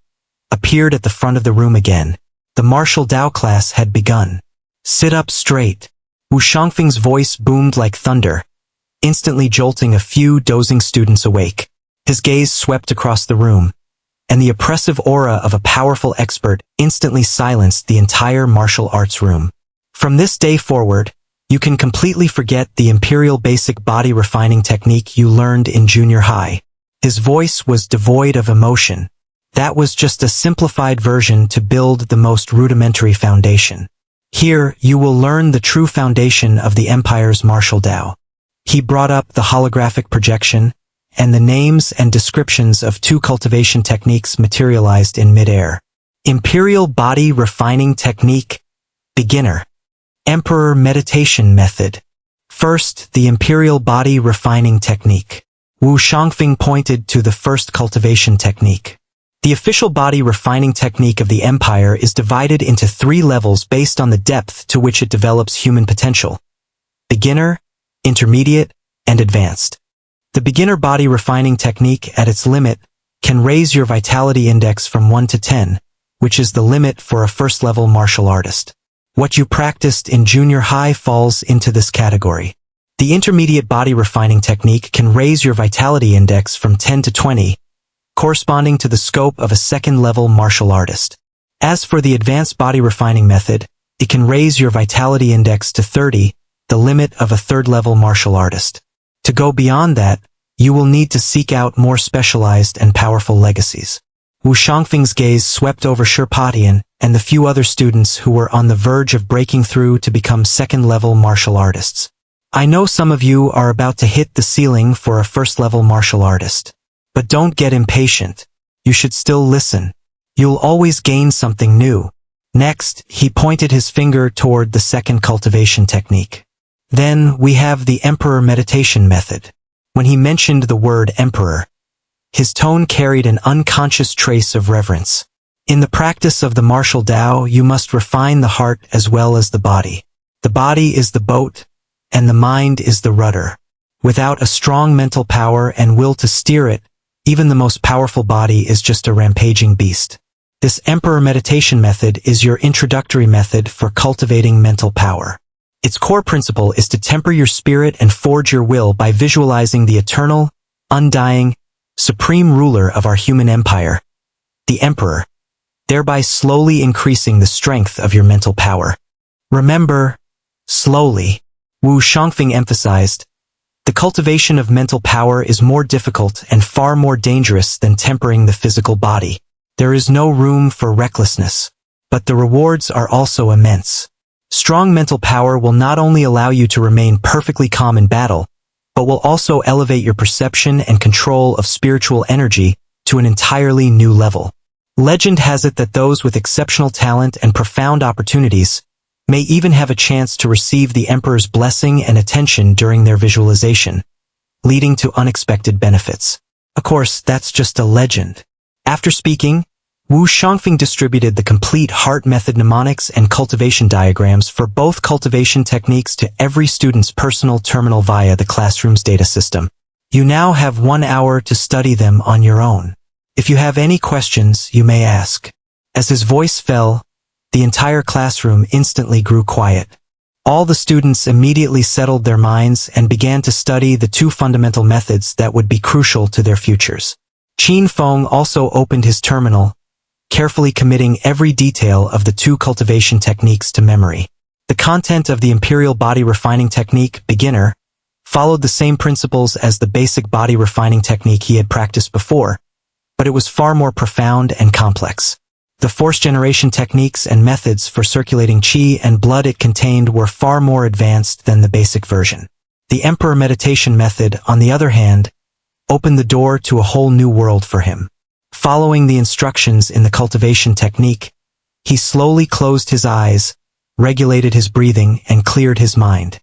appeared at the front of the room again. The martial Tao class had begun. Sit up straight. Wu Shangfeng's voice boomed like thunder, instantly jolting a few dozing students awake. His gaze swept across the room, and the oppressive aura of a powerful expert instantly silenced the entire martial arts room. From this day forward, you can completely forget the imperial basic body refining technique you learned in junior high. His voice was devoid of emotion. That was just a simplified version to build the most rudimentary foundation. Here, you will learn the true foundation of the Empire's martial Tao. He brought up the holographic projection, and the names and descriptions of 2 cultivation techniques materialized in midair. Imperial Body Refining Technique, Beginner. Emperor Meditation Method. First, the Imperial Body Refining Technique. Wu Shangfeng pointed to the first cultivation technique. The official body refining technique of the Empire is divided into 3 levels based on the depth to which it develops human potential: beginner, intermediate, and advanced. The beginner body refining technique at its limit can raise your vitality index from 1 to 10, which is the limit for a first-level martial artist. What you practiced in junior high falls into this category. The intermediate body refining technique can raise your vitality index from 10 to 20, corresponding to the scope of a second-level martial artist. As for the advanced body refining method, it can raise your vitality index to 30, the limit of a third-level martial artist. To go beyond that, you will need to seek out more specialized and powerful legacies. Wu Shangfeng's gaze swept over Shirpatian and the few other students who were on the verge of breaking through to become second-level martial artists. I know some of you are about to hit the ceiling for a first-level martial artist. But don't get impatient. You should still listen. You'll always gain something new. Next, he pointed his finger toward the second cultivation technique. Then we have the Emperor meditation method. When he mentioned the word Emperor, his tone carried an unconscious trace of reverence. In the practice of the martial Tao, you must refine the heart as well as the body. The body is the boat, and the mind is the rudder. Without a strong mental power and will to steer it, even the most powerful body is just a rampaging beast. This Emperor meditation method is your introductory method for cultivating mental power. Its core principle is to temper your spirit and forge your will by visualizing the eternal, undying, supreme ruler of our human empire, the Emperor, thereby slowly increasing the strength of your mental power. Remember, slowly, Wu Shangfeng emphasized, the cultivation of mental power is more difficult and far more dangerous than tempering the physical body. There is no room for recklessness, but the rewards are also immense. Strong mental power will not only allow you to remain perfectly calm in battle, but will also elevate your perception and control of spiritual energy to an entirely new level. Legend has it that those with exceptional talent and profound opportunities may even have a chance to receive the Emperor's blessing and attention during their visualization, leading to unexpected benefits. Of course, that's just a legend. After speaking, Wu Shangfeng distributed the complete heart method mnemonics and cultivation diagrams for both cultivation techniques to every student's personal terminal via the classroom's data system. You now have 1 hour to study them on your own. If you have any questions, you may ask. As his voice fell, the entire classroom instantly grew quiet. All the students immediately settled their minds and began to study the two fundamental methods that would be crucial to their futures. Qin Feng also opened his terminal, carefully committing every detail of the two cultivation techniques to memory. The content of the Imperial Body Refining Technique, Beginner, followed the same principles as the basic body refining technique he had practiced before, but it was far more profound and complex. The force generation techniques and methods for circulating qi and blood it contained were far more advanced than the basic version. The Emperor meditation method, on the other hand, opened the door to a whole new world for him. Following the instructions in the cultivation technique, he slowly closed his eyes, regulated his breathing, and cleared his mind.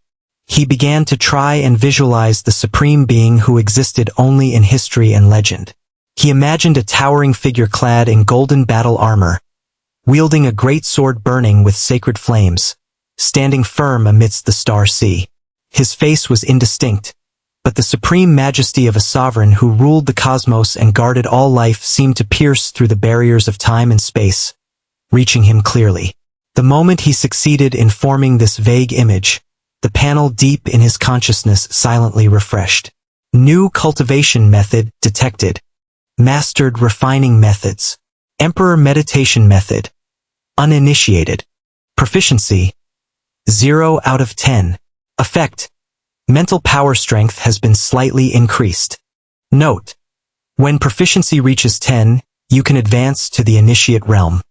He began to try and visualize the supreme being who existed only in history and legend. He imagined a towering figure clad in golden battle armor, wielding a great sword burning with sacred flames, standing firm amidst the star sea. His face was indistinct, but the supreme majesty of a sovereign who ruled the cosmos and guarded all life seemed to pierce through the barriers of time and space, reaching him clearly. The moment he succeeded in forming this vague image, the panel deep in his consciousness silently refreshed. New cultivation method detected. Mastered refining methods. Emperor meditation method. Uninitiated. Proficiency. 0 out of 10. Effect. Mental power strength has been slightly increased. Note: when proficiency reaches 10, you can advance to the initiate realm.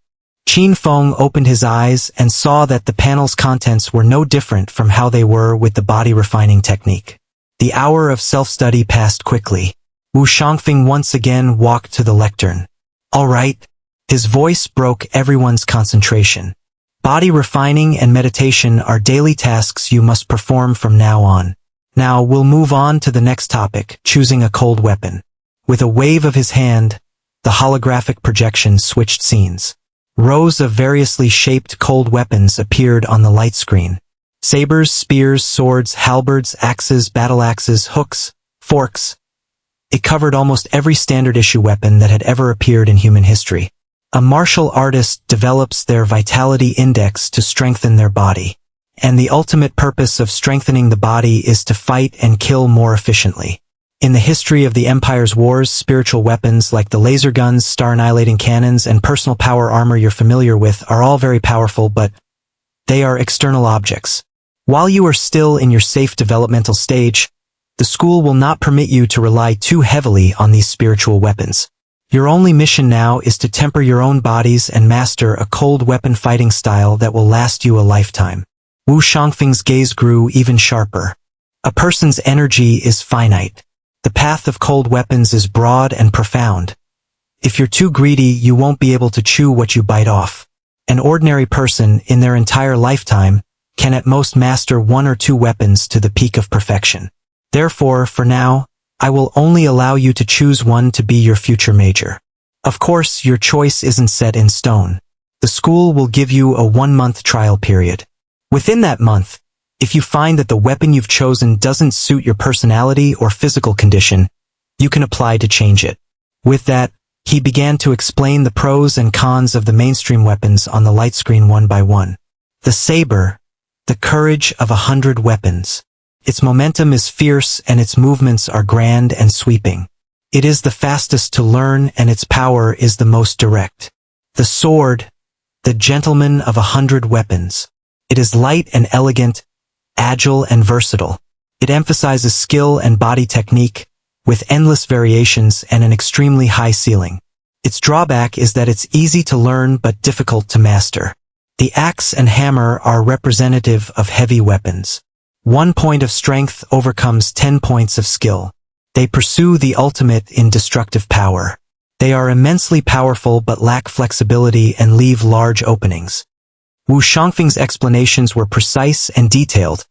Qin Feng opened his eyes and saw that the panel's contents were no different from how they were with the body refining technique. The hour of self-study passed quickly. Wu Shangfeng once again walked to the lectern. All right. His voice broke everyone's concentration. Body refining and meditation are daily tasks you must perform from now on. Now we'll move on to the next topic, choosing a cold weapon. With a wave of his hand, the holographic projection switched scenes. Rows of variously shaped cold weapons appeared on the light screen. Sabers, spears, swords, halberds, axes, battle axes, hooks, forks. It covered almost every standard-issue weapon that had ever appeared in human history. A martial artist develops their vitality index to strengthen their body. And the ultimate purpose of strengthening the body is to fight and kill more efficiently. In the history of the Empire's wars, spiritual weapons like the laser guns, star-annihilating cannons, and personal power armor you're familiar with are all very powerful, but they are external objects. While you are still in your safe developmental stage, the school will not permit you to rely too heavily on these spiritual weapons. Your only mission now is to temper your own bodies and master a cold weapon fighting style that will last you a lifetime. Wu Shangfeng's gaze grew even sharper. A person's energy is finite. The path of cold weapons is broad and profound. If you're too greedy, you won't be able to chew what you bite off. An ordinary person, in their entire lifetime, can at most master 1 or 2 weapons to the peak of perfection. Therefore, for now, I will only allow you to choose one to be your future major. Of course, your choice isn't set in stone. The school will give you a 1-month trial period. Within that month, if you find that the weapon you've chosen doesn't suit your personality or physical condition, you can apply to change it. With that, he began to explain the pros and cons of the mainstream weapons on the light screen one by one. The saber, the courage of 100 weapons. Its momentum is fierce and its movements are grand and sweeping. It is the fastest to learn and its power is the most direct. The sword, the gentleman of 100 weapons. It is light and elegant, agile and versatile. It emphasizes skill and body technique, with endless variations and an extremely high ceiling. Its drawback is that it's easy to learn but difficult to master. The axe and hammer are representative of heavy weapons. 1 point of strength overcomes 10 points of skill. They pursue the ultimate in destructive power. They are immensely powerful but lack flexibility and leave large openings. Wu Shangfeng's explanations were precise and detailed,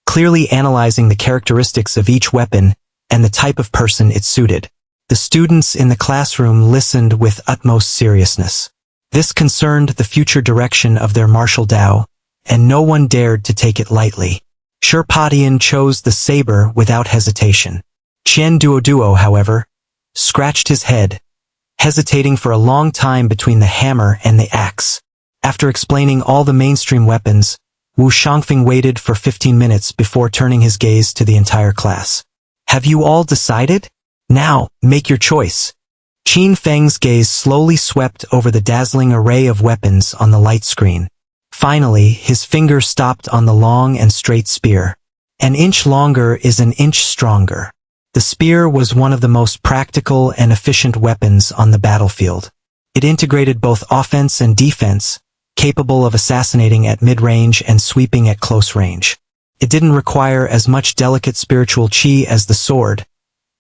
clearly analyzing the characteristics of each weapon and the type of person it suited. The students in the classroom listened with utmost seriousness. This concerned the future direction of their martial Tao, and no one dared to take it lightly. Shirpatian chose the saber without hesitation. Qian Duoduo, however, scratched his head, hesitating for a long time between the hammer and the axe. After explaining all the mainstream weapons, Wu Shangfeng waited for 15 minutes before turning his gaze to the entire class. Have you all decided? Now, make your choice. Qin Feng's gaze slowly swept over the dazzling array of weapons on the light screen. Finally, his finger stopped on the long and straight spear. An inch longer is an inch stronger. The spear was one of the most practical and efficient weapons on the battlefield. It integrated both offense and defense, capable of assassinating at mid-range and sweeping at close range. It didn't require as much delicate spiritual qi as the sword,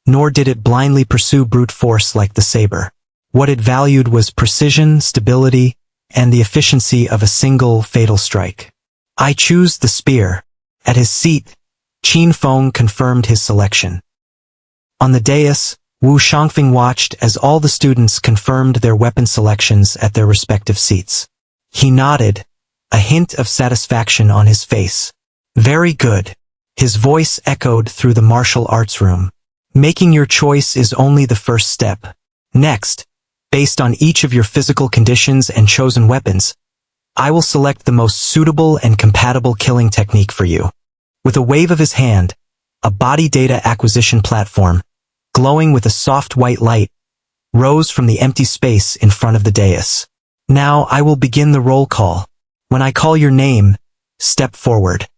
nor did it blindly pursue brute force like the saber. What it valued was precision, stability, and the efficiency of a single fatal strike. I choose the spear. At his seat, Qin Feng confirmed his selection. On the dais, Wu Shangfeng watched as all the students confirmed their weapon selections at their respective seats. He nodded, a hint of satisfaction on his face. Very good. His voice echoed through the martial arts room. Making your choice is only the first step. Next, based on each of your physical conditions and chosen weapons, I will select the most suitable and compatible killing technique for you. With a wave of his hand, a body data acquisition platform, glowing with a soft white light, rose from the empty space in front of the dais. Now I will begin the roll call. When I call your name, step forward.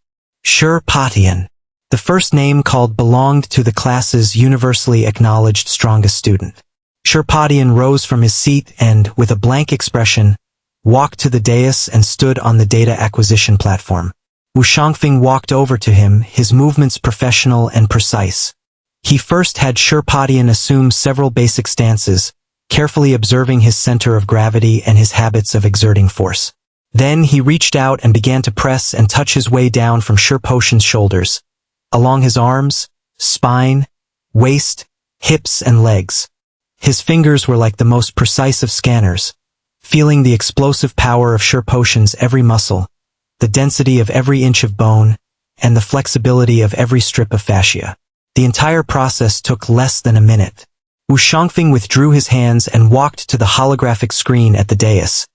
Shirpatian. The first name called belonged to the class's universally acknowledged strongest student. Shirpatian rose from his seat and, with a blank expression, walked to the dais and stood on the data acquisition platform. Wu Shangfeng walked over to him, his movements professional and precise. He first had Shirpatian assume several basic stances, carefully observing his center of gravity and his habits of exerting force. Then he reached out and began to press and touch his way down from Shirpatian's shoulders, along his arms, spine, waist, hips, and legs. His fingers were like the most precise of scanners, feeling the explosive power of Shirpatian's every muscle, the density of every inch of bone, and the flexibility of every strip of fascia. The entire process took less than a minute. Wu Shangfeng withdrew his hands and walked to the holographic screen at the dais,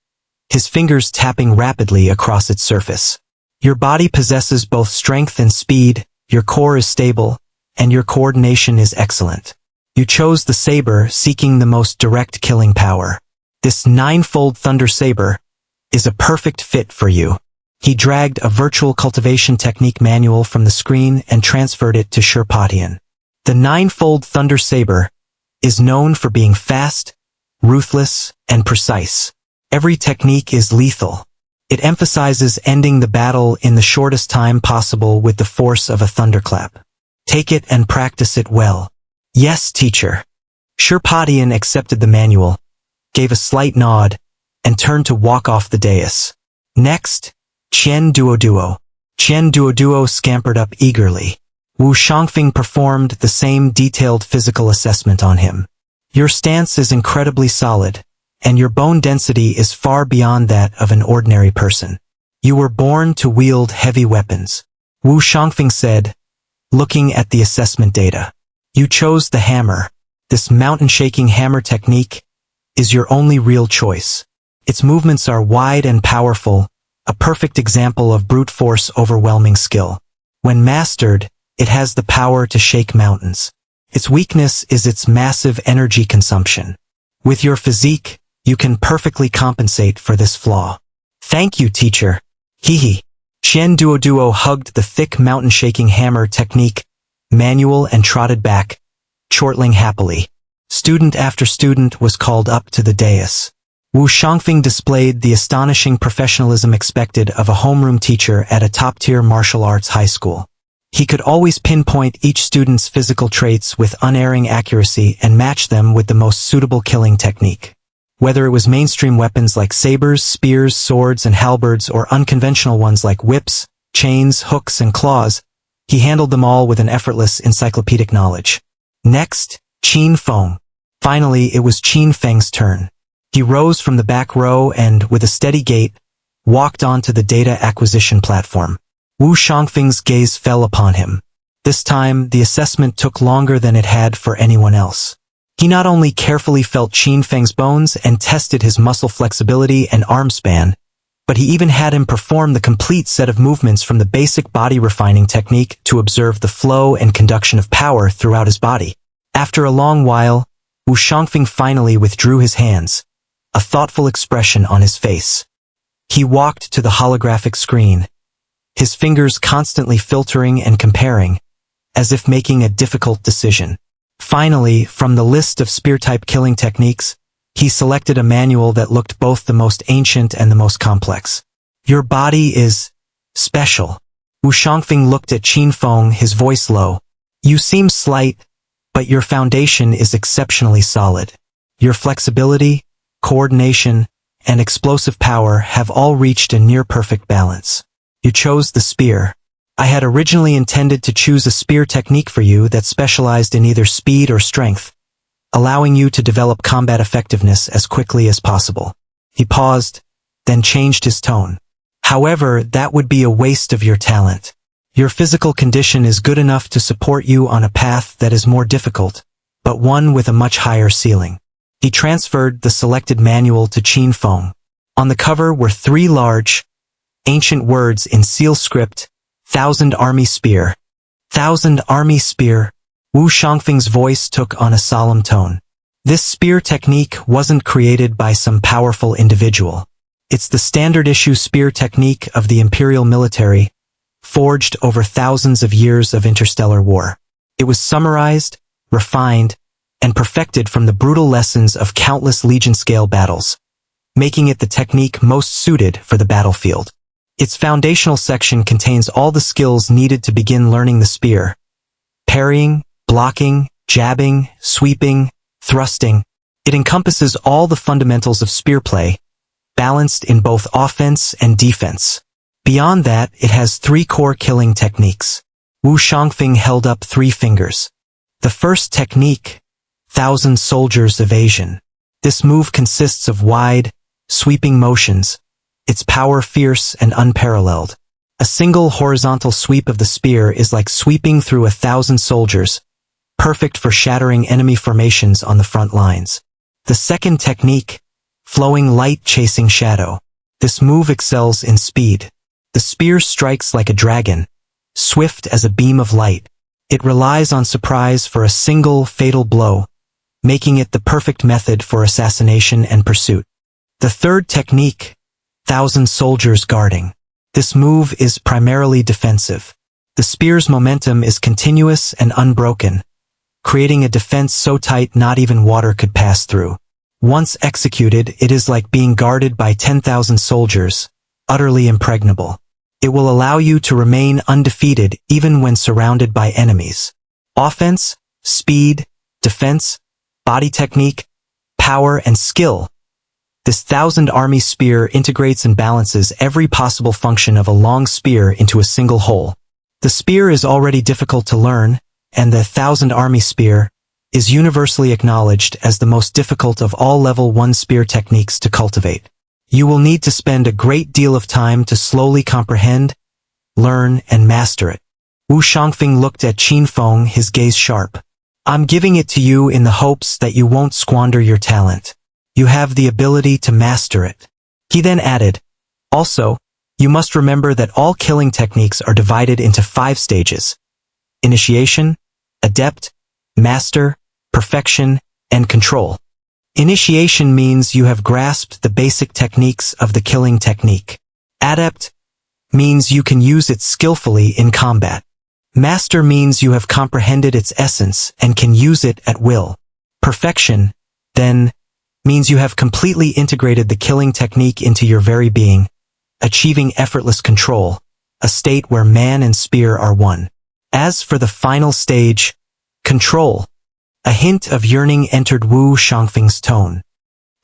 his fingers tapping rapidly across its surface. Your body possesses both strength and speed, your core is stable, and your coordination is excellent. You chose the saber, seeking the most direct killing power. This 9-fold thunder saber is a perfect fit for you. He dragged a virtual cultivation technique manual from the screen and transferred it to Shirpatian. The 9-fold thunder saber is known for being fast, ruthless, and precise. Every technique is lethal. It emphasizes ending the battle in the shortest time possible with the force of a thunderclap. Take it and practice it well. Yes, teacher. Shirpatian accepted the manual, gave a slight nod, and turned to walk off the dais. Next, Qian Duoduo. Qian Duoduo scampered up eagerly. Wu Shangfeng performed the same detailed physical assessment on him. Your stance is incredibly solid, and your bone density is far beyond that of an ordinary person. You were born to wield heavy weapons, Wu Shangfeng said, looking at the assessment data. You chose the hammer. This mountain-shaking hammer technique is your only real choice. Its movements are wide and powerful, a perfect example of brute force overwhelming skill. When mastered, it has the power to shake mountains. Its weakness is its massive energy consumption. With your physique, you can perfectly compensate for this flaw. Thank you, teacher. Hehe. Qian Duoduo hugged the thick mountain-shaking hammer technique manual and trotted back, chortling happily. Student after student was called up to the dais. Wu Shangfeng displayed the astonishing professionalism expected of a homeroom teacher at a top-tier martial arts high school. He could always pinpoint each student's physical traits with unerring accuracy and match them with the most suitable killing technique. Whether it was mainstream weapons like sabers, spears, swords, and halberds or unconventional ones like whips, chains, hooks, and claws, he handled them all with an effortless encyclopedic knowledge. Next, Qin Feng. Finally, it was Qin Feng's turn. He rose from the back row and, with a steady gait, walked onto the data acquisition platform. Wu Shangfeng's gaze fell upon him. This time, the assessment took longer than it had for anyone else. He not only carefully felt Qin Feng's bones and tested his muscle flexibility and arm span, but he even had him perform the complete set of movements from the basic body refining technique to observe the flow and conduction of power throughout his body. After a long while, Wu Shangfeng finally withdrew his hands, a thoughtful expression on his face. He walked to the holographic screen, his fingers constantly filtering and comparing, as if making a difficult decision. Finally, from the list of spear-type killing techniques, he selected a manual that looked both the most ancient and the most complex. Your body is special. Wu Shangfeng looked at Qin Feng, his voice low. You seem slight, but your foundation is exceptionally solid. Your flexibility, coordination, and explosive power have all reached a near-perfect balance. You chose the spear. I had originally intended to choose a spear technique for you that specialized in either speed or strength, allowing you to develop combat effectiveness as quickly as possible. He paused, then changed his tone. However, that would be a waste of your talent. Your physical condition is good enough to support you on a path that is more difficult, but one with a much higher ceiling. He transferred the selected manual to Qin Feng. On the cover were 3 large, ancient words in seal script: 1,000 Army Spear. 1,000 Army Spear. Wu Shangfeng's voice took on a solemn tone. This spear technique wasn't created by some powerful individual. It's the standard-issue spear technique of the Imperial military, forged over thousands of years of interstellar war. It was summarized, refined, and perfected from the brutal lessons of countless Legion-scale battles, making it the technique most suited for the battlefield. Its foundational section contains all the skills needed to begin learning the spear: parrying, blocking, jabbing, sweeping, thrusting. It encompasses all the fundamentals of spear play, balanced in both offense and defense. Beyond that, it has 3 core killing techniques. Wu Shangfeng held up 3 fingers. The first technique, 1,000 Soldiers Evasion. This move consists of wide, sweeping motions, its power fierce and unparalleled. A single horizontal sweep of the spear is like sweeping through 1,000 soldiers, perfect for shattering enemy formations on the front lines. The second technique, Flowing Light Chasing Shadow. This move excels in speed. The spear strikes like a dragon, swift as a beam of light. It relies on surprise for a single fatal blow, making it the perfect method for assassination and pursuit. The third technique, 1,000 Soldiers Guarding. This move is primarily defensive. The spear's momentum is continuous and unbroken, creating a defense so tight not even water could pass through. Once executed, it is like being guarded by 10,000 soldiers, utterly impregnable. It will allow you to remain undefeated even when surrounded by enemies. Offense, speed, defense, body technique, power, and skill. This 1,000-army spear integrates and balances every possible function of a long spear into a single whole. The spear is already difficult to learn, and the 1,000-army spear is universally acknowledged as the most difficult of all level 1 spear techniques to cultivate. You will need to spend a great deal of time to slowly comprehend, learn, and master it. Wu Shangfeng looked at Qin Feng, his gaze sharp. I'm giving it to you in the hopes that you won't squander your talent. You have the ability to master it. He then added, also, you must remember that all killing techniques are divided into 5 stages: initiation, adept, master, perfection, and control. Initiation means you have grasped the basic techniques of the killing technique. Adept means you can use it skillfully in combat. Master means you have comprehended its essence and can use it at will. Perfection, then, means you have completely integrated the killing technique into your very being, achieving effortless control, a state where man and spear are one. As for the final stage, control, a hint of yearning entered Wu Shangfeng's tone.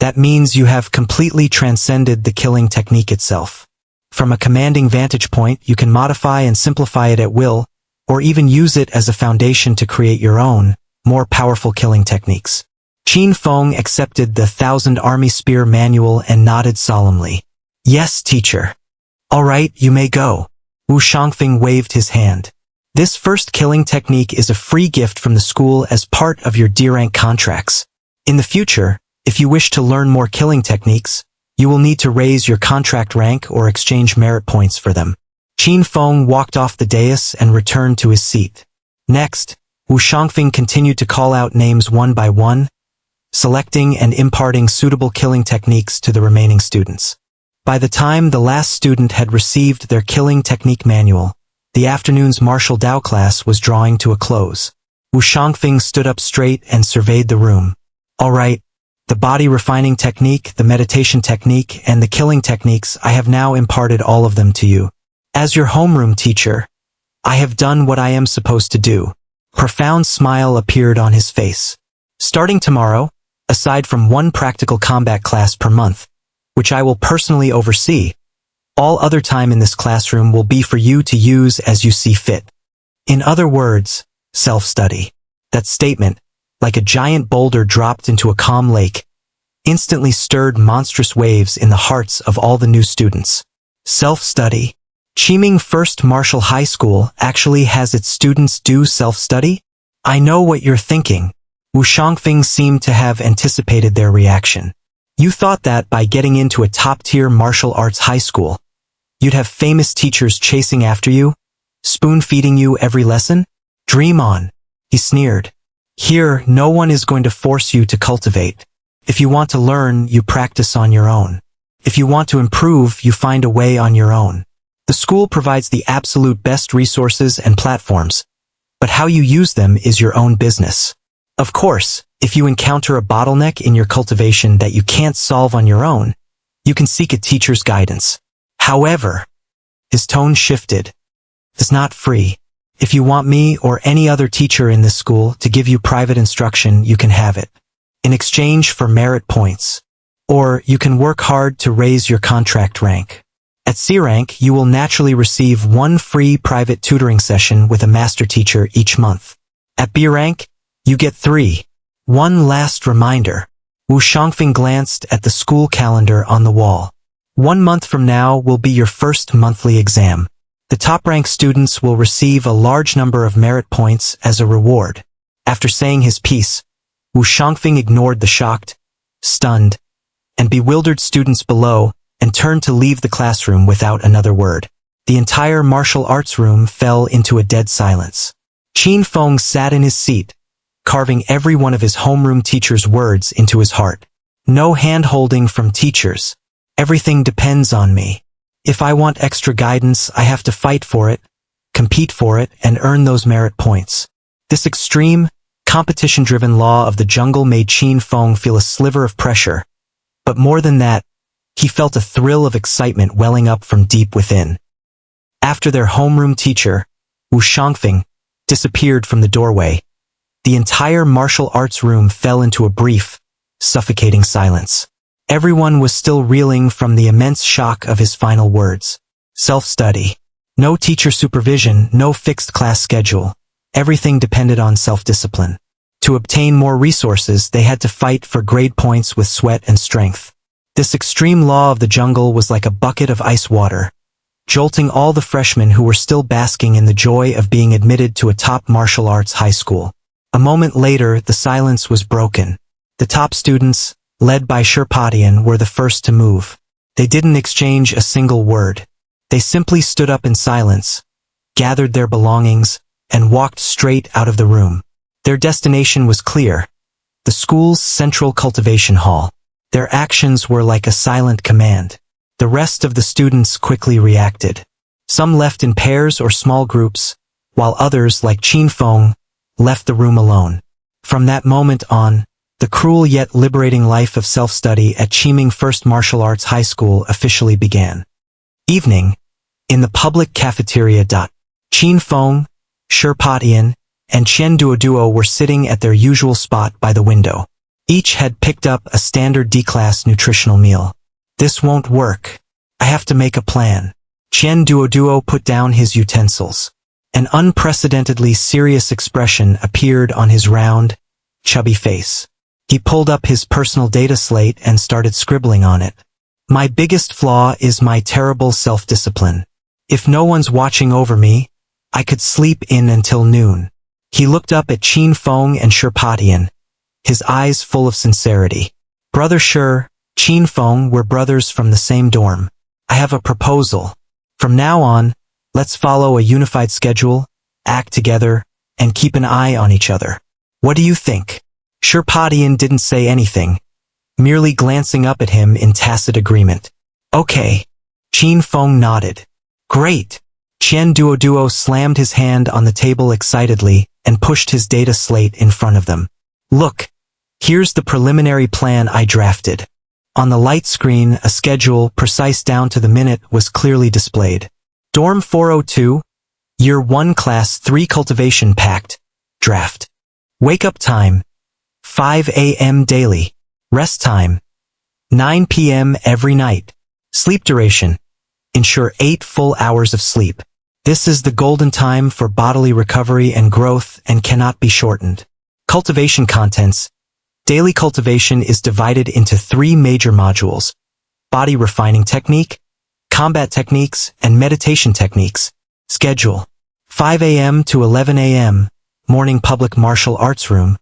That means you have completely transcended the killing technique itself. From a commanding vantage point, you can modify and simplify it at will, or even use it as a foundation to create your own, more powerful killing techniques. Qin Feng accepted the 1,000-army spear manual and nodded solemnly. Yes, teacher. All right, you may go. Wu Shangfeng waved his hand. This first killing technique is a free gift from the school as part of your D-rank contracts. In the future, if you wish to learn more killing techniques, you will need to raise your contract rank or exchange merit points for them. Qin Feng walked off the dais and returned to his seat. Next, Wu Shangfeng continued to call out names one by one, selecting and imparting suitable killing techniques to the remaining students. By the time the last student had received their killing technique manual, the afternoon's martial Dao class was drawing to a close. Wu Shangfeng stood up straight and surveyed the room. All right, the body refining technique, the meditation technique, and the killing techniques, I have now imparted all of them to you. As your homeroom teacher, I have done what I am supposed to do. A profound smile appeared on his face. Starting tomorrow, aside from 1 practical combat class per month, which I will personally oversee, all other time in this classroom will be for you to use as you see fit. In other words, self-study. That statement, like a giant boulder dropped into a calm lake, instantly stirred monstrous waves in the hearts of all the new students. Self-study. Qiming First Martial High School actually has its students do self-study? I know what you're thinking. Wu Shangfeng seemed to have anticipated their reaction. You thought that by getting into a top-tier martial arts high school, you'd have famous teachers chasing after you, spoon-feeding you every lesson? Dream on, he sneered. Here, no one is going to force you to cultivate. If you want to learn, you practice on your own. If you want to improve, you find a way on your own. The school provides the absolute best resources and platforms, but how you use them is your own business. Of course, if you encounter a bottleneck in your cultivation that you can't solve on your own, you can seek a teacher's guidance. However, his tone shifted. It's not free. If you want me or any other teacher in this school to give you private instruction, you can have it. In exchange for merit points. Or you can work hard to raise your contract rank. At C rank, you will naturally receive 1 free private tutoring session with a master teacher each month. At B rank, you get 3. One last reminder. Wu Shangfeng glanced at the school calendar on the wall. 1 month from now will be your first monthly exam. The top-ranked students will receive a large number of merit points as a reward. After saying his piece, Wu Shangfeng ignored the shocked, stunned, and bewildered students below and turned to leave the classroom without another word. The entire martial arts room fell into a dead silence. Qin Feng sat in his seat, carving every one of his homeroom teacher's words into his heart. No hand-holding from teachers. Everything depends on me. If I want extra guidance, I have to fight for it, compete for it, and earn those merit points. This extreme, competition-driven law of the jungle made Qin Feng feel a sliver of pressure. But more than that, he felt a thrill of excitement welling up from deep within. After their homeroom teacher, Wu Shangfeng, disappeared from the doorway, the entire martial arts room fell into a brief, suffocating silence. Everyone was still reeling from the immense shock of his final words. Self-study. No teacher supervision, no fixed class schedule. Everything depended on self-discipline. To obtain more resources, they had to fight for grade points with sweat and strength. This extreme law of the jungle was like a bucket of ice water, jolting all the freshmen who were still basking in the joy of being admitted to a top martial arts high school. A moment later, the silence was broken. The top students, led by Sherpatian, were the first to move. They didn't exchange a single word. They simply stood up in silence, gathered their belongings, and walked straight out of the room. Their destination was clear: the school's central cultivation hall. Their actions were like a silent command. The rest of the students quickly reacted. Some left in pairs or small groups, while others, like Qin Feng, left the room alone. From that moment on, the cruel yet liberating life of self-study at Qiming First Martial Arts High School officially began. Evening. In the public cafeteria. Qin Feng, Sherpatian, and Chen Duoduo were sitting at their usual spot by the window. Each had picked up a standard D-class nutritional meal. This won't work. I have to make a plan. Chen Duoduo put down his utensils. An unprecedentedly serious expression appeared on his round, chubby face. He pulled up his personal data slate and started scribbling on it. My biggest flaw is my terrible self-discipline. If no one's watching over me, I could sleep in until noon. He looked up at Qin Feng and Sherpatian, his eyes full of sincerity. Brother Sher, Qin Feng were brothers from the same dorm. I have a proposal. From now on, let's follow a unified schedule, act together, and keep an eye on each other. What do you think? Sherpatian didn't say anything, merely glancing up at him in tacit agreement. Okay. Qin Feng nodded. Great. Chen Duoduo slammed his hand on the table excitedly and pushed his data slate in front of them. Look, here's the preliminary plan I drafted. On the light screen, a schedule, precise down to the minute, was clearly displayed. Dorm 402, Year 1 Class 3 Cultivation Pact, Draft. Wake up time, 5 a.m. daily. Rest time, 9 p.m. every night. Sleep duration, ensure 8 full hours of sleep. This is the golden time for bodily recovery and growth and cannot be shortened. Cultivation contents. Daily cultivation is divided into 3 major modules: body refining technique, combat techniques, and meditation techniques. Schedule. 5 a.m. to 11 a.m., morning public martial arts room.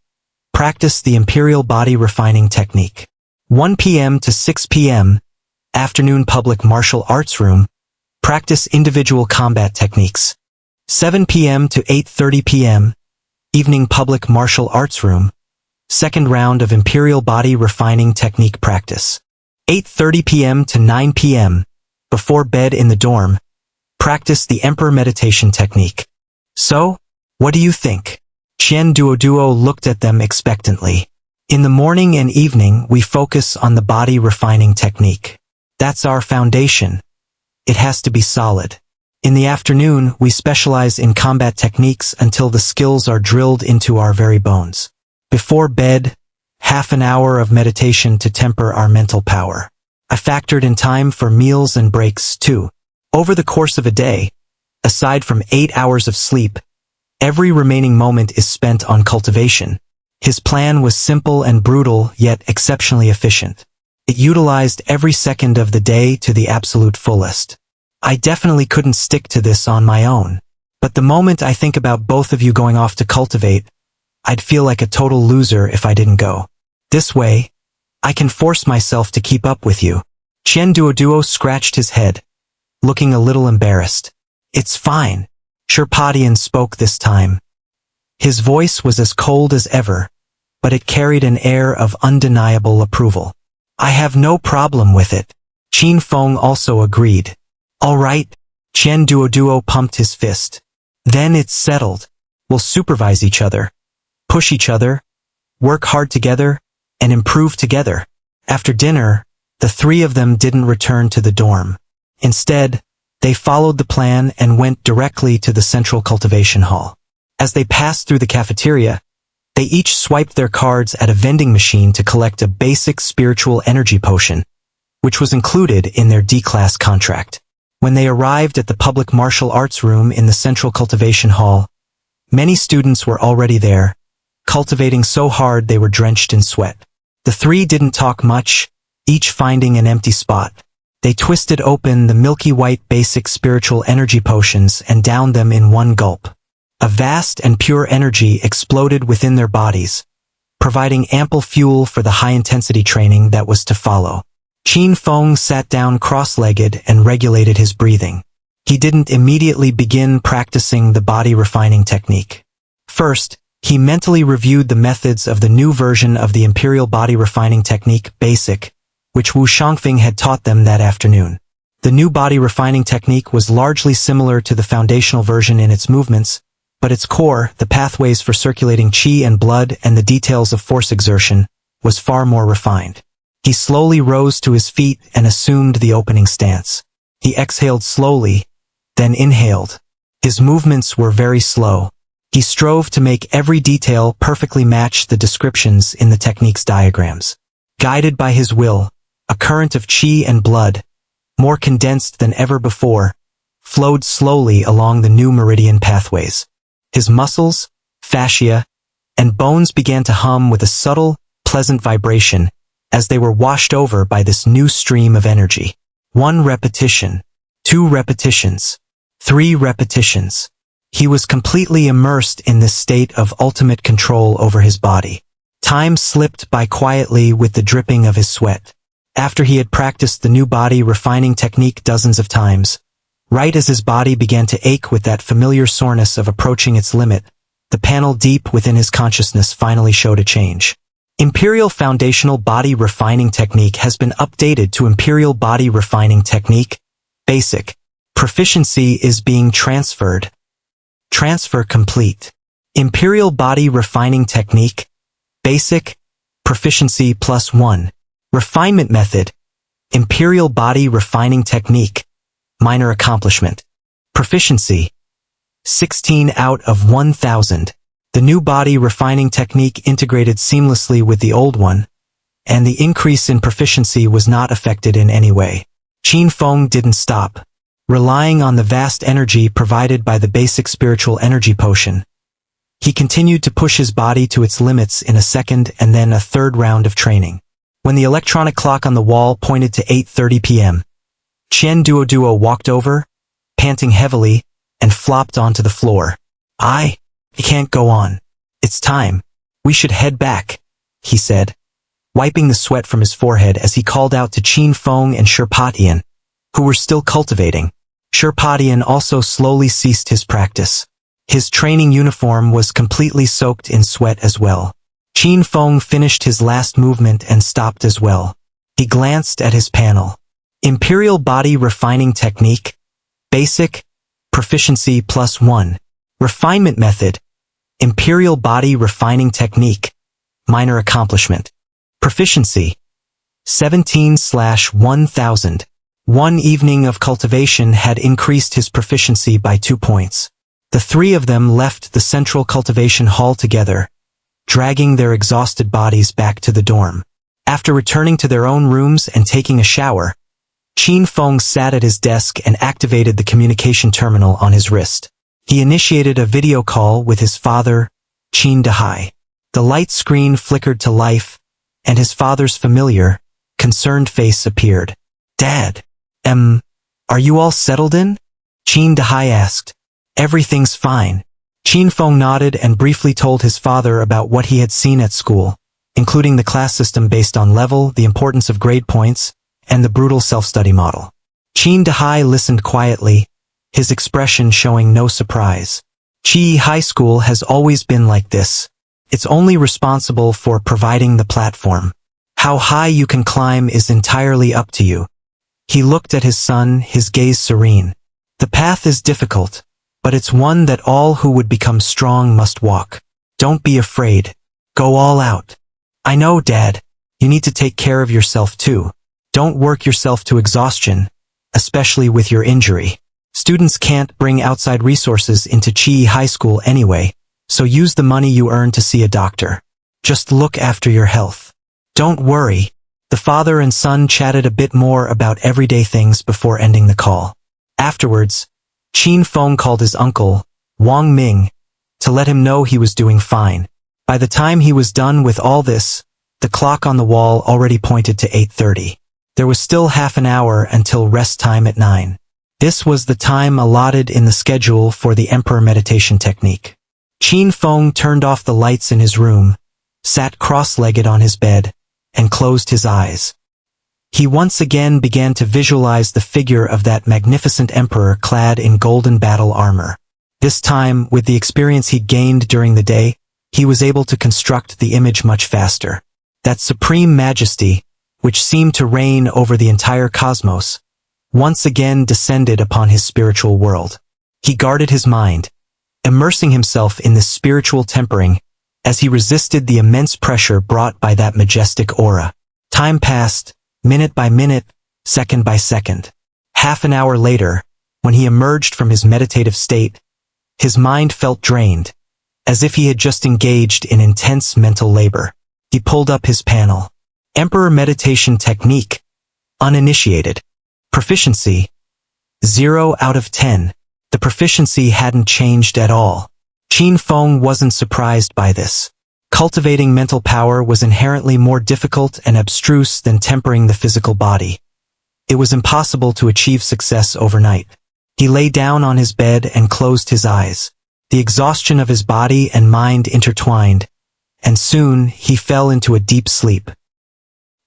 Practice the Imperial Body Refining Technique. 1 p.m. to 6 p.m., afternoon public martial arts room. Practice individual combat techniques. 7 p.m. to 8:30 p.m., evening public martial arts room. Second round of Imperial Body Refining Technique practice. 8:30 p.m. to 9 p.m., before bed in the dorm. Practice the Emperor Meditation Technique. So, what do you think? Chen Duoduo looked at them expectantly. In the morning and evening, we focus on the body refining technique. That's our foundation. It has to be solid. In the afternoon, we specialize in combat techniques until the skills are drilled into our very bones. Before bed, half an hour of meditation to temper our mental power. I factored in time for meals and breaks, too. Over the course of a day, aside from 8 hours of sleep, every remaining moment is spent on cultivation. His plan was simple and brutal, yet exceptionally efficient. It utilized every second of the day to the absolute fullest. I definitely couldn't stick to this on my own. But the moment I think about both of you going off to cultivate, I'd feel like a total loser if I didn't go. This way, I can force myself to keep up with you. Chen Duoduo scratched his head, looking a little embarrassed. It's fine. Sherpatian spoke this time. His voice was as cold as ever, but it carried an air of undeniable approval. I have no problem with it. Qin Feng also agreed. All right. Chen Duoduo pumped his fist. Then it's settled. We'll supervise each other, push each other, work hard together, and improve together. After dinner, the 3 of them didn't return to the dorm. Instead, they followed the plan and went directly to the central cultivation hall. As they passed through the cafeteria, They each swiped their cards at a vending machine to collect a basic spiritual energy potion, which was included in their D-class contract. When they arrived at the public martial arts room in the central cultivation hall, many students were already there, cultivating so hard they were drenched in sweat. The three didn't talk much, each finding an empty spot. They twisted open the milky white basic spiritual energy potions and downed them in one gulp. A vast and pure energy exploded within their bodies, providing ample fuel for the high-intensity training that was to follow. Qin Feng sat down cross-legged and regulated his breathing. He didn't immediately begin practicing the body refining technique. First, he mentally reviewed the methods of the new version of the Imperial Body Refining Technique, Basic, which Wu Shangfeng had taught them that afternoon. The new body refining technique was largely similar to the foundational version in its movements, but its core, the pathways for circulating qi and blood and the details of force exertion, was far more refined. He slowly rose to his feet and assumed the opening stance. He exhaled slowly, then inhaled. His movements were very slow. He strove to make every detail perfectly match the descriptions in the technique's diagrams. Guided by his will, a current of qi and blood, more condensed than ever before, flowed slowly along the new meridian pathways. His muscles, fascia, and bones began to hum with a subtle, pleasant vibration as they were washed over by this new stream of energy. 1 repetition, 2 repetitions, 3 repetitions. He was completely immersed in this state of ultimate control over his body. Time slipped by quietly with the dripping of his sweat. After he had practiced the new body refining technique dozens of times, right as his body began to ache with that familiar soreness of approaching its limit, the panel deep within his consciousness finally showed a change. Imperial Foundational Body Refining Technique has been updated to Imperial Body Refining Technique, Basic. Proficiency is being transferred. Transfer complete. Imperial Body Refining Technique, Basic, Proficiency +1. Refinement Method, Imperial Body Refining Technique, Minor Accomplishment. Proficiency, 16 out of 1,000. The new body refining technique integrated seamlessly with the old one, and the increase in proficiency was not affected in any way. Qin Feng didn't stop, relying on the vast energy provided by the basic spiritual energy potion. He continued to push his body to its limits in a second and then a third round of training. When the electronic clock on the wall pointed to 8:30 p.m., Qian Duoduo walked over, panting heavily, and flopped onto the floor. It can't go on. It's time. We should head back, he said, wiping the sweat from his forehead as he called out to Qin Feng and Sherpatian, who were still cultivating. Sherpatian also slowly ceased his practice. His training uniform was completely soaked in sweat as well. Qin Feng finished his last movement and stopped as well. He glanced at his panel. Imperial Body Refining Technique, Basic, Proficiency +1. Refinement Method, Imperial Body Refining Technique, Minor Accomplishment. Proficiency, 17/1000. One evening of cultivation had increased his proficiency by 2 points. The three of them left the central cultivation hall together, dragging their exhausted bodies back to the dorm. After returning to their own rooms and taking a shower, Qin Feng sat at his desk and activated the communication terminal on his wrist. He initiated a video call with his father, Qin Dahai. The light screen flickered to life, and his father's familiar, concerned face appeared. "Dad, are you all settled in?" Qin Dahai asked. "Everything's fine." Qin Feng nodded and briefly told his father about what he had seen at school, including the class system based on level, the importance of grade points, and the brutal self-study model. Qin Dahai listened quietly, his expression showing no surprise. Qi High School has always been like this. It's only responsible for providing the platform. How high you can climb is entirely up to you. He looked at his son, his gaze serene. The path is difficult, but it's one that all who would become strong must walk. Don't be afraid. Go all out. I know, Dad. You need to take care of yourself too. Don't work yourself to exhaustion, especially with your injury. Students can't bring outside resources into Qi High School anyway, so use the money you earn to see a doctor. Just look after your health. Don't worry. The father and son chatted a bit more about everyday things before ending the call. Afterwards, Qin Feng called his uncle, Wang Ming, to let him know he was doing fine. By the time he was done with all this, the clock on the wall already pointed to 8:30. There was still half an hour until rest time at 9. This was the time allotted in the schedule for the Emperor meditation technique. Qin Feng turned off the lights in his room, sat cross-legged on his bed, and closed his eyes. He once again began to visualize the figure of that magnificent emperor clad in golden battle armor. This time, with the experience he gained during the day, he was able to construct the image much faster. That supreme majesty, which seemed to reign over the entire cosmos, once again descended upon his spiritual world. He guarded his mind, immersing himself in this spiritual tempering as he resisted the immense pressure brought by that majestic aura. Time passed, minute by minute, second by second. Half an hour later, when he emerged from his meditative state, his mind felt drained, as if he had just engaged in intense mental labor. He pulled up his panel. Emperor meditation technique. Uninitiated. Proficiency. 0 out of 10. The proficiency hadn't changed at all. Qin Feng wasn't surprised by this. Cultivating mental power was inherently more difficult and abstruse than tempering the physical body. It was impossible to achieve success overnight. He lay down on his bed and closed his eyes. The exhaustion of his body and mind intertwined, and soon he fell into a deep sleep.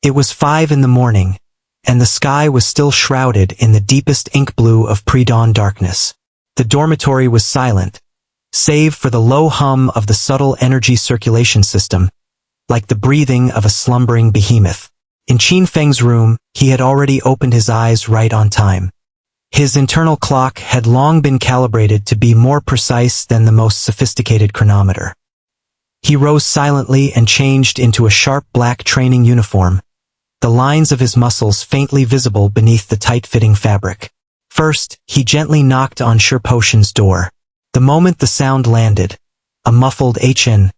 It was 5 in the morning, and the sky was still shrouded in the deepest ink blue of pre-dawn darkness. The dormitory was silent, save for the low hum of the subtle energy circulation system, like the breathing of a slumbering behemoth. In Qin Feng's room, he had already opened his eyes right on time. His internal clock had long been calibrated to be more precise than the most sophisticated chronometer. He rose silently and changed into a sharp black training uniform, the lines of his muscles faintly visible beneath the tight-fitting fabric. First, he gently knocked on Potion's door. The moment the sound landed, a muffled "HN"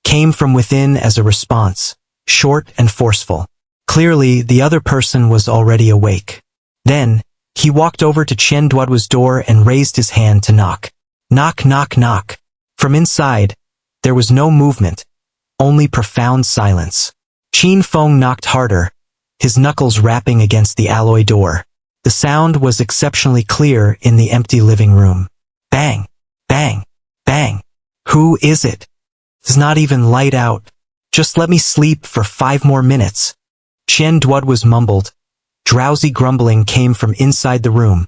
came from within as a response, short and forceful. Clearly, the other person was already awake. Then, he walked over to Chen Duoduo's door and raised his hand to knock. Knock, knock, knock. From inside, there was no movement, only profound silence. Qin Feng knocked harder, his knuckles rapping against the alloy door. The sound was exceptionally clear in the empty living room. Bang, bang, bang. Who is it? It's not even light out. Just let me sleep for 5 more minutes. Chen Duoduo mumbled. Drowsy grumbling came from inside the room,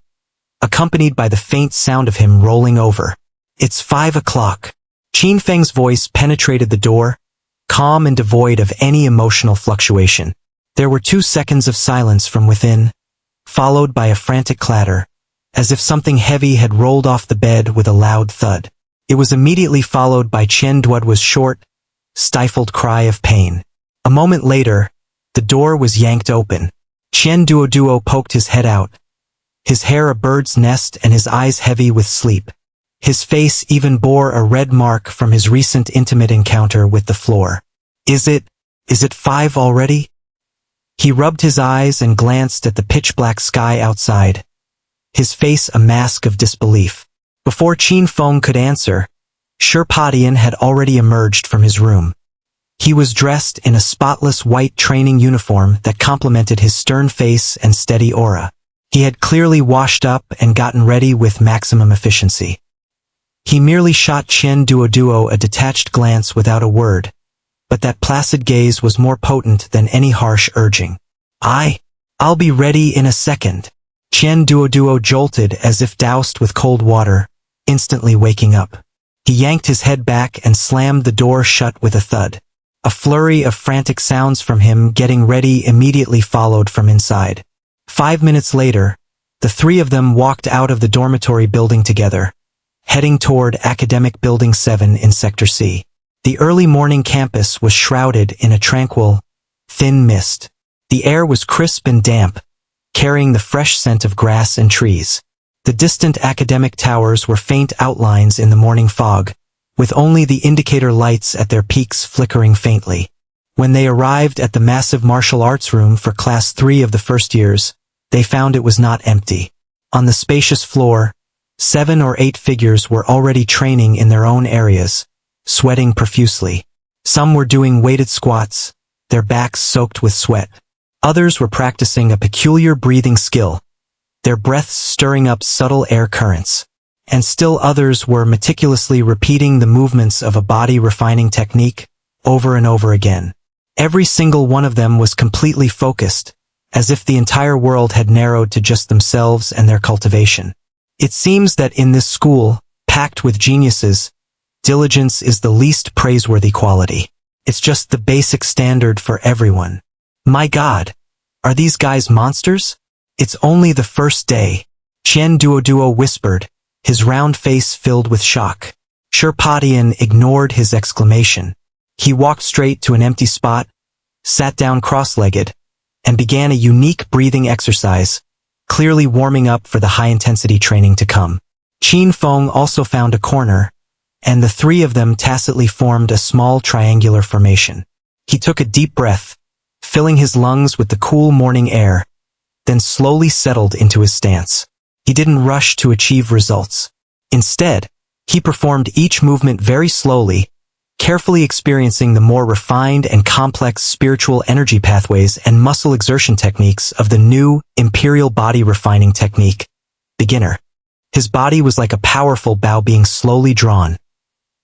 accompanied by the faint sound of him rolling over. It's 5 o'clock. Qin Feng's voice penetrated the door, calm and devoid of any emotional fluctuation. There were 2 seconds of silence from within, followed by a frantic clatter, as if something heavy had rolled off the bed with a loud thud. It was immediately followed by Chen Duoduo's short, stifled cry of pain. A moment later, the door was yanked open. Chen Duoduo poked his head out, his hair a bird's nest and his eyes heavy with sleep. His face even bore a red mark from his recent intimate encounter with the floor. Is it 5 already? He rubbed his eyes and glanced at the pitch-black sky outside, his face a mask of disbelief. Before Qin Feng could answer, Potion had already emerged from his room. He was dressed in a spotless white training uniform that complemented his stern face and steady aura. He had clearly washed up and gotten ready with maximum efficiency. He merely shot Chen Duoduo a detached glance without a word, but that placid gaze was more potent than any harsh urging. I'll be ready in a second. Chen Duoduo jolted as if doused with cold water, instantly waking up. He yanked his head back and slammed the door shut with a thud. A flurry of frantic sounds from him getting ready immediately followed from inside. 5 minutes later, the 3 of them walked out of the dormitory building together, heading toward Academic Building 7 in Sector C. The early morning campus was shrouded in a tranquil, thin mist. The air was crisp and damp, carrying the fresh scent of grass and trees. The distant academic towers were faint outlines in the morning fog, with only the indicator lights at their peaks flickering faintly. When they arrived at the massive martial arts room for Class 3 of the first years, they found it was not empty. On the spacious floor, 7 or 8 figures were already training in their own areas, sweating profusely. Some were doing weighted squats, their backs soaked with sweat. Others were practicing a peculiar breathing skill, their breaths stirring up subtle air currents. And still others were meticulously repeating the movements of a body refining technique over and over again. Every single one of them was completely focused, as if the entire world had narrowed to just themselves and their cultivation. It seems that in this school, packed with geniuses, diligence is the least praiseworthy quality. It's just the basic standard for everyone. My God, are these guys monsters? It's only the first day, Chen Duoduo whispered, his round face filled with shock. Sherpatian ignored his exclamation. He walked straight to an empty spot, sat down cross-legged, and began a unique breathing exercise, clearly warming up for the high-intensity training to come. Qin Feng also found a corner, and the three of them tacitly formed a small triangular formation. He took a deep breath, filling his lungs with the cool morning air, then slowly settled into his stance. He didn't rush to achieve results. Instead, he performed each movement very slowly, carefully experiencing the more refined and complex spiritual energy pathways and muscle exertion techniques of the new Imperial Body Refining Technique, beginner. His body was like a powerful bow being slowly drawn.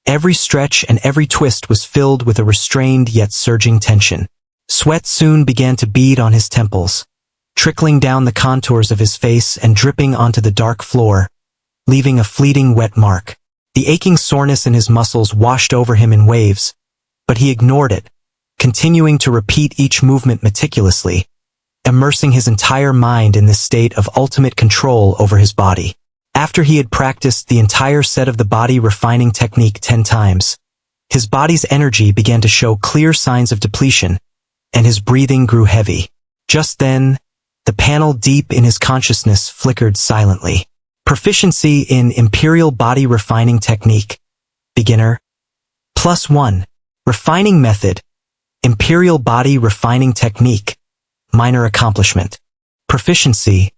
Every stretch and every twist was filled with a restrained yet surging tension. Sweat soon began to bead on his temples, trickling down the contours of his face and dripping onto the dark floor, leaving a fleeting wet mark. The aching soreness in his muscles washed over him in waves, but he ignored it, continuing to repeat each movement meticulously, immersing his entire mind in this state of ultimate control over his body. After he had practiced the entire set of the body refining technique 10 times, his body's energy began to show clear signs of depletion, and his breathing grew heavy. Just then, the panel deep in his consciousness flickered silently. Proficiency in Imperial Body Refining Technique. Beginner. +1. Refining Method. Imperial Body Refining Technique. Minor accomplishment. Proficiency.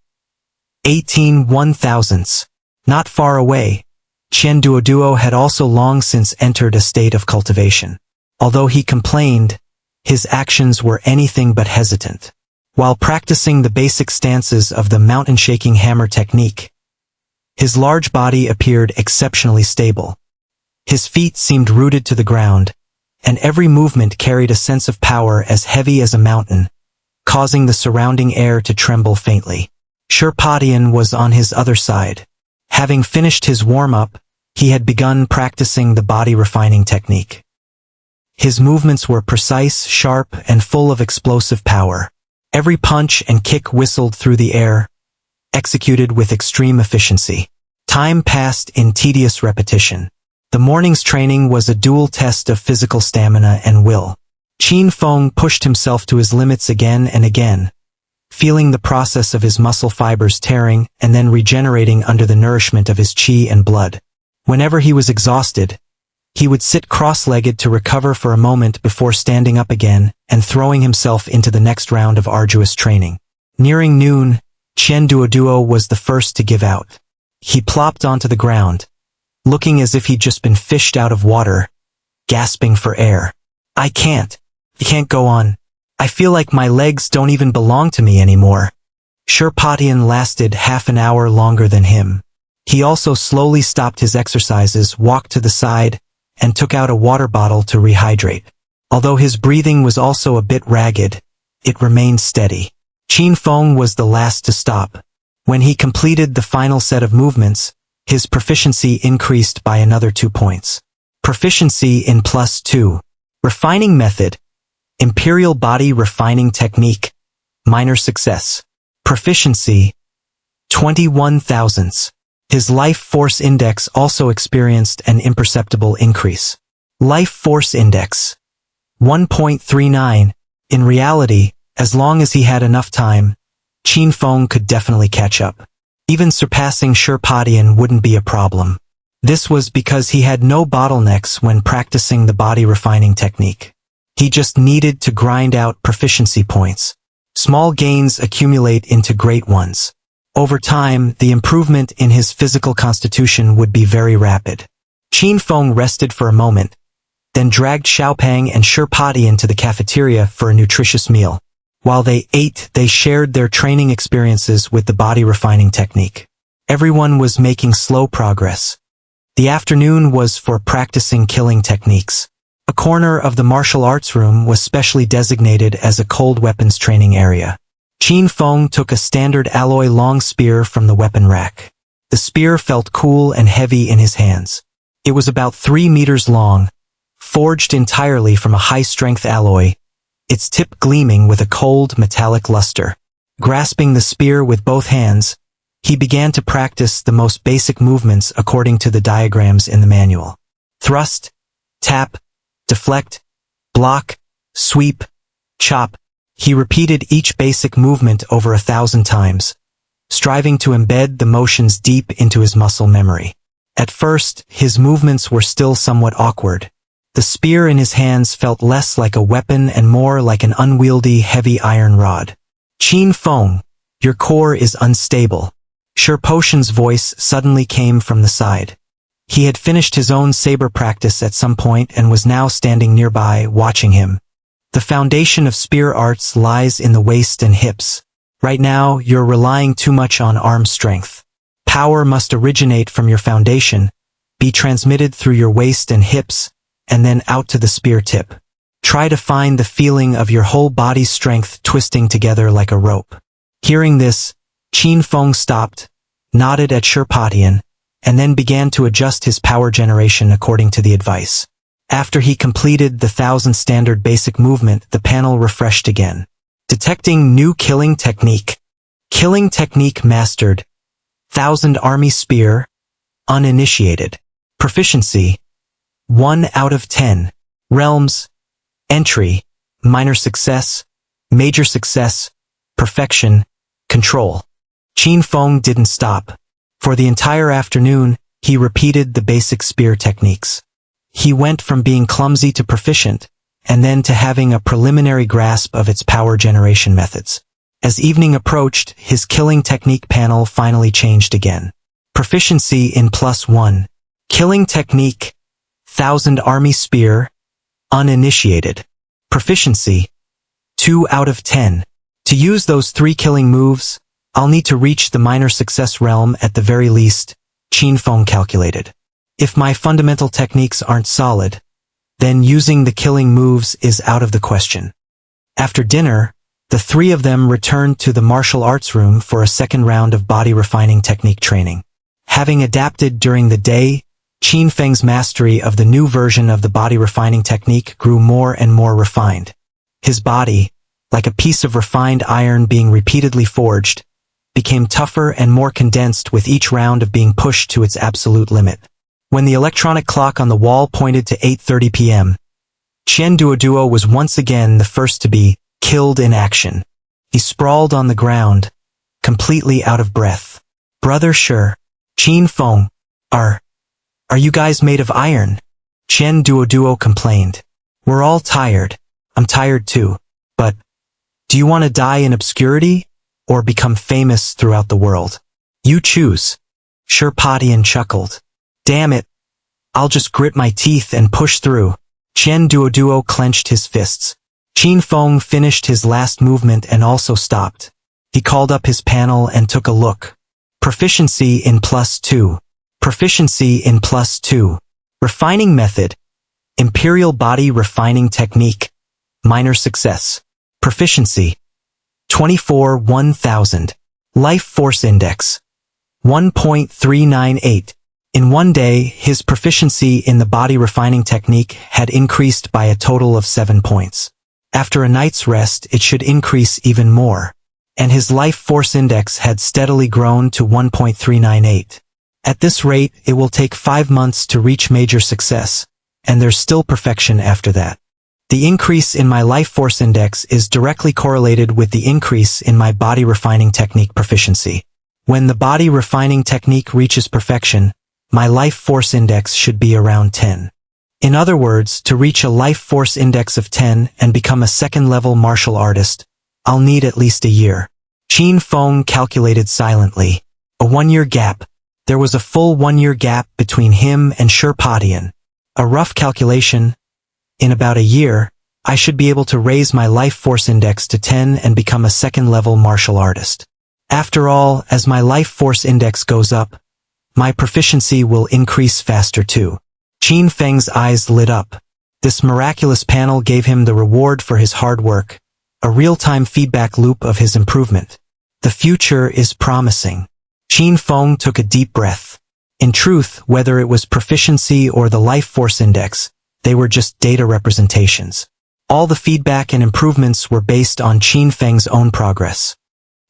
18 1/1000ths. Not far away, Chen Duoduo had also long since entered a state of cultivation. Although he complained, his actions were anything but hesitant. While practicing the basic stances of the mountain-shaking hammer technique, his large body appeared exceptionally stable. His feet seemed rooted to the ground, and every movement carried a sense of power as heavy as a mountain, causing the surrounding air to tremble faintly. Sherpatian was on his other side. Having finished his warm-up, he had begun practicing the body refining technique. His movements were precise, sharp, and full of explosive power. Every punch and kick whistled through the air, executed with extreme efficiency. Time passed in tedious repetition. The morning's training was a dual test of physical stamina and will. Qin Feng pushed himself to his limits again and again, feeling the process of his muscle fibers tearing and then regenerating under the nourishment of his qi and blood. Whenever he was exhausted, he would sit cross-legged to recover for a moment before standing up again and throwing himself into the next round of arduous training. Nearing noon, Chen Duoduo was the first to give out. He plopped onto the ground, looking as if he'd just been fished out of water, gasping for air. I can't go on. I feel like my legs don't even belong to me anymore. Sherpatian lasted half an hour longer than him. He also slowly stopped his exercises, walked to the side, and took out a water bottle to rehydrate. Although his breathing was also a bit ragged, it remained steady. Qin Feng was the last to stop. When he completed the final set of movements, his proficiency increased by another 2 points. Proficiency in +2. Refining Method. Imperial Body Refining Technique. Minor success. Proficiency. 21 thousandths. His life force index also experienced an imperceptible increase. Life force index. 1.39. In reality, as long as he had enough time, Qin Feng could definitely catch up. Even surpassing Sherpatian wouldn't be a problem. This was because he had no bottlenecks when practicing the body refining technique. He just needed to grind out proficiency points. Small gains accumulate into great ones. Over time, the improvement in his physical constitution would be very rapid. Qin Feng rested for a moment, then dragged Xiaopeng and Shirpati into the cafeteria for a nutritious meal. While they ate, they shared their training experiences with the body refining technique. Everyone was making slow progress. The afternoon was for practicing killing techniques. A corner of the martial arts room was specially designated as a cold weapons training area. Qin Feng took a standard alloy long spear from the weapon rack. The spear felt cool and heavy in his hands. It was about 3 meters long, forged entirely from a high-strength alloy, its tip gleaming with a cold, metallic luster. Grasping the spear with both hands, he began to practice the most basic movements according to the diagrams in the manual. Thrust, tap, deflect, block, sweep, chop. He repeated each basic movement over 1,000 times, striving to embed the motions deep into his muscle memory. At first, his movements were still somewhat awkward. The spear in his hands felt less like a weapon and more like an unwieldy, heavy iron rod. Qin Feng, your core is unstable. Shirpotian's voice suddenly came from the side. He had finished his own saber practice at some point and was now standing nearby, watching him. The foundation of spear arts lies in the waist and hips. Right now, you're relying too much on arm strength. Power must originate from your foundation, be transmitted through your waist and hips, and then out to the spear tip. Try to find the feeling of your whole body's strength twisting together like a rope. Hearing this, Qin Feng stopped, nodded at Shirpatian, and then began to adjust his power generation according to the advice. After he completed the 1,000 standard basic movement, the panel refreshed again. Detecting new killing technique. Killing technique mastered. 1,000 army spear. Uninitiated. Proficiency. 1 out of 10. Realms. Entry. Minor success. Major success. Perfection. Control. Qin Feng didn't stop. For the entire afternoon, he repeated the basic spear techniques. He went from being clumsy to proficient, and then to having a preliminary grasp of its power generation methods. As evening approached, his killing technique panel finally changed again. Proficiency in +1. Killing technique. 1,000 army spear. Uninitiated. Proficiency. 2 out of 10. To use those 3 killing moves, I'll need to reach the minor success realm at the very least, Qin Feng calculated. If my fundamental techniques aren't solid, then using the killing moves is out of the question. After dinner, the 3 of them returned to the martial arts room for a second round of body refining technique training. Having adapted during the day, Qin Feng's mastery of the new version of the body refining technique grew more and more refined. His body, like a piece of refined iron being repeatedly forged, became tougher and more condensed with each round of being pushed to its absolute limit. When the electronic clock on the wall pointed to 8:30 p.m., Qian Duoduo was once again the first to be killed in action. He sprawled on the ground, completely out of breath. Brother Shi, Qin Feng, are you guys made of iron? Qian Duoduo complained. We're all tired. I'm tired too. But, do you want to die in obscurity, or become famous throughout the world? You choose. Shirpatian chuckled. Damn it. I'll just grit my teeth and push through. Qian Duoduo clenched his fists. Qin Feng finished his last movement and also stopped. He called up his panel and took a look. Proficiency in +2. Proficiency in +2. Refining method. Imperial body refining technique. Minor success. Proficiency. 24 1000. Life force index. 1.398. In one day, his proficiency in the body refining technique had increased by a total of 7 points. After a night's rest, it should increase even more. And his life force index had steadily grown to 1.398. At this rate, it will take 5 months to reach major success, and there's still perfection after that. The increase in my life force index is directly correlated with the increase in my body refining technique proficiency. When the body refining technique reaches perfection, my life force index should be around 10. In other words, to reach a life force index of 10 and become a second-level martial artist, I'll need at least a year. Qin Feng calculated silently. A 1-year gap. There was a full 1-year gap between him and Sherpatian. A rough calculation. In about a year, I should be able to raise my life force index to 10 and become a second-level martial artist. After all, as my life force index goes up, my proficiency will increase faster too. Qin Feng's eyes lit up. This miraculous panel gave him the reward for his hard work, a real-time feedback loop of his improvement. The future is promising. Qin Feng took a deep breath. In truth, whether it was proficiency or the life force index, they were just data representations. All the feedback and improvements were based on Qin Feng's own progress.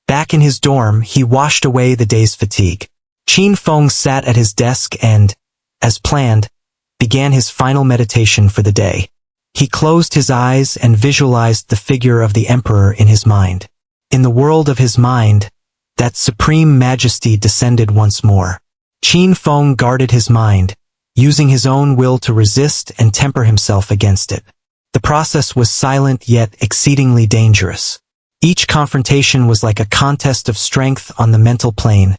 Back in his dorm, he washed away the day's fatigue. Qin Feng sat at his desk and, as planned, began his final meditation for the day. He closed his eyes and visualized the figure of the emperor in his mind. In the world of his mind, that supreme majesty descended once more. Qin Feng guarded his mind, using his own will to resist and temper himself against it. The process was silent yet exceedingly dangerous. Each confrontation was like a contest of strength on the mental plane,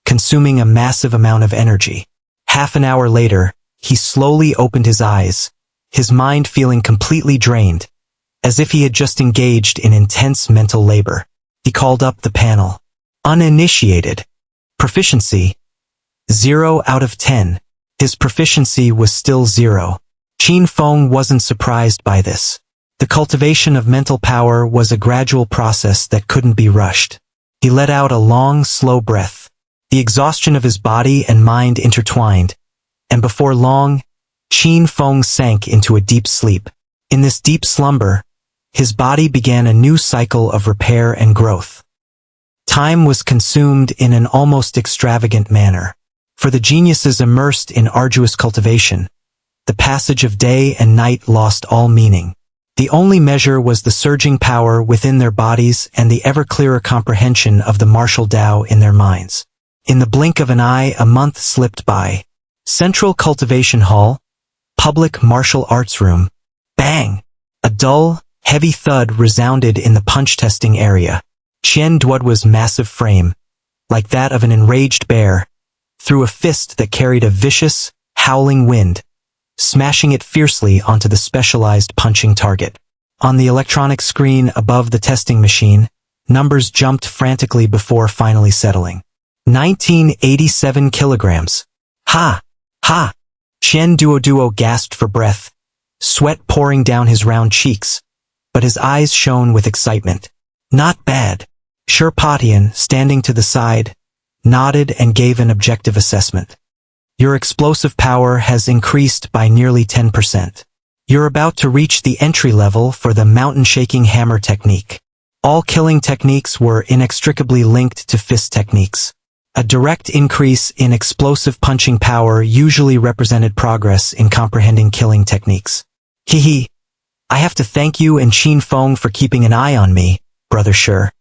consuming a massive amount of energy. Half an hour later, he slowly opened his eyes, his mind feeling completely drained, as if he had just engaged in intense mental labor. He called up the panel. Uninitiated. Proficiency. 0 out of 10. His proficiency was still 0. Qin Feng wasn't surprised by this. The cultivation of mental power was a gradual process that couldn't be rushed. He let out a long, slow breath. The exhaustion of his body and mind intertwined, and before long, Qin Feng sank into a deep sleep. In this deep slumber, his body began a new cycle of repair and growth. Time was consumed in an almost extravagant manner. For the geniuses immersed in arduous cultivation, the passage of day and night lost all meaning. The only measure was the surging power within their bodies and the ever-clearer comprehension of the martial Tao in their minds. In the blink of an eye, a month slipped by. Central Cultivation Hall, Public Martial Arts Room. Bang! A dull, heavy thud resounded in the punch-testing area. Qian Duoduo's massive frame, like that of an enraged bear, threw a fist that carried a vicious, howling wind, smashing it fiercely onto the specialized punching target. On the electronic screen above the testing machine, numbers jumped frantically before finally settling. 1987 kilograms. Ha! Ha! Qian Duoduo gasped for breath, sweat pouring down his round cheeks, but his eyes shone with excitement. Not bad. Sherpatian, standing to the side, nodded and gave an objective assessment. Your explosive power has increased by nearly 10%. You're about to reach the entry level for the mountain-shaking hammer technique. All killing techniques were inextricably linked to fist techniques. A direct increase in explosive punching power usually represented progress in comprehending killing techniques. Hehe. I have to thank you and Qin Feng for keeping an eye on me, Brother Sher.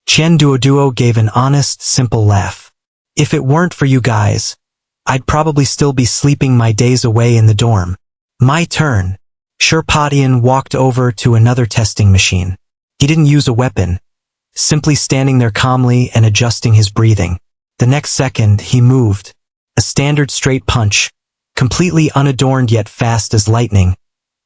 Qian Duoduo gave an honest, simple laugh. If it weren't for you guys, I'd probably still be sleeping my days away in the dorm. My turn. Sherpatian walked over to another testing machine. He didn't use a weapon, simply standing there calmly and adjusting his breathing. The next second, he moved. A standard straight punch, completely unadorned yet fast as lightning,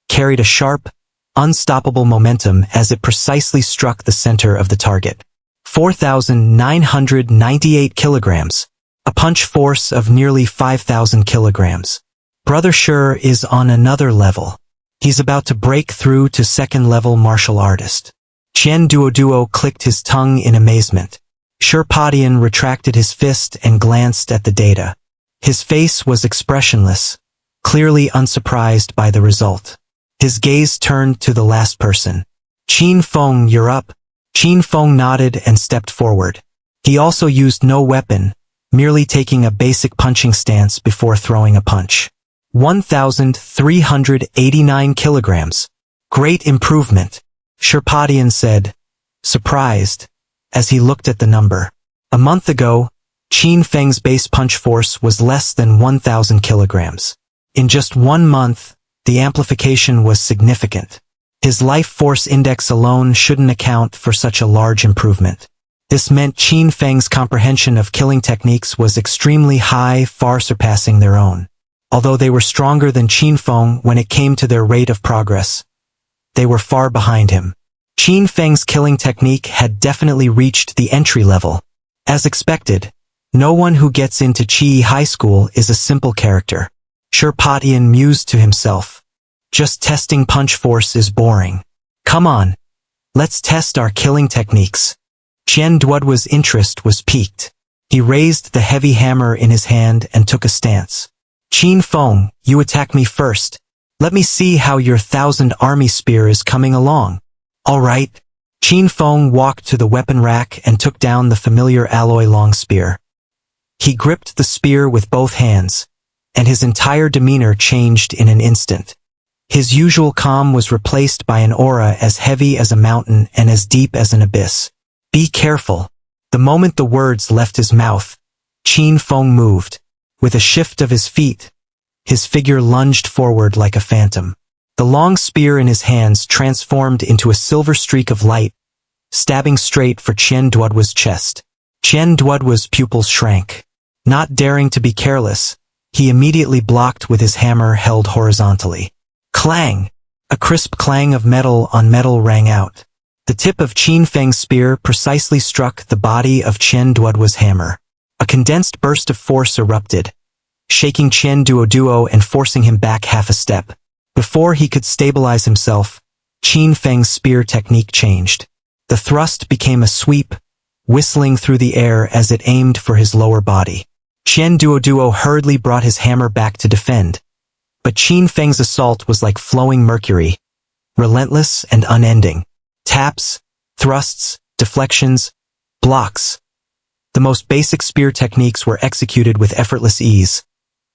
carried a sharp, unstoppable momentum as it precisely struck the center of the target. 4,998 kilograms. A punch force of nearly 5,000 kilograms. Brother Sher is on another level. He's about to break through to second-level martial artist. Qian Duoduo clicked his tongue in amazement. Sherpatian retracted his fist and glanced at the data. His face was expressionless, clearly unsurprised by the result. His gaze turned to the last person. Qin Feng, you're up. Qin Feng nodded and stepped forward. He also used no weapon, merely taking a basic punching stance before throwing a punch. 1,389 kilograms. Great improvement, Sherpatian said, surprised, as he looked at the number. A month ago, Qin Feng's base punch force was less than 1,000 kilograms. In just 1 month, the amplification was significant. His life force index alone shouldn't account for such a large improvement. This meant Qin Feng's comprehension of killing techniques was extremely high, far surpassing their own. Although they were stronger than Qin Feng when it came to their rate of progress, they were far behind him. Qin Feng's killing technique had definitely reached the entry level. As expected, no one who gets into Qi High School is a simple character. Shirpatian mused to himself. Just testing punch force is boring. Come on, let's test our killing techniques. Qian Duoduo's interest was piqued. He raised the heavy hammer in his hand and took a stance. Qin Feng, you attack me first. Let me see how your 1,000 army spear is coming along. All right. Qin Feng walked to the weapon rack and took down the familiar alloy long spear. He gripped the spear with both hands, and his entire demeanor changed in an instant. His usual calm was replaced by an aura as heavy as a mountain and as deep as an abyss. Be careful. The moment the words left his mouth, Qin Feng moved. With a shift of his feet, his figure lunged forward like a phantom. The long spear in his hands transformed into a silver streak of light, stabbing straight for Qian Duoduo's chest. Qian Duoduo's pupils shrank. Not daring to be careless, he immediately blocked with his hammer held horizontally. Clang! A crisp clang of metal on metal rang out. The tip of Qin Feng's spear precisely struck the body of Qian Duoduo's hammer. A condensed burst of force erupted, shaking Qian Duoduo and forcing him back half a step. Before he could stabilize himself, Qin Feng's spear technique changed. The thrust became a sweep, whistling through the air as it aimed for his lower body. Qian Duoduo hurriedly brought his hammer back to defend, but Qin Feng's assault was like flowing mercury, relentless and unending. Taps, thrusts, deflections, blocks. The most basic spear techniques were executed with effortless ease,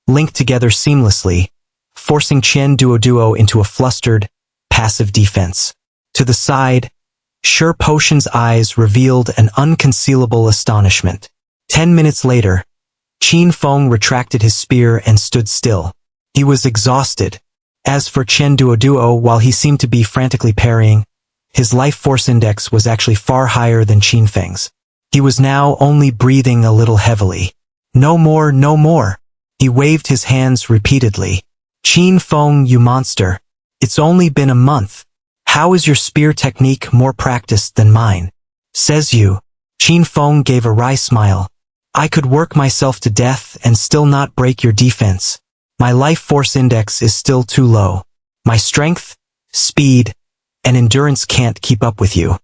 linked together seamlessly, forcing Qian Duoduo into a flustered, passive defense. To the side, Sure Potion's eyes revealed an unconcealable astonishment. 10 minutes later, Qin Feng retracted his spear and stood still. He was exhausted. As for Qian Duoduo, while he seemed to be frantically parrying, his life force index was actually far higher than Qin Feng's. He was now only breathing a little heavily. No more, no more. He waved his hands repeatedly. Qin Feng, you monster. It's only been a month. How is your spear technique more practiced than mine? Says you. Qin Feng gave a wry smile. I could work myself to death and still not break your defense. My life force index is still too low. My strength, speed, and endurance can't keep up with you.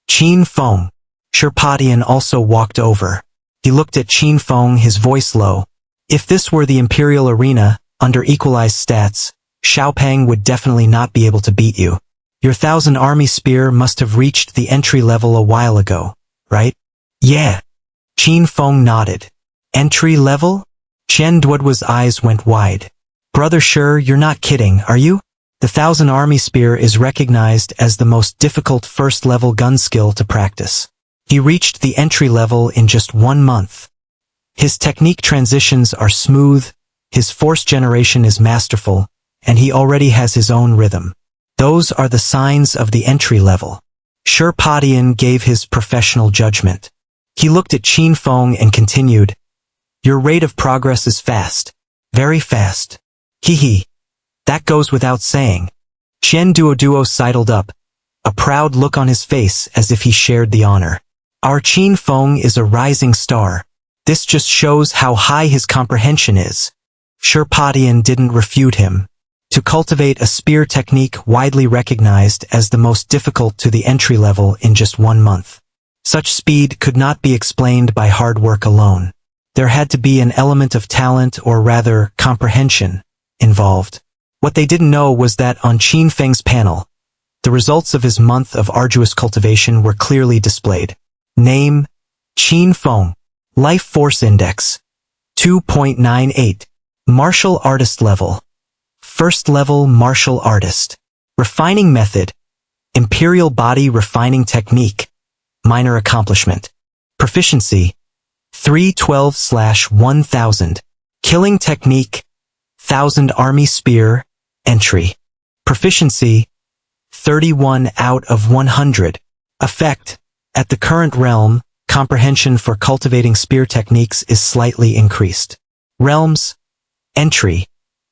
Qin Feng. Shirpatian also walked over. He looked at Qin Feng, his voice low. If this were the Imperial Arena, under equalized stats, Xiaopeng would definitely not be able to beat you. Your 1,000 army spear must have reached the entry level a while ago, right? Yeah. Qin Feng nodded. Entry level? Qian Duoduo's eyes went wide. Brother, sure, you're not kidding, are you? The 1,000 army spear is recognized as the most difficult first-level gun skill to practice. He reached the entry level in just 1 month. His technique transitions are smooth, his force generation is masterful, and he already has his own rhythm. Those are the signs of the entry level. Shirpatian gave his professional judgment. He looked at Qin Feng and continued, your rate of progress is fast. Very fast. Hee. That goes without saying. Qian Duoduo sidled up, a proud look on his face as if he shared the honor. Our Qin Feng is a rising star. This just shows how high his comprehension is. Shirpatian didn't refute him. To cultivate a spear technique widely recognized as the most difficult to the entry level in just 1 month. Such speed could not be explained by hard work alone. There had to be an element of talent, or rather, comprehension, involved. What they didn't know was that on Qin Feng's panel, the results of his month of arduous cultivation were clearly displayed. Name, Qin Feng. Life Force Index, 2.98. Martial Artist Level, First Level Martial Artist. Refining Method, Imperial Body Refining Technique, Minor Accomplishment. Proficiency, 312/1000. Killing technique, 1000 army spear, entry. Proficiency, 31 out of 100. Effect, at the current realm, comprehension for cultivating spear techniques is slightly increased. Realms, entry,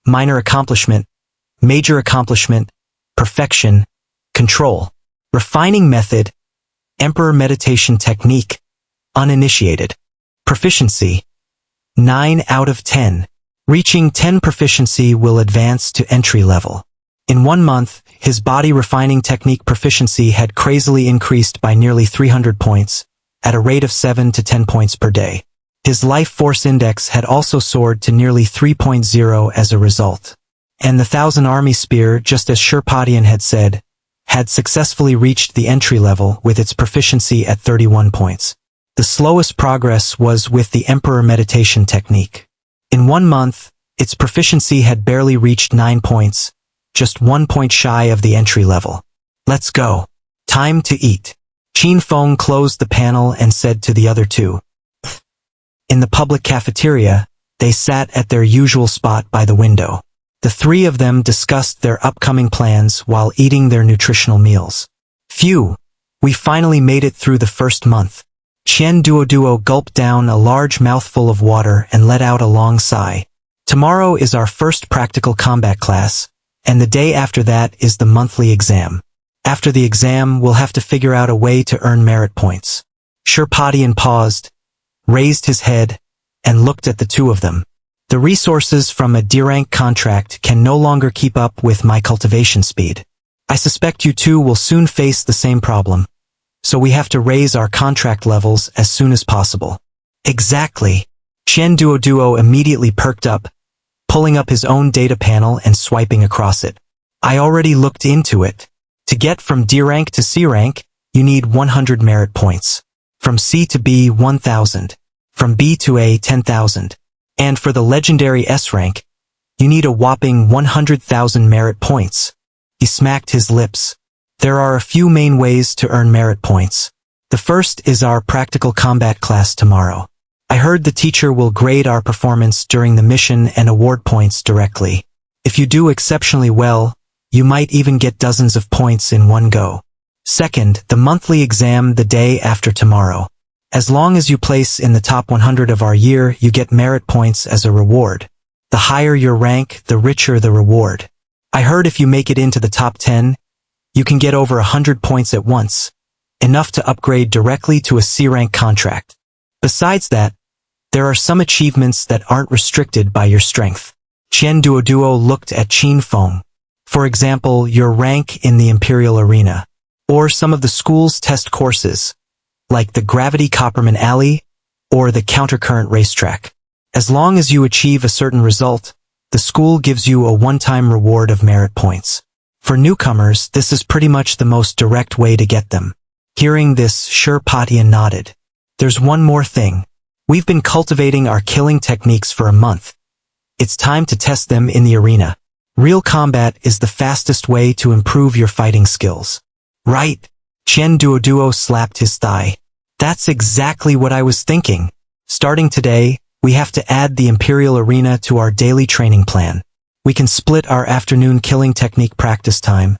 minor accomplishment, major accomplishment, perfection, control. Refining method, Emperor meditation technique, uninitiated. Proficiency, 9 out of 10. Reaching 10 proficiency will advance to entry level. In 1 month, his body refining technique proficiency had crazily increased by nearly 300 points, at a rate of 7 to 10 points per day. His life force index had also soared to nearly 3.0 as a result. And the 1000 army spear, just as Sherpadian had said, had successfully reached the entry level with its proficiency at 31 points. The slowest progress was with the Emperor meditation technique. In 1 month, its proficiency had barely reached 9 points, just 1 point shy of the entry level. Let's go. Time to eat. Qin Feng closed the panel and said to the other two. In the public cafeteria, they sat at their usual spot by the window. The three of them discussed their upcoming plans while eating their nutritional meals. Phew, we finally made it through the first month. Qian Duoduo gulped down a large mouthful of water and let out a long sigh. Tomorrow is our first practical combat class, and the day after that is the monthly exam. After the exam, we'll have to figure out a way to earn merit points. Sherpadian paused, raised his head, and looked at the two of them. The resources from a D-rank contract can no longer keep up with my cultivation speed. I suspect you two will soon face the same problem, so we have to raise our contract levels as soon as possible. Exactly. Qian Duoduo immediately perked up, pulling up his own data panel and swiping across it. I already looked into it. To get from D rank to C rank, you need 100 merit points. From C to B, 1000. From B to A, 10,000. And for the legendary S rank, you need a whopping 100,000 merit points. He smacked his lips. There are a few main ways to earn merit points. The first is our practical combat class tomorrow. I heard the teacher will grade our performance during the mission and award points directly. If you do exceptionally well, you might even get dozens of points in one go. Second, the monthly exam the day after tomorrow. As long as you place in the top 100 of our year, you get merit points as a reward. The higher your rank, the richer the reward. I heard if you make it into the top 10, you can get over 100 points at once, enough to upgrade directly to a C-rank contract. Besides that, there are some achievements that aren't restricted by your strength. Qian Duoduo looked at Qin Feng. For example, your rank in the Imperial Arena, or some of the school's test courses, like the Gravity Copperman Alley or the Countercurrent Racetrack. As long as you achieve a certain result, the school gives you a one-time reward of merit points. For newcomers, this is pretty much the most direct way to get them. Hearing this, Sherpadian nodded. There's one more thing. We've been cultivating our killing techniques for a month. It's time to test them in the arena. Real combat is the fastest way to improve your fighting skills. Right. Qian Duoduo slapped his thigh. That's exactly what I was thinking. Starting today, we have to add the Imperial Arena to our daily training plan. We can split our afternoon killing technique practice time,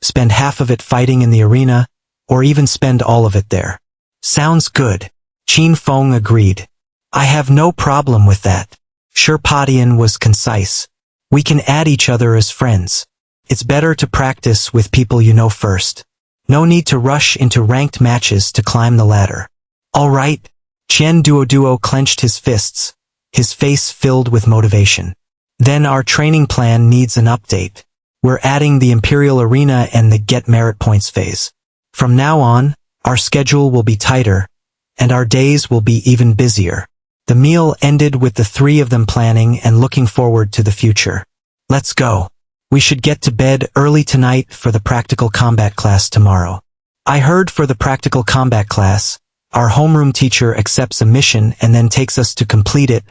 spend half of it fighting in the arena, or even spend all of it there. Sounds good. Qin Feng agreed. I have no problem with that. Sherpadian was concise. We can add each other as friends. It's better to practice with people you know first. No need to rush into ranked matches to climb the ladder. All right. Qian Duoduo clenched his fists, his face filled with motivation. Then our training plan needs an update. We're adding the Imperial Arena and the Get Merit Points phase. From now on, our schedule will be tighter, and our days will be even busier. The meal ended with the three of them planning and looking forward to the future. Let's go. We should get to bed early tonight for the practical combat class tomorrow. I heard for the practical combat class, our homeroom teacher accepts a mission and then takes us to complete it.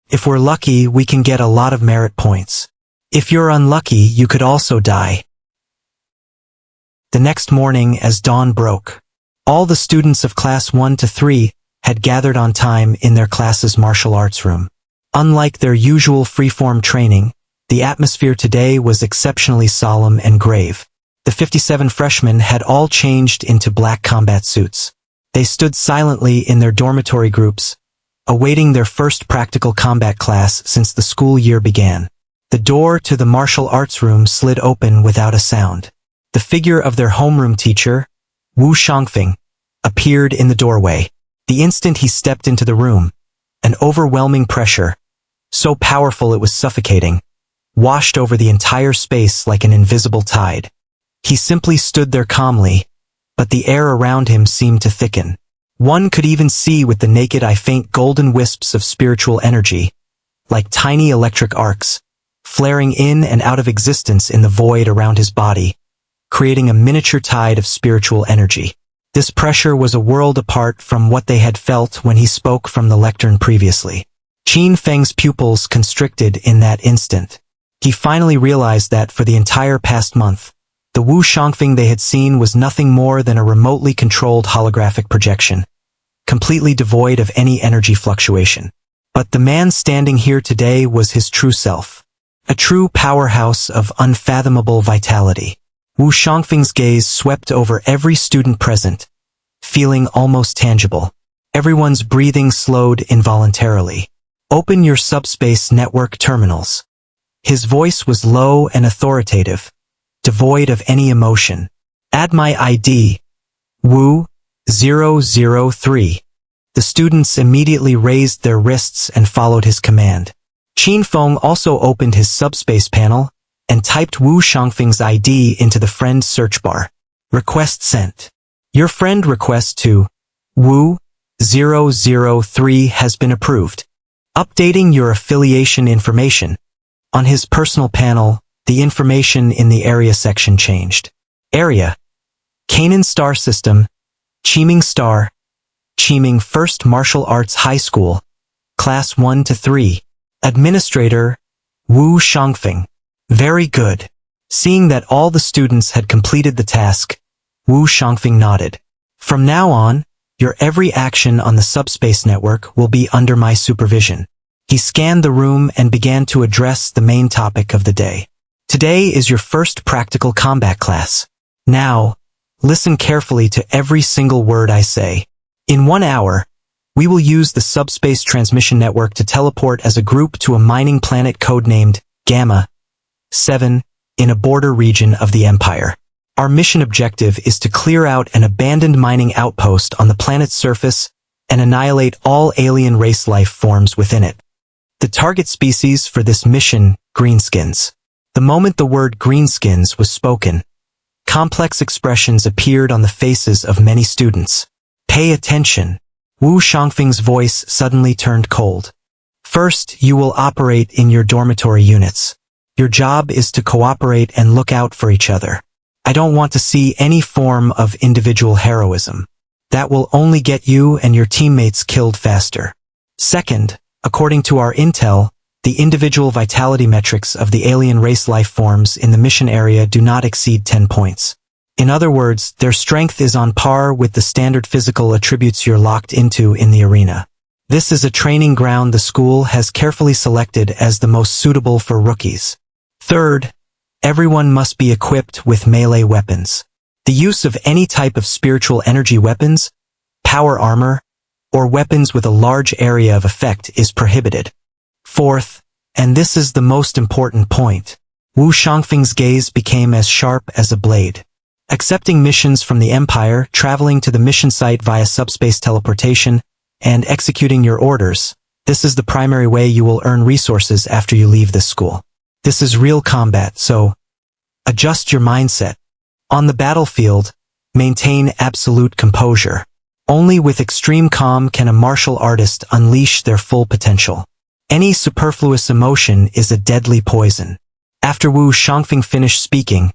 If we're lucky, we can get a lot of merit points. If you're unlucky, you could also die. The next morning, as dawn broke, all the students of class 1 to 3 had gathered on time in their class's martial arts room. Unlike their usual freeform training, the atmosphere today was exceptionally solemn and grave. The 57 freshmen had all changed into black combat suits. They stood silently in their dormitory groups, awaiting their first practical combat class since the school year began. The door to the martial arts room slid open without a sound. The figure of their homeroom teacher, Wu Shangfeng, appeared in the doorway. The instant he stepped into the room, an overwhelming pressure, so powerful it was suffocating, washed over the entire space like an invisible tide. He simply stood there calmly, but the air around him seemed to thicken. One could even see with the naked eye faint golden wisps of spiritual energy, like tiny electric arcs, flaring in and out of existence in the void around his body, creating a miniature tide of spiritual energy. This pressure was a world apart from what they had felt when he spoke from the lectern previously. Qin Feng's pupils constricted in that instant. He finally realized that for the entire past month, the Wu Shangfeng they had seen was nothing more than a remotely controlled holographic projection, completely devoid of any energy fluctuation. But the man standing here today was his true self, a true powerhouse of unfathomable vitality. Wu Shangfeng's gaze swept over every student present, feeling almost tangible. Everyone's breathing slowed involuntarily. Open your subspace network terminals. His voice was low and authoritative, devoid of any emotion. Add my ID, Wu 003. The students immediately raised their wrists and followed his command. Qin Feng also opened his subspace panel and typed Wu Shangfeng's ID into the friend search bar. Request sent. Your friend request to Wu 003 has been approved. Updating your affiliation information. On his personal panel, the information in the area section changed. Area: Canaan Star System, Qiming Star, Qiming First Martial Arts High School, Class 1 to 3. Administrator, Wu Shangfeng. Very good. Seeing that all the students had completed the task, Wu Shangfeng nodded. From now on, your every action on the subspace network will be under my supervision. He scanned the room and began to address the main topic of the day. Today is your first practical combat class. Now, listen carefully to every single word I say. In 1 hour, we will use the subspace transmission network to teleport as a group to a mining planet codenamed Gamma 7 in a border region of the Empire. Our mission objective is to clear out an abandoned mining outpost on the planet's surface and annihilate all alien race life forms within it. The target species for this mission, greenskins. The moment the word greenskins was spoken, complex expressions appeared on the faces of many students. Pay attention. Wu Shangfeng's voice suddenly turned cold. First, you will operate in your dormitory units. Your job is to cooperate and look out for each other. I don't want to see any form of individual heroism. That will only get you and your teammates killed faster. Second, according to our intel, the individual vitality metrics of the alien race life forms in the mission area do not exceed 10 points. In other words, their strength is on par with the standard physical attributes you're locked into in the arena. This is a training ground the school has carefully selected as the most suitable for rookies. Third, everyone must be equipped with melee weapons. The use of any type of spiritual energy weapons, power armor, or weapons with a large area of effect is prohibited. Fourth, and this is the most important point, Wu Shangfeng's gaze became as sharp as a blade. Accepting missions from the Empire, traveling to the mission site via subspace teleportation, and executing your orders, this is the primary way you will earn resources after you leave this school. This is real combat, so adjust your mindset. On the battlefield, maintain absolute composure. Only with extreme calm can a martial artist unleash their full potential. Any superfluous emotion is a deadly poison. After Wu Shangfeng finished speaking,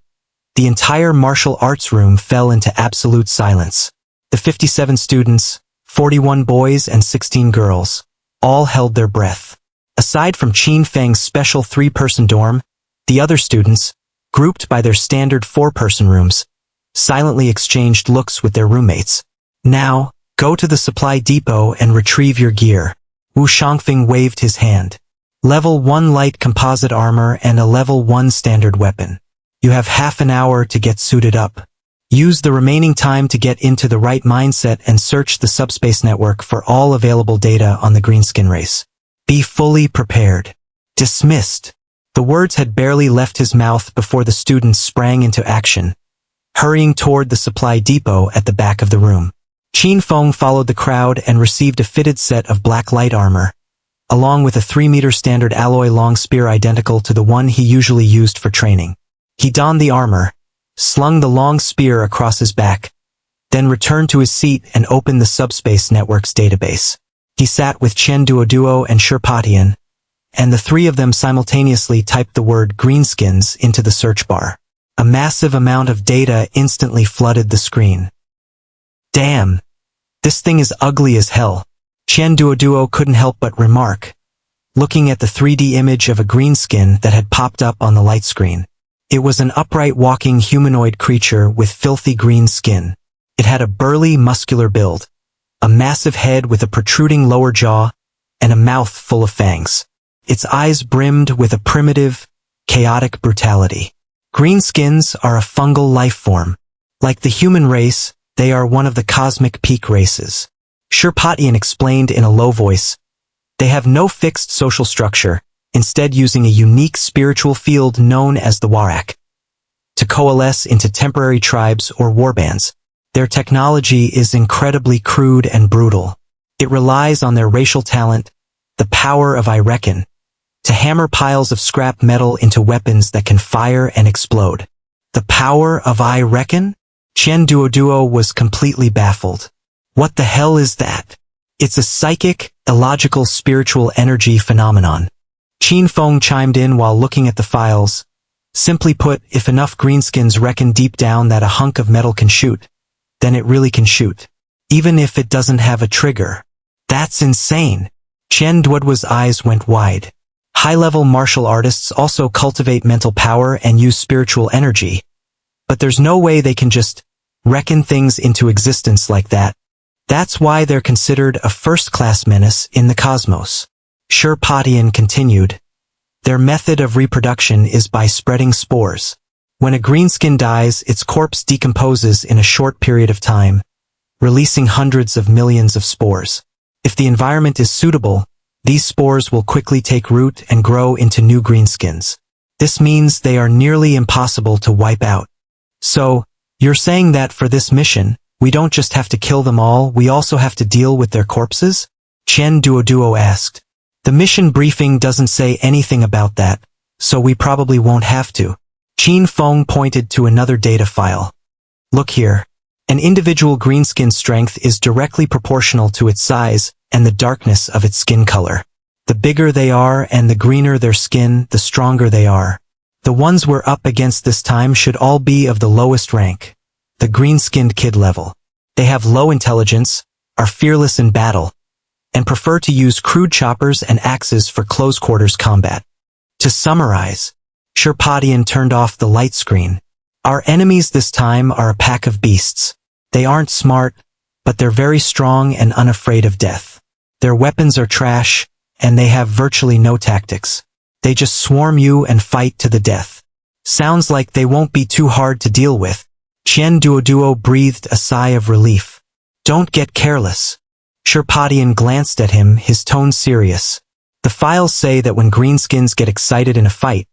the entire martial arts room fell into absolute silence. The 57 students, 41 boys and 16 girls, all held their breath. Aside from Qin Feng's special 3-person dorm, the other students, grouped by their standard 4-person rooms, silently exchanged looks with their roommates. Now, Go to the supply depot and retrieve your gear. Wu Shangfeng waved his hand. Level 1 light composite armor and a level 1 standard weapon. You have half an hour to get suited up. Use the remaining time to get into the right mindset and search the subspace network for all available data on the greenskin race. Be fully prepared. Dismissed. The words had barely left his mouth before the students sprang into action, hurrying toward the supply depot at the back of the room. Qin Feng followed the crowd and received a fitted set of black light armor, along with a 3-meter standard alloy long spear identical to the one he usually used for training. He donned the armor, slung the long spear across his back, then returned to his seat and opened the subspace network's database. He sat with Chen Duoduo and Shirpatian, and the three of them simultaneously typed the word greenskins into the search bar. A massive amount of data instantly flooded the screen. Damn! This thing is ugly as hell. Chen Duoduo couldn't help but remark, looking at the 3D image of a greenskin that had popped up on the light screen. It was an upright walking humanoid creature with filthy green skin. It had a burly, muscular build, a massive head with a protruding lower jaw, and a mouth full of fangs. Its eyes brimmed with a primitive, chaotic brutality. Greenskins are a fungal life form. Like the human race, they are one of the cosmic peak races. Shirpatian explained in a low voice. They have no fixed social structure, instead using a unique spiritual field known as the Warak to coalesce into temporary tribes or warbands. Their technology is incredibly crude and brutal. It relies on their racial talent, the power of I reckon, to hammer piles of scrap metal into weapons that can fire and explode. The power of I reckon? Chen Duoduo was completely baffled. What the hell is that? It's a psychic, illogical spiritual energy phenomenon. Qin Feng chimed in while looking at the files. Simply put, if enough greenskins reckon deep down that a hunk of metal can shoot, then it really can shoot, even if it doesn't have a trigger. That's insane. Chen Duoduo's eyes went wide. High-level martial artists also cultivate mental power and use spiritual energy, but there's no way they can just reckon things into existence like that. That's why they're considered a first-class menace in the cosmos. Shirpatian continued. Their method of reproduction is by spreading spores. When a greenskin dies, its corpse decomposes in a short period of time, releasing hundreds of millions of spores. If the environment is suitable, these spores will quickly take root and grow into new greenskins. This means they are nearly impossible to wipe out. So, you're saying that for this mission, we don't just have to kill them all, we also have to deal with their corpses? Chen Duoduo asked. The mission briefing doesn't say anything about that, so we probably won't have to. Qin Feng pointed to another data file. Look here. An individual greenskin strength is directly proportional to its size and the darkness of its skin color. The bigger they are and the greener their skin, the stronger they are. The ones we're up against this time should all be of the lowest rank, the green-skinned kid level. They have low intelligence, are fearless in battle, and prefer to use crude choppers and axes for close-quarters combat. To summarize, Shirpatian turned off the light screen. Our enemies this time are a pack of beasts. They aren't smart, but they're very strong and unafraid of death. Their weapons are trash, and they have virtually no tactics. They just swarm you and fight to the death. Sounds like they won't be too hard to deal with. Chen Duoduo breathed a sigh of relief. Don't get careless. Shirpatian glanced at him, his tone serious. The files say that when greenskins get excited in a fight,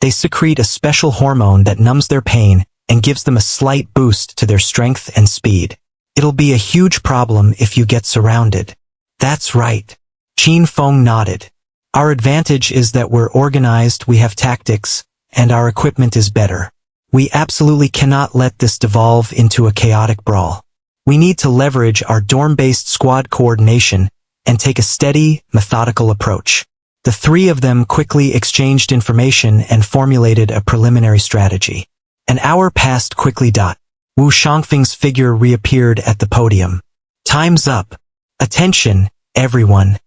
they secrete a special hormone that numbs their pain and gives them a slight boost to their strength and speed. It'll be a huge problem if you get surrounded. That's right. Qin Feng nodded. Our advantage is that we're organized, we have tactics, and our equipment is better. We absolutely cannot let this devolve into a chaotic brawl. We need to leverage our dorm-based squad coordination and take a steady, methodical approach. The three of them quickly exchanged information and formulated a preliminary strategy. An hour passed quickly. Wu Shangfeng's figure reappeared at the podium. Time's up. Attention, everyone.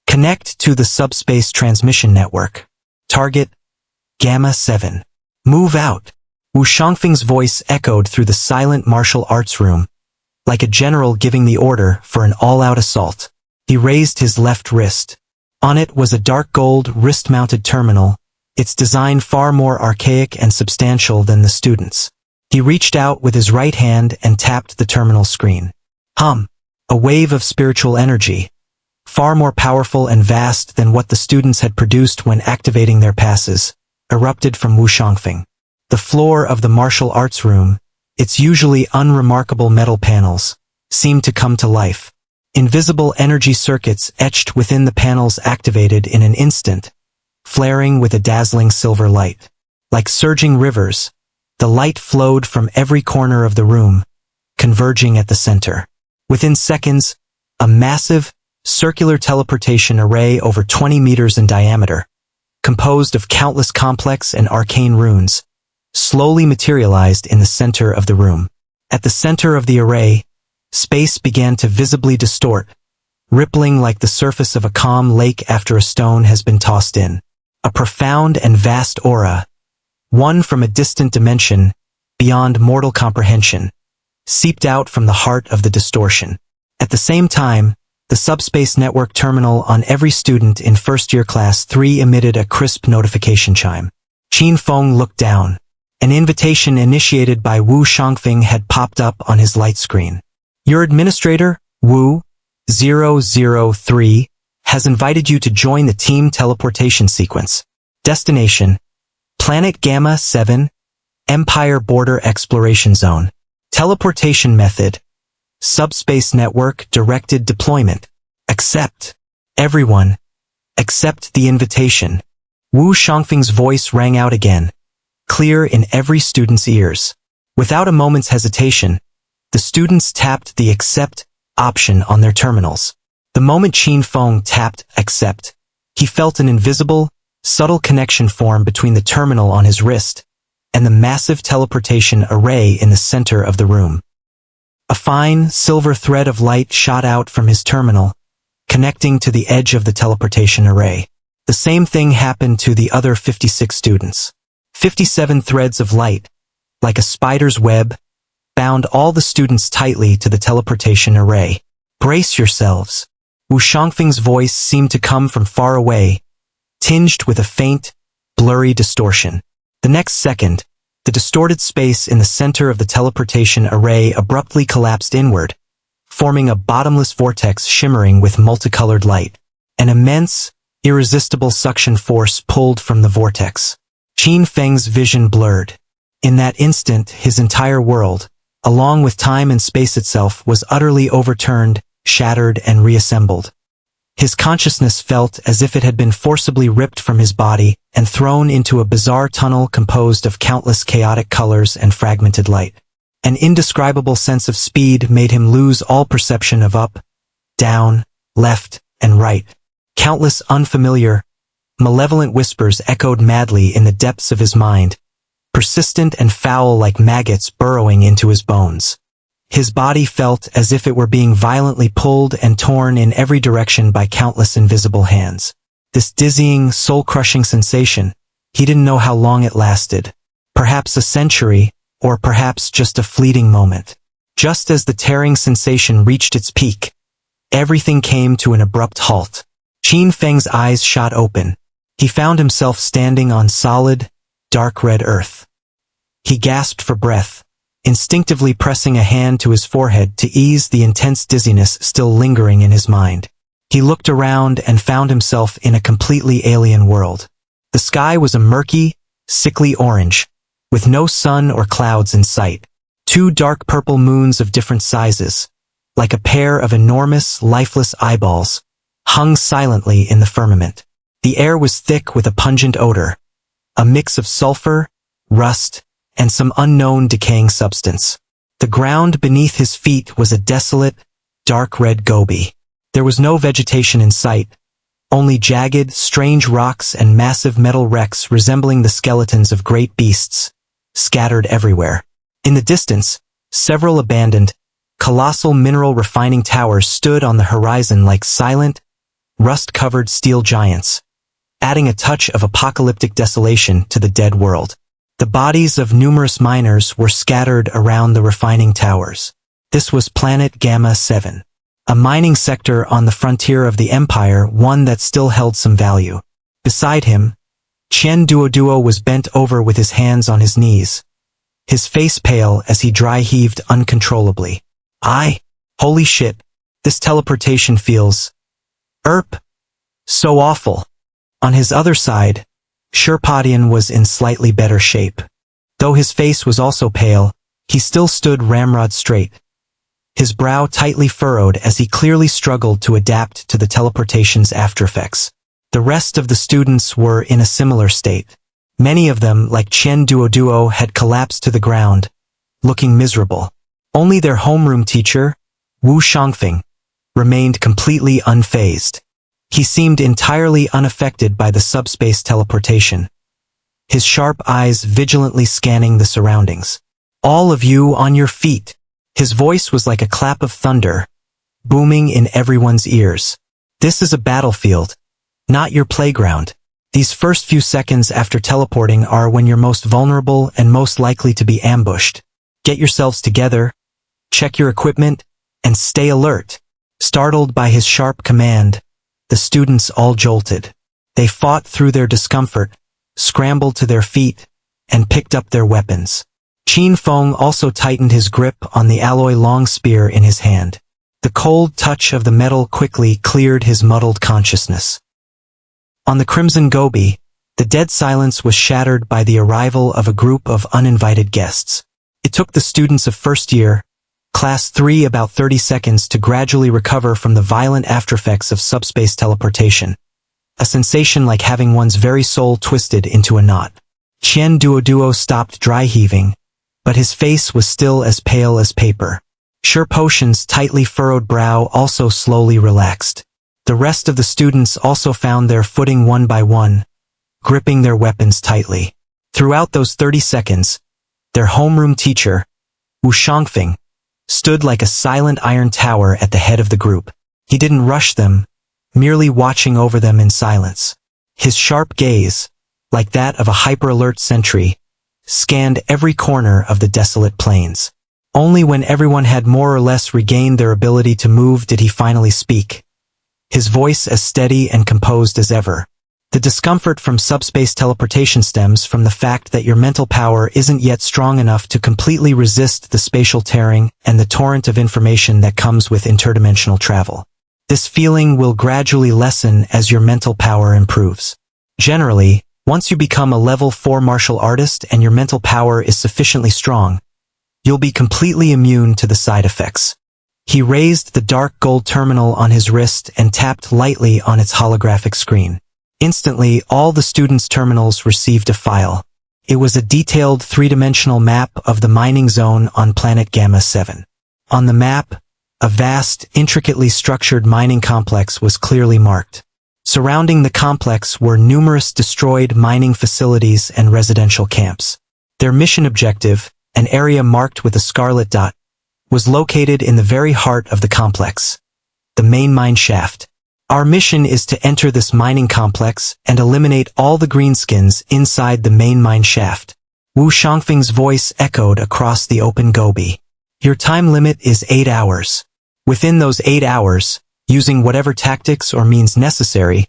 Connect to the subspace transmission network. Target, Gamma 7. Move out. Wu Shangfeng's voice echoed through the silent martial arts room, like a general giving the order for an all-out assault. He raised his left wrist. On it was a dark gold wrist-mounted terminal, its design far more archaic and substantial than the student's. He reached out with his right hand and tapped the terminal screen. A wave of spiritual energy, far more powerful and vast than what the students had produced when activating their passes, erupted from Wu Shangfeng. The floor of the martial arts room, its usually unremarkable metal panels, seemed to come to life. Invisible energy circuits etched within the panels activated in an instant, flaring with a dazzling silver light. Like surging rivers, the light flowed from every corner of the room, converging at the center. Within seconds, a massive, circular teleportation array over 20 meters in diameter, composed of countless complex and arcane runes, slowly materialized in the center of the room. At the center of the array, space began to visibly distort, rippling like the surface of a calm lake after a stone has been tossed in. A profound and vast aura, one from a distant dimension, beyond mortal comprehension, seeped out from the heart of the distortion. At the same time, the subspace network terminal on every student in first-year class 3 emitted a crisp notification chime. Qin Feng looked down. An invitation initiated by Wu Shangfeng had popped up on his light screen. Your administrator, Wu 003, has invited you to join the team teleportation sequence. Destination: Planet Gamma 7, Empire Border Exploration Zone. Teleportation method: Subspace Network Directed Deployment. Accept. Everyone, accept the invitation. Wu Shangfeng's voice rang out again, clear in every student's ears. Without a moment's hesitation, the students tapped the accept option on their terminals. The moment Qin Feng tapped accept, he felt an invisible, subtle connection form between the terminal on his wrist and the massive teleportation array in the center of the room. A fine, silver thread of light shot out from his terminal, connecting to the edge of the teleportation array. The same thing happened to the other 56 students. 57 threads of light, like a spider's web, bound all the students tightly to the teleportation array. Brace yourselves. Wu Shangfeng's voice seemed to come from far away, tinged with a faint, blurry distortion. The next second, the distorted space in the center of the teleportation array abruptly collapsed inward, forming a bottomless vortex shimmering with multicolored light. An immense, irresistible suction force pulled from the vortex. Qin Feng's vision blurred. In that instant, his entire world, along with time and space itself, was utterly overturned, shattered, and reassembled. His consciousness felt as if it had been forcibly ripped from his body and thrown into a bizarre tunnel composed of countless chaotic colors and fragmented light. An indescribable sense of speed made him lose all perception of up, down, left, and right. Countless unfamiliar, malevolent whispers echoed madly in the depths of his mind, persistent and foul like maggots burrowing into his bones. His body felt as if it were being violently pulled and torn in every direction by countless invisible hands. This dizzying, soul-crushing sensation, he didn't know how long it lasted. Perhaps a century, or perhaps just a fleeting moment. Just as the tearing sensation reached its peak, everything came to an abrupt halt. Qin Feng's eyes shot open. He found himself standing on solid, dark red earth. He gasped for breath, instinctively pressing a hand to his forehead to ease the intense dizziness still lingering in his mind. He looked around and found himself in a completely alien world. The sky was a murky, sickly orange, with no sun or clouds in sight. 2 dark purple moons of different sizes, like a pair of enormous, lifeless eyeballs, hung silently in the firmament. The air was thick with a pungent odor, a mix of sulfur, rust, and some unknown decaying substance. The ground beneath his feet was a desolate, dark red gobi. There was no vegetation in sight, only jagged, strange rocks and massive metal wrecks resembling the skeletons of great beasts, scattered everywhere. In the distance, several abandoned, colossal mineral refining towers stood on the horizon like silent, rust-covered steel giants, adding a touch of apocalyptic desolation to the dead world. The bodies of numerous miners were scattered around the refining towers. This was Planet Gamma 7. A mining sector on the frontier of the Empire, one that still held some value. Beside him, Chen Duoduo was bent over with his hands on his knees, his face pale as he dry-heaved uncontrollably. Holy shit, this teleportation feels... so awful. On his other side, Sherpodian was in slightly better shape. Though his face was also pale, he still stood ramrod straight, his brow tightly furrowed as he clearly struggled to adapt to the teleportation's aftereffects. The rest of the students were in a similar state. Many of them, like Chen Duoduo, had collapsed to the ground, looking miserable. Only their homeroom teacher, Wu Shangfeng, remained completely unfazed. He seemed entirely unaffected by the subspace teleportation, his sharp eyes vigilantly scanning the surroundings. All of you on your feet. His voice was like a clap of thunder, booming in everyone's ears. This is a battlefield, not your playground. These first few seconds after teleporting are when you're most vulnerable and most likely to be ambushed. Get yourselves together, check your equipment, and stay alert. Startled by his sharp command, the students all jolted. They fought through their discomfort, scrambled to their feet, and picked up their weapons. Qin Feng also tightened his grip on the alloy long spear in his hand. The cold touch of the metal quickly cleared his muddled consciousness. On the Crimson Gobi, the dead silence was shattered by the arrival of a group of uninvited guests. It took the students of first year, Class 3, about 30 seconds to gradually recover from the violent aftereffects of subspace teleportation, a sensation like having one's very soul twisted into a knot. Chen Duoduo stopped dry-heaving, but his face was still as pale as paper. Sherpotion's tightly furrowed brow also slowly relaxed. The rest of the students also found their footing one by one, gripping their weapons tightly. Throughout those 30 seconds, their homeroom teacher, Wu Shangfeng, stood like a silent iron tower at the head of the group. He didn't rush them, merely watching over them in silence. His sharp gaze, like that of a hyper-alert sentry, scanned every corner of the desolate plains. Only when everyone had more or less regained their ability to move did he finally speak, his voice as steady and composed as ever. The discomfort from subspace teleportation stems from the fact that your mental power isn't yet strong enough to completely resist the spatial tearing and the torrent of information that comes with interdimensional travel. This feeling will gradually lessen as your mental power improves. Generally, once you become a level 4 martial artist and your mental power is sufficiently strong, you'll be completely immune to the side effects. He raised the dark gold terminal on his wrist and tapped lightly on its holographic screen. Instantly, all the students' terminals received a file. It was a detailed three-dimensional map of the mining zone on Planet Gamma 7. On the map, a vast, intricately structured mining complex was clearly marked. Surrounding the complex were numerous destroyed mining facilities and residential camps. Their mission objective, an area marked with a scarlet dot, was located in the very heart of the complex, the main mine shaft. Our mission is to enter this mining complex and eliminate all the greenskins inside the main mine shaft. Wu Shangfeng's voice echoed across the open gobi. Your time limit is 8 hours. Within those 8 hours, using whatever tactics or means necessary,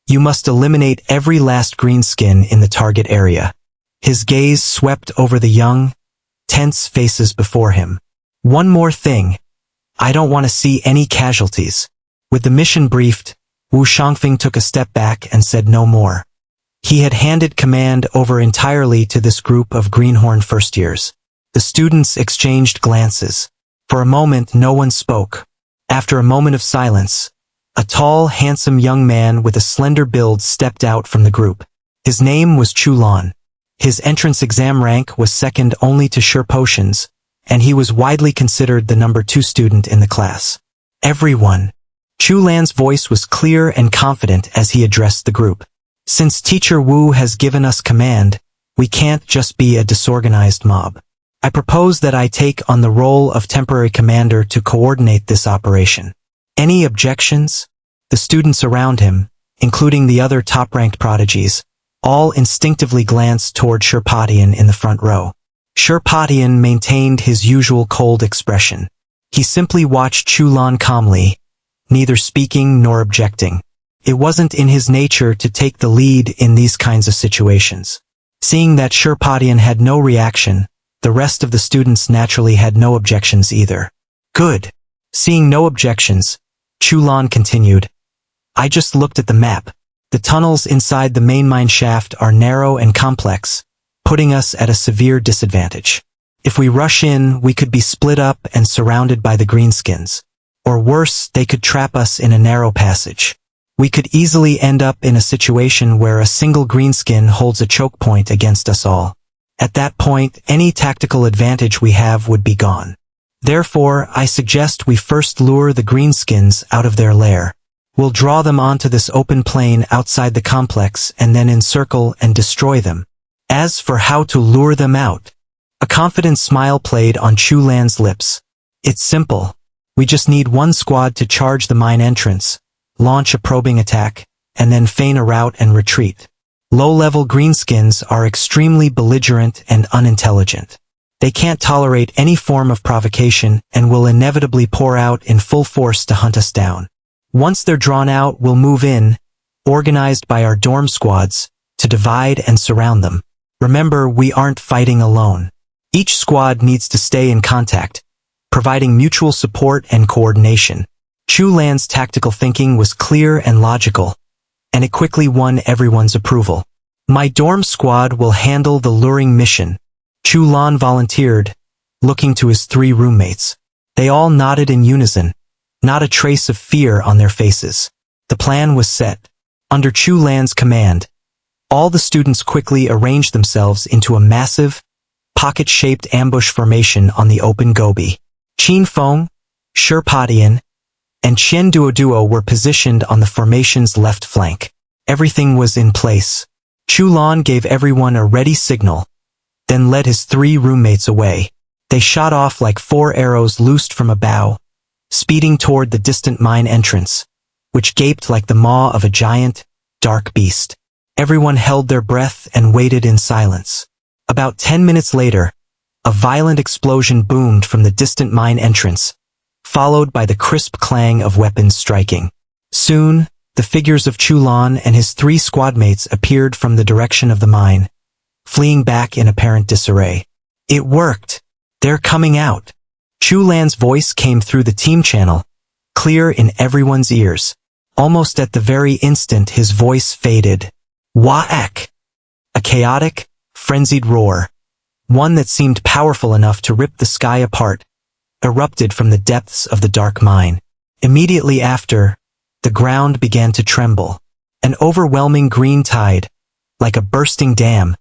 you must eliminate every last greenskin in the target area. His gaze swept over the young, tense faces before him. One more thing. I don't want to see any casualties. With the mission briefed, Wu Shangfeng took a step back and said no more. He had handed command over entirely to this group of greenhorn first years. The students exchanged glances. For a moment no one spoke. After a moment of silence, a tall, handsome young man with a slender build stepped out from the group. His name was Chulan. His entrance exam rank was second only to Sherpotion's, and he was widely considered the number 2 student in the class. Everyone. Chulan's voice was clear and confident as he addressed the group. Since Teacher Wu has given us command, we can't just be a disorganized mob. I propose that I take on the role of temporary commander to coordinate this operation. Any objections? The students around him, including the other top-ranked prodigies, all instinctively glanced toward Sherpodian in the front row. Sherpodian maintained his usual cold expression. He simply watched Chulan calmly, neither speaking nor objecting. It wasn't in his nature to take the lead in these kinds of situations. Seeing that Sherpatian had no reaction, the rest of the students naturally had no objections either. Good. Seeing no objections, Chulan continued. I just looked at the map. The tunnels inside the main mine shaft are narrow and complex, putting us at a severe disadvantage. If we rush in, we could be split up and surrounded by the greenskins. Or worse, they could trap us in a narrow passage. We could easily end up in a situation where a single greenskin holds a choke point against us all. At that point, any tactical advantage we have would be gone. Therefore, I suggest we first lure the greenskins out of their lair. We'll draw them onto this open plain outside the complex and then encircle and destroy them. As for how to lure them out, a confident smile played on Chulan's lips. It's simple. We just need one squad to charge the mine entrance, launch a probing attack, and then feign a rout and retreat. Low-level greenskins are extremely belligerent and unintelligent. They can't tolerate any form of provocation and will inevitably pour out in full force to hunt us down. Once they're drawn out, we'll move in, organized by our dorm squads, to divide and surround them. Remember, we aren't fighting alone. Each squad needs to stay in contact, providing mutual support and coordination. Chulan's tactical thinking was clear and logical, and it quickly won everyone's approval. My dorm squad will handle the luring mission, Chulan volunteered, looking to his 3 roommates. They all nodded in unison, not a trace of fear on their faces. The plan was set. Under Chulan's command, all the students quickly arranged themselves into a massive, pocket-shaped ambush formation on the open gobi. Qin Feng, Sherpatian, and Chen Duoduo were positioned on the formation's left flank. Everything was in place. Chulan gave everyone a ready signal, then led his 3 roommates away. They shot off like 4 arrows loosed from a bow, speeding toward the distant mine entrance, which gaped like the maw of a giant, dark beast. Everyone held their breath and waited in silence. About 10 minutes later, a violent explosion boomed from the distant mine entrance, followed by the crisp clang of weapons striking. Soon, the figures of Chulan and his 3 squadmates appeared from the direction of the mine, fleeing back in apparent disarray. It worked! They're coming out! Chulan's voice came through the team channel, clear in everyone's ears. Almost at the very instant his voice faded. Whack! A chaotic, frenzied roar, one that seemed powerful enough to rip the sky apart, erupted from the depths of the dark mine. Immediately after, the ground began to tremble. An overwhelming green tide, like a bursting dam,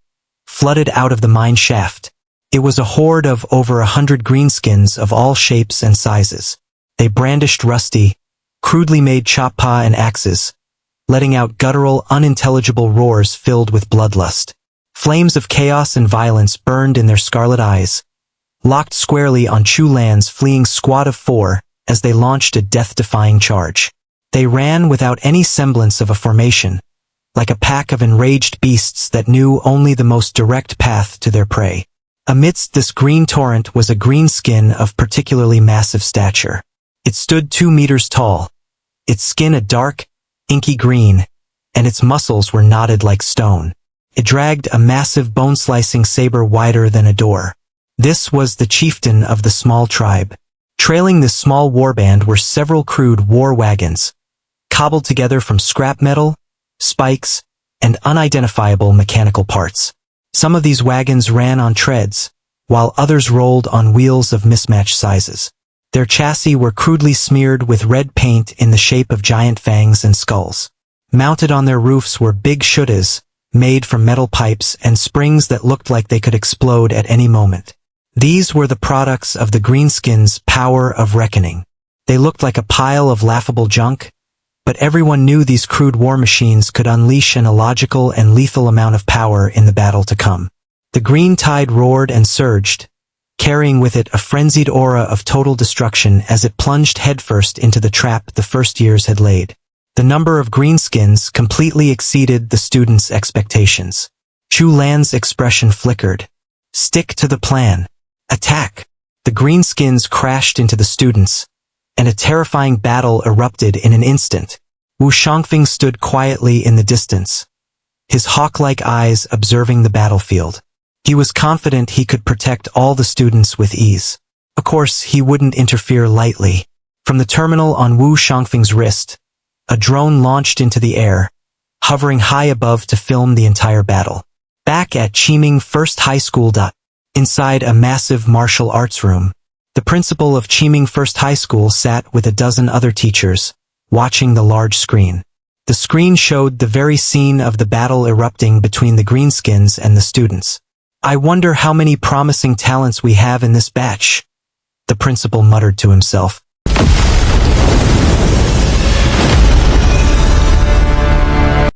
flooded out of the mine shaft. It was a horde of over 100 greenskins of all shapes and sizes. They brandished rusty, crudely made choppa and axes, letting out guttural, unintelligible roars filled with bloodlust. Flames of chaos and violence burned in their scarlet eyes, locked squarely on Chulan's fleeing squad of 4 as they launched a death-defying charge. They ran without any semblance of a formation, like a pack of enraged beasts that knew only the most direct path to their prey. Amidst this green torrent was a greenskin of particularly massive stature. It stood 2 meters tall, its skin a dark, inky green, and its muscles were knotted like stone. It dragged a massive bone-slicing saber wider than a door. This was the chieftain of the small tribe. Trailing this small warband were several crude war wagons, cobbled together from scrap metal, spikes, and unidentifiable mechanical parts. Some of these wagons ran on treads, while others rolled on wheels of mismatched sizes. Their chassis were crudely smeared with red paint in the shape of giant fangs and skulls. Mounted on their roofs were big shutas, made from metal pipes and springs that looked like they could explode at any moment. These were the products of the greenskins' power of reckoning. They looked like a pile of laughable junk, but everyone knew these crude war machines could unleash an illogical and lethal amount of power in the battle to come. The green tide roared and surged, carrying with it a frenzied aura of total destruction as it plunged headfirst into the trap the first years had laid. The number of greenskins completely exceeded the students' expectations. Chulan's expression flickered. Stick to the plan. Attack. The greenskins crashed into the students, and a terrifying battle erupted in an instant. Wu Shangfeng stood quietly in the distance, his hawk-like eyes observing the battlefield. He was confident he could protect all the students with ease. Of course, he wouldn't interfere lightly. From the terminal on Wu Shangfeng's wrist, a drone launched into the air, hovering high above to film the entire battle. Back at Qiming First High School. Inside a massive martial arts room, the principal of Qiming First High School sat with a dozen other teachers, watching the large screen. The screen showed the very scene of the battle erupting between the greenskins and the students. "I wonder how many promising talents we have in this batch," the principal muttered to himself.